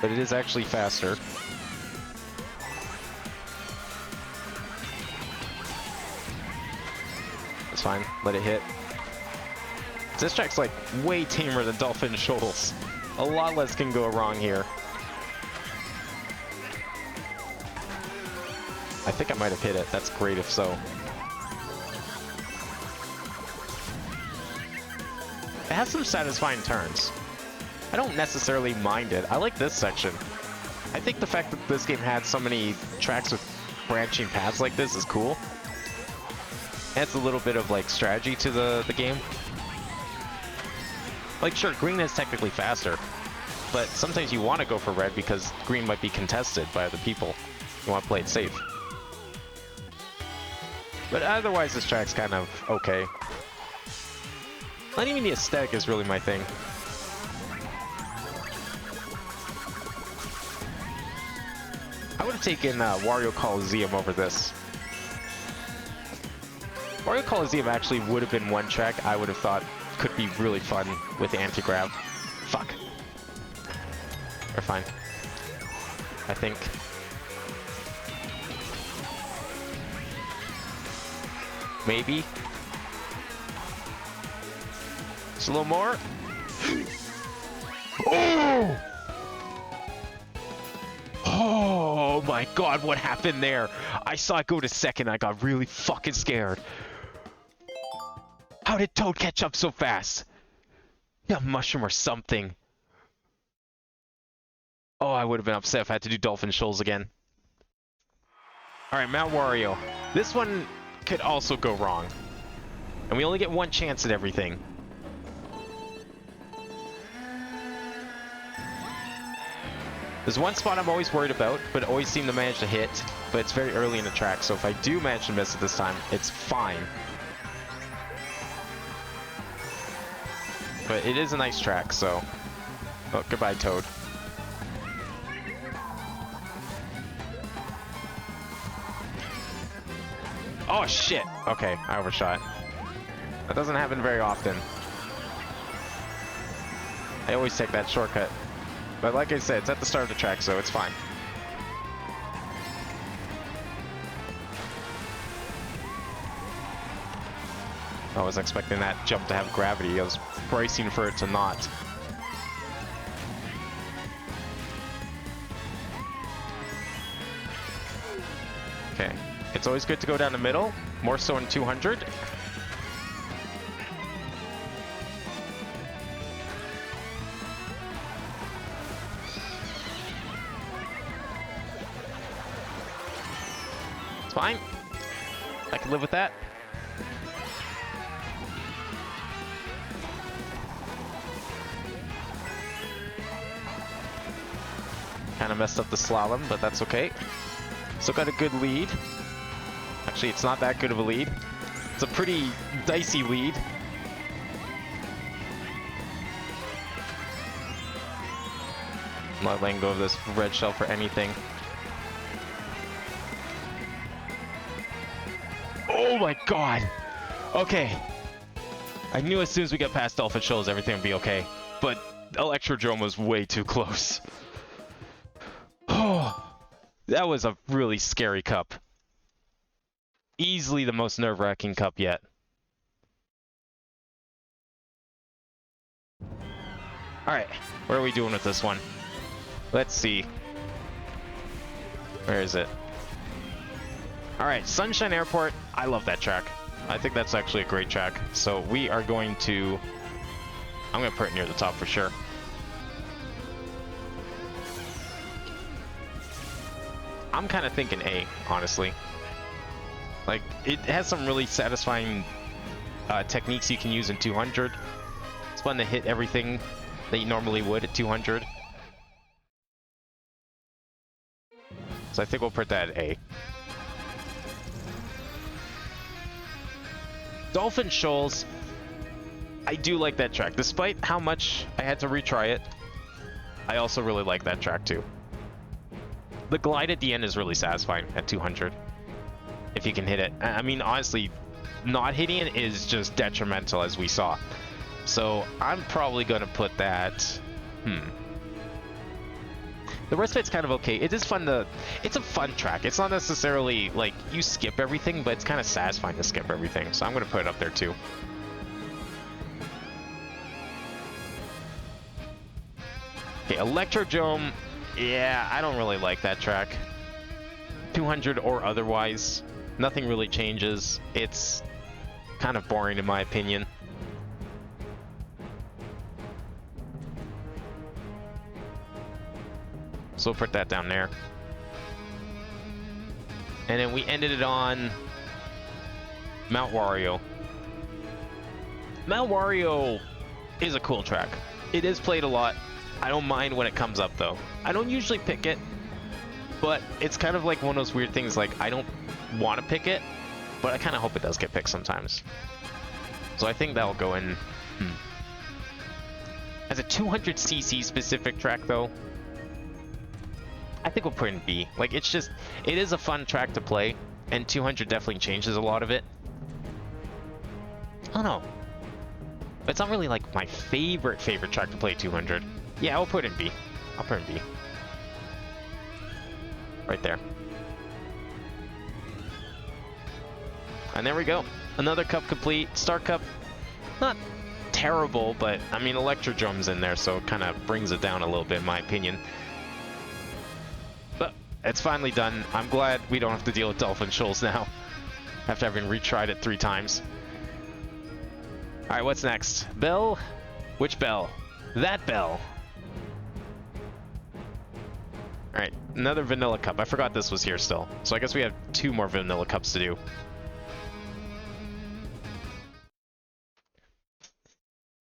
but it is actually faster. That's fine, let it hit. This track's like way tamer than Dolphin Shoals. A lot less can go wrong here. I think I might have hit it. That's great if so. It has some satisfying turns. I don't necessarily mind it. I like this section. I think the fact that this game had so many tracks with branching paths like this is cool. Adds a little bit of like strategy to the game. Like, sure, green is technically faster, but sometimes you want to go for red because green might be contested by other people. You want to play it safe. But otherwise, this track's kind of okay. Not even the aesthetic is really my thing. I would have taken Wario Coliseum over this. Wario Coliseum actually would have been one track I would have thought could be really fun with anti-grav. Fuck. We're fine. I think. Maybe. Just a little more. Oh! Oh my god, what happened there? I saw it go to second, I got really fucking scared. How did Toad catch up so fast? Yeah, mushroom or something. Oh, I would have been upset if I had to do Dolphin Shoals again. Alright, Mount Wario. This one could also go wrong. And we only get one chance at everything. There's one spot I'm always worried about, but always seem to manage to hit. But it's very early in the track, so if I do manage to miss it this time, it's fine. But it is a nice track, so... Oh, goodbye, Toad. Oh, shit. Okay, I overshot. That doesn't happen very often. I always take that shortcut. But like I said, it's at the start of the track, so it's fine. I was expecting that jump to have gravity. I was bracing for it to not. Okay. It's always good to go down the middle, more so in 200. It's fine. I can live with that. Kind of messed up the slalom, but that's okay. Still got a good lead. Actually, it's not that good of a lead. It's a pretty dicey lead. I'm not letting go of this red shell for anything. Oh my god! Okay. I knew as soon as we got past Dolphin Shoals everything would be okay. But Electrodrome was way too close. Oh, that was a really scary cup. Easily the most nerve-wracking cup yet. Alright, what are we doing with this one? Let's see. Where is it? Alright, Sunshine Airport. I love that track. I think that's actually a great track. So we are going to... I'm going to put it near the top for sure. I'm kind of thinking A, honestly. Like, it has some really satisfying techniques you can use in 200. It's fun to hit everything that you normally would at 200. So I think we'll put that at A. Dolphin Shoals. I do like that track. Despite how much I had to retry it, I also really like that track too. The glide at the end is really satisfying at 200. If you can hit it. I mean, honestly, not hitting it is just detrimental, as we saw. So I'm probably going to put that... The rest of it's kind of okay. It is fun to... It's a fun track. It's not necessarily, like, you skip everything, but it's kind of satisfying to skip everything. So I'm going to put it up there, too. Okay, Electrodrome. Yeah, I don't really like that track. 200 or otherwise. Nothing really changes. It's kind of boring in my opinion. So we'll put that down there. And then we ended it on Mount Wario. Mount Wario is a cool track. It is played a lot. I don't mind when it comes up though. I don't usually pick it, but it's kind of like one of those weird things, like I don't want to pick it, but I kind of hope it does get picked sometimes. So I think that'll go in. As a 200cc specific track though, I think we'll put in B. Like, it's just, it is a fun track to play, and 200 definitely changes a lot of it. I don't know. But it's not really like my favorite track to play 200. Yeah, I'll put in B. I'll put in B. Right there. And there we go. Another cup complete. Star Cup, not terrible, but I mean, Electrodrome's in there, so it kind of brings it down a little bit in my opinion. But it's finally done. I'm glad we don't have to deal with Dolphin Shoals now, after having retried it 3 times. Alright, what's next? Bell? Which bell? That bell! Alright, another vanilla cup. I forgot this was here still. So I guess we have 2 more vanilla cups to do.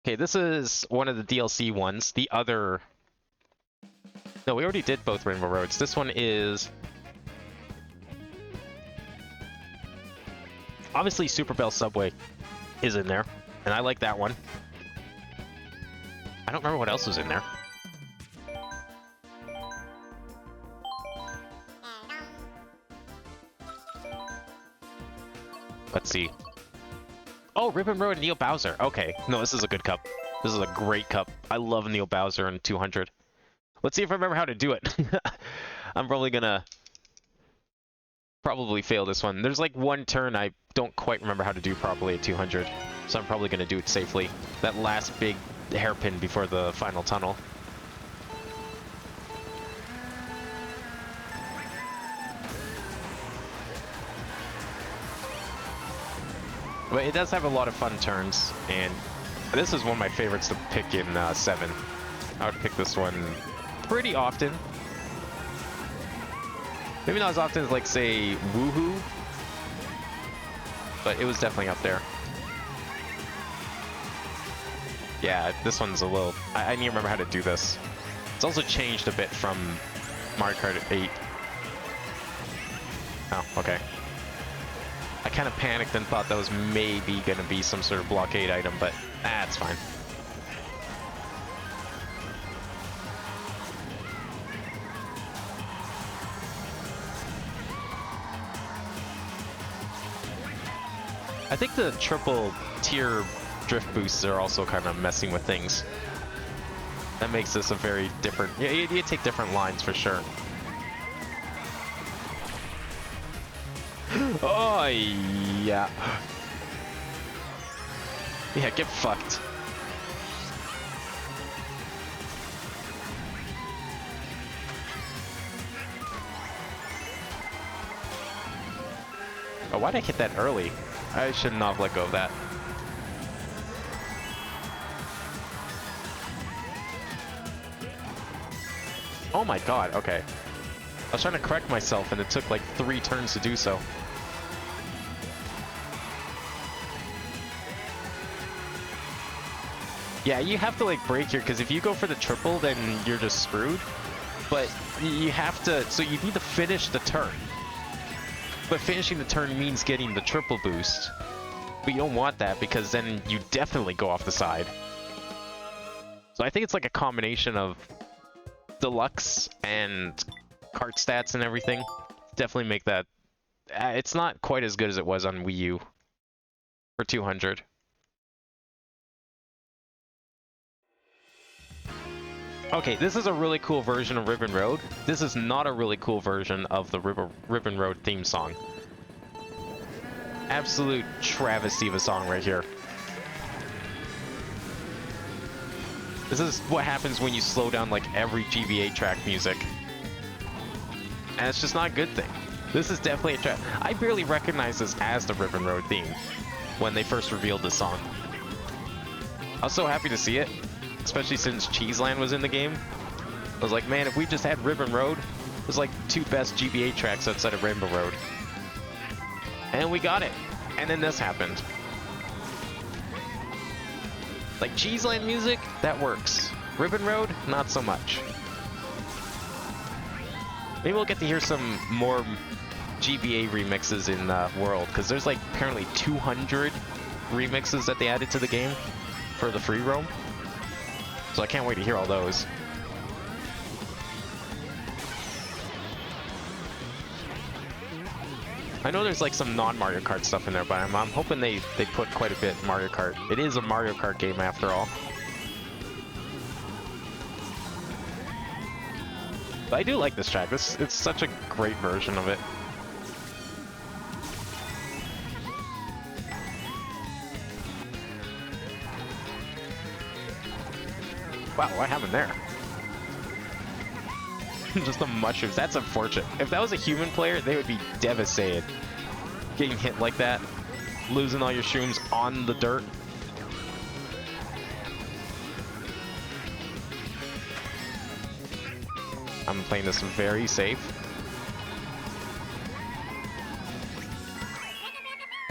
Okay, this is one of the DLC ones. The other... No, we already did both Rainbow Roads. This one is... Obviously, Super Bell Subway is in there. And I like that one. I don't remember what else was in there. Let's see. Oh, Ribbon Road and Neil Bowser. Okay. No, this is a good cup. This is a great cup. I love Neil Bowser in 200. Let's see if I remember how to do it. I'm probably gonna fail this one. There's like one turn I don't quite remember how to do properly at 200. So I'm probably gonna do it safely. That last big hairpin before the final tunnel. But it does have a lot of fun turns, and this is one of my favorites to pick in 7. I would pick this one pretty often. Maybe not as often as, like, say, Woohoo, but it was definitely up there. Yeah, this one's a little... I need to remember how to do this. It's also changed a bit from Mario Kart 8. Oh, okay. I kind of panicked and thought that was maybe going to be some sort of blockade item, but that's fine. I think the triple tier drift boosts are also kind of messing with things. That makes this a very different... Yeah, you take different lines for sure. Oh, yeah. Yeah, get fucked. Oh, why'd I hit that early? I should not have let go of that. Oh my god, okay. I was trying to correct myself and it took like 3 turns to do so. Yeah, you have to like brake here, because if you go for the triple, then you're just screwed. But you have to, so you need to finish the turn. But finishing the turn means getting the triple boost. But you don't want that, because then you definitely go off the side. So I think it's like a combination of Deluxe and Kart stats and everything. Definitely make that... it's not quite as good as it was on Wii U for 200. Okay, this is a really cool version of Ribbon Road. This is not a really cool version of the Ribbon Road theme song. Absolute travesty of a song right here. This is what happens when you slow down like every GBA track music. And it's just not a good thing. This is definitely a track. I barely recognize this as the Ribbon Road theme when they first revealed this song. I was so happy to see it. Especially since Cheeseland was in the game. I was like, man, if we just had Ribbon Road, it was like 2 best GBA tracks outside of Rainbow Road. And we got it. And then this happened. Like Cheeseland music, that works. Ribbon Road, not so much. Maybe we'll get to hear some more GBA remixes in World, because there's like apparently 200 remixes that they added to the game for the free roam. So I can't wait to hear all those. I know there's like some non-Mario Kart stuff in there, but I'm hoping they put quite a bit Mario Kart. It is a Mario Kart game after all. But I do like this track. It's such a great version of it. Wow, what happened there? Just the mushrooms. That's unfortunate. If that was a human player, they would be devastated. Getting hit like that. Losing all your shrooms on the dirt. I'm playing this very safe.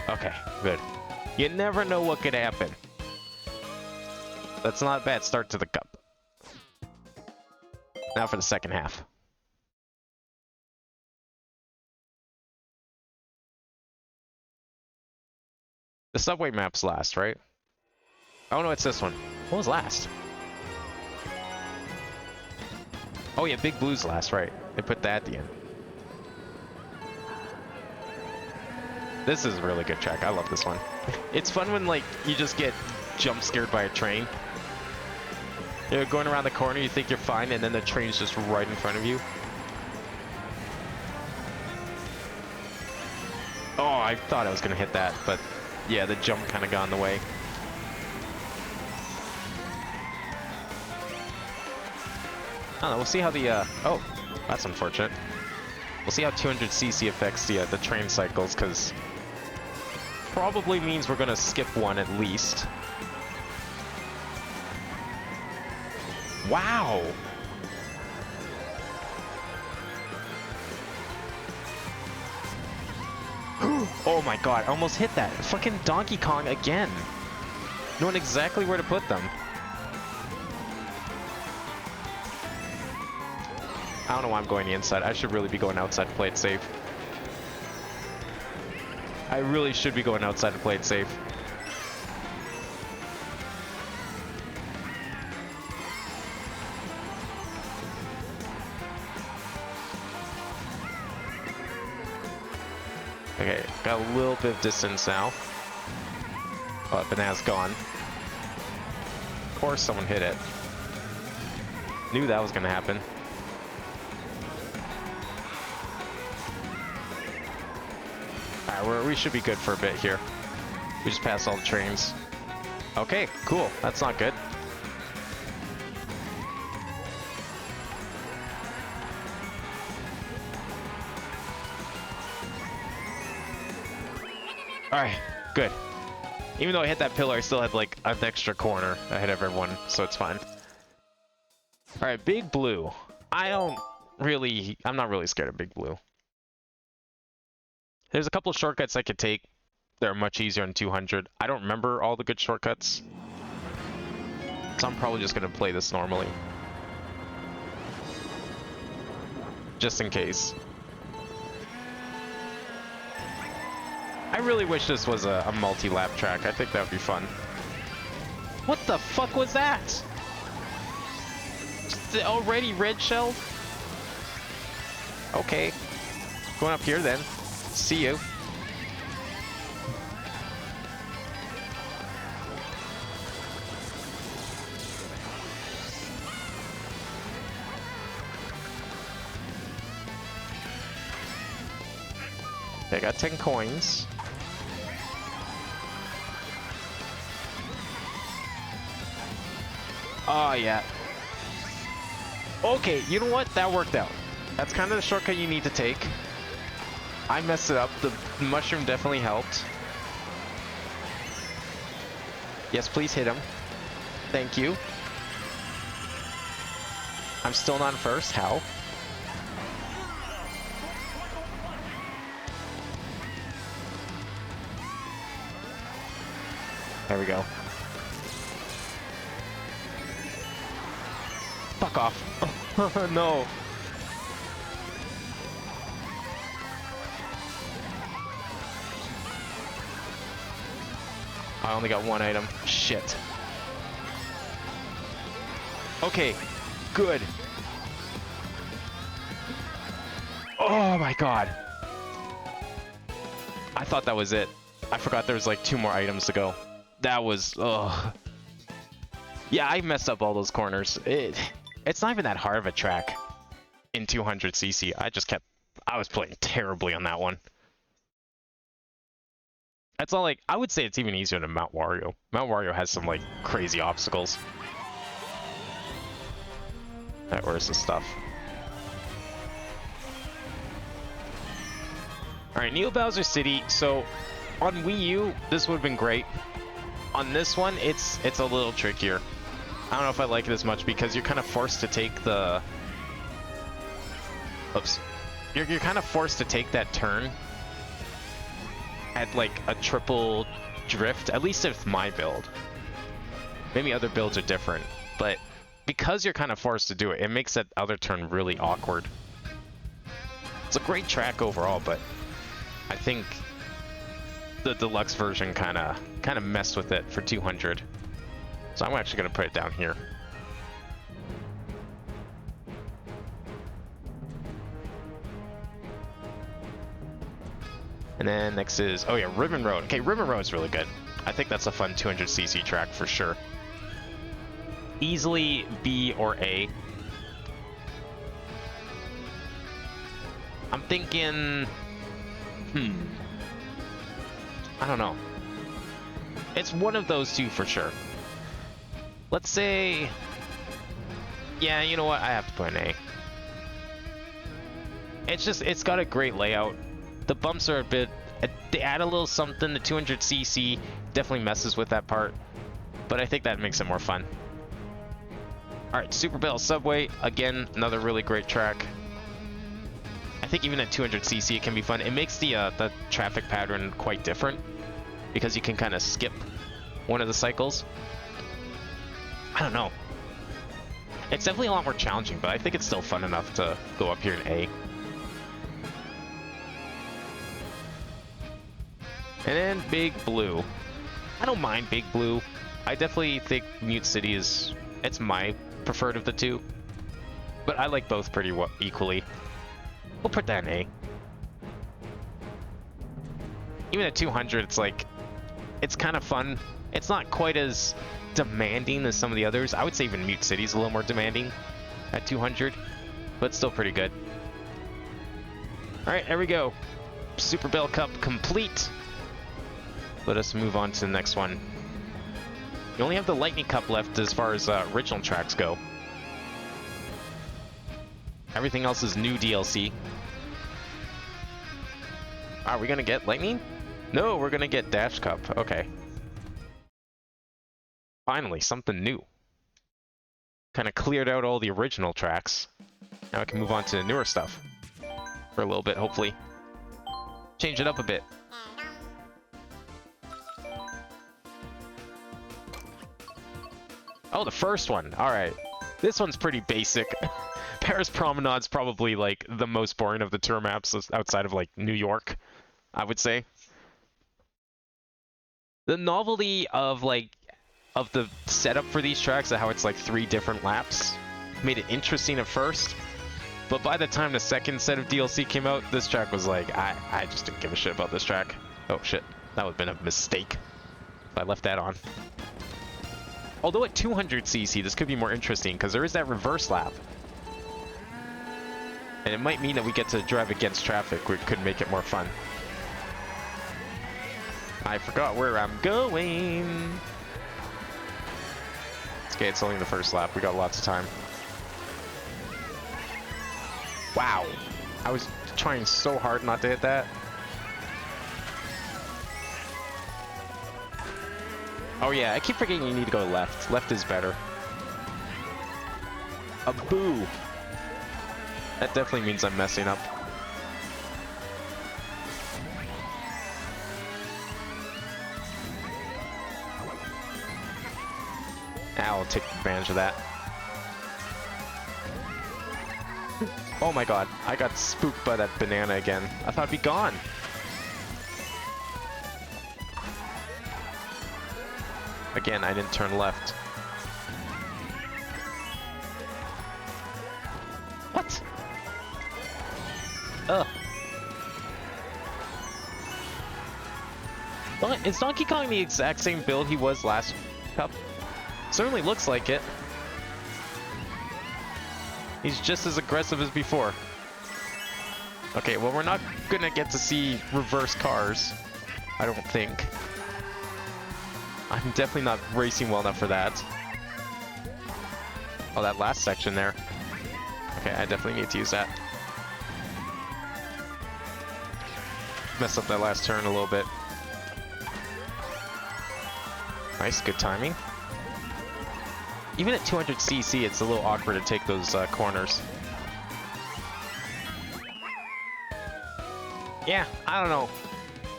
Okay, good. You never know what could happen. That's not a bad start to the cup. Now for the second half. The subway map's last, right? Oh no, it's this one. What was last? Oh yeah, Big Blue's last, right. They put that at the end. This is a really good track. I love this one. It's fun when, like, you just get jump scared by a train. You're going around the corner, you think you're fine, and then the train's just right in front of you. Oh, I thought I was gonna hit that, but yeah, the jump kind of got in the way. I don't know, we'll see how the, oh, that's unfortunate. We'll see how 200cc affects the train cycles, because probably means we're gonna skip one at least. Wow! Oh my god, I almost hit that. Fucking Donkey Kong again. Knowing exactly where to put them. I don't know why I'm going inside. I should really be going outside to play it safe. I really should be going outside to play it safe. Okay, got a little bit of distance now. Oh, banana's gone. Of course someone hit it. Knew that was gonna happen. Alright, we should be good for a bit here. We just passed all the trains. Okay, cool. That's not good. Alright, good. Even though I hit that pillar, I still had like an extra corner ahead of everyone, so it's fine. Alright, Big Blue. I'm not really scared of Big Blue. There's a couple of shortcuts I could take that are much easier in 200. I don't remember all the good shortcuts, so I'm probably just going to play this normally. Just in case. I really wish this was a multi-lap track. I think that would be fun. What the fuck was that? Just already red shelled? Okay. Going up here then. See you. I got 10 coins. Oh, yeah. Okay, you know what? That worked out. That's kind of the shortcut you need to take. I messed it up. The mushroom definitely helped. Yes, please hit him. Thank you. I'm still not first. How? There we go. Fuck off. No. I only got one item. Shit. Okay. Good. Oh my god. I thought that was it. I forgot there was like 2 more items to go. That was... ugh. Yeah, I messed up all those corners. It's not even that hard of a track in 200cc. I was playing terribly on that one. It's not like... I would say it's even easier than Mount Wario. Mount Wario has some, like, crazy obstacles. Alright, where's the stuff? Alright, Neo Bowser City. So, on Wii U, this would have been great. On this one, it's a little trickier. I don't know if I like it as much because you're kind of forced to take the... Oops. You're kind of forced to take that turn at like a triple drift, at least if my build. Maybe other builds are different, but because you're kind of forced to do it, it makes that other turn really awkward. It's a great track overall, but I think the deluxe version kind of messed with it for 200. So I'm actually going to put it down here. And then next is, oh yeah, Ribbon Road. Okay, Ribbon Road is really good. I think that's a fun 200cc track for sure. Easily B or A. I'm thinking, I don't know. It's one of those two for sure. Let's say, yeah, you know what? I have to put an A. It's got a great layout. The bumps are a bit, they add a little something. The 200cc definitely messes with that part, but I think that makes it more fun. All right, Super Bell Subway, again, another really great track. I think even at 200cc it can be fun. It makes the traffic pattern quite different because you can kind of skip one of the cycles. I don't know. It's definitely a lot more challenging, but I think it's still fun enough to go up here in A. And then Big Blue. I don't mind Big Blue. I definitely think Mute City it's my preferred of the two. But I like both pretty equally. We'll put that in A. Even at 200, it's like, it's kind of fun. It's not quite as demanding as some of the others. I would say even Mute City's a little more demanding at 200, but still pretty good. All right, there we go. Super Bell Cup complete. Let us move on to the next one. You only have the Lightning Cup left as far as original tracks go. Everything else is new DLC. Are we gonna get Lightning? No, we're gonna get Dash Cup. Okay. Finally, something new. Kind of cleared out all the original tracks. Now I can move on to the newer stuff. For a little bit, hopefully. Change it up a bit. Oh, the first one. Alright. This one's pretty basic. Paris Promenade's probably, like, the most boring of the tour maps outside of, like, New York, I would say. The novelty of, like, of the setup for these tracks and how it's, like, 3 different laps made it interesting at first. But by the time the second set of DLC came out, this track was like, I just didn't give a shit about this track. Oh, shit. That would have been a mistake if I left that on. Although at 200cc, this could be more interesting, because there is that reverse lap. And it might mean that we get to drive against traffic, which could make it more fun. I forgot where I'm going. It's okay, it's only the first lap. We got lots of time. Wow. I was trying so hard not to hit that. Oh yeah, I keep forgetting you need to go left. Left is better. A boo. That definitely means I'm messing up. I'll take advantage of that. Oh my god, I got spooked by that banana again. I thought it'd be gone. Again, I didn't turn left. What? Ugh. Is Donkey Kong the exact same build he was last cup? Certainly looks like it. He's just as aggressive as before. Okay, well, we're not gonna get to see reverse cars, I don't think. I'm definitely not racing well enough for that. Oh, that last section there. Okay, I definitely need to use that. Mess up that last turn a little bit. Nice, good timing. Even at 200cc, it's a little awkward to take those corners. Yeah, I don't know.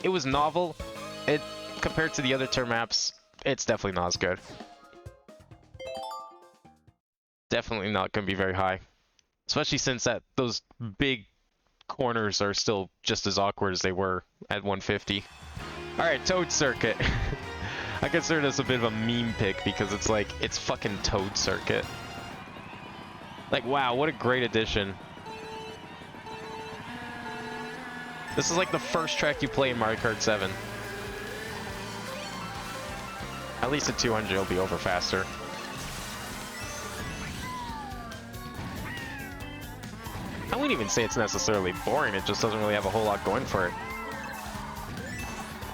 It was novel. It compared to the other tour maps, it's definitely not as good. Definitely not going to be very high. Especially since those big corners are still just as awkward as they were at 150. Alright, Toad Circuit. I consider this a bit of a meme pick because it's like, it's fucking Toad Circuit. Like, wow, what a great addition. This is like the first track you play in Mario Kart 7. At least at 200 it'll be over faster. I wouldn't even say it's necessarily boring, it just doesn't really have a whole lot going for it.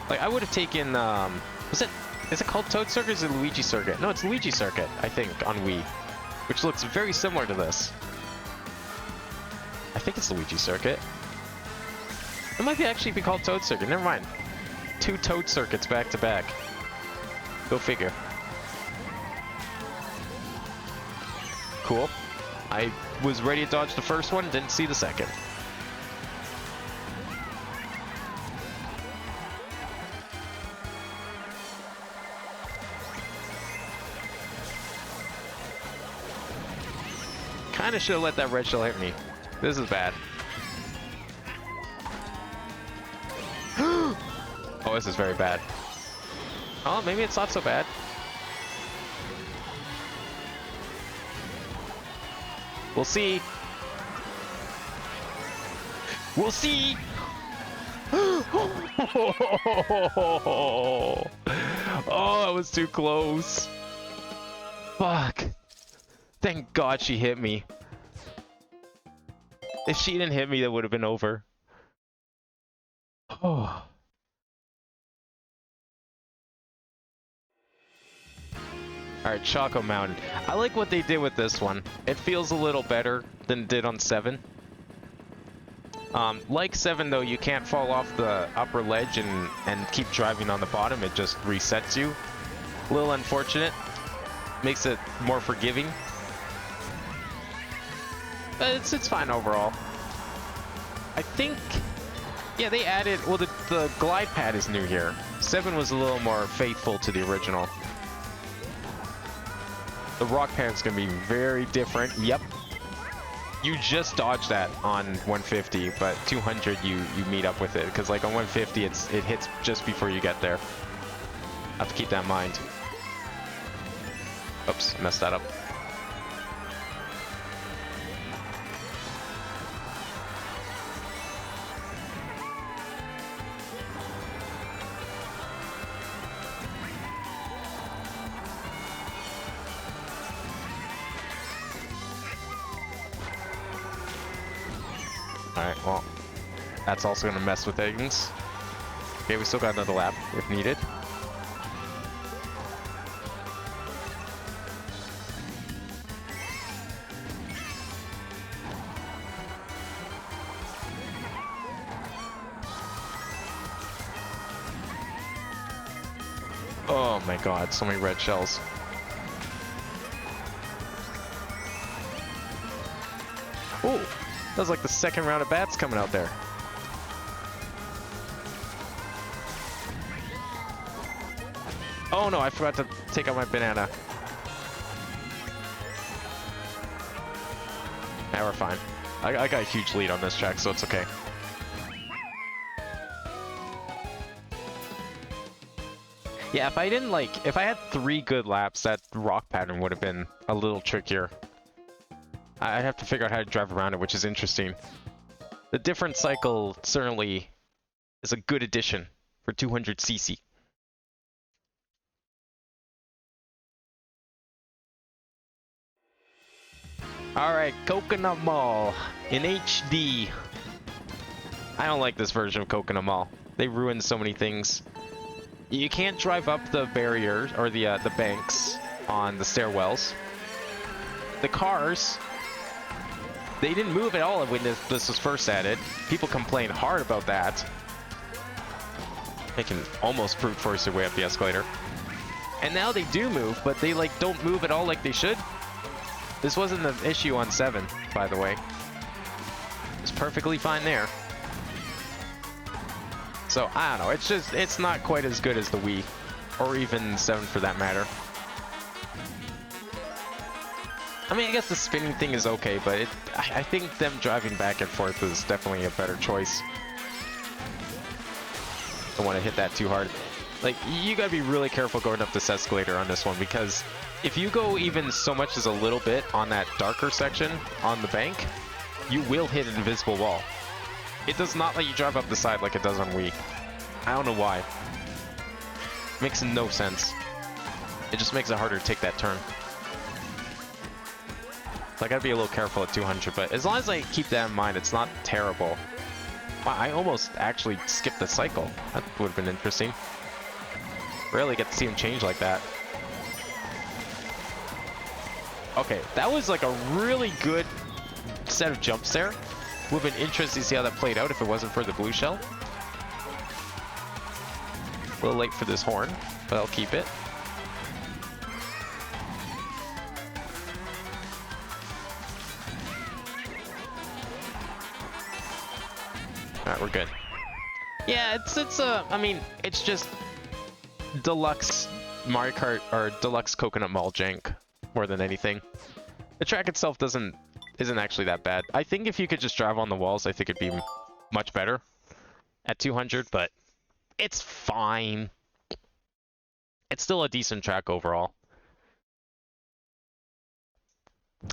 Like, I would have taken, is it called Toad Circuit or is it Luigi Circuit? No, it's Luigi Circuit, I think, on Wii. Which looks very similar to this. I think it's Luigi Circuit. It might actually be called Toad Circuit, never mind. 2 Toad Circuits back to back. Go figure. Cool. I was ready to dodge the first one, didn't see the second. Kinda should have let that red shell hit me. This is bad. Oh, this is very bad. Oh, maybe it's not so bad. We'll see. We'll see. Oh, that was too close. Fuck. Thank God she hit me. If she didn't hit me, that would have been over. Oh. Alright, Choco Mountain. I like what they did with this one. It feels a little better than it did on 7. Like 7 though, you can't fall off the upper ledge and keep driving on the bottom. It just resets you. A little unfortunate. Makes it more forgiving. But it's fine overall. I think... Yeah, they added... Well, the glide pad is new here. 7 was a little more faithful to the original. The rock pad's gonna be very different. Yep. You just dodged that on 150, but 200 you meet up with it. Because like on 150, it hits just before you get there. Have to keep that in mind. Oops, I messed that up. Alright, well, that's also going to mess with things. Okay, we still got another lap if needed. Oh my god, so many red shells. Ooh! That was like the second round of bats coming out there. Oh no, I forgot to take out my banana. Now we're fine. I got a huge lead on this track, so it's okay. Yeah, if I didn't if I had 3 good laps, that rock pattern would have been a little trickier. I'd have to figure out how to drive around it, which is interesting. The different cycle certainly is a good addition for 200cc. Alright, Coconut Mall in HD. I don't like this version of Coconut Mall. They ruined so many things. You can't drive up the barriers or the banks on the stairwells. The cars, they didn't move at all when this was first added. People complained hard about that. They can almost brute force their way up the escalator. And now they do move, but they don't move at all like they should. This wasn't an issue on 7, by the way. It's perfectly fine there. So, I don't know, it's not quite as good as the Wii, or even 7 for that matter. I mean, I guess the spinning thing is okay, but I think them driving back and forth is definitely a better choice. Don't want to hit that too hard. Like, you gotta be really careful going up this escalator on this one, because if you go even so much as a little bit on that darker section on the bank, you will hit an invisible wall. it does not let you drive up the side like it does on Wii. I don't know why. Makes no sense. It just makes it harder to take that turn. So I gotta be a little careful at 200, but as long as I keep that in mind, it's not terrible. Wow, I almost actually skipped the cycle. That would have been interesting. Rarely get to see him change like that. Okay, that was like a really good set of jumps there. Would have been interesting to see how that played out if it wasn't for the blue shell. A little late for this horn, but I'll keep it. Alright, we're good. Yeah, I mean, it's just Deluxe Mario Kart or Deluxe Coconut Mall jank more than anything. The track itself isn't actually that bad. I think if you could just drive on the walls, I think it'd be much better at 200, but it's fine. It's still a decent track overall.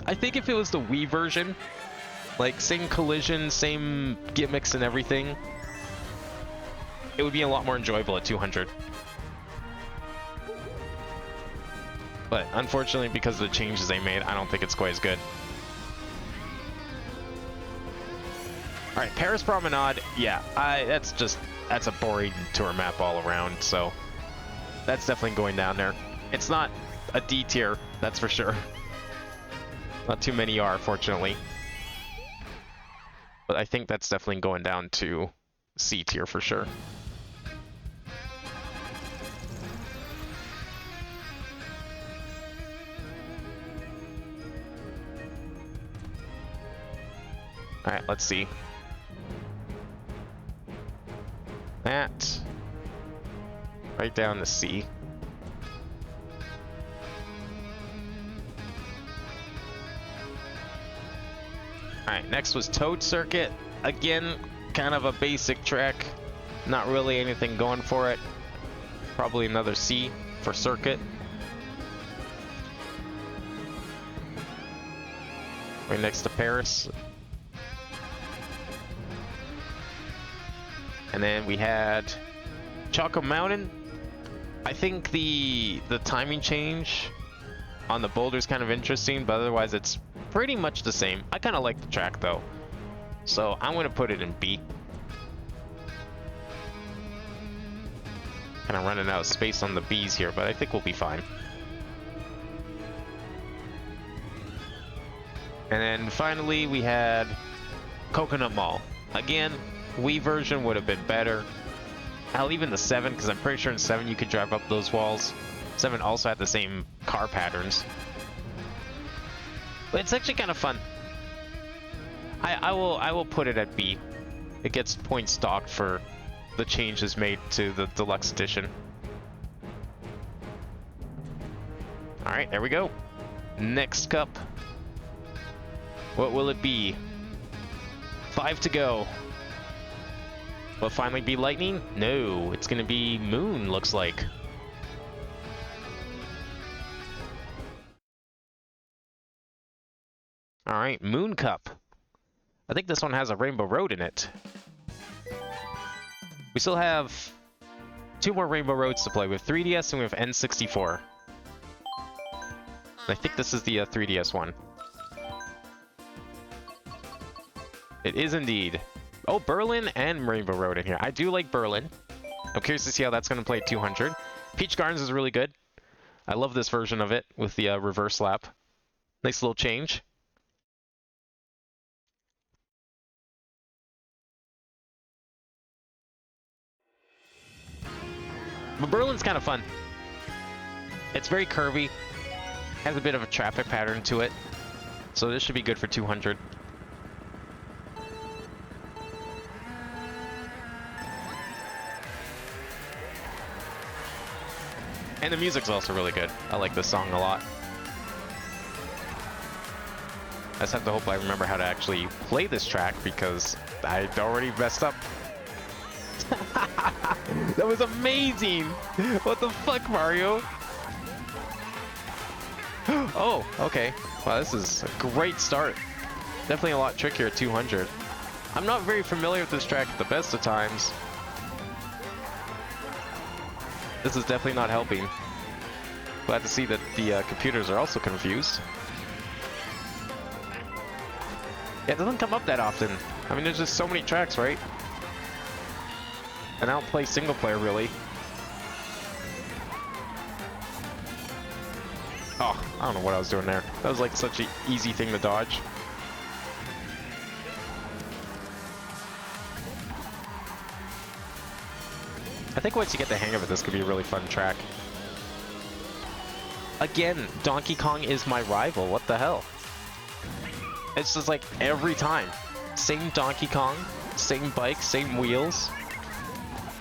I think if it was the Wii version, like same collision, same gimmicks and everything, it would be a lot more enjoyable at 200. But unfortunately, because of the changes they made, I don't think it's quite as good. Alright, Paris Promenade, yeah, that's a boring tour map all around, so that's definitely going down there. It's not a D tier, that's for sure. Not too many are, fortunately. But I think that's definitely going down to C tier for sure. Alright, let's see. That. Right down to C. Alright, next was Toad Circuit. Again, kind of a basic track. Not really anything going for it. Probably another C for Circuit. Right next to Paris. And then we had Choco Mountain. I think the timing change on the boulder is kind of interesting, but otherwise it's pretty much the same. I kind of like the track though, so I'm going to put it in B. Kind of running out of space on the B's here, but I think we'll be fine. And then finally we had Coconut Mall. Again, Wii version would have been better. I'll leave in the 7 because I'm pretty sure in 7 you could drive up those walls. 7 also had the same car patterns. But it's actually kind of fun. I will put it at B. It gets points docked for the changes made to the Deluxe Edition. Alright, there we go. Next cup. What will it be? 5 to go. Will it finally be lightning? No, it's gonna be moon, looks like. Alright, Moon Cup. I think this one has a Rainbow Road in it. We still have 2 more Rainbow Roads to play. We have 3DS and we have N64. I think this is the 3DS one. It is indeed. Oh, Berlin and Rainbow Road in here. I do like Berlin. I'm curious to see how that's going to play at 200. Peach Gardens is really good. I love this version of it with the reverse lap. Nice little change. But Berlin's kind of fun. It's very curvy. Has a bit of a traffic pattern to it. So this should be good for 200. And the music's also really good. I like this song a lot. I just have to hope I remember how to actually play this track because I'd already messed up. That was amazing! What the fuck, Mario? Oh, okay. Wow, this is a great start. Definitely a lot trickier at 200. I'm not very familiar with this track at the best of times. This is definitely not helping. Glad to see that the computers are also confused. Yeah, it doesn't come up that often. I mean, there's just so many tracks, right? And I don't play single player, really. Oh, I don't know what I was doing there. That was like such an easy thing to dodge. I think once you get the hang of it, this could be a really fun track. Again, Donkey Kong is my rival. What the hell? It's just like every time. Same Donkey Kong, same bike, same wheels.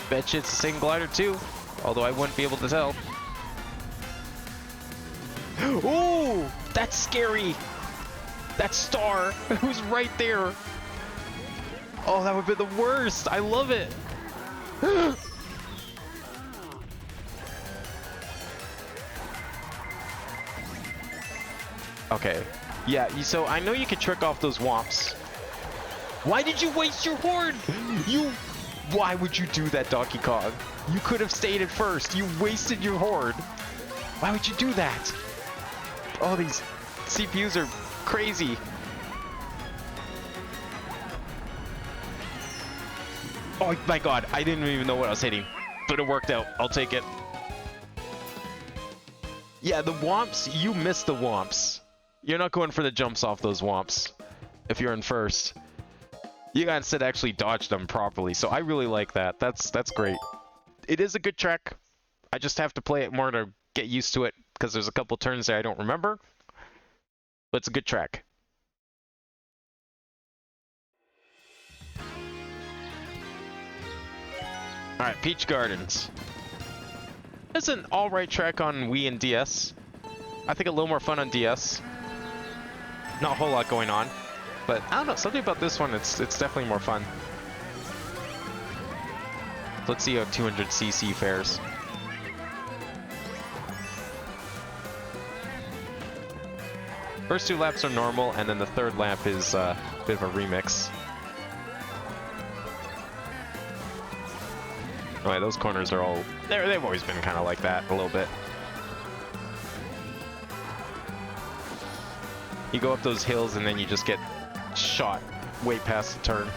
Bet you it's the same glider too, although I wouldn't be able to tell. Ooh, that's scary. That star who's right there. Oh, that would be the worst. I love it. Okay. Yeah, so I know you can trick off those womps. Why did you waste your horn? Why would you do that, Donkey Kong? You could have stayed at first. You wasted your horn. Why would you do that? Oh, these CPUs are crazy. Oh my god, I didn't even know what I was hitting. But it worked out. I'll take it. Yeah, the womps, you missed the womps. You're not going for the jumps off those womps if you're in first. You gotta instead actually dodge them properly, so I really like that. That's great. It is a good track. I just have to play it more to get used to it, because there's a couple turns there I don't remember. But it's a good track. Alright, Peach Gardens. It's an alright track on Wii and DS. I think a little more fun on DS. Not a whole lot going on. But I don't know, something about this one, it's definitely more fun. Let's see how 200cc fares. First two laps are normal, and then the third lap is a bit of a remix. Alright, those corners are all... They've always been kind of like that, a little bit. You go up those hills, and then you just get shot way past the turn.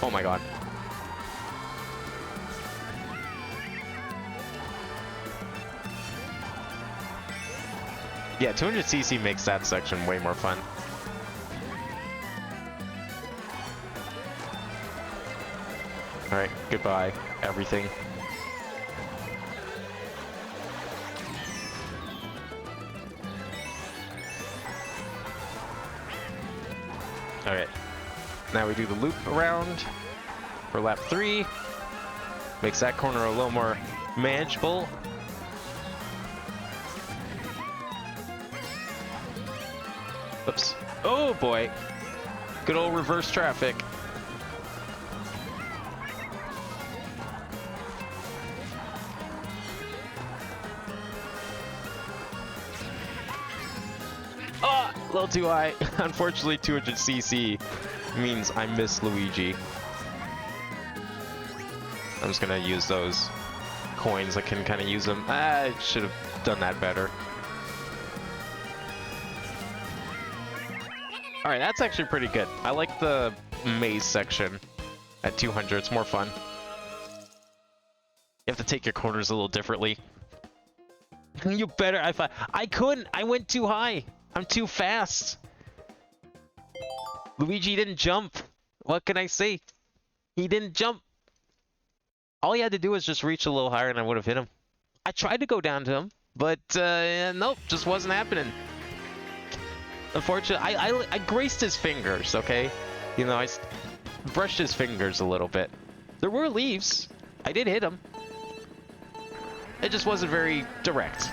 Oh my god. Yeah, 200cc makes that section way more fun. Alright, goodbye, everything. Alright, now we do the loop around for lap 3. Makes that corner a little more manageable. Oops. Oh boy. Good old reverse traffic. Oh, a little too high. Unfortunately, 200cc means I miss Luigi. I'm just gonna use those coins. I can kind of use them. I should have done that better. Alright, that's actually pretty good. I like the maze section at 200. It's more fun. You have to take your corners a little differently. You better... I couldn't! I went too high! I'm too fast! Luigi didn't jump! What can I say? He didn't jump! All he had to do was just reach a little higher and I would have hit him. I tried to go down to him, but nope, just wasn't happening. Unfortunately, I graced his fingers, okay? You know, I brushed his fingers a little bit. There were leaves. I did hit him. It just wasn't very direct.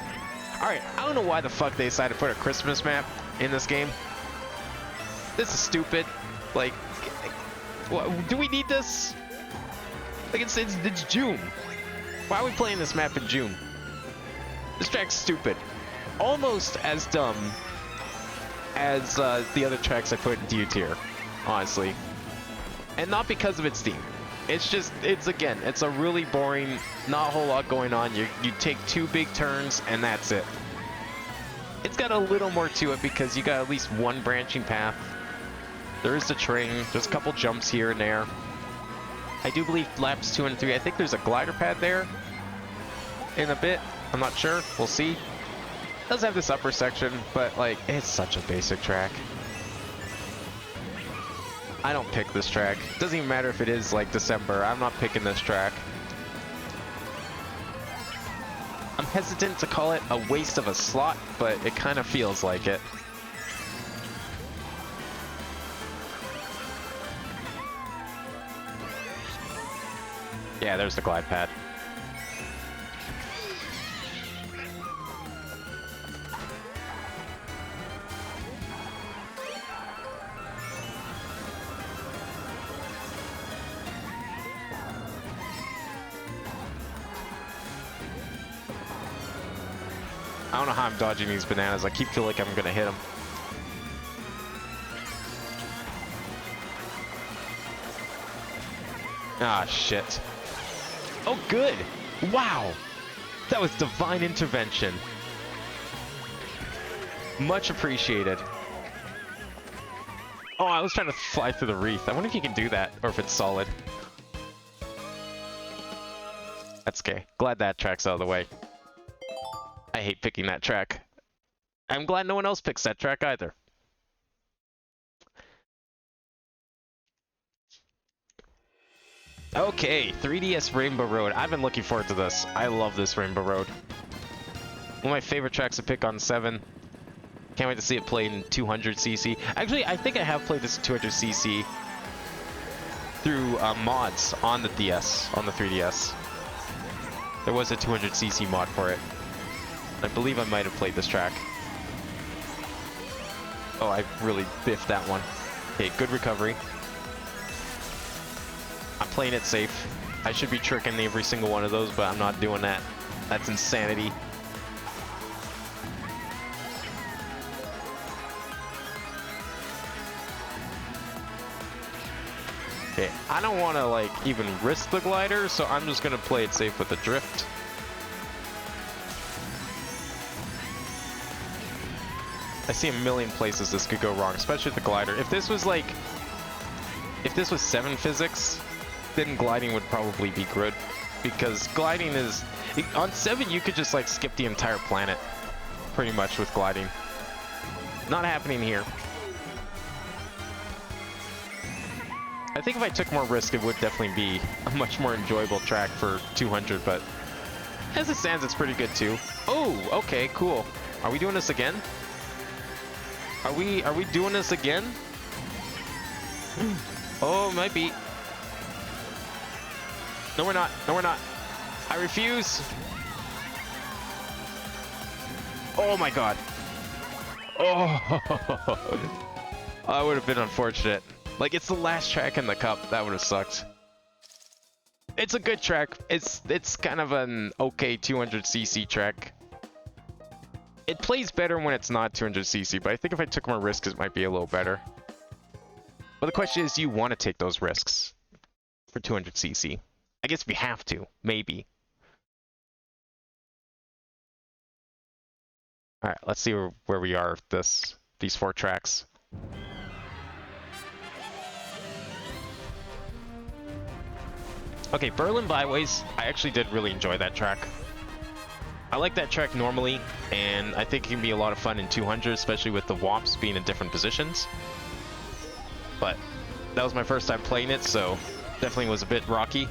Alright, I don't know why the fuck they decided to put a Christmas map in this game. This is stupid. Like, do we need this? Like, it's June. Why are we playing this map in June? This track's stupid. Almost as dumb as the other tracks I put in D tier, honestly. And not because of its theme. It's just, again, it's a really boring, not a whole lot going on. You take 2 big turns and that's it. It's got a little more to it because you got at least 1 branching path. There is the train, there's a couple jumps here and there. I do believe laps 2 and 3, I think there's a glider pad there in a bit. I'm not sure, we'll see. It does have this upper section, but like, it's such a basic track. I don't pick this track. Doesn't even matter if it is like December, I'm not picking this track. I'm hesitant to call it a waste of a slot, but it kind of feels like it. Yeah, there's the glide pad. I don't know how I'm dodging these bananas. I keep feeling like I'm gonna hit them. Ah, shit. Oh, good! Wow! That was divine intervention. Much appreciated. Oh, I was trying to fly through the wreath. I wonder if you can do that, or if it's solid. That's okay. Glad that track's out of the way. I hate picking that track. I'm glad no one else picks that track either. Okay, 3DS Rainbow Road. I've been looking forward to this. I love this Rainbow Road. One of my favorite tracks to pick on 7. Can't wait to see it played in 200cc. Actually, I think I have played this in 200cc through mods on the DS, on the 3DS. There was a 200cc mod for it. I believe I might have played this track. Oh, I really biffed that one. Okay, good recovery. I'm playing it safe. I should be tricking every single one of those, but I'm not doing that. That's insanity. Okay, I don't want to like even risk the glider, so I'm just gonna play it safe with the drift. I see a million places this could go wrong, especially with the glider. If this was like, if this was 7 physics, then gliding would probably be good, because gliding is, on 7 you could just like skip the entire planet, pretty much with gliding. Not happening here. I think if I took more risk, it would definitely be a much more enjoyable track for 200, but as it stands, it's pretty good too. Oh, okay, cool. Are we doing this again? Are we doing this again? Oh, it might be. No, we're not. No, we're not. I refuse. Oh my god. Oh, that would have been unfortunate. Like, it's the last track in the cup. That would have sucked. It's a good track. It's kind of an okay 200cc track. It plays better when it's not 200cc, but I think if I took more risks, it might be a little better. But the question is, do you want to take those risks for 200cc? I guess we have to, maybe. Alright, let's see where we are with these 4 tracks. Okay, Berlin Byways, I actually did really enjoy that track. I like that track normally, and I think it can be a lot of fun in 200, especially with the WOPs being in different positions. But that was my first time playing it, so definitely was a bit rocky.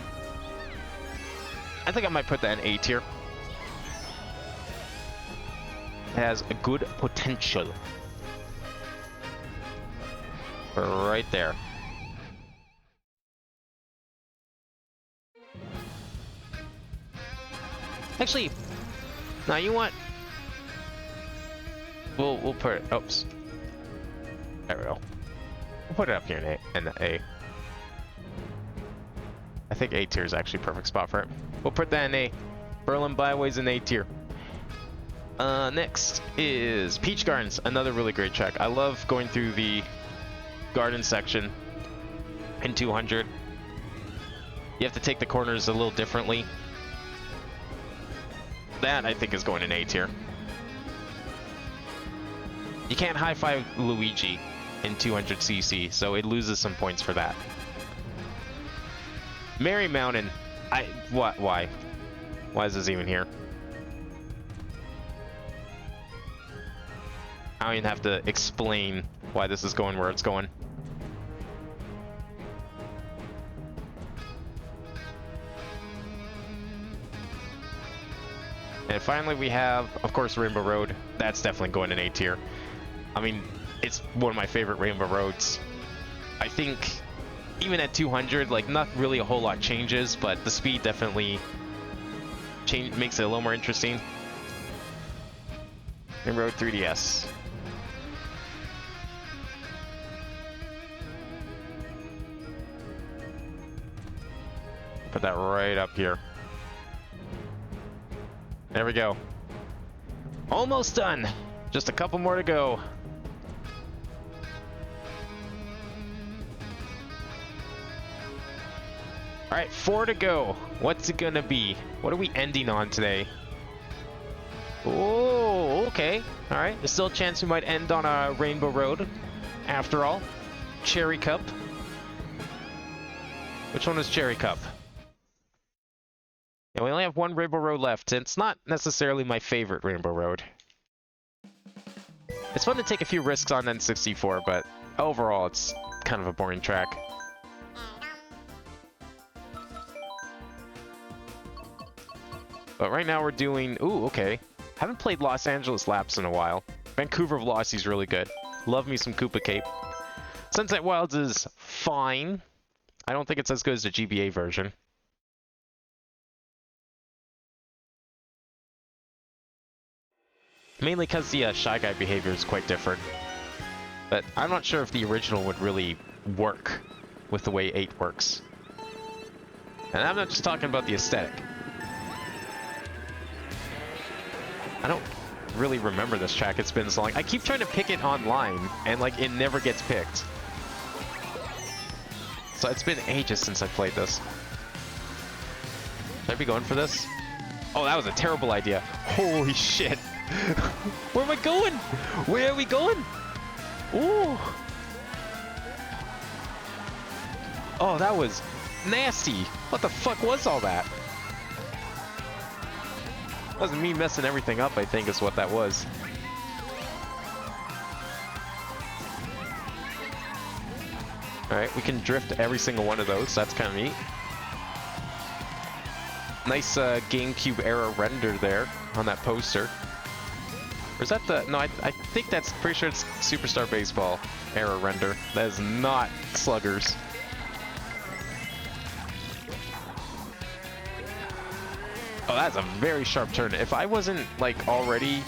I think I might put that in A tier. It has a good potential. Right there. Actually, now you want... We'll put it... Oops. There we go. We'll put it up here in the A. I think A tier is actually a perfect spot for it. We'll put that in A. Berlin Byways in A tier. Next is Peach Gardens, another really great track. I love going through the garden section in 200. You have to take the corners a little differently. That, I think, is going in A tier. You can't high-five Luigi in 200cc, so it loses some points for that. Merry Mountain. Why? Why is this even here? I don't even have to explain why this is going where it's going. And finally we have, of course, Rainbow Road. That's definitely going in A tier. I mean, it's one of my favorite Rainbow Roads. I think even at 200, like, not really a whole lot changes, but the speed definitely makes it a little more interesting. Rainbow Road 3DS. Put that right up here. There we go. Almost done. Just a couple more to go. All right, 4 to go. What's it gonna be? What are we ending on today? Oh, okay. All right, there's still a chance we might end on a Rainbow Road. After all, Cherry Cup. Which one is Cherry Cup? Yeah, we only have one Rainbow Road left, and it's not necessarily my favorite Rainbow Road. It's fun to take a few risks on N64, but overall it's kind of a boring track. But right now we're doing... Ooh, okay. Haven't played Los Angeles Laps in a while. Vancouver Velocity's really good. Love me some Koopa Cape. Sunset Wilds is fine. I don't think it's as good as the GBA version. Mainly because the Shy Guy behavior is quite different. But I'm not sure if the original would really work with the way 8 works. And I'm not just talking about the aesthetic. I don't really remember this track. It's been so long. I keep trying to pick it online, and like it never gets picked. So it's been ages since I played this. Should I be going for this? Oh, that was a terrible idea. Holy shit. Where am I going? Where are we going? Ooh. Oh, that was nasty. What the fuck was all that? Wasn't me messing everything up, I think is what that was. Alright, we can drift every single one of those. That's kind of neat. Nice GameCube era render there on that poster. Or is that the... No, I think that's... Pretty sure it's Superstar Baseball era render. That is not Sluggers. Oh, that's a very sharp turn. If I wasn't, like, already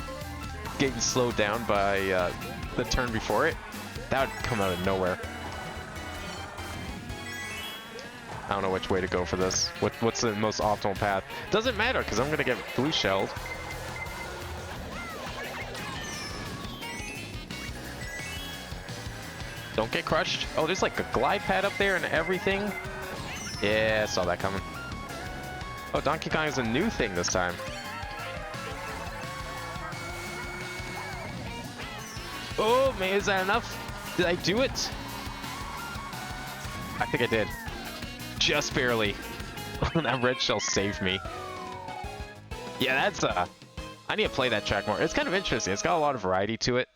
getting slowed down by the turn before it, that would come out of nowhere. I don't know which way to go for this. What's the most optimal path? Doesn't matter, because I'm going to get blue shelled. Don't get crushed. Oh, there's like a glide pad up there and everything. Yeah, I saw that coming. Oh, Donkey Kong is a new thing this time. Oh, man, is that enough? Did I do it? I think I did. Just barely. That red shell saved me. Yeah, that's I need to play that track more. It's kind of interesting. It's got a lot of variety to it.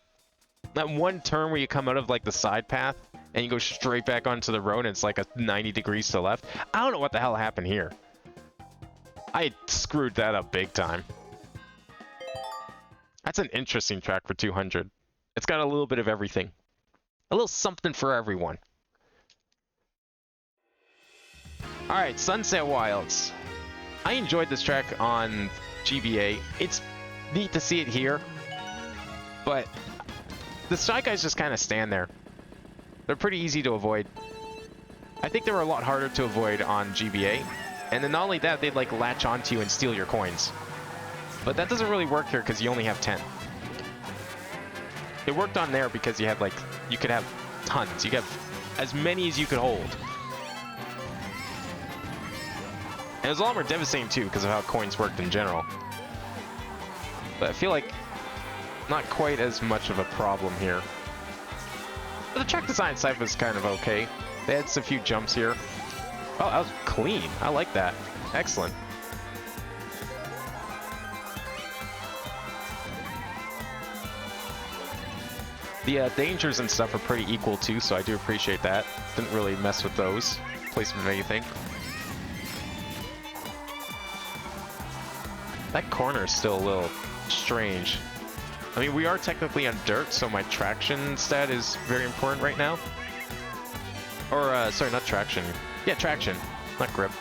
That one turn where you come out of like the side path and you go straight back onto the road and it's like a 90 degrees to the left. I don't know what the hell happened here. I screwed that up big time. That's an interesting track for 200. It's got a little bit of everything. A little something for everyone. Alright, Sunset Wilds. I enjoyed this track on GBA. It's neat to see it here. But the Shy Guys just kind of stand there. They're pretty easy to avoid. I think they were a lot harder to avoid on GBA. And then not only that, they'd like latch onto you and steal your coins. But that doesn't really work here because you only have 10. It worked on there because you had like, you could have tons. You could have as many as you could hold. And it was a lot more devastating too because of how coins worked in general. But I feel like not quite as much of a problem here. But the track design side was kind of okay. They had a few jumps here. Oh, that was clean. I like that. Excellent. The dangers and stuff are pretty equal too, so I do appreciate that. Didn't really mess with those. Placement of anything. That corner is still a little strange. I mean, we are technically on dirt, so my traction stat is very important right now. Or, sorry, not traction. Yeah, traction, not grip.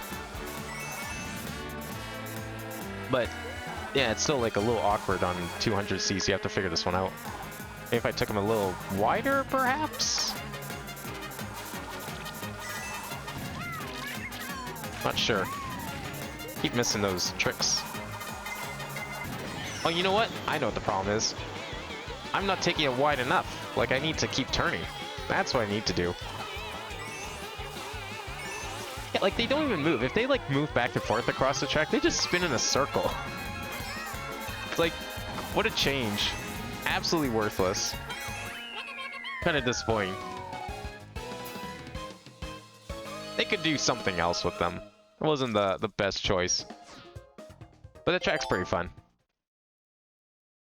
But, yeah, it's still like a little awkward on 200cc. You have to figure this one out. Maybe if I took him a little wider, perhaps? Not sure. Keep missing those tricks. Oh, you know what? I know what the problem is. I'm not taking it wide enough. Like, I need to keep turning. That's what I need to do. Yeah, like, they don't even move. If they, like, move back and forth across the track, they just spin in a circle. It's like, what a change. Absolutely worthless. Kind of disappointing. They could do something else with them. It wasn't the best choice. But the track's pretty fun.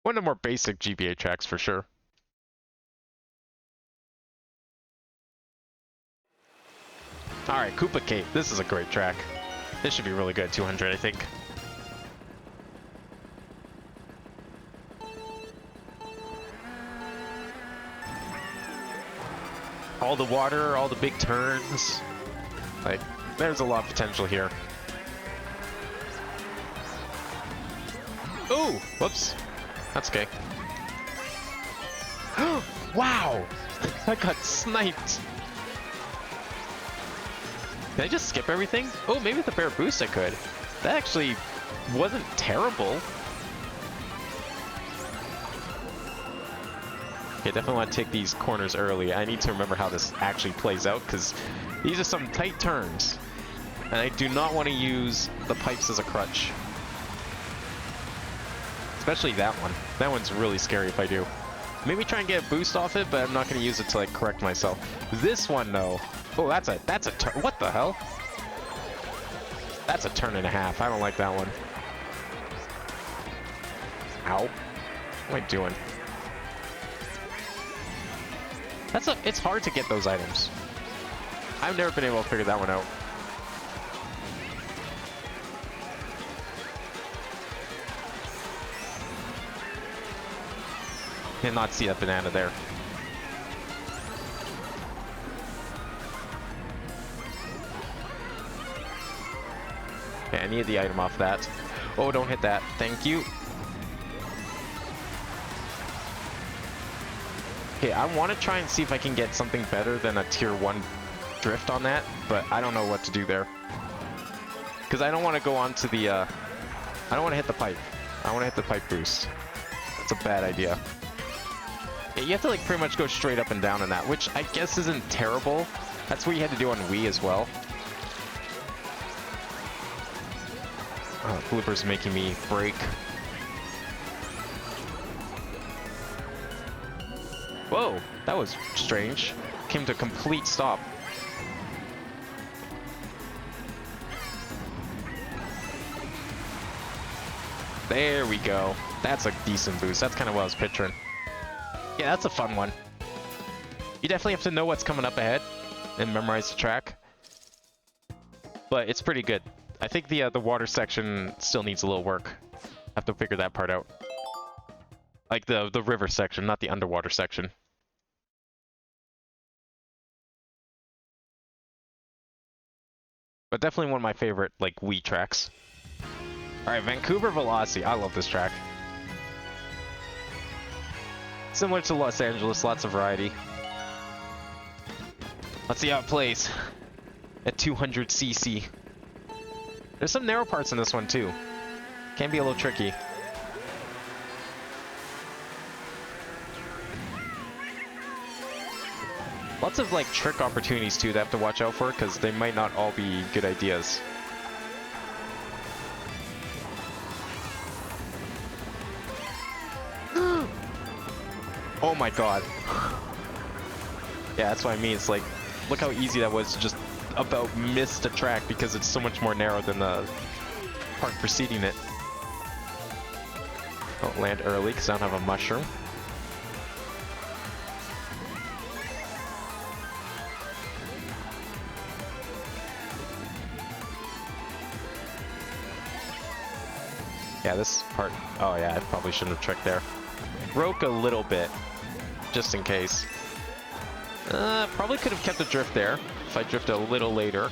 One of the more basic GBA tracks for sure. Alright, Koopa Cape. This is a great track. This should be really good at 200, I think. All the water, all the big turns. Like, there's a lot of potential here. Ooh! Whoops. That's okay. Wow! I got sniped! Did I just skip everything? Oh, maybe with the bear boost I could. That actually wasn't terrible. Okay, definitely want to take these corners early. I need to remember how this actually plays out, because these are some tight turns. And I do not want to use the pipes as a crutch. Especially that one. That one's really scary if I do. Maybe try and get a boost off it, but I'm not going to use it to like correct myself. This one though. Oh, that's a turn. What the hell? That's a turn and a half. I don't like that one. Ow. What am I doing? It's hard to get those items. I've never been able to figure that one out. Did not see that banana there. Okay, I need the item off that. Oh, don't hit that. Thank you. Okay, I want to try and see if I can get something better than a tier 1 drift on that, but I don't know what to do there. Because I don't want to go on to the, I don't want to hit the pipe. I want to hit the pipe boost. That's a bad idea. Yeah, you have to like pretty much go straight up and down on that, which I guess isn't terrible. That's what you had to do on Wii as well. Oh, Blooper's making me break. Whoa, that was strange. Came to a complete stop. There we go. That's a decent boost. That's kind of what I was picturing. Yeah, that's a fun one. You definitely have to know what's coming up ahead and memorize the track. But it's pretty good. I think the water section still needs a little work. I have to figure that part out. Like the river section, not the underwater section. But definitely one of my favorite, like, Wii tracks. Alright, Vancouver Velocity. I love this track. Similar to Los Angeles, lots of variety. Let's see how it plays at 200cc. There's some narrow parts in this one too. Can be a little tricky. Lots of like trick opportunities too that I have to watch out for because they might not all be good ideas. Oh my god. Yeah, that's what I mean. It's like, look how easy that was to just about miss the track because it's so much more narrow than the part preceding it. Don't land early because I don't have a mushroom. Yeah, this part... Oh yeah, I probably shouldn't have tricked there. Broke a little bit, just in case. Probably could have kept the drift there if I drifted a little later.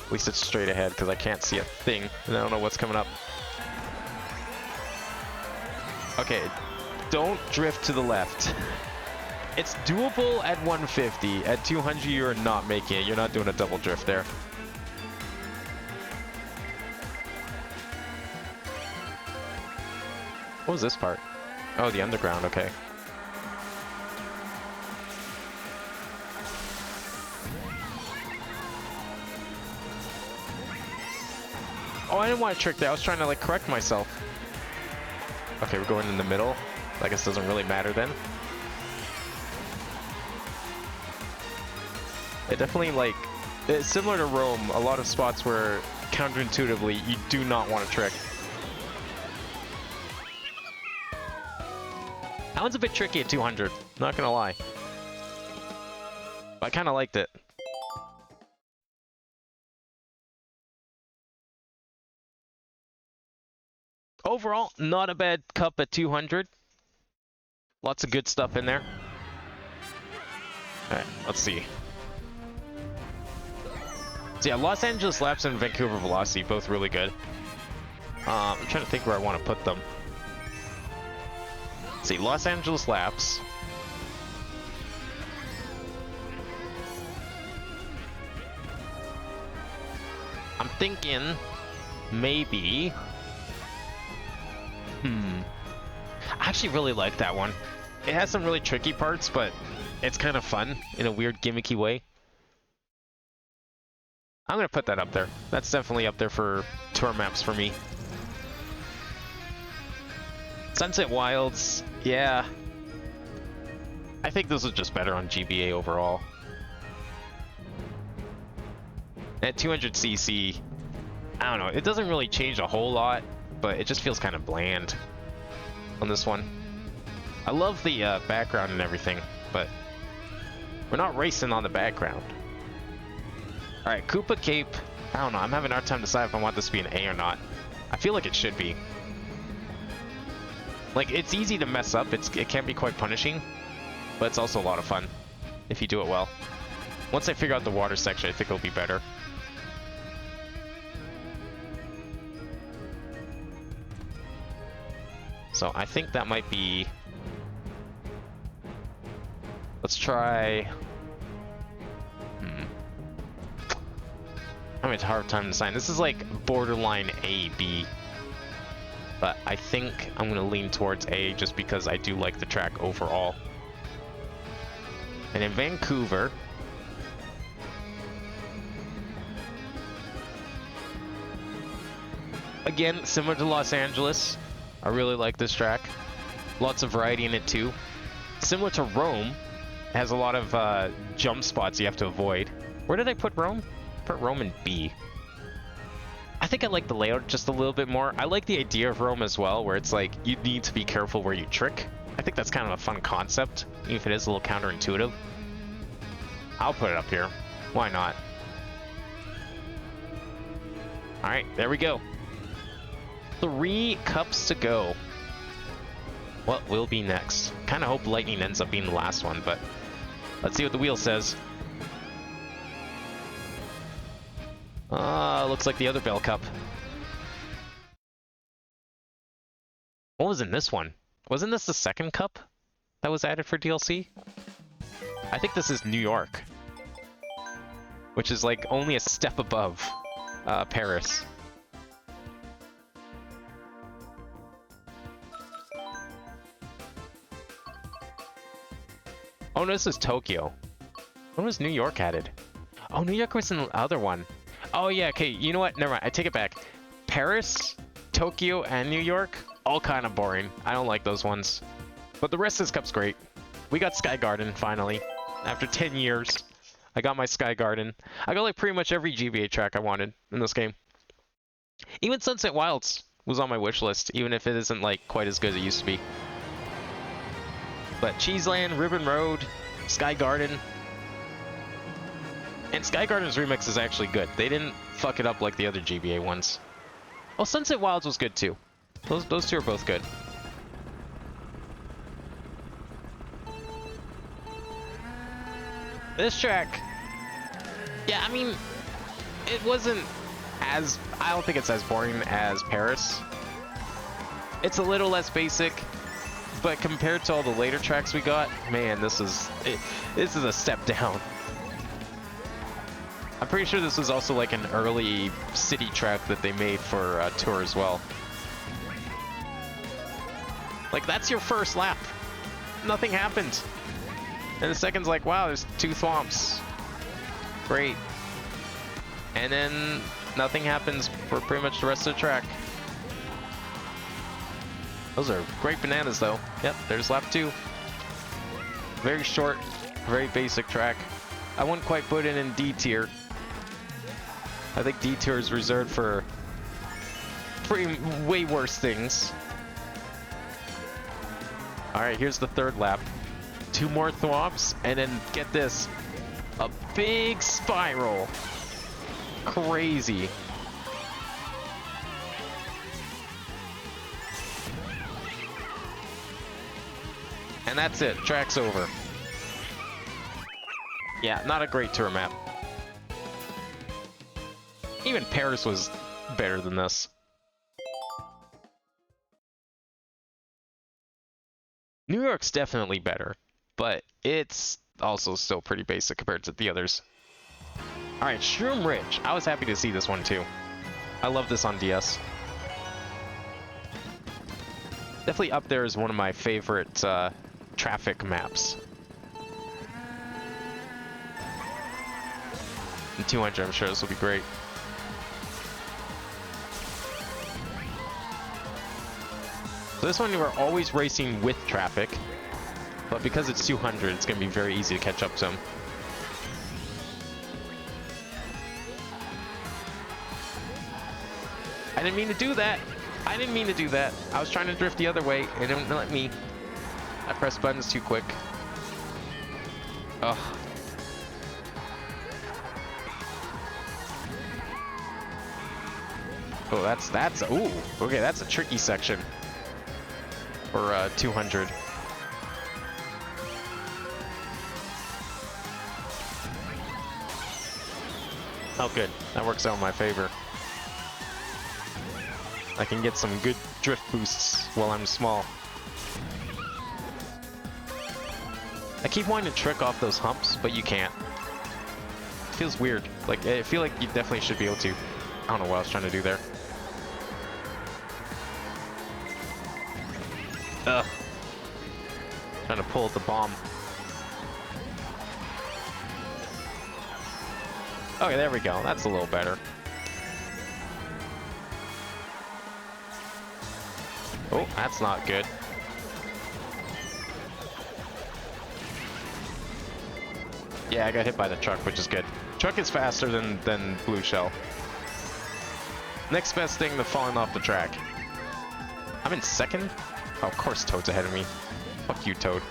At least it's straight ahead because I can't see a thing and I don't know what's coming up. Okay, don't drift to the left. It's doable at 150. At 200, you're not making it. You're not doing a double drift there. What was this part? Oh, the underground, okay. Oh, I didn't want to trick that. I was trying to, like, correct myself. Okay, we're going in the middle. I guess it doesn't really matter then. It definitely, like, it's similar to Rome, a lot of spots where counterintuitively you do not want to trick. That one's a bit tricky at 200, not gonna lie. But I kind of liked it. Overall, not a bad cup at 200. Lots of good stuff in there. Alright, let's see. So yeah, Los Angeles Laps and Vancouver Velocity, both really good. I'm trying to think where I want to put them. Let's see, Los Angeles Laps. I'm thinking maybe... I actually really like that one. It has some really tricky parts, but it's kind of fun in a weird gimmicky way. I'm gonna put that up there. That's definitely up there for tour maps for me. Sunset Wilds, yeah. I think this was just better on GBA overall. At 200cc, I don't know, it doesn't really change a whole lot, but it just feels kind of bland on this one. I love the background and everything, but we're not racing on the background. Alright, Koopa Cape. I don't know, I'm having a hard time deciding if I want this to be an A or not. I feel like it should be. Like, it's easy to mess up, it can be quite punishing, but it's also a lot of fun if you do it well. Once I figure out the water section, I think it'll be better. So I think that might be... Let's try... I mean, it's a hard time to decide. This is like borderline A, B. But I think I'm going to lean towards A just because I do like the track overall. And in Vancouver... Again, similar to Los Angeles, I really like this track. Lots of variety in it too. Similar to Rome, it has a lot of jump spots you have to avoid. Where did I put Rome? Put Rome in B. I think I like the layout just a little bit more. I like the idea of Rome as well, where it's like you need to be careful where you trick. I think that's kind of a fun concept, even if it is a little counterintuitive. I'll put it up here. Why not? Alright, there we go. 3 cups to go. What will be next? Kind of hope Lightning ends up being the last one, but let's see what the wheel says. Looks like the other Bell Cup. What was in this one? Wasn't this the second cup that was added for DLC? I think this is New York, which is like only a step above Oh, no, this is Tokyo. When was New York added? Oh, New York was in the other one. Oh, yeah, okay, you know what? Never mind, I take it back. Paris, Tokyo, and New York, all kind of boring. I don't like those ones. But the rest of this cup's great. We got Sky Garden, finally. After 10 years, I got my Sky Garden. I got like pretty much every GBA track I wanted in this game. Even Sunset Wilds was on my wish list, even if it isn't like quite as good as it used to be. But Cheeseland, Ribbon Road, Sky Garden. And Sky Garden's remix is actually good. They didn't fuck it up like the other GBA ones. Oh, Sunset Wilds was good too. Those two are both good. This track, yeah, I mean, it wasn't as, I don't think it's as boring as Paris. It's a little less basic, but compared to all the later tracks we got, man, this is a step down. I'm pretty sure this was also like an early city track that they made for Tour as well. Like, that's your first lap. Nothing happened. And the second's like, wow, there's 2 thwomps. Great. And then nothing happens for pretty much the rest of the track. Those are great bananas, though. Yep, there's lap 2. Very short, very basic track. I wouldn't quite put it in D tier. I think D tier is reserved for way worse things. Alright, here's the 3rd lap. 2 more thwomps, and then get this. A big spiral. Crazy. And that's it. Track's over. Yeah, not a great tour map. Even Paris was better than this. New York's definitely better, but it's also still pretty basic compared to the others. Alright, Shroom Ridge. I was happy to see this one too. I love this on DS. Definitely up there is one of my favorite traffic maps. In 200, I'm sure this will be great. So this one, we're always racing with traffic, but because it's 200, it's going to be very easy to catch up to them. I didn't mean to do that. I didn't mean to do that. I was trying to drift the other way, and it didn't let me. I pressed buttons too quick. Ugh. Oh, that's ooh, okay, that's a tricky section for 200. Oh, good. That works out in my favor. I can get some good drift boosts while I'm small. I keep wanting to trick off those humps, but you can't. It feels weird. Like, I feel like you definitely should be able to. I don't know what I was trying to do there. Ugh. Trying to pull at the bomb. Okay, there we go. That's a little better. Oh, that's not good. Yeah, I got hit by the truck, which is good. Truck is faster than Blue Shell. Next best thing to falling off the track. I'm in 2nd? Oh, of course Toad's ahead of me. Fuck you, Toad.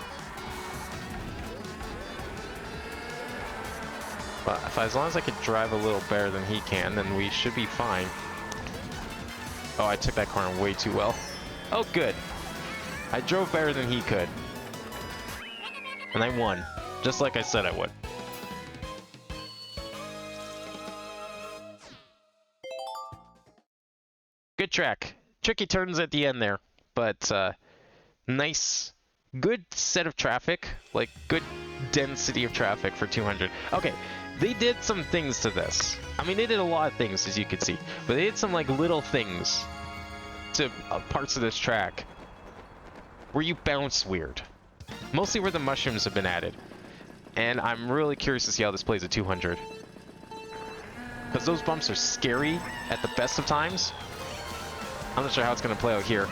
But as long as I could drive a little better than he can, then we should be fine. Oh, I took that corner way too well. Oh, good. I drove better than he could. And I won. Just like I said I would. Good track. Tricky turns at the end there. But, nice. Good set of traffic. Like, good density of traffic for 200. Okay, they did some things to this. I mean, they did a lot of things, as you can see. But they did some, like, little things to parts of this track where you bounce weird. Mostly where the mushrooms have been added. and I'm really curious to see how this plays at 200. Because those bumps are scary at the best of times. I'm not sure how it's going to play out here.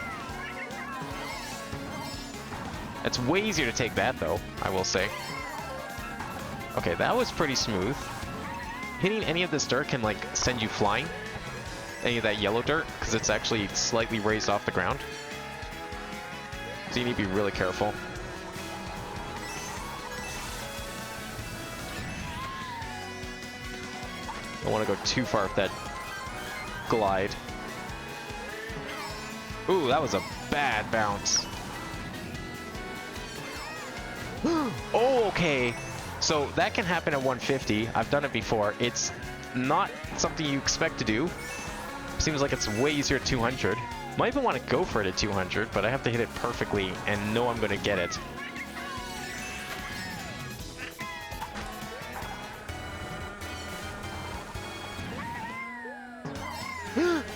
It's way easier to take that, though, I will say. Okay, that was pretty smooth. Hitting any of this dirt can, like, send you flying. Any of that yellow dirt, because it's actually slightly raised off the ground. So you need to be really careful. I don't want to go too far with that glide. Ooh, that was a bad bounce. Oh, okay. So that can happen at 150. I've done it before. It's not something you expect to do. Seems like it's way easier at 200. Might even want to go for it at 200, but I have to hit it perfectly and know I'm going to get it.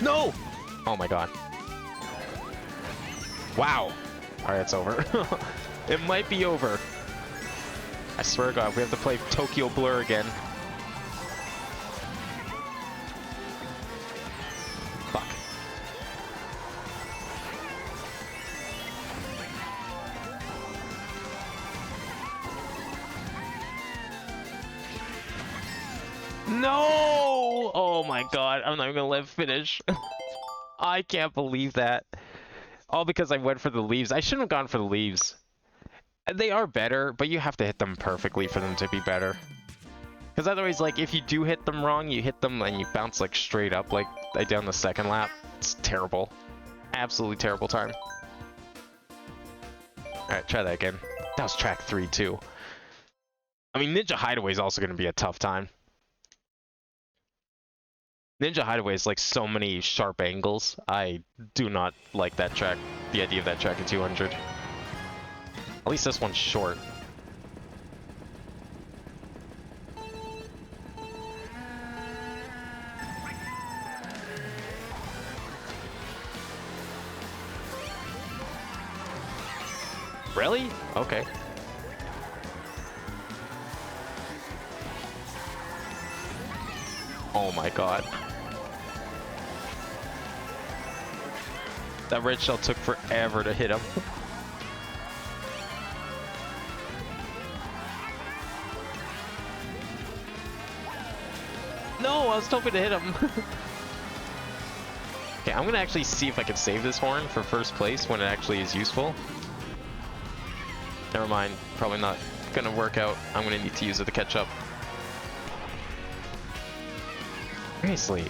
No! Oh my god. Wow. Alright, it's over. It might be over. I swear to God, we have to play Tokyo Blur again. Fuck. No! Oh my god, I'm not even gonna let it finish. I can't believe that. All because I went for the leaves. I shouldn't have gone for the leaves. They are better, but you have to hit them perfectly for them to be better. Because otherwise, like, if you do hit them wrong, you hit them and you bounce, like, straight up, like I did on the second lap. It's terrible. Absolutely terrible time. Alright, try that again. That was track 3, too. I mean, Ninja Hideaway is also going to be a tough time. Ninja Hideaway is, like, so many sharp angles. I do not like that track, the idea of that track at 200. At least this one's short. Really? Okay. Oh my god. That red shell took forever to hit him. No, I was hoping to hit him. Okay, I'm gonna actually see if I can save this horn for first place when it actually is useful. Never mind, probably not gonna work out. I'm gonna need to use it to catch up. Seriously.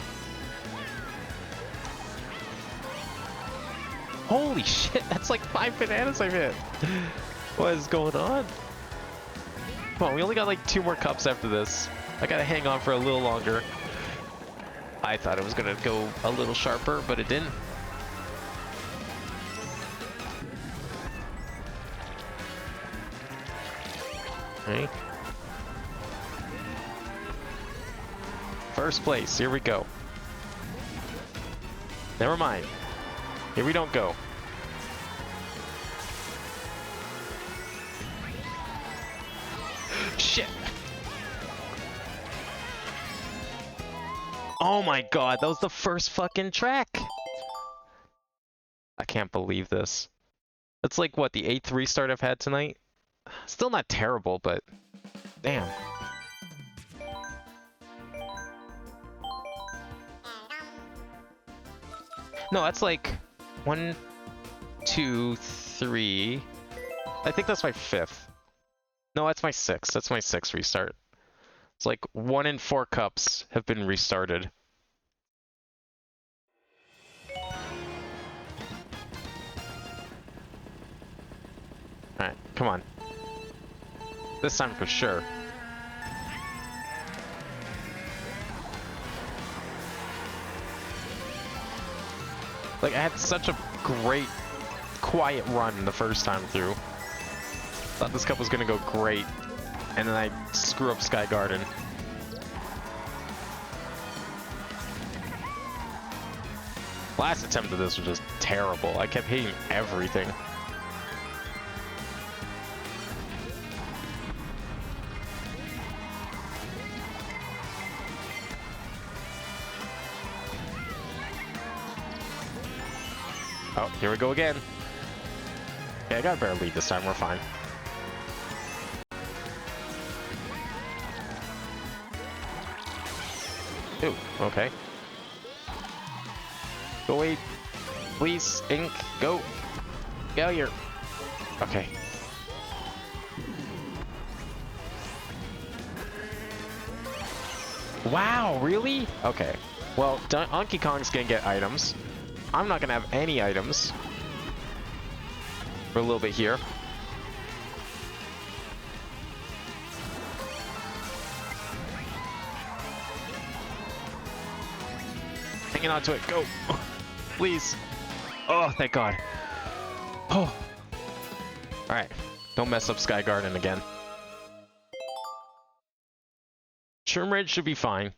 Holy shit, that's like 5 bananas I've hit. What is going on? Come on, we only got like 2 more cups after this. I gotta hang on for a little longer. I thought it was gonna go a little sharper, but it didn't. Okay. First place, here we go. Never mind. Here we don't go. Shit! Oh my god, that was the first fucking track! I can't believe this. That's like, what, the 8th restart I've had tonight? Still not terrible, but... damn. No, that's like... 1, 2, 3... I think that's my 5th. No, that's my 6th. That's my 6th restart. It's like 1 in 4 cups have been restarted. Alright, come on. This time for sure. Like, I had such a great, quiet run the first time through. Thought this cup was gonna go great. And then I screw up Sky Garden. Last attempt at this was just terrible. I kept hitting everything. Oh, here we go again. Yeah, I got a better lead this time. We're fine. Ooh, okay. Go away. Please, ink, go. Get out here. Okay. Wow, really? Okay. Well, Donkey Kong's gonna get items. I'm not gonna have any items for a little bit here. Hanging on to it. Go. Please. Oh, thank God. Oh. Alright. Don't mess up Sky Garden again. Shroom Ridge should be fine.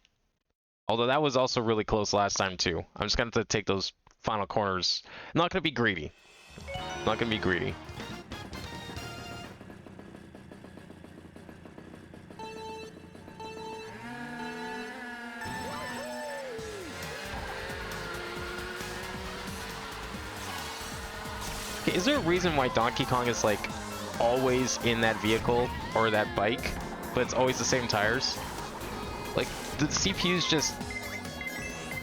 Although that was also really close last time too. I'm just gonna have to take those final corners. I'm not gonna be greedy. I'm not gonna be greedy. Okay, is there a reason why Donkey Kong is like always in that vehicle or that bike, but it's always the same tires? Like, the CPUs just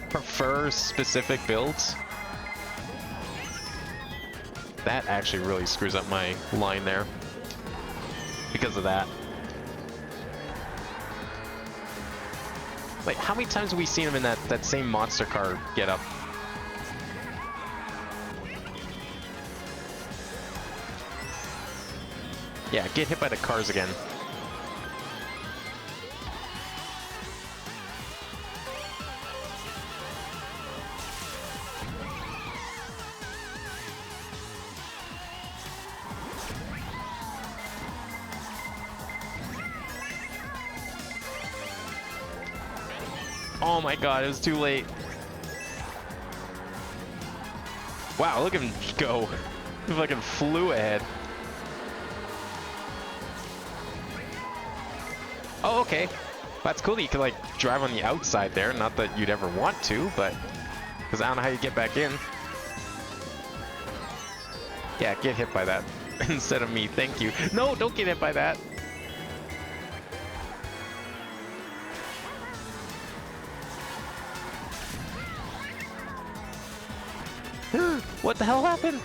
prefer specific builds? That actually really screws up my line there. Because of that. Like, how many times have we seen him in that same monster car get up? Yeah, get hit by the cars again. Oh my God, it was too late. Wow, look at him go. He fucking flew ahead. Oh, okay. That's cool that you could, like, drive on the outside there. Not that you'd ever want to, but... Because I don't know how you get back in. Yeah, get hit by that. Instead of me, thank you. No, don't get hit by that. What the hell happened?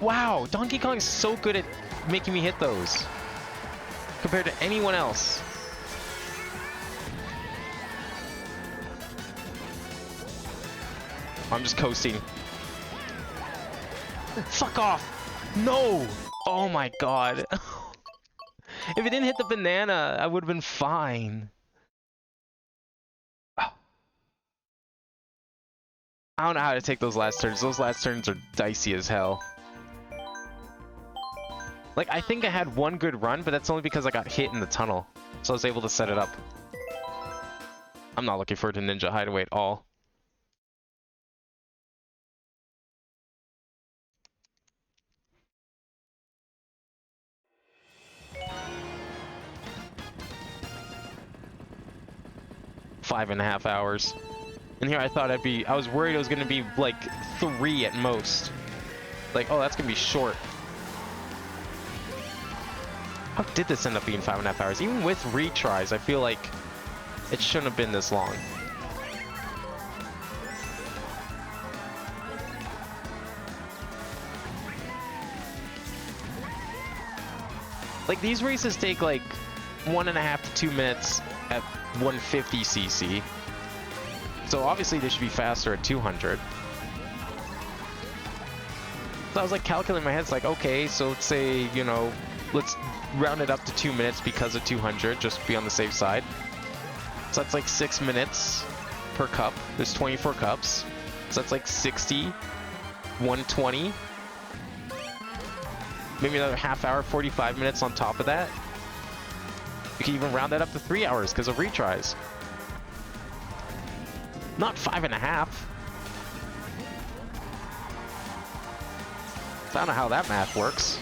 Wow, Donkey Kong is so good at making me hit those compared to anyone else. I'm just coasting. Fuck off! No! Oh my God. If it didn't hit the banana, I would have been fine. I don't know how to take those last turns. Those last turns are dicey as hell. Like, I think I had one good run, but that's only because I got hit in the tunnel. So I was able to set it up. I'm not looking forward to Ninja Hideaway at all. .5.5 hours. And here I thought I was worried it was gonna be like 3 at most. Like, oh, that's gonna be short. How did this end up being 5.5 hours? Even with retries, I feel like it shouldn't have been this long. Like, these races take like 1.5 to 2 minutes at 150 cc. So obviously they should be faster at 200. So I was like calculating in my head, it's like, okay, so let's say, you know, let's round it up to 2 minutes because of 200, just be on the safe side. So that's like 6 minutes per cup. There's 24 cups. So that's like 60, 120. Maybe another half hour, 45 minutes on top of that. You can even round that up to 3 hours because of retries. Not 5.5. I don't know how that math works.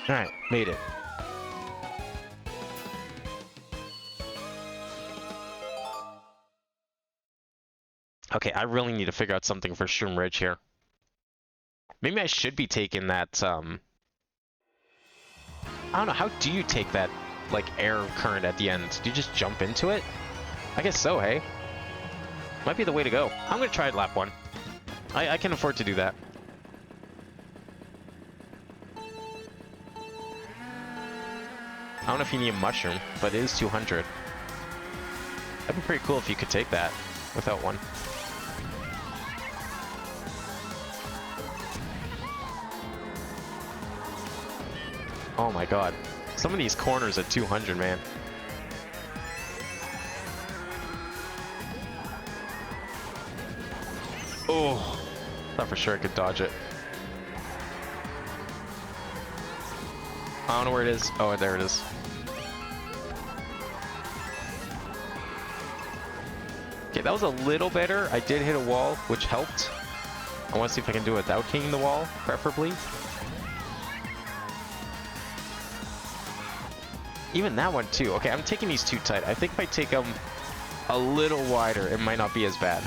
Alright, made it. Okay, I really need to figure out something for Shroom Ridge here. Maybe I should be taking that, I don't know, how do you take that, like, air current at the end? Do you just jump into it? I guess so, hey? Might be the way to go. I'm gonna try it lap 1. I can afford to do that. I don't know if you need a mushroom, but it is 200. That'd be pretty cool if you could take that without one. Oh my god. Some of these corners at 200, man. Oh, thought for sure I could dodge it. I don't know where it is. Oh, there it is. Okay, that was a little better. I did hit a wall, which helped. I want to see if I can do it without hitting the wall, preferably. Even that one, too. Okay, I'm taking these too tight. I think if I take them a little wider, it might not be as bad.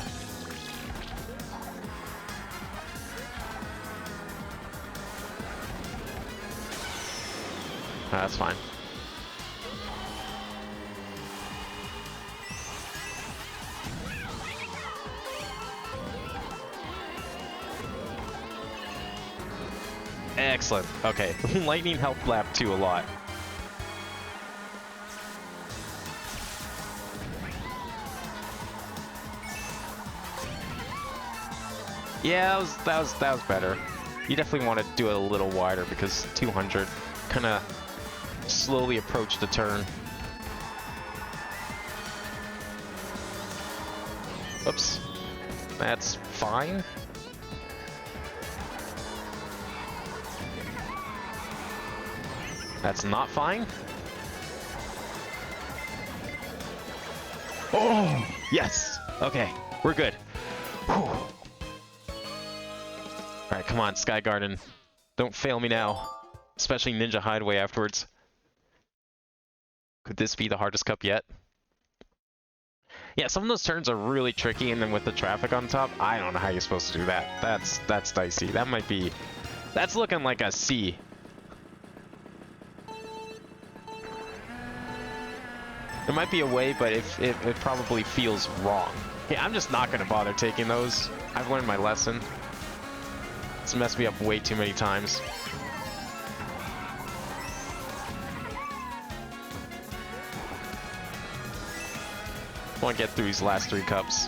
That's fine. Excellent. Okay, lightning helped lap 2 a lot. Yeah, that was better. You definitely want to do it a little wider because 200 kind of slowly approach the turn. Oops. That's fine. That's not fine. Oh, yes. Okay, we're good. Whew. Alright, come on, Sky Garden. Don't fail me now. Especially Ninja Hideaway afterwards. Could this be the hardest cup yet? Yeah, some of those turns are really tricky, and then with the traffic on top, I don't know how you're supposed to do that. That's dicey. That might be... That's looking like a C. There might be a way, but it probably feels wrong. Yeah, I'm just not going to bother taking those. I've learned my lesson. It's messed me up way too many times. I want to get through these last 3 cups.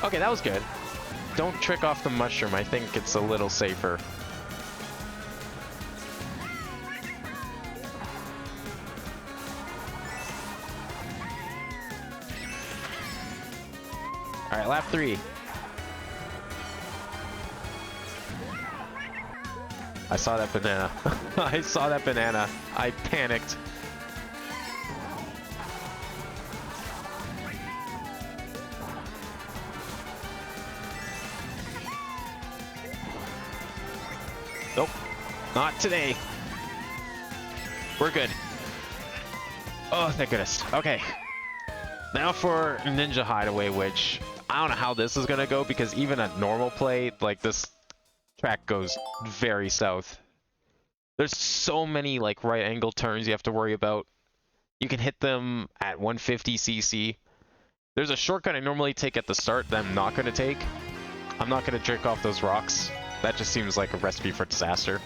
Okay, that was good. Don't trick off the mushroom. I think it's a little safer. Alright, lap 3. I saw that banana. I saw that banana. I panicked. Nope. Not today. We're good. Oh, thank goodness. Okay. Now for Ninja Hideaway, which I don't know how this is gonna go because even at normal play, like this track goes very south. There's so many like right angle turns you have to worry about. You can hit them at 150 cc. There's a shortcut I normally take at the start that I'm not gonna take. I'm not gonna jerk off those rocks. That just seems like a recipe for disaster.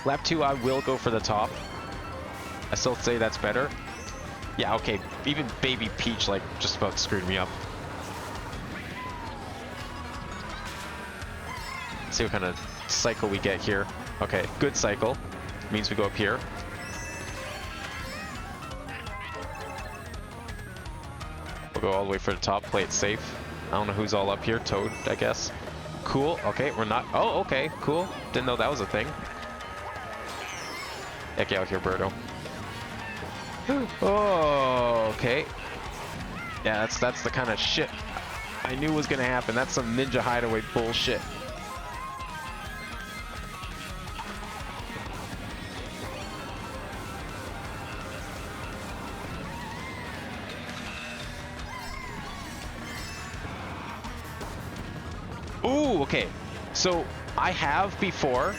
Lap 2, I will go for the top. I still say that's better. Yeah, okay. Even Baby Peach, like, just about screwed me up. Let's see what kind of cycle we get here. Okay, good cycle. Means we go up here. We'll go all the way for the top, play it safe. I don't know who's all up here. Toad, I guess. Cool. Okay, we're not... Oh, okay, cool. Didn't know that was a thing. Heck out here, Birdo. Oh, okay. Yeah, that's the kind of shit I knew was gonna happen. That's some Ninja Hideaway bullshit. Ooh, okay. So I have before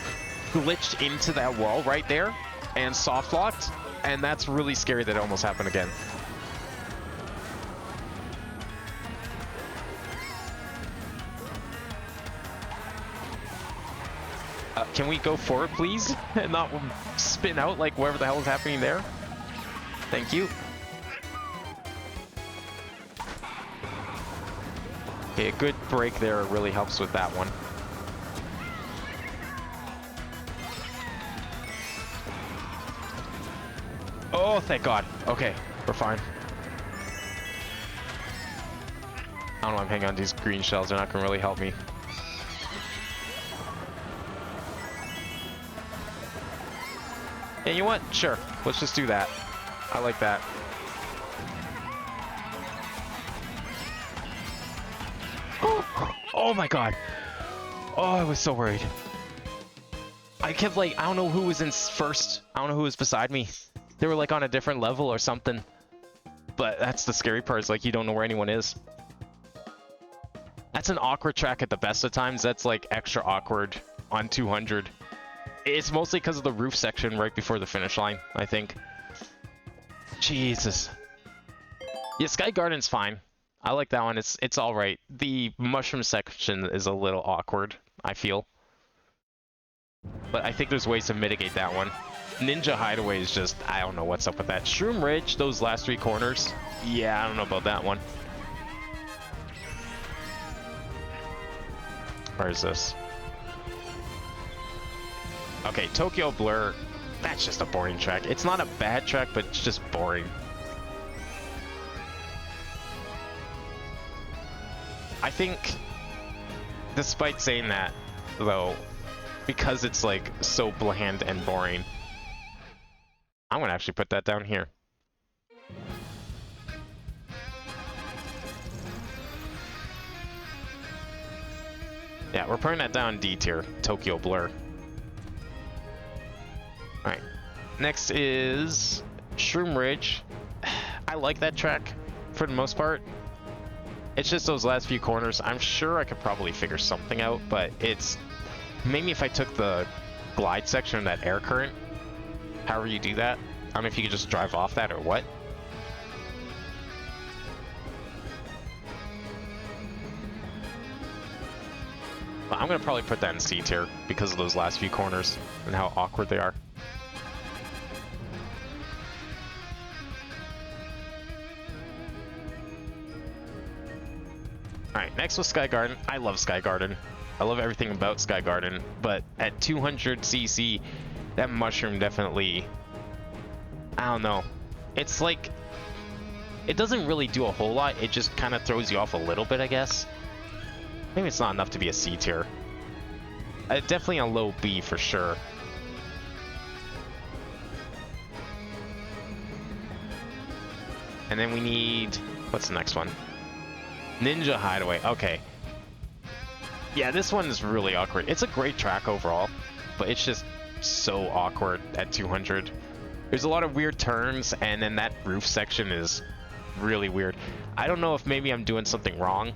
glitched into that wall right there and soft locked, and that's really scary that it almost happened again. Can we go forward, please? And not spin out like whatever the hell is happening there? Thank you. Okay, a good break there really helps with that one. Oh, thank God. Okay, we're fine. I don't know, I'm hanging on to these green shells. They're not going to really help me. Yeah, you know what? Sure. Let's just do that. I like that. Oh my God. Oh, I was so worried. I kept like, I don't know who was in first. I don't know who was beside me. They were like on a different level or something. But that's the scary part, is like you don't know where anyone is. That's an awkward track at the best of times. That's like extra awkward on 200. It's mostly because of the roof section right before the finish line, I think. Jesus. Yeah, Sky Garden's fine. I like that one. It's all right. The mushroom section is a little awkward, I feel. But I think there's ways to mitigate that one. Ninja Hideaway is just, I don't know what's up with that. Shroom Ridge, those last 3 corners. Yeah, I don't know about that one. Where is this? Okay, Tokyo Blur. That's just a boring track. It's not a bad track, but it's just boring. I think, despite saying that, though, because it's like so bland and boring, I'm gonna actually put that down here. Yeah, we're putting that down D tier, Tokyo Blur. Alright, next is Shroom Ridge. I like that track for the most part. It's just those last few corners. I'm sure I could probably figure something out, but it's... Maybe if I took the glide section of that air current, however you do that. I don't know if you could just drive off that or what. But I'm going to probably put that in C tier because of those last few corners and how awkward they are. Alright, next was Sky Garden. I love Sky Garden. I love everything about Sky Garden, but at 200cc, that mushroom definitely... I don't know. It's like... It doesn't really do a whole lot, it just kind of throws you off a little bit, I guess. Maybe it's not enough to be a C tier. Definitely a low B for sure. And then we need... What's the next one? Ninja Hideaway. Okay. Yeah, this one is really awkward. It's a great track overall, but it's just so awkward at 200. There's a lot of weird turns, and then that roof section is really weird. I don't know if maybe I'm doing something wrong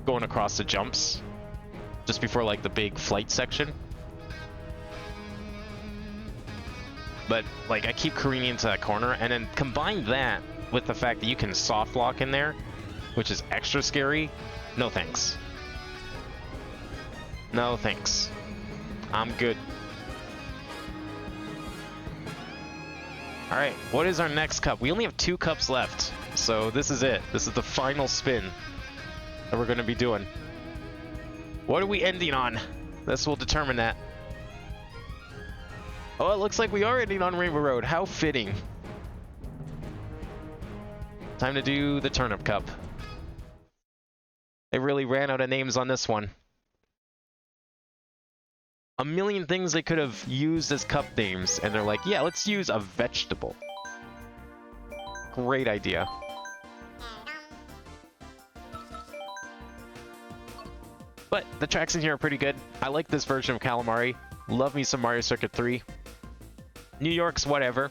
going across the jumps just before like the big flight section. But like I keep careening into that corner, and then combine that with the fact that you can soft lock in there, which is extra scary. No thanks. No thanks. I'm good. Alright, what is our next cup? We only have 2 cups left, so this is it. This is the final spin that we're going to be doing. What are we ending on? This will determine that. Oh, it looks like we are ending on Rainbow Road. How fitting. Time to do the Turnip Cup. They really ran out of names on this one. A million things they could have used as cup names, and they're like, yeah, let's use a vegetable. Great idea. But the tracks in here are pretty good. I like this version of Calamari. Love me some Mario Circuit 3. New York's whatever.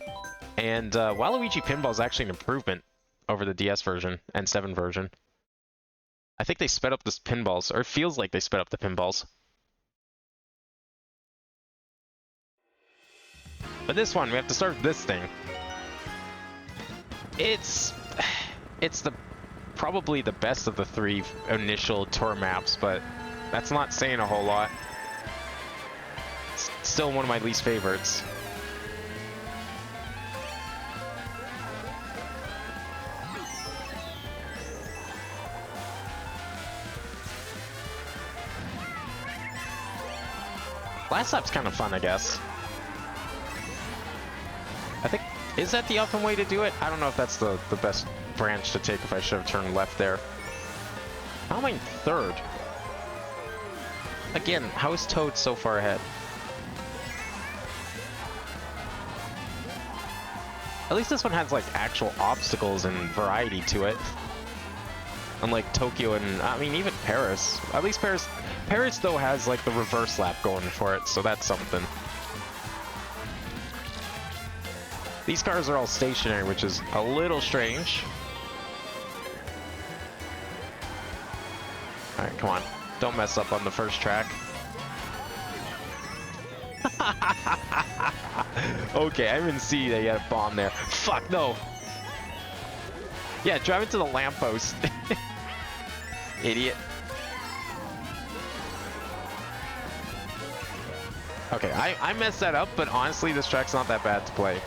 And Waluigi Pinball is actually an improvement over the DS version and 7 version. I think they sped up the pinballs, or it feels like they sped up the pinballs. But this one, we have to start with this thing. It's probably the best of the 3 initial tour maps, but that's not saying a whole lot. It's still one of my least favorites. Last lap's kind of fun, I guess. I think, is that the open way to do it? I don't know if that's the best branch to take, if I should have turned left there. How am I in 3rd? Again, how is Toad so far ahead? At least this one has like actual obstacles and variety to it. Unlike Tokyo and, I mean, even Paris. At least Paris though has like the reverse lap going for it, so that's something. These cars are all stationary, which is a little strange. Alright, come on. Don't mess up on the first track. Okay, I didn't see that you had a bomb there. Fuck, no! Yeah, drive into the lamppost. Idiot. Okay, I messed that up, but honestly, this track's not that bad to play.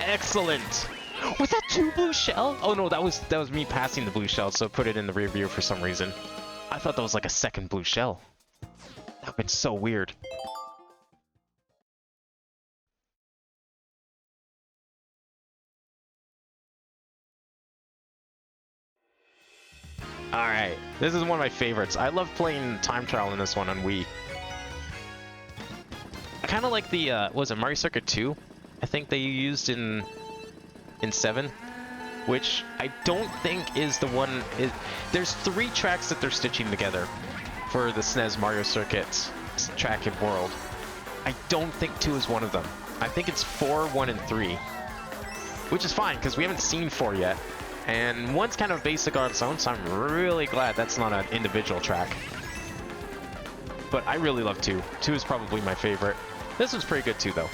Excellent! Was that 2 blue shell? Oh no, that was me passing the blue shell, so put it in the rear view for some reason. I thought that was like a second blue shell. That would've been so weird. Alright, this is one of my favorites. I love playing time trial in this one on Wii. I kind of like the, what was it, Mario Circuit 2? I think they used in 7, which I don't think is the one. There's 3 tracks that they're stitching together for the SNES Mario Circuit track and world. I don't think 2 is one of them. I think it's 4, 1, and 3, which is fine because we haven't seen 4 yet. And 1's kind of basic on its own, so I'm really glad that's not an individual track. But I really love 2. 2 is probably my favorite. This one's pretty good too, though.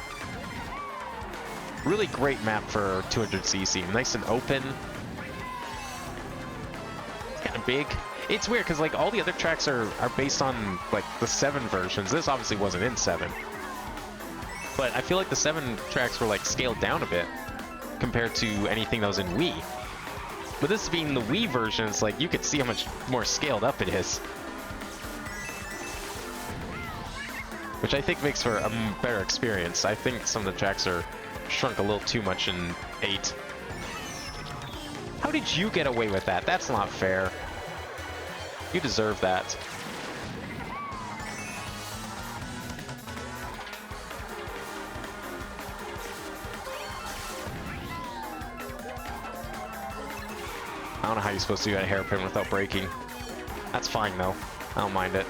Really great map for 200cc. Nice and open. Kind of big. It's weird because like all the other tracks are based on like the 7 versions. This obviously wasn't in 7. But I feel like the 7 tracks were like scaled down a bit compared to anything that was in Wii. But this being the Wii version, it's like you could see how much more scaled up it is. Which I think makes for a better experience. I think some of the tracks are shrunk a little too much in 8. How did you get away with that? That's not fair. You deserve that. I don't know how you're supposed to do that hairpin without braking. That's fine though. I don't mind it.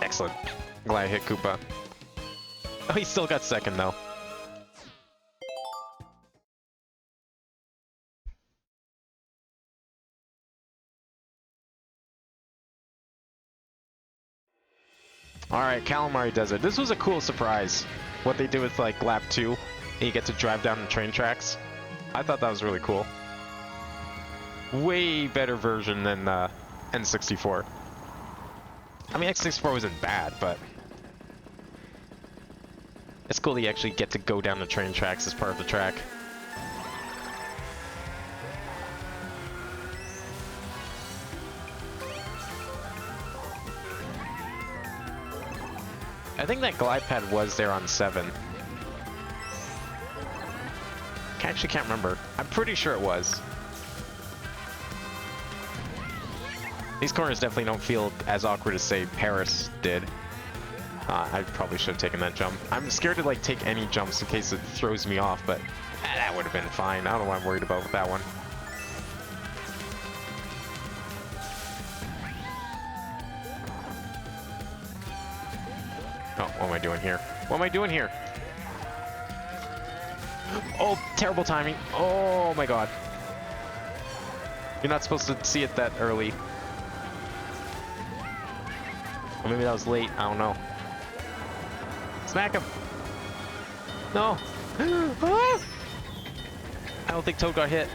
Excellent. Glad I hit Koopa. Oh, he still got second though. Alright, Calamari Desert. This was a cool surprise. What they did with like lap 2. And you get to drive down the train tracks. I thought that was really cool. Way better version than N64. I mean, X64 wasn't bad, but it's cool that you actually get to go down the train tracks as part of the track. I think that glide pad was there on 7. I actually can't remember. I'm pretty sure it was. These corners definitely don't feel as awkward as, say, Paris did. I probably should have taken that jump. I'm scared to, like, take any jumps in case it throws me off, but that would have been fine. I don't know what I'm worried about with that one. Oh, what am I doing here? What am I doing here? Oh, terrible timing. Oh my god. You're not supposed to see it that early. Or maybe that was late. I don't know. Smack him. No. Ah! I don't think Toad got hit.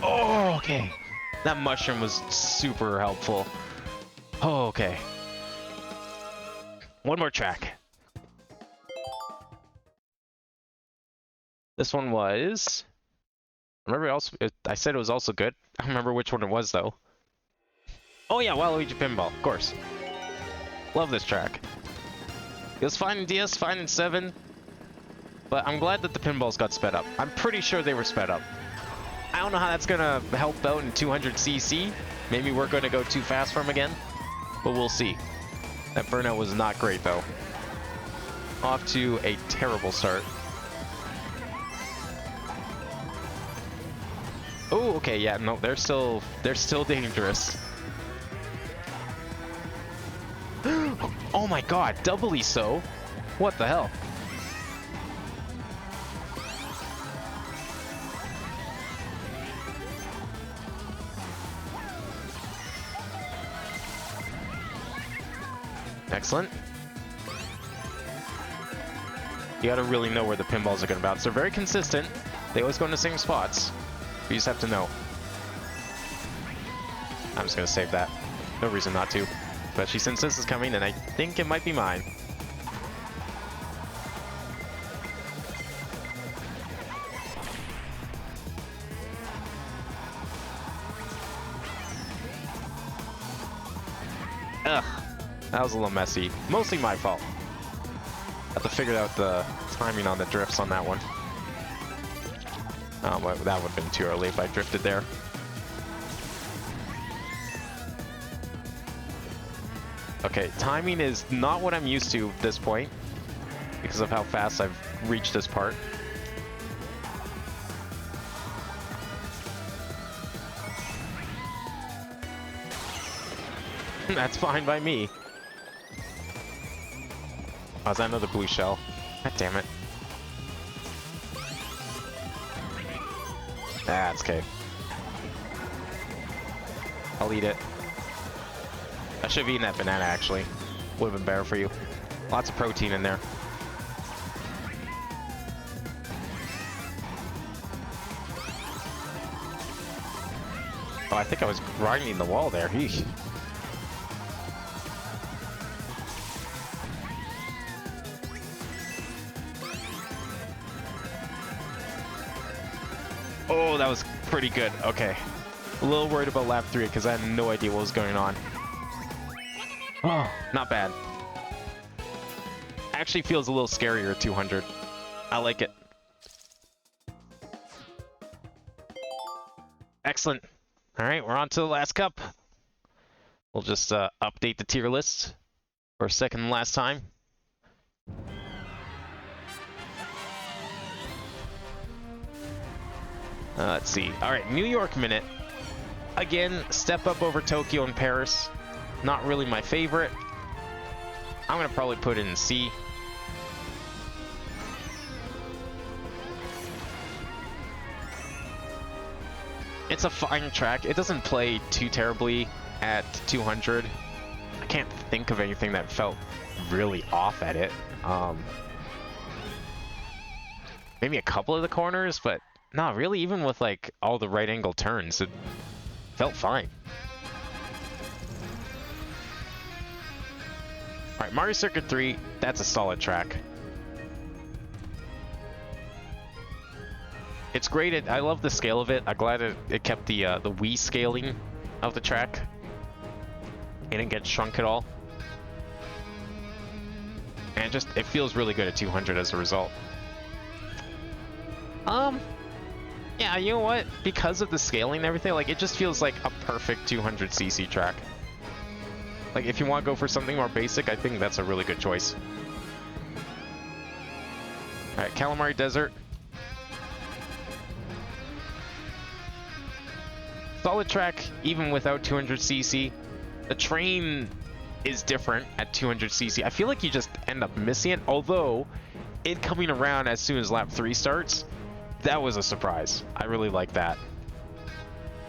Oh, okay. That mushroom was super helpful. Oh, okay. One more track. This one was... Remember, I said it was also good. I don't remember which one it was, though. Oh yeah, Waluigi Pinball, of course. Love this track. It was fine in DS, fine in 7. But I'm glad that the pinballs got sped up. I'm pretty sure they were sped up. I don't know how that's gonna help out in 200cc. Maybe we're gonna go too fast for him again. But we'll see. That burnout was not great, though. Off to a terrible start. Oh, okay, yeah, no, they're still dangerous. Oh my god, doubly so. What the hell? Excellent. You gotta really know where the pinballs are gonna bounce. They're very consistent. They always go in the same spots. You just have to know. I'm just gonna save that. No reason not to. Especially since this is coming, and I think it might be mine. Ugh. That was a little messy. Mostly my fault. Have to figure out the timing on the drifts on that one. Oh, well, that would have been too early if I drifted there. Okay, timing is not what I'm used to at this point because of how fast I've reached this part. That's fine by me. Oh, is that another blue shell? God damn it. That's okay. I'll eat it. I should have eaten that banana, actually. Would have been better for you. Lots of protein in there. Oh, I think I was grinding the wall there. Eesh. Oh, that was pretty good. Okay. A little worried about lap 3 because I had no idea what was going on. Oh, not bad. Actually feels a little scarier at 200. I like it. Excellent. All right, we're on to the last cup. We'll just update the tier list for a second and last time. Let's see. All right, New York Minute. Again, step up over Tokyo and Paris. Not really my favorite. I'm going to probably put it in C. It's a fine track. It doesn't play too terribly at 200. I can't think of anything that felt really off at it. Maybe a couple of the corners, but not really. Even with like all the right angle turns, it felt fine. Alright, Mario Circuit 3, that's a solid track. It's great. I love the scale of it. I'm glad it kept the Wii scaling of the track. It didn't get shrunk at all. And it feels really good at 200 as a result. Yeah, you know what? Because of the scaling and everything, like, it just feels like a perfect 200cc track. Like, if you want to go for something more basic, I think that's a really good choice. Alright, Calamari Desert. Solid track, even without 200cc. The train is different at 200cc. I feel like you just end up missing it, although it coming around as soon as lap 3 starts, that was a surprise. I really like that.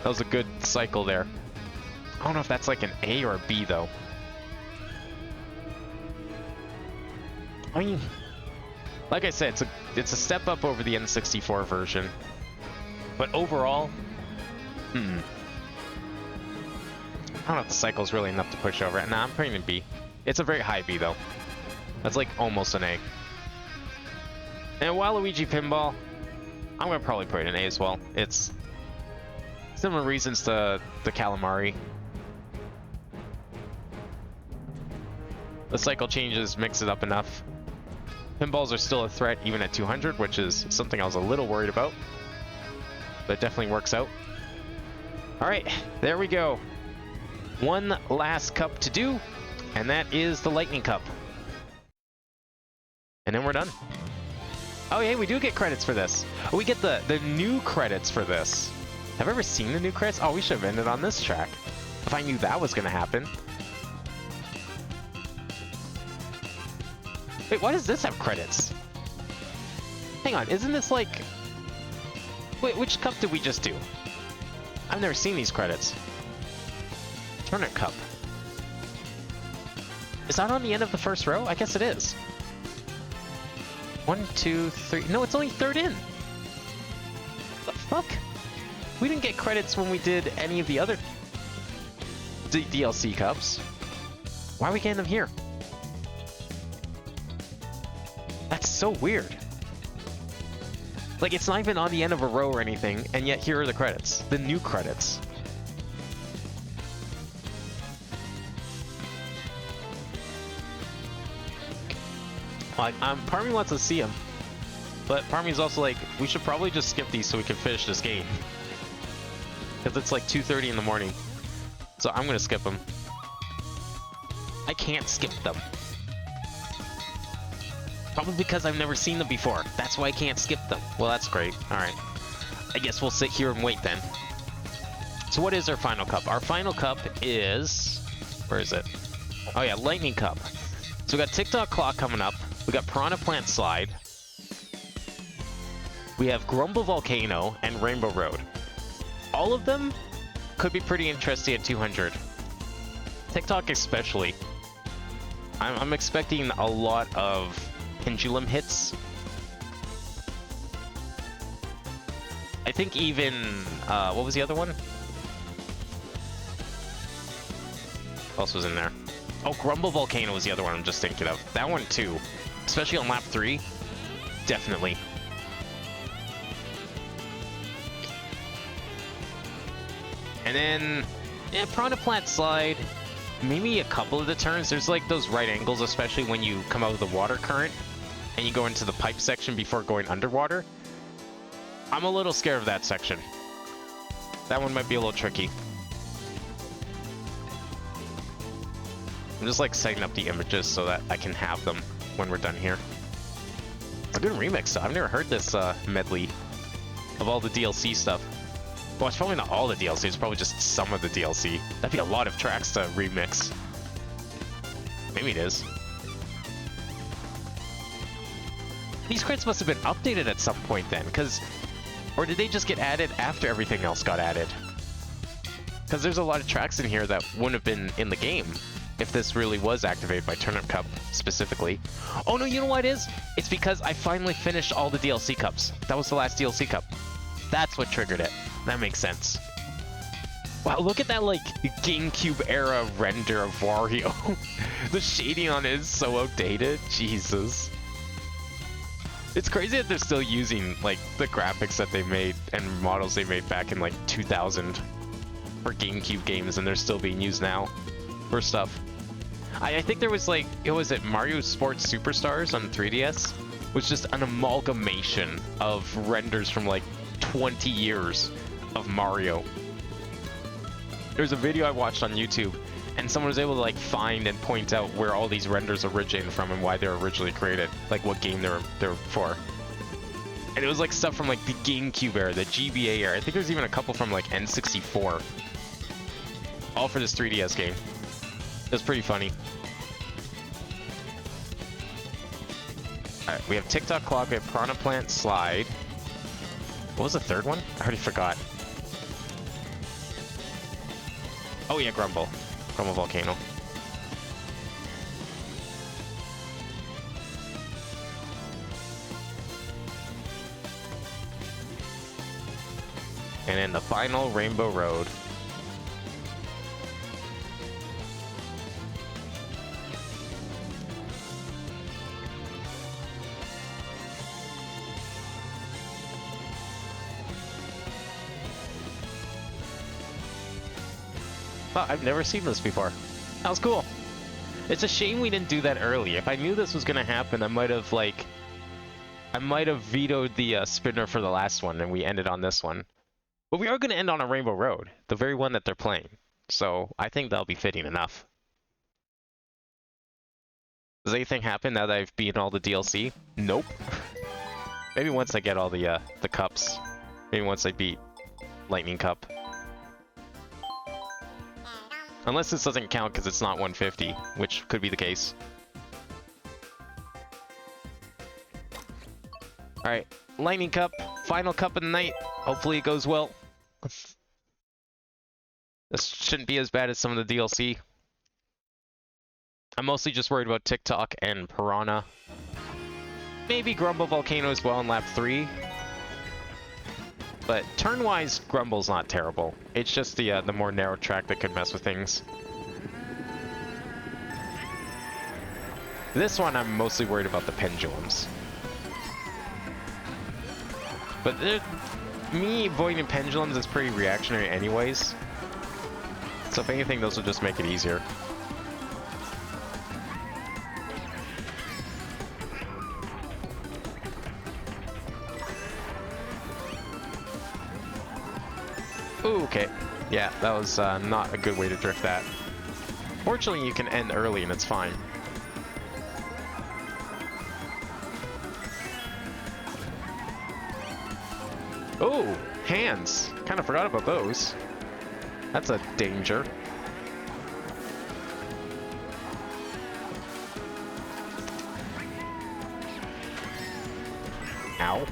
That was a good cycle there. I don't know if that's like an A or a B though. I mean, like I said, it's a step up over the N64 version. But overall, I don't know if the cycle's really enough to push over it. Nah, I'm putting it in B. It's a very high B though. That's like almost an A. And Waluigi Pinball, I'm gonna probably put it in A as well. It's similar reasons to the Calamari. The cycle changes mix it up enough. Pinballs are still a threat even at 200, which is something I was a little worried about. But it definitely works out. Alright, there we go. One last cup to do, and that is the Lightning Cup. And then we're done. Oh yeah, we do get credits for this. Oh, we get the new credits for this. Have I ever seen the new credits? Oh, we should have ended on this track. If I knew that was going to happen. Wait, why does this have credits? Hang on, isn't this like... Wait, which cup did we just do? I've never seen these credits. Turnip Cup. Is that on the end of the first row? I guess it is. 1, 2, 3... No, it's only third in! What the fuck? We didn't get credits when we did any of the other DLC cups. Why are we getting them here? That's so weird. Like, it's not even on the end of a row or anything, and yet here are the credits. The new credits. Like, part of me wants to see them, but part of me is also like, we should probably just skip these so we can finish this game. Because it's like 2:30 in the morning. So I'm going to skip them. I can't skip them. Probably because I've never seen them before. That's why I can't skip them. Well, that's great. Alright. I guess we'll sit here and wait then. So what is our final cup? Our final cup is... Where is it? Oh yeah, Lightning Cup. So we got TikTok Clock coming up. We got Piranha Plant Slide. We have Grumble Volcano and Rainbow Road. All of them could be pretty interesting at 200. TikTok especially. I'm expecting a lot of pendulum hits. I think even, what was the other one? What else was in there? Oh, Grumble Volcano was the other one I'm just thinking of. That one too. Especially on lap 3. Definitely. And then, yeah, Piranha Plant Slide. Maybe a couple of the turns. There's like those right angles, especially when you come out of the water current and you go into the pipe section before going underwater. I'm a little scared of that section. That one might be a little tricky. I'm just like setting up the images so that I can have them when we're done here. A good remix though. I've never heard this medley of all the DLC stuff. Well, it's probably not all the DLC, it's probably just some of the DLC. That'd be a lot of tracks to remix. Maybe it is. These credits must have been updated at some point then, because... Or did they just get added after everything else got added? Because there's a lot of tracks in here that wouldn't have been in the game if this really was activated by Turnip Cup specifically. Oh no, you know what it is? It's because I finally finished all the DLC cups. That was the last DLC cup. That's what triggered it. That makes sense. Wow, look at that, like, GameCube era render of Wario. The shading on it is so outdated. Jesus. It's crazy that they're still using, like, the graphics that they made and models they made back in, like, 2000 for GameCube games, and they're still being used now for stuff. I think there was, like, was it Mario Sports Superstars on 3DS? Was just an amalgamation of renders from, like, 20 years of Mario. There's a video I watched on YouTube, and someone was able to, like, find and point out where all these renders originated from and why they were originally created, like what game they're for. And it was like stuff from, like, the GameCube era, the GBA era. I think there's even a couple from, like, N64. All for this 3DS game. It was pretty funny. Alright, we have TikTok Clock, we have Piranha Plant Slide. What was the third one? I already forgot. Oh yeah, Grumble. Grumble Volcano. And then the final, Rainbow Road. Wow, I've never seen this before. That was cool. It's a shame we didn't do that early. If I knew this was gonna happen, I might have vetoed the spinner for the last one, and we ended on this one. But we are gonna end on a Rainbow Road, the very one that they're playing. So I think that'll be fitting enough. Does anything happen now that I've beaten all the DLC? Nope. Maybe once I get all the cups. Maybe once I beat Lightning Cup. Unless this doesn't count because it's not 150, which could be the case. Alright, Lightning Cup, final cup of the night. Hopefully it goes well. This shouldn't be as bad as some of the DLC. I'm mostly just worried about TikTok and Piranha. Maybe Grumble Volcano as well in lap 3. But turn-wise, Grumble's not terrible. It's just the more narrow track that could mess with things. This one, I'm mostly worried about the pendulums. But me avoiding pendulums is pretty reactionary anyways. So if anything, those will just make it easier. Ooh, okay. Yeah, that was not a good way to drift that. Fortunately, you can end early and it's fine. Oh, hands. Kind of forgot about those. That's a danger. Ow.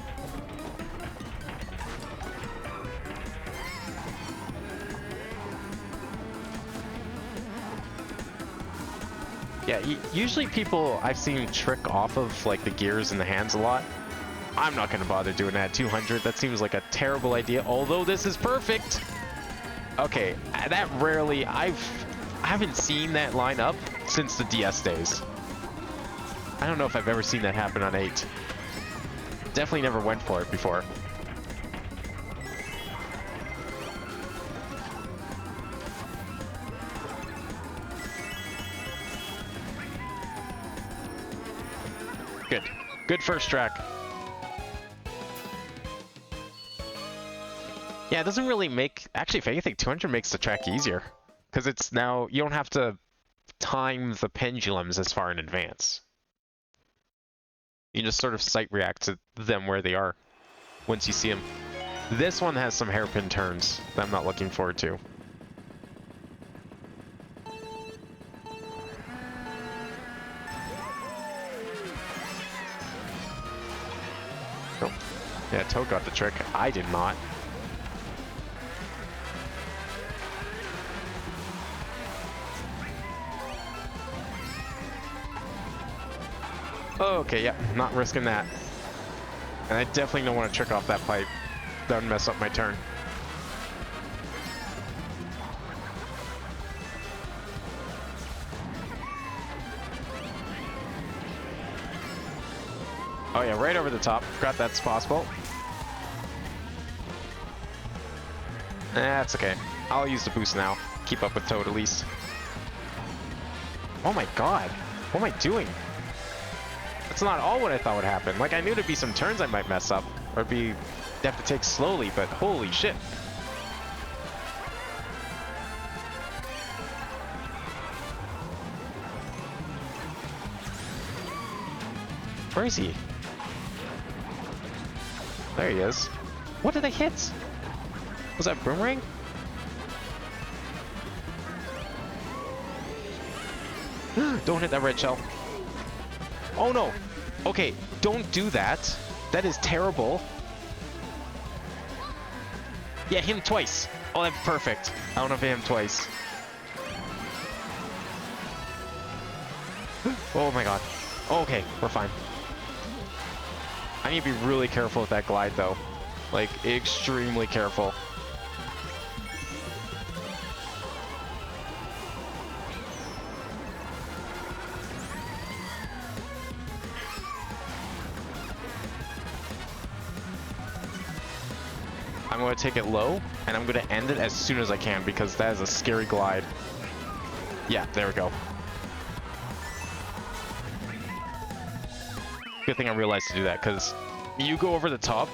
Yeah, usually people I've seen trick off of like the gears in the hands a lot. I'm not gonna bother doing that at 200. That seems like a terrible idea, although this is perfect. Okay, that rarely, I haven't seen that line up since the DS days. I don't know if I've ever seen that happen on 8. Definitely never went for it before. Good. Good first track. Yeah, it doesn't really make... Actually, if anything, 200 makes the track easier. Because it's now... You don't have to time the pendulums as far in advance. You just sort of sight react to them where they are once you see them. This one has some hairpin turns that I'm not looking forward to. Oh. Yeah, Toad got the trick. I did not. Okay, yeah, not risking that. And I definitely don't want to trick off that pipe. That would mess up my turn. Oh yeah, right over the top. Forgot that's possible. That's okay. I'll use the boost now. Keep up with Toad at least. Oh my god. What am I doing? That's not all what I thought would happen. Like, I knew there'd be some turns I might mess up. Or have to take slowly, but holy shit. Where is he? There he is. What did I hit? Was that boomerang? Don't hit that red shell. Oh no. Okay, don't do that. That is terrible. Yeah, him twice. Oh, that's perfect. I don't know if I hit him twice. Oh my god. Okay, we're fine. I need to be really careful with that glide though. Like, extremely careful. I'm going to take it low, and I'm going to end it as soon as I can, because that is a scary glide. Yeah, there we go. Good thing I realized to do that, because you go over the top,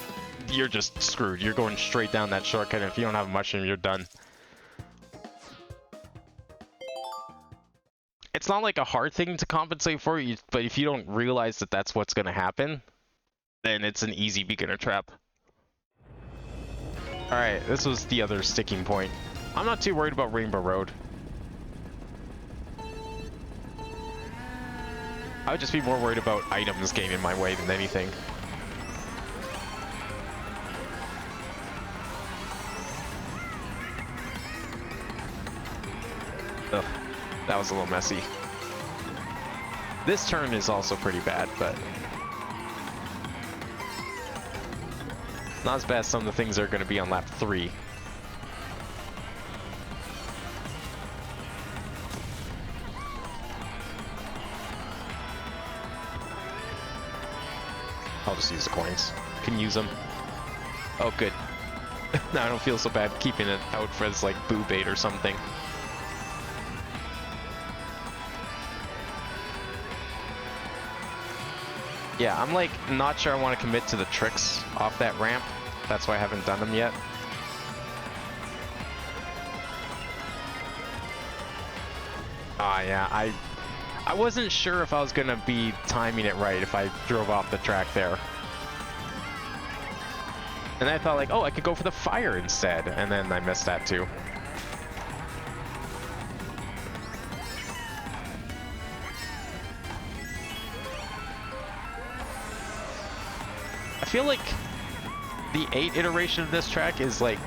you're just screwed. You're going straight down that shortcut, and if you don't have a mushroom, you're done. It's not like a hard thing to compensate for, but if you don't realize that that's what's going to happen, then it's an easy beginner trap. Alright, this was the other sticking point. I'm not too worried about Rainbow Road. I would just be more worried about items getting in my way than anything. Ugh, that was a little messy. This turn is also pretty bad, but not as bad as some of the things that are going to be on lap 3. I'll just use the coins. Can use them. Oh, good. Now I don't feel so bad keeping it out for this, like, boo bait or something. Yeah, I'm, like, not sure I want to commit to the tricks off that ramp. That's why I haven't done them yet. Ah, yeah, I wasn't sure if I was gonna be timing it right if I drove off the track there. And I thought, like, oh, I could go for the fire instead, and then I missed that too. I feel like the 8 iteration of this track is, like,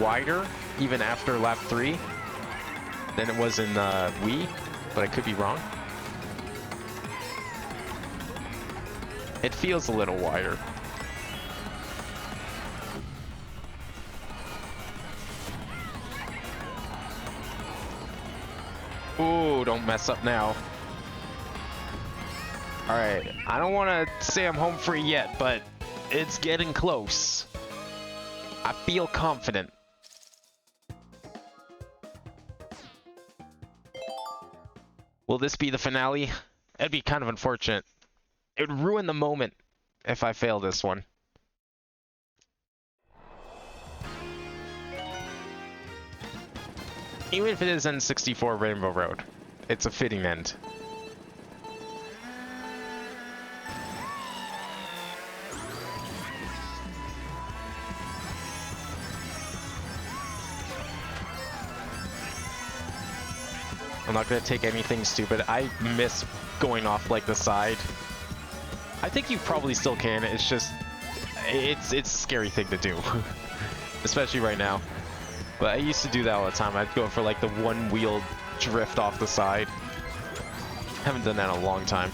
wider, even after lap 3, than it was in Wii, but I could be wrong. It feels a little wider. Ooh, don't mess up now. Alright, I don't want to say I'm home free yet, but it's getting close. I feel confident. Will this be the finale? That'd be kind of unfortunate. It would ruin the moment if I fail this one. Even if it is N64 Rainbow Road, it's a fitting end. I'm not gonna take anything stupid. I miss going off like the side. I think you probably still can. It's just, it's a scary thing to do, especially right now. But I used to do that all the time. I'd go for like the one wheel drift off the side. Haven't done that in a long time.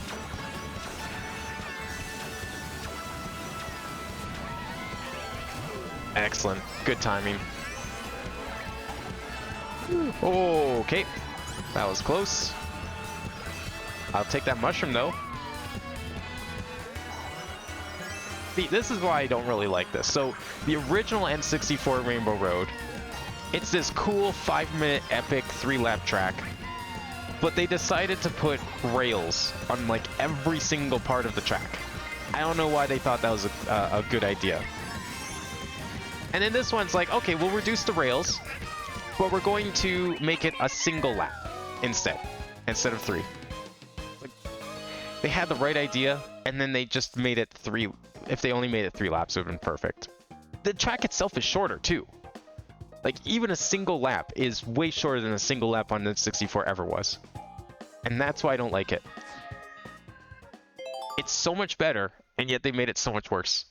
Excellent. Good timing. Okay. That was close. I'll take that mushroom though. See, this is why I don't really like this. So, the original N64 Rainbow Road, it's this cool 5-minute epic 3-lap track, but they decided to put rails on like every single part of the track. I don't know why they thought that was a good idea. And then this one's like, okay, we'll reduce the rails, but we're going to make it a single lap instead of 3. Like, they had the right idea, and then they just made it 3. If they only made it 3 laps, it would have been perfect. The track itself is shorter too. Like, even a single lap is way shorter than a single lap on the 64 ever was. And that's why I don't like it. It's so much better, and yet they made it so much worse.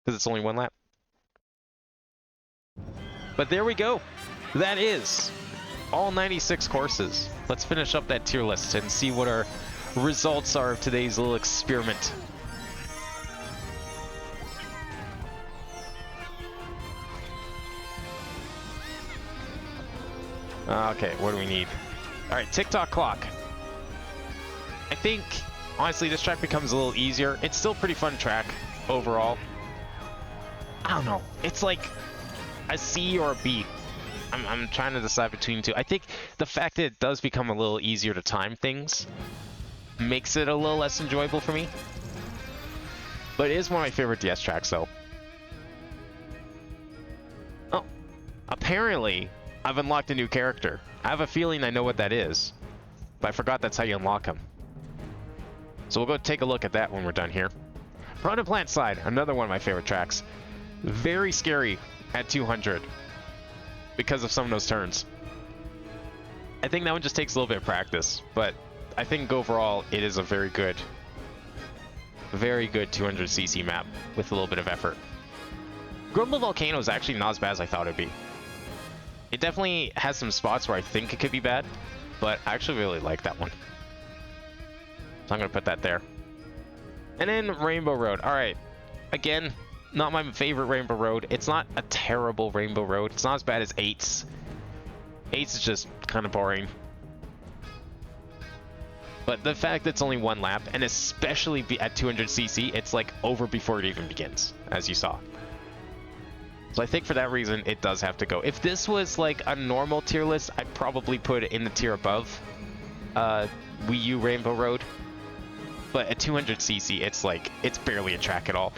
Because it's only 1 lap. But there we go. That is all 96 courses. Let's finish up that tier list and see what our results are of today's little experiment. Okay, what do we need? Alright, TikTok clock. I think, honestly, this track becomes a little easier. It's still a pretty fun track overall. I don't know. It's like a C or a B. I'm trying to decide between 2. I think the fact that it does become a little easier to time things makes it a little less enjoyable for me. But it is one of my favorite DS tracks, though. Oh, apparently I've unlocked a new character. I have a feeling I know what that is, but I forgot that's how you unlock him. So we'll go take a look at that when we're done here. Piranha Plant Slide, another one of my favorite tracks. Very scary at 200 because of some of those turns. I think that one just takes a little bit of practice, but I think overall it is a very good 200cc map with a little bit of effort. Grumble Volcano is actually not as bad as I thought it'd be. It definitely has some spots where I think it could be bad, but I actually really like that one. So I'm going to put that there. And then Rainbow Road. Alright, again, not my favorite Rainbow Road. It's not a terrible Rainbow Road. It's not as bad as 8's. 8's is just kind of boring. But the fact that it's only 1 lap, and especially at 200cc, it's like over before it even begins, as you saw. So I think for that reason, it does have to go. If this was like a normal tier list, I'd probably put it in the tier above Wii U Rainbow Road. But at 200cc, it's like, it's barely a track at all.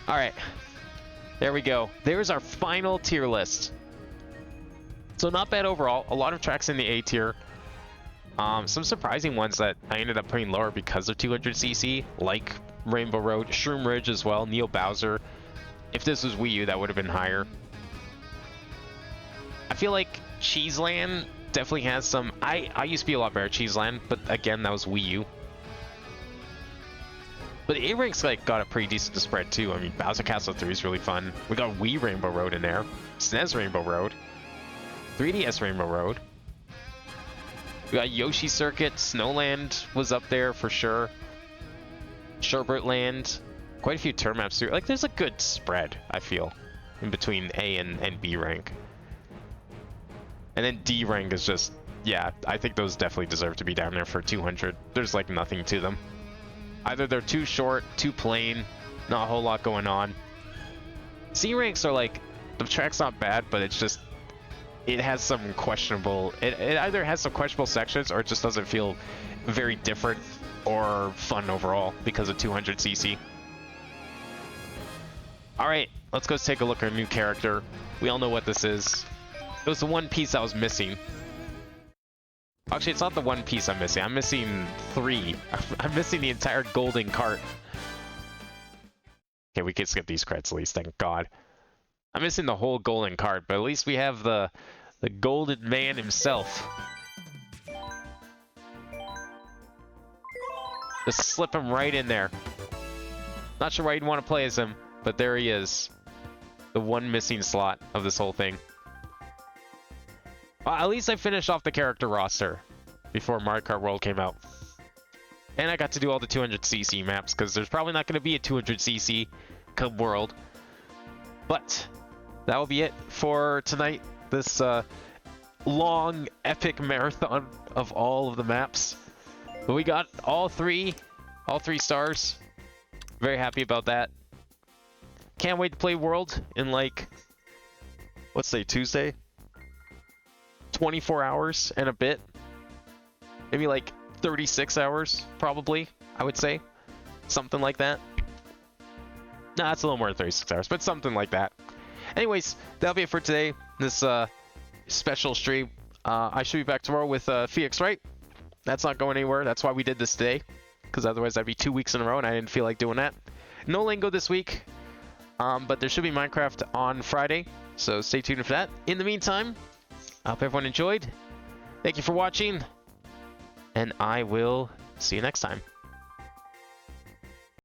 Alright, there we go. There's our final tier list. So not bad overall. A lot of tracks in the A tier. Some surprising ones that I ended up putting lower because of 200cc, like Rainbow Road, Shroom Ridge as well, Neo Bowser. If this was Wii U, that would have been higher. I feel like Cheeseland definitely has some... I used to be a lot better at Cheeseland, but again, that was Wii U. But the A-Ranks like got a pretty decent spread too. I mean, Bowser Castle 3 is really fun. We got Wii Rainbow Road in there, SNES Rainbow Road, 3DS Rainbow Road. We got Yoshi Circuit, Snowland was up there for sure. Sherbert Land, quite a few turn maps through. Like, there's a good spread, I feel, in between A and B rank. And then D rank is just, yeah, I think those definitely deserve to be down there for 200. There's like nothing to them. Either they're too short, too plain, not a whole lot going on. C ranks are like, the track's not bad, but it's just, it has some questionable, it either has some questionable sections or it just doesn't feel very different or fun overall because of 200cc. Alright, let's go take a look at our new character. We all know what this is. It was the one piece I was missing. Actually, it's not the one piece I'm missing. I'm missing 3. I'm missing the entire golden cart. Okay, we can skip these credits at least, thank God. I'm missing the whole golden cart, but at least we have the golden man himself. Just slip him right in there. Not sure why you'd want to play as him, but there he is. The one missing slot of this whole thing. Well, at least I finished off the character roster before Mario Kart World came out. And I got to do all the 200cc maps, because there's probably not going to be a 200cc come World. But that will be it for tonight. This long, epic marathon of all of the maps. But we got all 3 All 3 stars. Very happy about that. Can't wait to play World in like, let's say Tuesday. 24 hours and a bit. Maybe like 36 hours, probably, I would say. Something like that. Nah, it's a little more than 36 hours, but something like that. Anyways, that'll be it for today. This special stream. I should be back tomorrow with Phoenix, right? That's not going anywhere. That's why we did this today. Because otherwise that'd be 2 weeks in a row, and I didn't feel like doing that. No Lingo this week. But there should be Minecraft on Friday. So stay tuned for that. In the meantime, I hope everyone enjoyed. Thank you for watching. And I will see you next time.